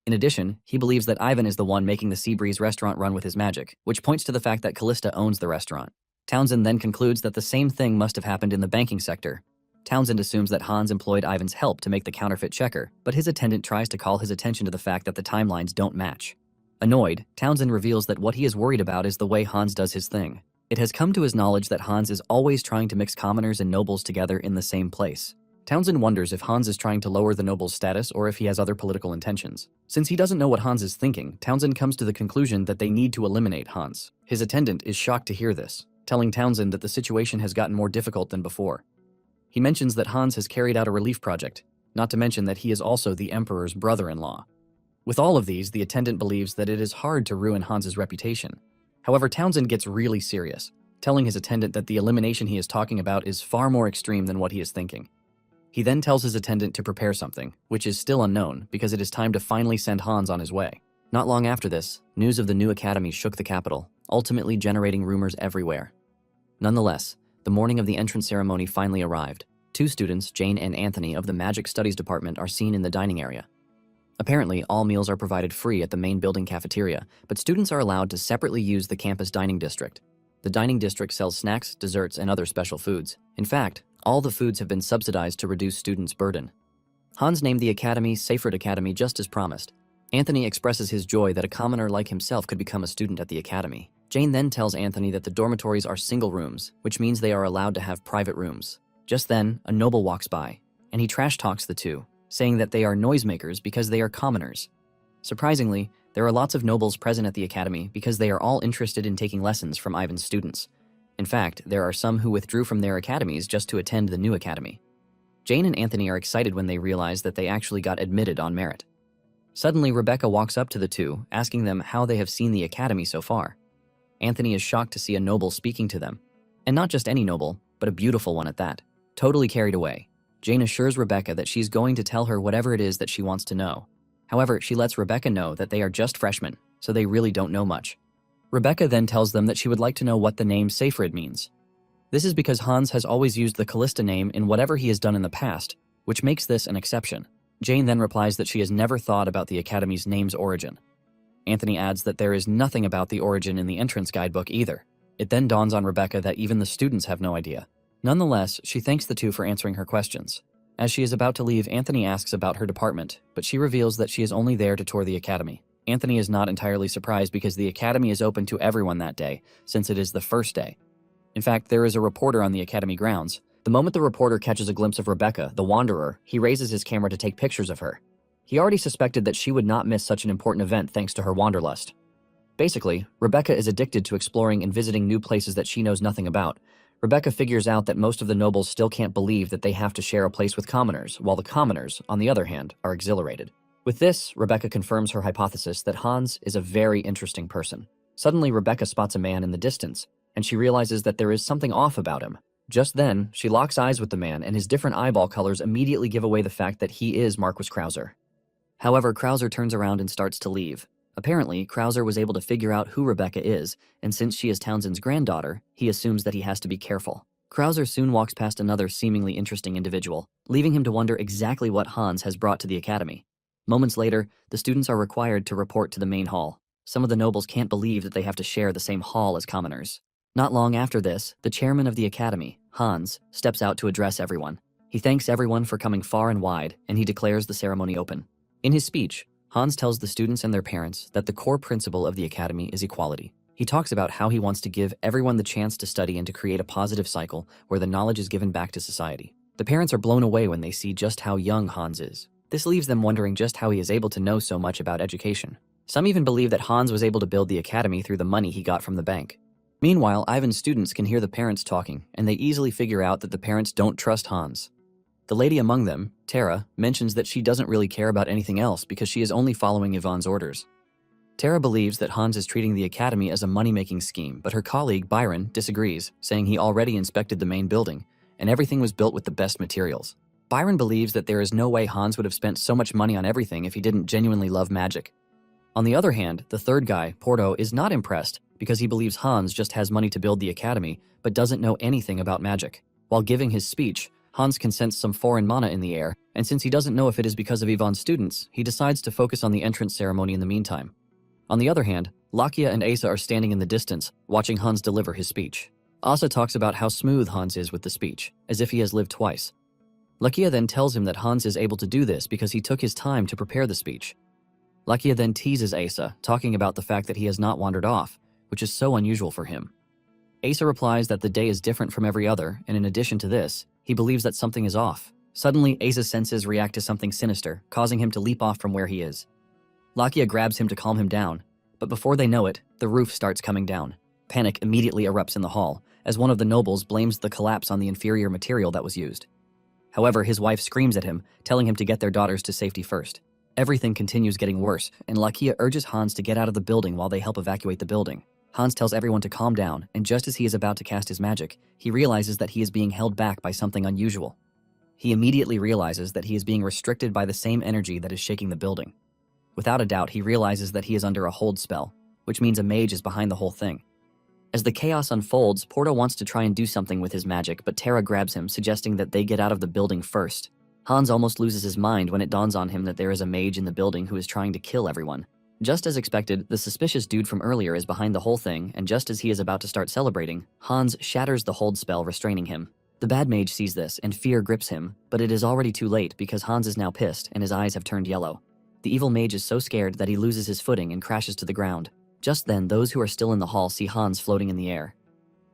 In addition, he believes that Ivan is the one making the Seabreeze restaurant run with his magic, which points to the fact that Callista owns the restaurant. Townsend then concludes that the same thing must have happened in the banking sector. Townsend assumes that Hans employed Ivan's help to make the counterfeit checker, but his attendant tries to call his attention to the fact that the timelines don't match. Annoyed, Townsend reveals that what he is worried about is the way Hans does his thing. It has come to his knowledge that Hans is always trying to mix commoners and nobles together in the same place. Townsend wonders if Hans is trying to lower the noble's status or if he has other political intentions. Since he doesn't know what Hans is thinking, Townsend comes to the conclusion that they need to eliminate Hans. His attendant is shocked to hear this, telling Townsend that the situation has gotten more difficult than before. He mentions that Hans has carried out a relief project, not to mention that he is also the Emperor's brother-in-law. With all of these, the attendant believes that it is hard to ruin Hans's reputation. However, Townsend gets really serious, telling his attendant that the elimination he is talking about is far more extreme than what he is thinking. He then tells his attendant to prepare something, which is still unknown because it is time to finally send Hans on his way. Not long after this, news of the new academy shook the capital, ultimately generating rumors everywhere. Nonetheless, the morning of the entrance ceremony finally arrived. 2 students, Jane and Anthony of the Magic Studies Department, are seen in the dining area. Apparently, all meals are provided free at the main building cafeteria, but students are allowed to separately use the campus dining district. The dining district sells snacks, desserts, and other special foods. In fact, all the foods have been subsidized to reduce students' burden. Hans named the academy Seyfried Academy just as promised. Anthony expresses his joy that a commoner like himself could become a student at the academy. Jane then tells Anthony that the dormitories are single rooms, which means they are allowed to have private rooms. Just then, a noble walks by, and he trash talks the two, saying that they are noisemakers because they are commoners. Surprisingly, there are lots of nobles present at the academy because they are all interested in taking lessons from Ivan's students. In fact, there are some who withdrew from their academies just to attend the new academy. Jane and Anthony are excited when they realize that they actually got admitted on merit. Suddenly, Rebecca walks up to the two, asking them how they have seen the academy so far. Anthony is shocked to see a noble speaking to them. And not just any noble, but a beautiful one at that. Totally carried away, Jane assures Rebecca that she's going to tell her whatever it is that she wants to know. However, she lets Rebecca know that they are just freshmen, so they really don't know much. Rebecca then tells them that she would like to know what the name Seyfried means. This is because Hans has always used the Callista name in whatever he has done in the past, which makes this an exception. Jane then replies that she has never thought about the Academy's name's origin. Anthony adds that there is nothing about the origin in the entrance guidebook either. It then dawns on Rebecca that even the students have no idea. Nonetheless, she thanks the two for answering her questions. As she is about to leave, Anthony asks about her department, but she reveals that she is only there to tour the Academy. Anthony is not entirely surprised because the Academy is open to everyone that day, since it is the first day. In fact, there is a reporter on the Academy grounds. The moment the reporter catches a glimpse of Rebecca, the Wanderer, he raises his camera to take pictures of her. He already suspected that she would not miss such an important event thanks to her wanderlust. Basically, Rebecca is addicted to exploring and visiting new places that she knows nothing about. Rebecca figures out that most of the nobles still can't believe that they have to share a place with commoners, while the commoners, on the other hand, are exhilarated. With this, Rebecca confirms her hypothesis that Hans is a very interesting person. Suddenly, Rebecca spots a man in the distance, and she realizes that there is something off about him. Just then, she locks eyes with the man, and his different eyeball colors immediately give away the fact that he is Marquis Krauser. However, Krauser turns around and starts to leave. Apparently, Krauser was able to figure out who Rebecca is, and since she is Townsend's granddaughter, he assumes that he has to be careful. Krauser soon walks past another seemingly interesting individual, leaving him to wonder exactly what Hans has brought to the Academy. Moments later, the students are required to report to the main hall. Some of the nobles can't believe that they have to share the same hall as commoners. Not long after this, the chairman of the Academy, Hans, steps out to address everyone. He thanks everyone for coming far and wide, and he declares the ceremony open. In his speech, Hans tells the students and their parents that the core principle of the Academy is equality. He talks about how he wants to give everyone the chance to study and to create a positive cycle where the knowledge is given back to society. The parents are blown away when they see just how young Hans is. This leaves them wondering just how he is able to know so much about education. Some even believe that Hans was able to build the Academy through the money he got from the bank. Meanwhile, Ivan's students can hear the parents talking, and they easily figure out that the parents don't trust Hans. The lady among them, Tara, mentions that she doesn't really care about anything else because she is only following Yvonne's orders. Tara believes that Hans is treating the Academy as a money-making scheme, but her colleague, Byron, disagrees, saying he already inspected the main building, and everything was built with the best materials. Byron believes that there is no way Hans would have spent so much money on everything if he didn't genuinely love magic. On the other hand, the third guy, Porto, is not impressed because he believes Hans just has money to build the Academy, but doesn't know anything about magic. While giving his speech, Hans can sense some foreign mana in the air, and since he doesn't know if it is because of Yvonne's students, he decides to focus on the entrance ceremony in the meantime. On the other hand, Lakia and Asa are standing in the distance, watching Hans deliver his speech. Asa talks about how smooth Hans is with the speech, as if he has lived twice. Lakia then tells him that Hans is able to do this because he took his time to prepare the speech. Lakia then teases Asa, talking about the fact that he has not wandered off, which is so unusual for him. Asa replies that the day is different from every other, and in addition to this, he believes that something is off. Suddenly, Asa's senses react to something sinister, causing him to leap off from where he is. Lakia grabs him to calm him down, but before they know it, the roof starts coming down. Panic immediately erupts in the hall, as one of the nobles blames the collapse on the inferior material that was used. However, his wife screams at him, telling him to get their daughters to safety first. Everything continues getting worse, and Lakia urges Hans to get out of the building while they help evacuate the building. Hans tells everyone to calm down, and just as he is about to cast his magic, he realizes that he is being held back by something unusual. He immediately realizes that he is being restricted by the same energy that is shaking the building. Without a doubt, he realizes that he is under a hold spell, which means a mage is behind the whole thing. As the chaos unfolds, Porto wants to try and do something with his magic, but Tara grabs him, suggesting that they get out of the building first. Hans almost loses his mind when it dawns on him that there is a mage in the building who is trying to kill everyone. Just as expected, the suspicious dude from earlier is behind the whole thing, and just as he is about to start celebrating, Hans shatters the hold spell restraining him. The bad mage sees this, and fear grips him, but it is already too late because Hans is now pissed and his eyes have turned yellow. The evil mage is so scared that he loses his footing and crashes to the ground. Just then, those who are still in the hall see Hans floating in the air.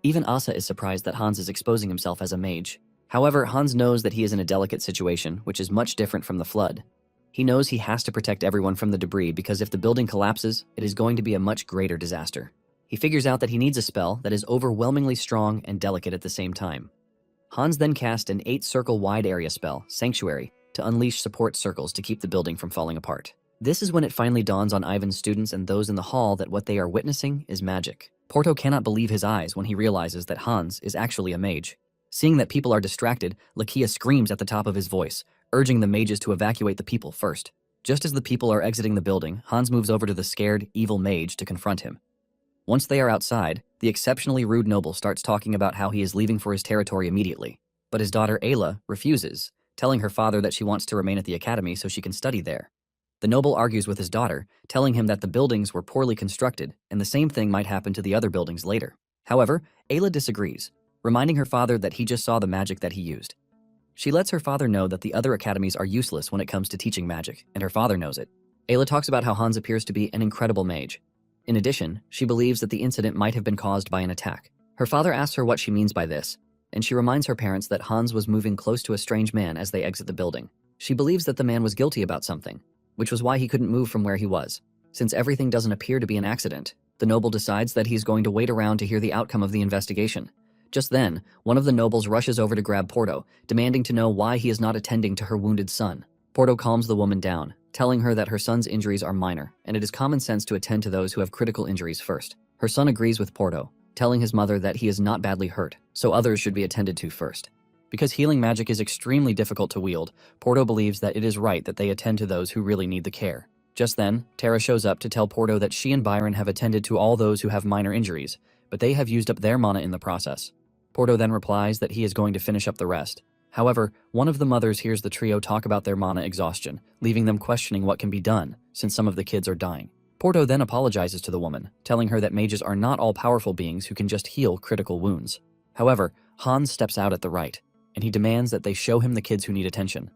Even Asa is surprised that Hans is exposing himself as a mage. However, Hans knows that he is in a delicate situation, which is much different from the flood. He knows he has to protect everyone from the debris because if the building collapses, it is going to be a much greater disaster. He figures out that he needs a spell that is overwhelmingly strong and delicate at the same time. Hans then casts an 8-circle wide area spell, Sanctuary, to unleash support circles to keep the building from falling apart. This is when it finally dawns on Ivan's students and those in the hall that what they are witnessing is magic. Porto cannot believe his eyes when he realizes that Hans is actually a mage. Seeing that people are distracted, Lakia screams at the top of his voice, urging the mages to evacuate the people first. Just as the people are exiting the building, Hans moves over to the scared, evil mage to confront him. Once they are outside, the exceptionally rude noble starts talking about how he is leaving for his territory immediately. But his daughter Ayla refuses, telling her father that she wants to remain at the academy so she can study there. The noble argues with his daughter, telling him that the buildings were poorly constructed and the same thing might happen to the other buildings later. However, Ayla disagrees, reminding her father that he just saw the magic that he used. She lets her father know that the other academies are useless when it comes to teaching magic, and her father knows it. Ayla talks about how Hans appears to be an incredible mage. In addition, she believes that the incident might have been caused by an attack. Her father asks her what she means by this, and she reminds her parents that Hans was moving close to a strange man as they exit the building. She believes that the man was guilty about something, which was why he couldn't move from where he was. Since everything doesn't appear to be an accident, the noble decides that he's going to wait around to hear the outcome of the investigation. Just then, one of the nobles rushes over to grab Porto, demanding to know why he is not attending to her wounded son. Porto calms the woman down, telling her that her son's injuries are minor, and it is common sense to attend to those who have critical injuries first. Her son agrees with Porto, telling his mother that he is not badly hurt, so others should be attended to first. Because healing magic is extremely difficult to wield, Porto believes that it is right that they attend to those who really need the care. Just then, Tara shows up to tell Porto that she and Byron have attended to all those who have minor injuries, but they have used up their mana in the process. Porto then replies that he is going to finish up the rest. However, one of the mothers hears the trio talk about their mana exhaustion, leaving them questioning what can be done, since some of the kids are dying. Porto then apologizes to the woman, telling her that mages are not all powerful beings who can just heal critical wounds. However, Hans steps out at the right, and he demands that they show him the kids who need attention.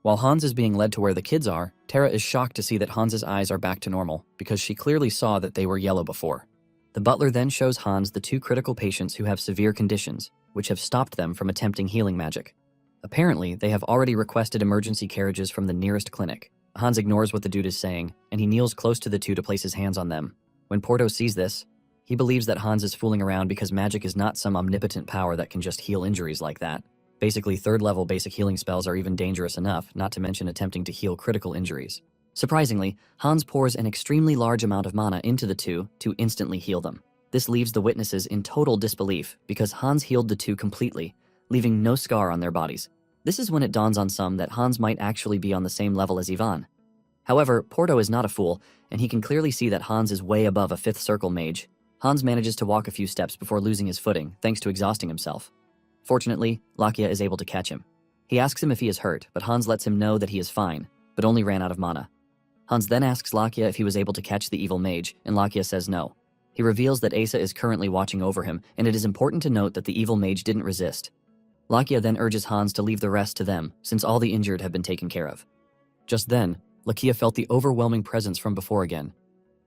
While Hans is being led to where the kids are, Tara is shocked to see that Hans's eyes are back to normal, because she clearly saw that they were yellow before. The butler then shows Hans the two critical patients who have severe conditions, which have stopped them from attempting healing magic. Apparently, they have already requested emergency carriages from the nearest clinic. Hans ignores what the dude is saying, and he kneels close to the two to place his hands on them. When Porto sees this, he believes that Hans is fooling around because magic is not some omnipotent power that can just heal injuries like that. Basically, third-level basic healing spells are even dangerous enough, not to mention attempting to heal critical injuries. Surprisingly, Hans pours an extremely large amount of mana into the two to instantly heal them. This leaves the witnesses in total disbelief because Hans healed the two completely, leaving no scar on their bodies. This is when it dawns on some that Hans might actually be on the same level as Ivan. However, Porto is not a fool, and he can clearly see that Hans is way above a fifth circle mage. Hans manages to walk a few steps before losing his footing, thanks to exhausting himself. Fortunately, Lakia is able to catch him. He asks him if he is hurt, but Hans lets him know that he is fine, but only ran out of mana. Hans then asks Lakia if he was able to catch the evil mage, and Lakia says no. He reveals that Asa is currently watching over him, and it is important to note that the evil mage didn't resist. Lakia then urges Hans to leave the rest to them, since all the injured have been taken care of. Just then, Lakia felt the overwhelming presence from before again.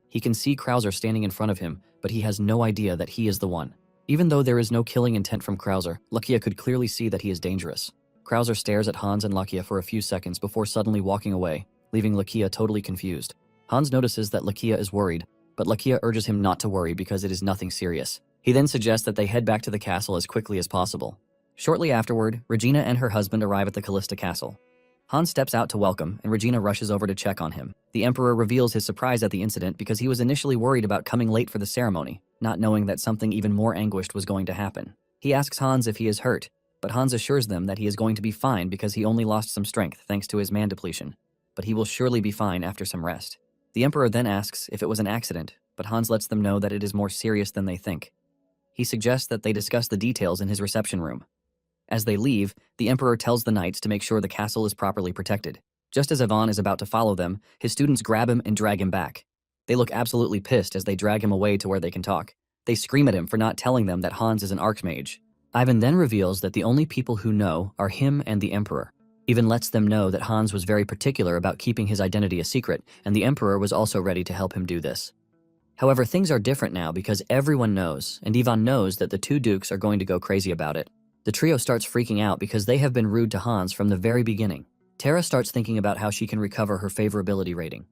He can see Krauser standing in front of him, but he has no idea that he is the one. Even though there is no killing intent from Krauser, Lakia could clearly see that he is dangerous. Krauser stares at Hans and Lakia for a few seconds before suddenly walking away, leaving Lakia totally confused. Hans notices that Lakia is worried, but Lakia urges him not to worry because it is nothing serious. He then suggests that they head back to the castle as quickly as possible. Shortly afterward, Regina and her husband arrive at the Callista castle. Hans steps out to welcome, and Regina rushes over to check on him. The Emperor reveals his surprise at the incident because he was initially worried about coming late for the ceremony, not knowing that something even more anguished was going to happen. He asks Hans if he is hurt, but Hans assures them that he is going to be fine because he only lost some strength thanks to his man depletion, but he will surely be fine after some rest. The Emperor then asks if it was an accident, but Hans lets them know that it is more serious than they think. He suggests that they discuss the details in his reception room. As they leave, the Emperor tells the knights to make sure the castle is properly protected. Just as Ivan is about to follow them, his students grab him and drag him back. They look absolutely pissed as they drag him away to where they can talk. They scream at him for not telling them that Hans is an archmage. Ivan then reveals that the only people who know are him and the Emperor. Ivan lets them know that Hans was very particular about keeping his identity a secret, and the Emperor was also ready to help him do this. However, things are different now because everyone knows, and Ivan knows that the two dukes are going to go crazy about it. The trio starts freaking out because they have been rude to Hans from the very beginning. Tara starts thinking about how she can recover her favorability rating.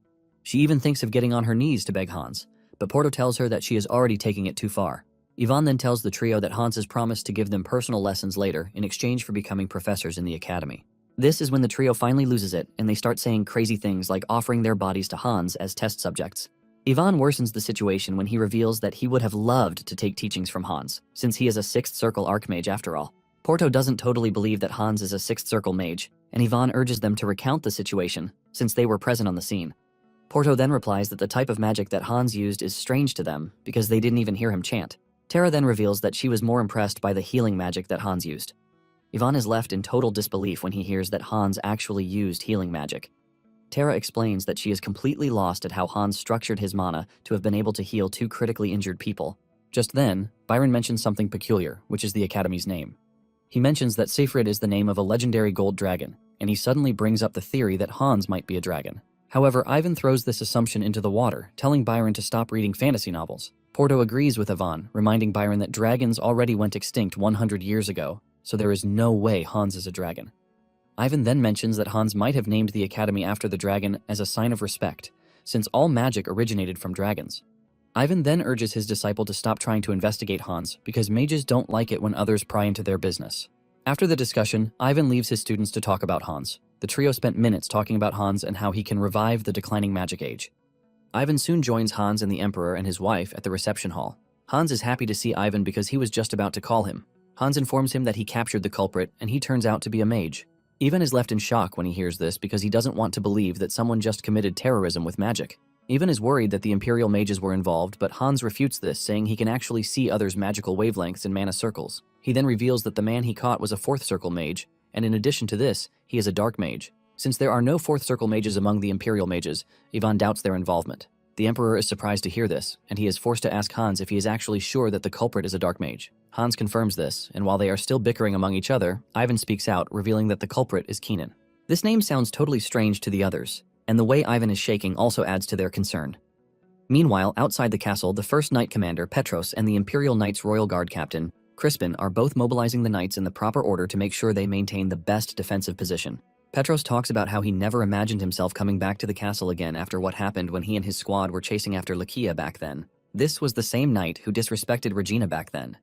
She even thinks of getting on her knees to beg Hans, but Porto tells her that she is already taking it too far. Ivan then tells the trio that Hans has promised to give them personal lessons later in exchange for becoming professors in the academy. This is when the trio finally loses it, and they start saying crazy things like offering their bodies to Hans as test subjects. Ivan worsens the situation when he reveals that he would have loved to take teachings from Hans, since he is a 6th Circle Archmage after all. Porto doesn't totally believe that Hans is a 6th Circle mage, and Ivan urges them to recount the situation, since they were present on the scene. Porto then replies that the type of magic that Hans used is strange to them because they didn't even hear him chant. Tara then reveals that she was more impressed by the healing magic that Hans used. Ivan is left in total disbelief when he hears that Hans actually used healing magic. Tara explains that she is completely lost at how Hans structured his mana to have been able to heal 2 critically injured people. Just then, Byron mentions something peculiar, which is the Academy's name. He mentions that Seyfried is the name of a legendary gold dragon, and he suddenly brings up the theory that Hans might be a dragon. However, Ivan throws this assumption into the water, telling Byron to stop reading fantasy novels. Porto agrees with Ivan, reminding Byron that dragons already went extinct 100 years ago, so there is no way Hans is a dragon. Ivan then mentions that Hans might have named the Academy after the dragon as a sign of respect, since all magic originated from dragons. Ivan then urges his disciple to stop trying to investigate Hans because mages don't like it when others pry into their business. After the discussion, Ivan leaves his students to talk about Hans. The trio spent minutes talking about Hans and how he can revive the declining magic age. Ivan soon joins Hans and the Emperor and his wife at the reception hall. Hans is happy to see Ivan because he was just about to call him. Hans informs him that he captured the culprit and he turns out to be a mage. Ivan is left in shock when he hears this because he doesn't want to believe that someone just committed terrorism with magic. Ivan is worried that the Imperial mages were involved, but Hans refutes this, saying he can actually see others' magical wavelengths in mana circles. He then reveals that the man he caught was a 4th circle mage, and in addition to this, he is a dark mage. Since there are no 4th circle mages among the Imperial mages, Ivan doubts their involvement. The Emperor is surprised to hear this, and he is forced to ask Hans if he is actually sure that the culprit is a dark mage. Hans confirms this, and while they are still bickering among each other, Ivan speaks out, revealing that the culprit is Keenan. This name sounds totally strange to the others, and the way Ivan is shaking also adds to their concern. Meanwhile, outside the castle, the first Knight Commander, Petros, and the Imperial Knights Royal Guard Captain, Crispin, are both mobilizing the knights in the proper order to make sure they maintain the best defensive position. Petros talks about how he never imagined himself coming back to the castle again after what happened when he and his squad were chasing after Lakia back then. This was the same knight who disrespected Regina back then.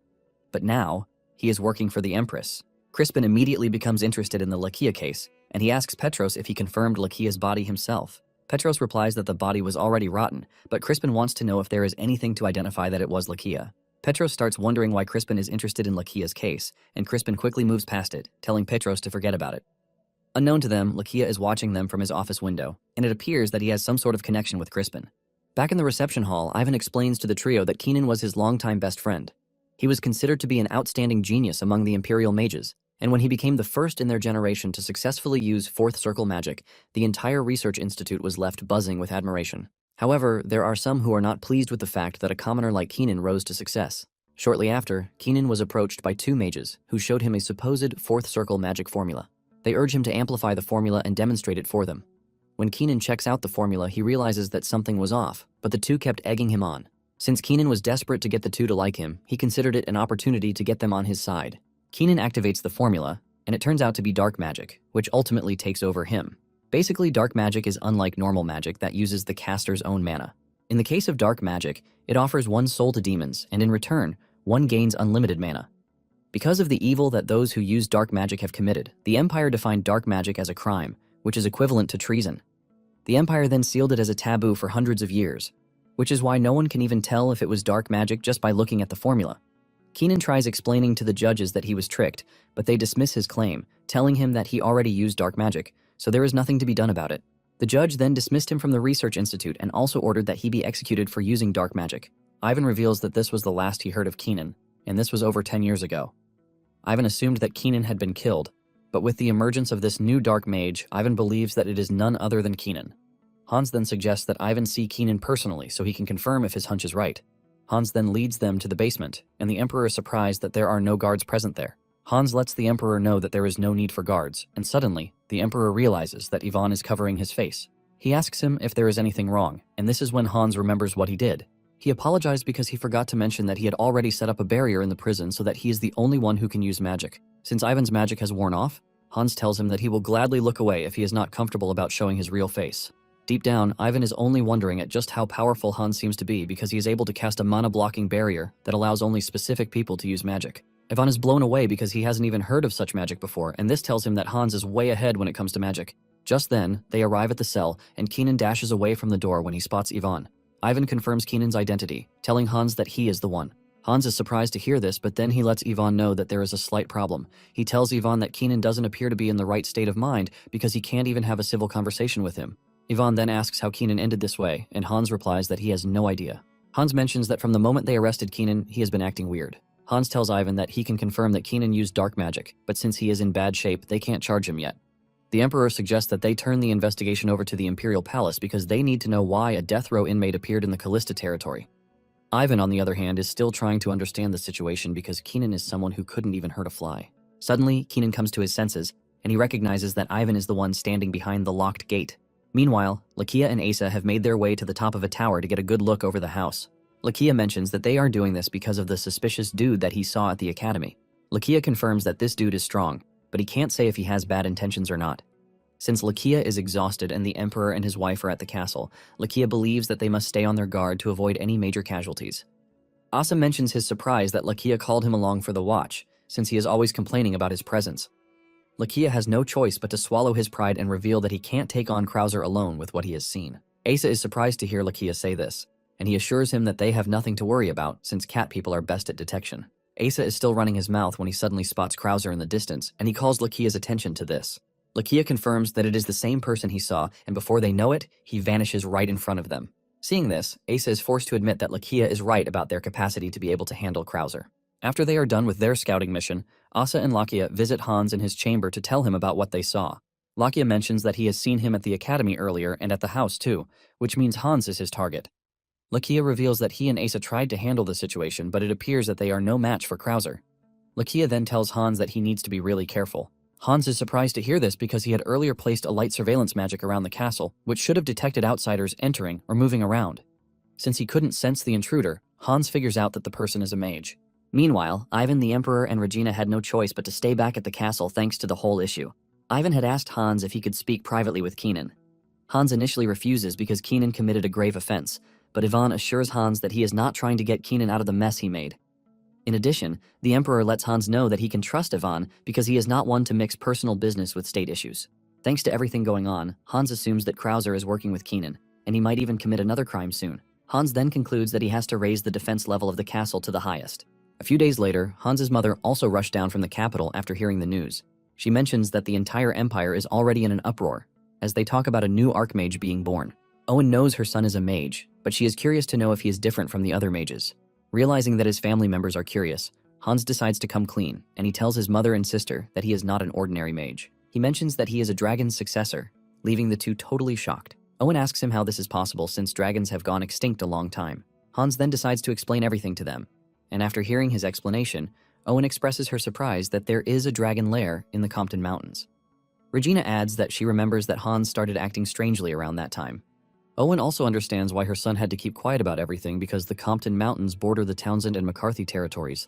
But now, he is working for the Empress. Crispin immediately becomes interested in the Lakia case, and he asks Petros if he confirmed Lakia's body himself. Petros replies that the body was already rotten, but Crispin wants to know if there is anything to identify that it was Lakia. Petros starts wondering why Crispin is interested in Lakia's case, and Crispin quickly moves past it, telling Petros to forget about it. Unknown to them, Lakia is watching them from his office window, and it appears that he has some sort of connection with Crispin. Back in the reception hall, Ivan explains to the trio that Keenan was his longtime best friend. He was considered to be an outstanding genius among the Imperial mages, and when he became the first in their generation to successfully use 4th circle magic, the entire research institute was left buzzing with admiration. However, there are some who are not pleased with the fact that a commoner like Keenan rose to success. Shortly after, Keenan was approached by 2 mages who showed him a supposed 4th circle magic formula. They urge him to amplify the formula and demonstrate it for them. When Keenan checks out the formula, he realizes that something was off, but the 2 kept egging him on. Since Keenan was desperate to get the 2 to like him, he considered it an opportunity to get them on his side. Keenan activates the formula, and it turns out to be dark magic, which ultimately takes over him. Basically, dark magic is unlike normal magic that uses the caster's own mana. In the case of dark magic, it offers 1 soul to demons, and in return, one gains unlimited mana. Because of the evil that those who use dark magic have committed, the Empire defined dark magic as a crime, which is equivalent to treason. The Empire then sealed it as a taboo for hundreds of years, which is why no one can even tell if it was dark magic just by looking at the formula. Keenan tries explaining to the judges that he was tricked, but they dismiss his claim, telling him that he already used dark magic, so there is nothing to be done about it. The judge then dismissed him from the research institute and also ordered that he be executed for using dark magic. Ivan reveals that this was the last he heard of Keenan, and this was over 10 years ago. Ivan assumed that Keenan had been killed, but with the emergence of this new dark mage, Ivan believes that it is none other than Keenan. Hans then suggests that Ivan see Keenan personally so he can confirm if his hunch is right. Hans then leads them to the basement, and the Emperor is surprised that there are no guards present there. Hans lets the Emperor know that there is no need for guards, and suddenly, the Emperor realizes that Ivan is covering his face. He asks him if there is anything wrong, and this is when Hans remembers what he did. He apologized because he forgot to mention that he had already set up a barrier in the prison so that he is the only one who can use magic. Since Ivan's magic has worn off, Hans tells him that he will gladly look away if he is not comfortable about showing his real face. Deep down, Ivan is only wondering at just how powerful Hans seems to be because he is able to cast a mana-blocking barrier that allows only specific people to use magic. Ivan is blown away because he hasn't even heard of such magic before, and this tells him that Hans is way ahead when it comes to magic. Just then, they arrive at the cell, and Keenan dashes away from the door when he spots Ivan. Ivan confirms Keenan's identity, telling Hans that he is the one. Hans is surprised to hear this, but then he lets Yvonne know that there is a slight problem. He tells Yvonne that Keenan doesn't appear to be in the right state of mind because he can't even have a civil conversation with him. Yvonne then asks how Keenan ended this way, and Hans replies that he has no idea. Hans mentions that from the moment they arrested Keenan, he has been acting weird. Hans tells Ivan that he can confirm that Keenan used dark magic, but since he is in bad shape, they can't charge him yet. The Emperor suggests that they turn the investigation over to the Imperial Palace because they need to know why a death row inmate appeared in the Callista territory. Ivan, on the other hand, is still trying to understand the situation because Keenan is someone who couldn't even hurt a fly. Suddenly, Keenan comes to his senses, and he recognizes that Ivan is the one standing behind the locked gate. Meanwhile, Lakia and Asa have made their way to the top of a tower to get a good look over the house. Lakia mentions that they are doing this because of the suspicious dude that he saw at the academy. Lakia confirms that this dude is strong, but he can't say if he has bad intentions or not. Since Lakia is exhausted and the Emperor and his wife are at the castle, Lakia believes that they must stay on their guard to avoid any major casualties. Asa mentions his surprise that Lakia called him along for the watch, since he is always complaining about his presence. Lakia has no choice but to swallow his pride and reveal that he can't take on Krauser alone with what he has seen. Asa is surprised to hear Lakia say this, and he assures him that they have nothing to worry about since cat people are best at detection. Asa is still running his mouth when he suddenly spots Krauser in the distance, and he calls Lakia's attention to this. Lakia confirms that it is the same person he saw, and before they know it, he vanishes right in front of them. Seeing this, Asa is forced to admit that Lakia is right about their capacity to be able to handle Krauser. After they are done with their scouting mission, Asa and Lakia visit Hans in his chamber to tell him about what they saw. Lakia mentions that he has seen him at the academy earlier and at the house too, which means Hans is his target. Lakia reveals that he and Asa tried to handle the situation, but it appears that they are no match for Krauser. Lakia then tells Hans that he needs to be really careful. Hans is surprised to hear this because he had earlier placed a light surveillance magic around the castle, which should have detected outsiders entering or moving around. Since he couldn't sense the intruder, Hans figures out that the person is a mage. Meanwhile, Ivan the Emperor and Regina had no choice but to stay back at the castle thanks to the whole issue. Ivan had asked Hans if he could speak privately with Keenan. Hans initially refuses because Keenan committed a grave offense, but Ivan assures Hans that he is not trying to get Keenan out of the mess he made. In addition, the Emperor lets Hans know that he can trust Ivan because he is not one to mix personal business with state issues. Thanks to everything going on, Hans assumes that Krauser is working with Keenan, and he might even commit another crime soon. Hans then concludes that he has to raise the defense level of the castle to the highest. A few days later, Hans's mother also rushed down from the capital after hearing the news. She mentions that the entire empire is already in an uproar, as they talk about a new archmage being born. Owen knows her son is a mage, but she is curious to know if he is different from the other mages. Realizing that his family members are curious, Hans decides to come clean, and he tells his mother and sister that he is not an ordinary mage. He mentions that he is a dragon's successor, leaving the two totally shocked. Owen asks him how this is possible since dragons have gone extinct a long time. Hans then decides to explain everything to them, and after hearing his explanation, Owen expresses her surprise that there is a dragon lair in the Compton Mountains. Regina adds that she remembers that Hans started acting strangely around that time. Owen also understands why her son had to keep quiet about everything because the Compton Mountains border the Townsend and McCarthy territories.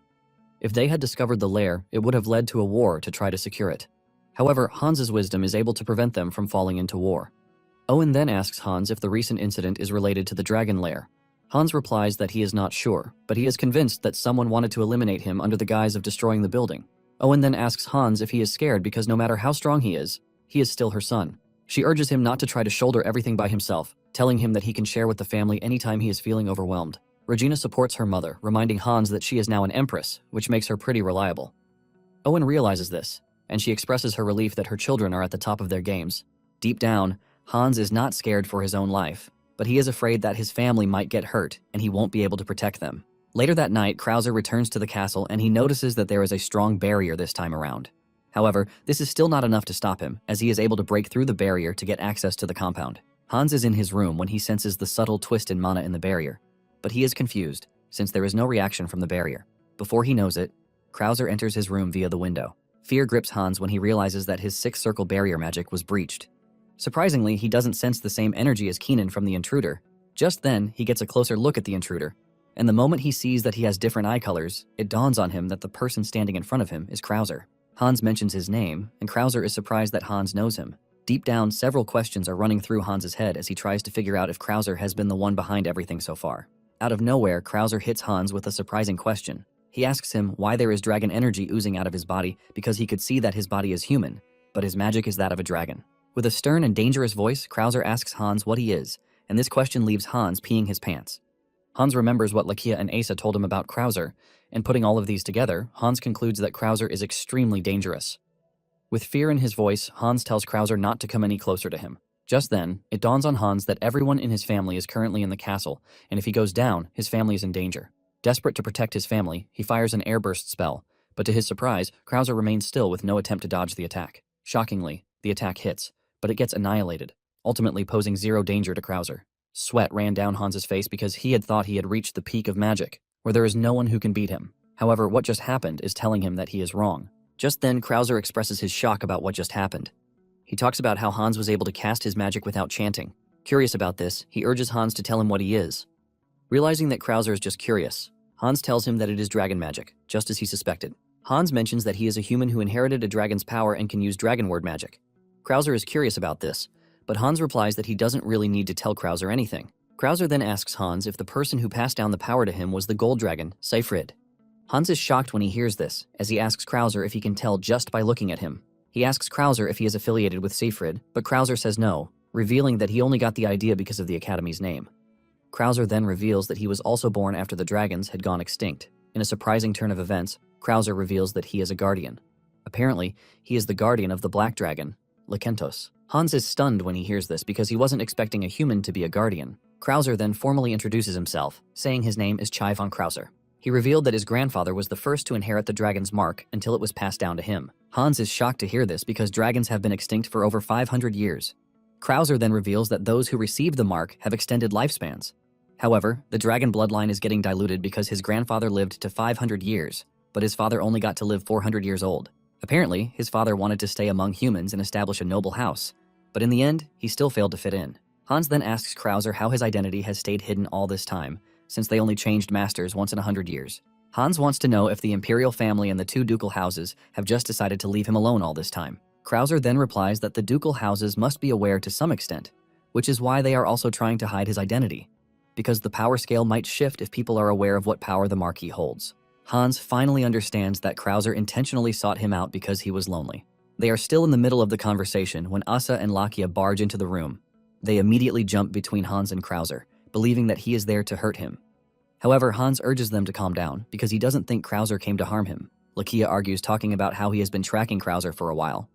If they had discovered the lair, it would have led to a war to try to secure it. However, Hans's wisdom is able to prevent them from falling into war. Owen then asks Hans if the recent incident is related to the dragon lair. Hans replies that he is not sure, but he is convinced that someone wanted to eliminate him under the guise of destroying the building. Owen then asks Hans if he is scared because no matter how strong he is still her son. She urges him not to try to shoulder everything by himself, telling him that he can share with the family anytime he is feeling overwhelmed. Regina supports her mother, reminding Hans that she is now an empress, which makes her pretty reliable. Owen realizes this, and she expresses her relief that her children are at the top of their games. Deep down, Hans is not scared for his own life, but he is afraid that his family might get hurt and he won't be able to protect them. Later that night, Krauser returns to the castle and he notices that there is a strong barrier this time around. However, this is still not enough to stop him, as he is able to break through the barrier to get access to the compound. Hans is in his room when he senses the subtle twist in mana in the barrier, but he is confused, since there is no reaction from the barrier. Before he knows it, Krauser enters his room via the window. Fear grips Hans when he realizes that his six-circle barrier magic was breached. Surprisingly, he doesn't sense the same energy as Keenan from the intruder. Just then, he gets a closer look at the intruder, and the moment he sees that he has different eye colors, it dawns on him that the person standing in front of him is Krauser. Hans mentions his name, and Krauser is surprised that Hans knows him. Deep down, several questions are running through Hans's head as he tries to figure out if Krauser has been the one behind everything so far. Out of nowhere, Krauser hits Hans with a surprising question. He asks him why there is dragon energy oozing out of his body because he could see that his body is human, but his magic is that of a dragon. With a stern and dangerous voice, Krauser asks Hans what he is, and this question leaves Hans peeing his pants. Hans remembers what Lakia and Asa told him about Krauser, and putting all of these together, Hans concludes that Krauser is extremely dangerous. With fear in his voice, Hans tells Krauser not to come any closer to him. Just then, it dawns on Hans that everyone in his family is currently in the castle, and if he goes down, his family is in danger. Desperate to protect his family, he fires an airburst spell, but to his surprise, Krauser remains still with no attempt to dodge the attack. Shockingly, the attack hits, but it gets annihilated, ultimately posing zero danger to Krauser. Sweat ran down Hans's face because he had thought he had reached the peak of magic, where there is no one who can beat him. However, what just happened is telling him that he is wrong. Just then, Krauser expresses his shock about what just happened. He talks about how Hans was able to cast his magic without chanting. Curious about this, he urges Hans to tell him what he is. Realizing that Krauser is just curious, Hans tells him that it is dragon magic, just as he suspected. Hans mentions that he is a human who inherited a dragon's power and can use dragon word magic. Krauser is curious about this, but Hans replies that he doesn't really need to tell Krauser anything. Krauser then asks Hans if the person who passed down the power to him was the gold dragon, Seyfried. Hans is shocked when he hears this, as he asks Krauser if he can tell just by looking at him. He asks Krauser if he is affiliated with Seyfried, but Krauser says no, revealing that he only got the idea because of the academy's name. Krauser then reveals that he was also born after the dragons had gone extinct. In a surprising turn of events, Krauser reveals that he is a guardian. Apparently, he is the guardian of the black dragon, Lycanthos. Hans is stunned when he hears this because he wasn't expecting a human to be a guardian. Krauser then formally introduces himself, saying his name is Chai von Krauser. He revealed that his grandfather was the first to inherit the dragon's mark until it was passed down to him. Hans is shocked to hear this because dragons have been extinct for over 500 years. Krauser then reveals that those who received the mark have extended lifespans. However, the dragon bloodline is getting diluted because his grandfather lived to 500 years, but his father only got to live 400 years old. Apparently, his father wanted to stay among humans and establish a noble house, but in the end, he still failed to fit in. Hans then asks Krauser how his identity has stayed hidden all this time, since they only changed masters once in 100 years. Hans wants to know if the imperial family and the two ducal houses have just decided to leave him alone all this time. Krauser then replies that the ducal houses must be aware to some extent, which is why they are also trying to hide his identity, because the power scale might shift if people are aware of what power the Marquis holds. Hans finally understands that Krauser intentionally sought him out because he was lonely. They are still in the middle of the conversation when Asa and Lakia barge into the room. They immediately jump between Hans and Krauser, believing that he is there to hurt him. However, Hans urges them to calm down because he doesn't think Krauser came to harm him. Lakia argues, talking about how he has been tracking Krauser for a while.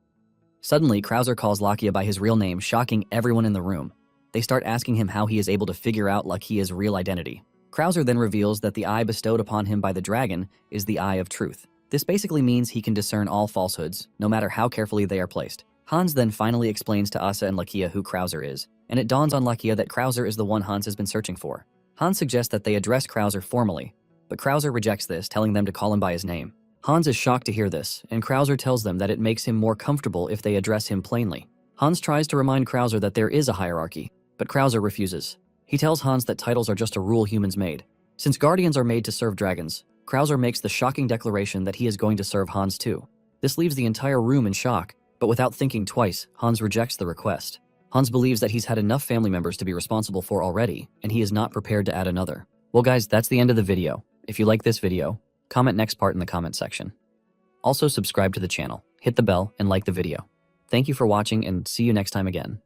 Suddenly, Krauser calls Lakia by his real name, shocking everyone in the room. They start asking him how he is able to figure out Lakia's real identity. Krauser then reveals that the eye bestowed upon him by the dragon is the eye of truth. This basically means he can discern all falsehoods, no matter how carefully they are placed. Hans then finally explains to Asa and Lakia who Krauser is, and it dawns on Lakia that Krauser is the one Hans has been searching for. Hans suggests that they address Krauser formally, but Krauser rejects this, telling them to call him by his name. Hans is shocked to hear this, and Krauser tells them that it makes him more comfortable if they address him plainly. Hans tries to remind Krauser that there is a hierarchy, but Krauser refuses. He tells Hans that titles are just a rule humans made. Since guardians are made to serve dragons, Krauser makes the shocking declaration that he is going to serve Hans too. This leaves the entire room in shock, but without thinking twice, Hans rejects the request. Hans believes that he's had enough family members to be responsible for already, and he is not prepared to add another. Well guys, that's the end of the video. If you like this video, comment next part in the comment section. Also subscribe to the channel, hit the bell, and like the video. Thank you for watching, and see you next time again.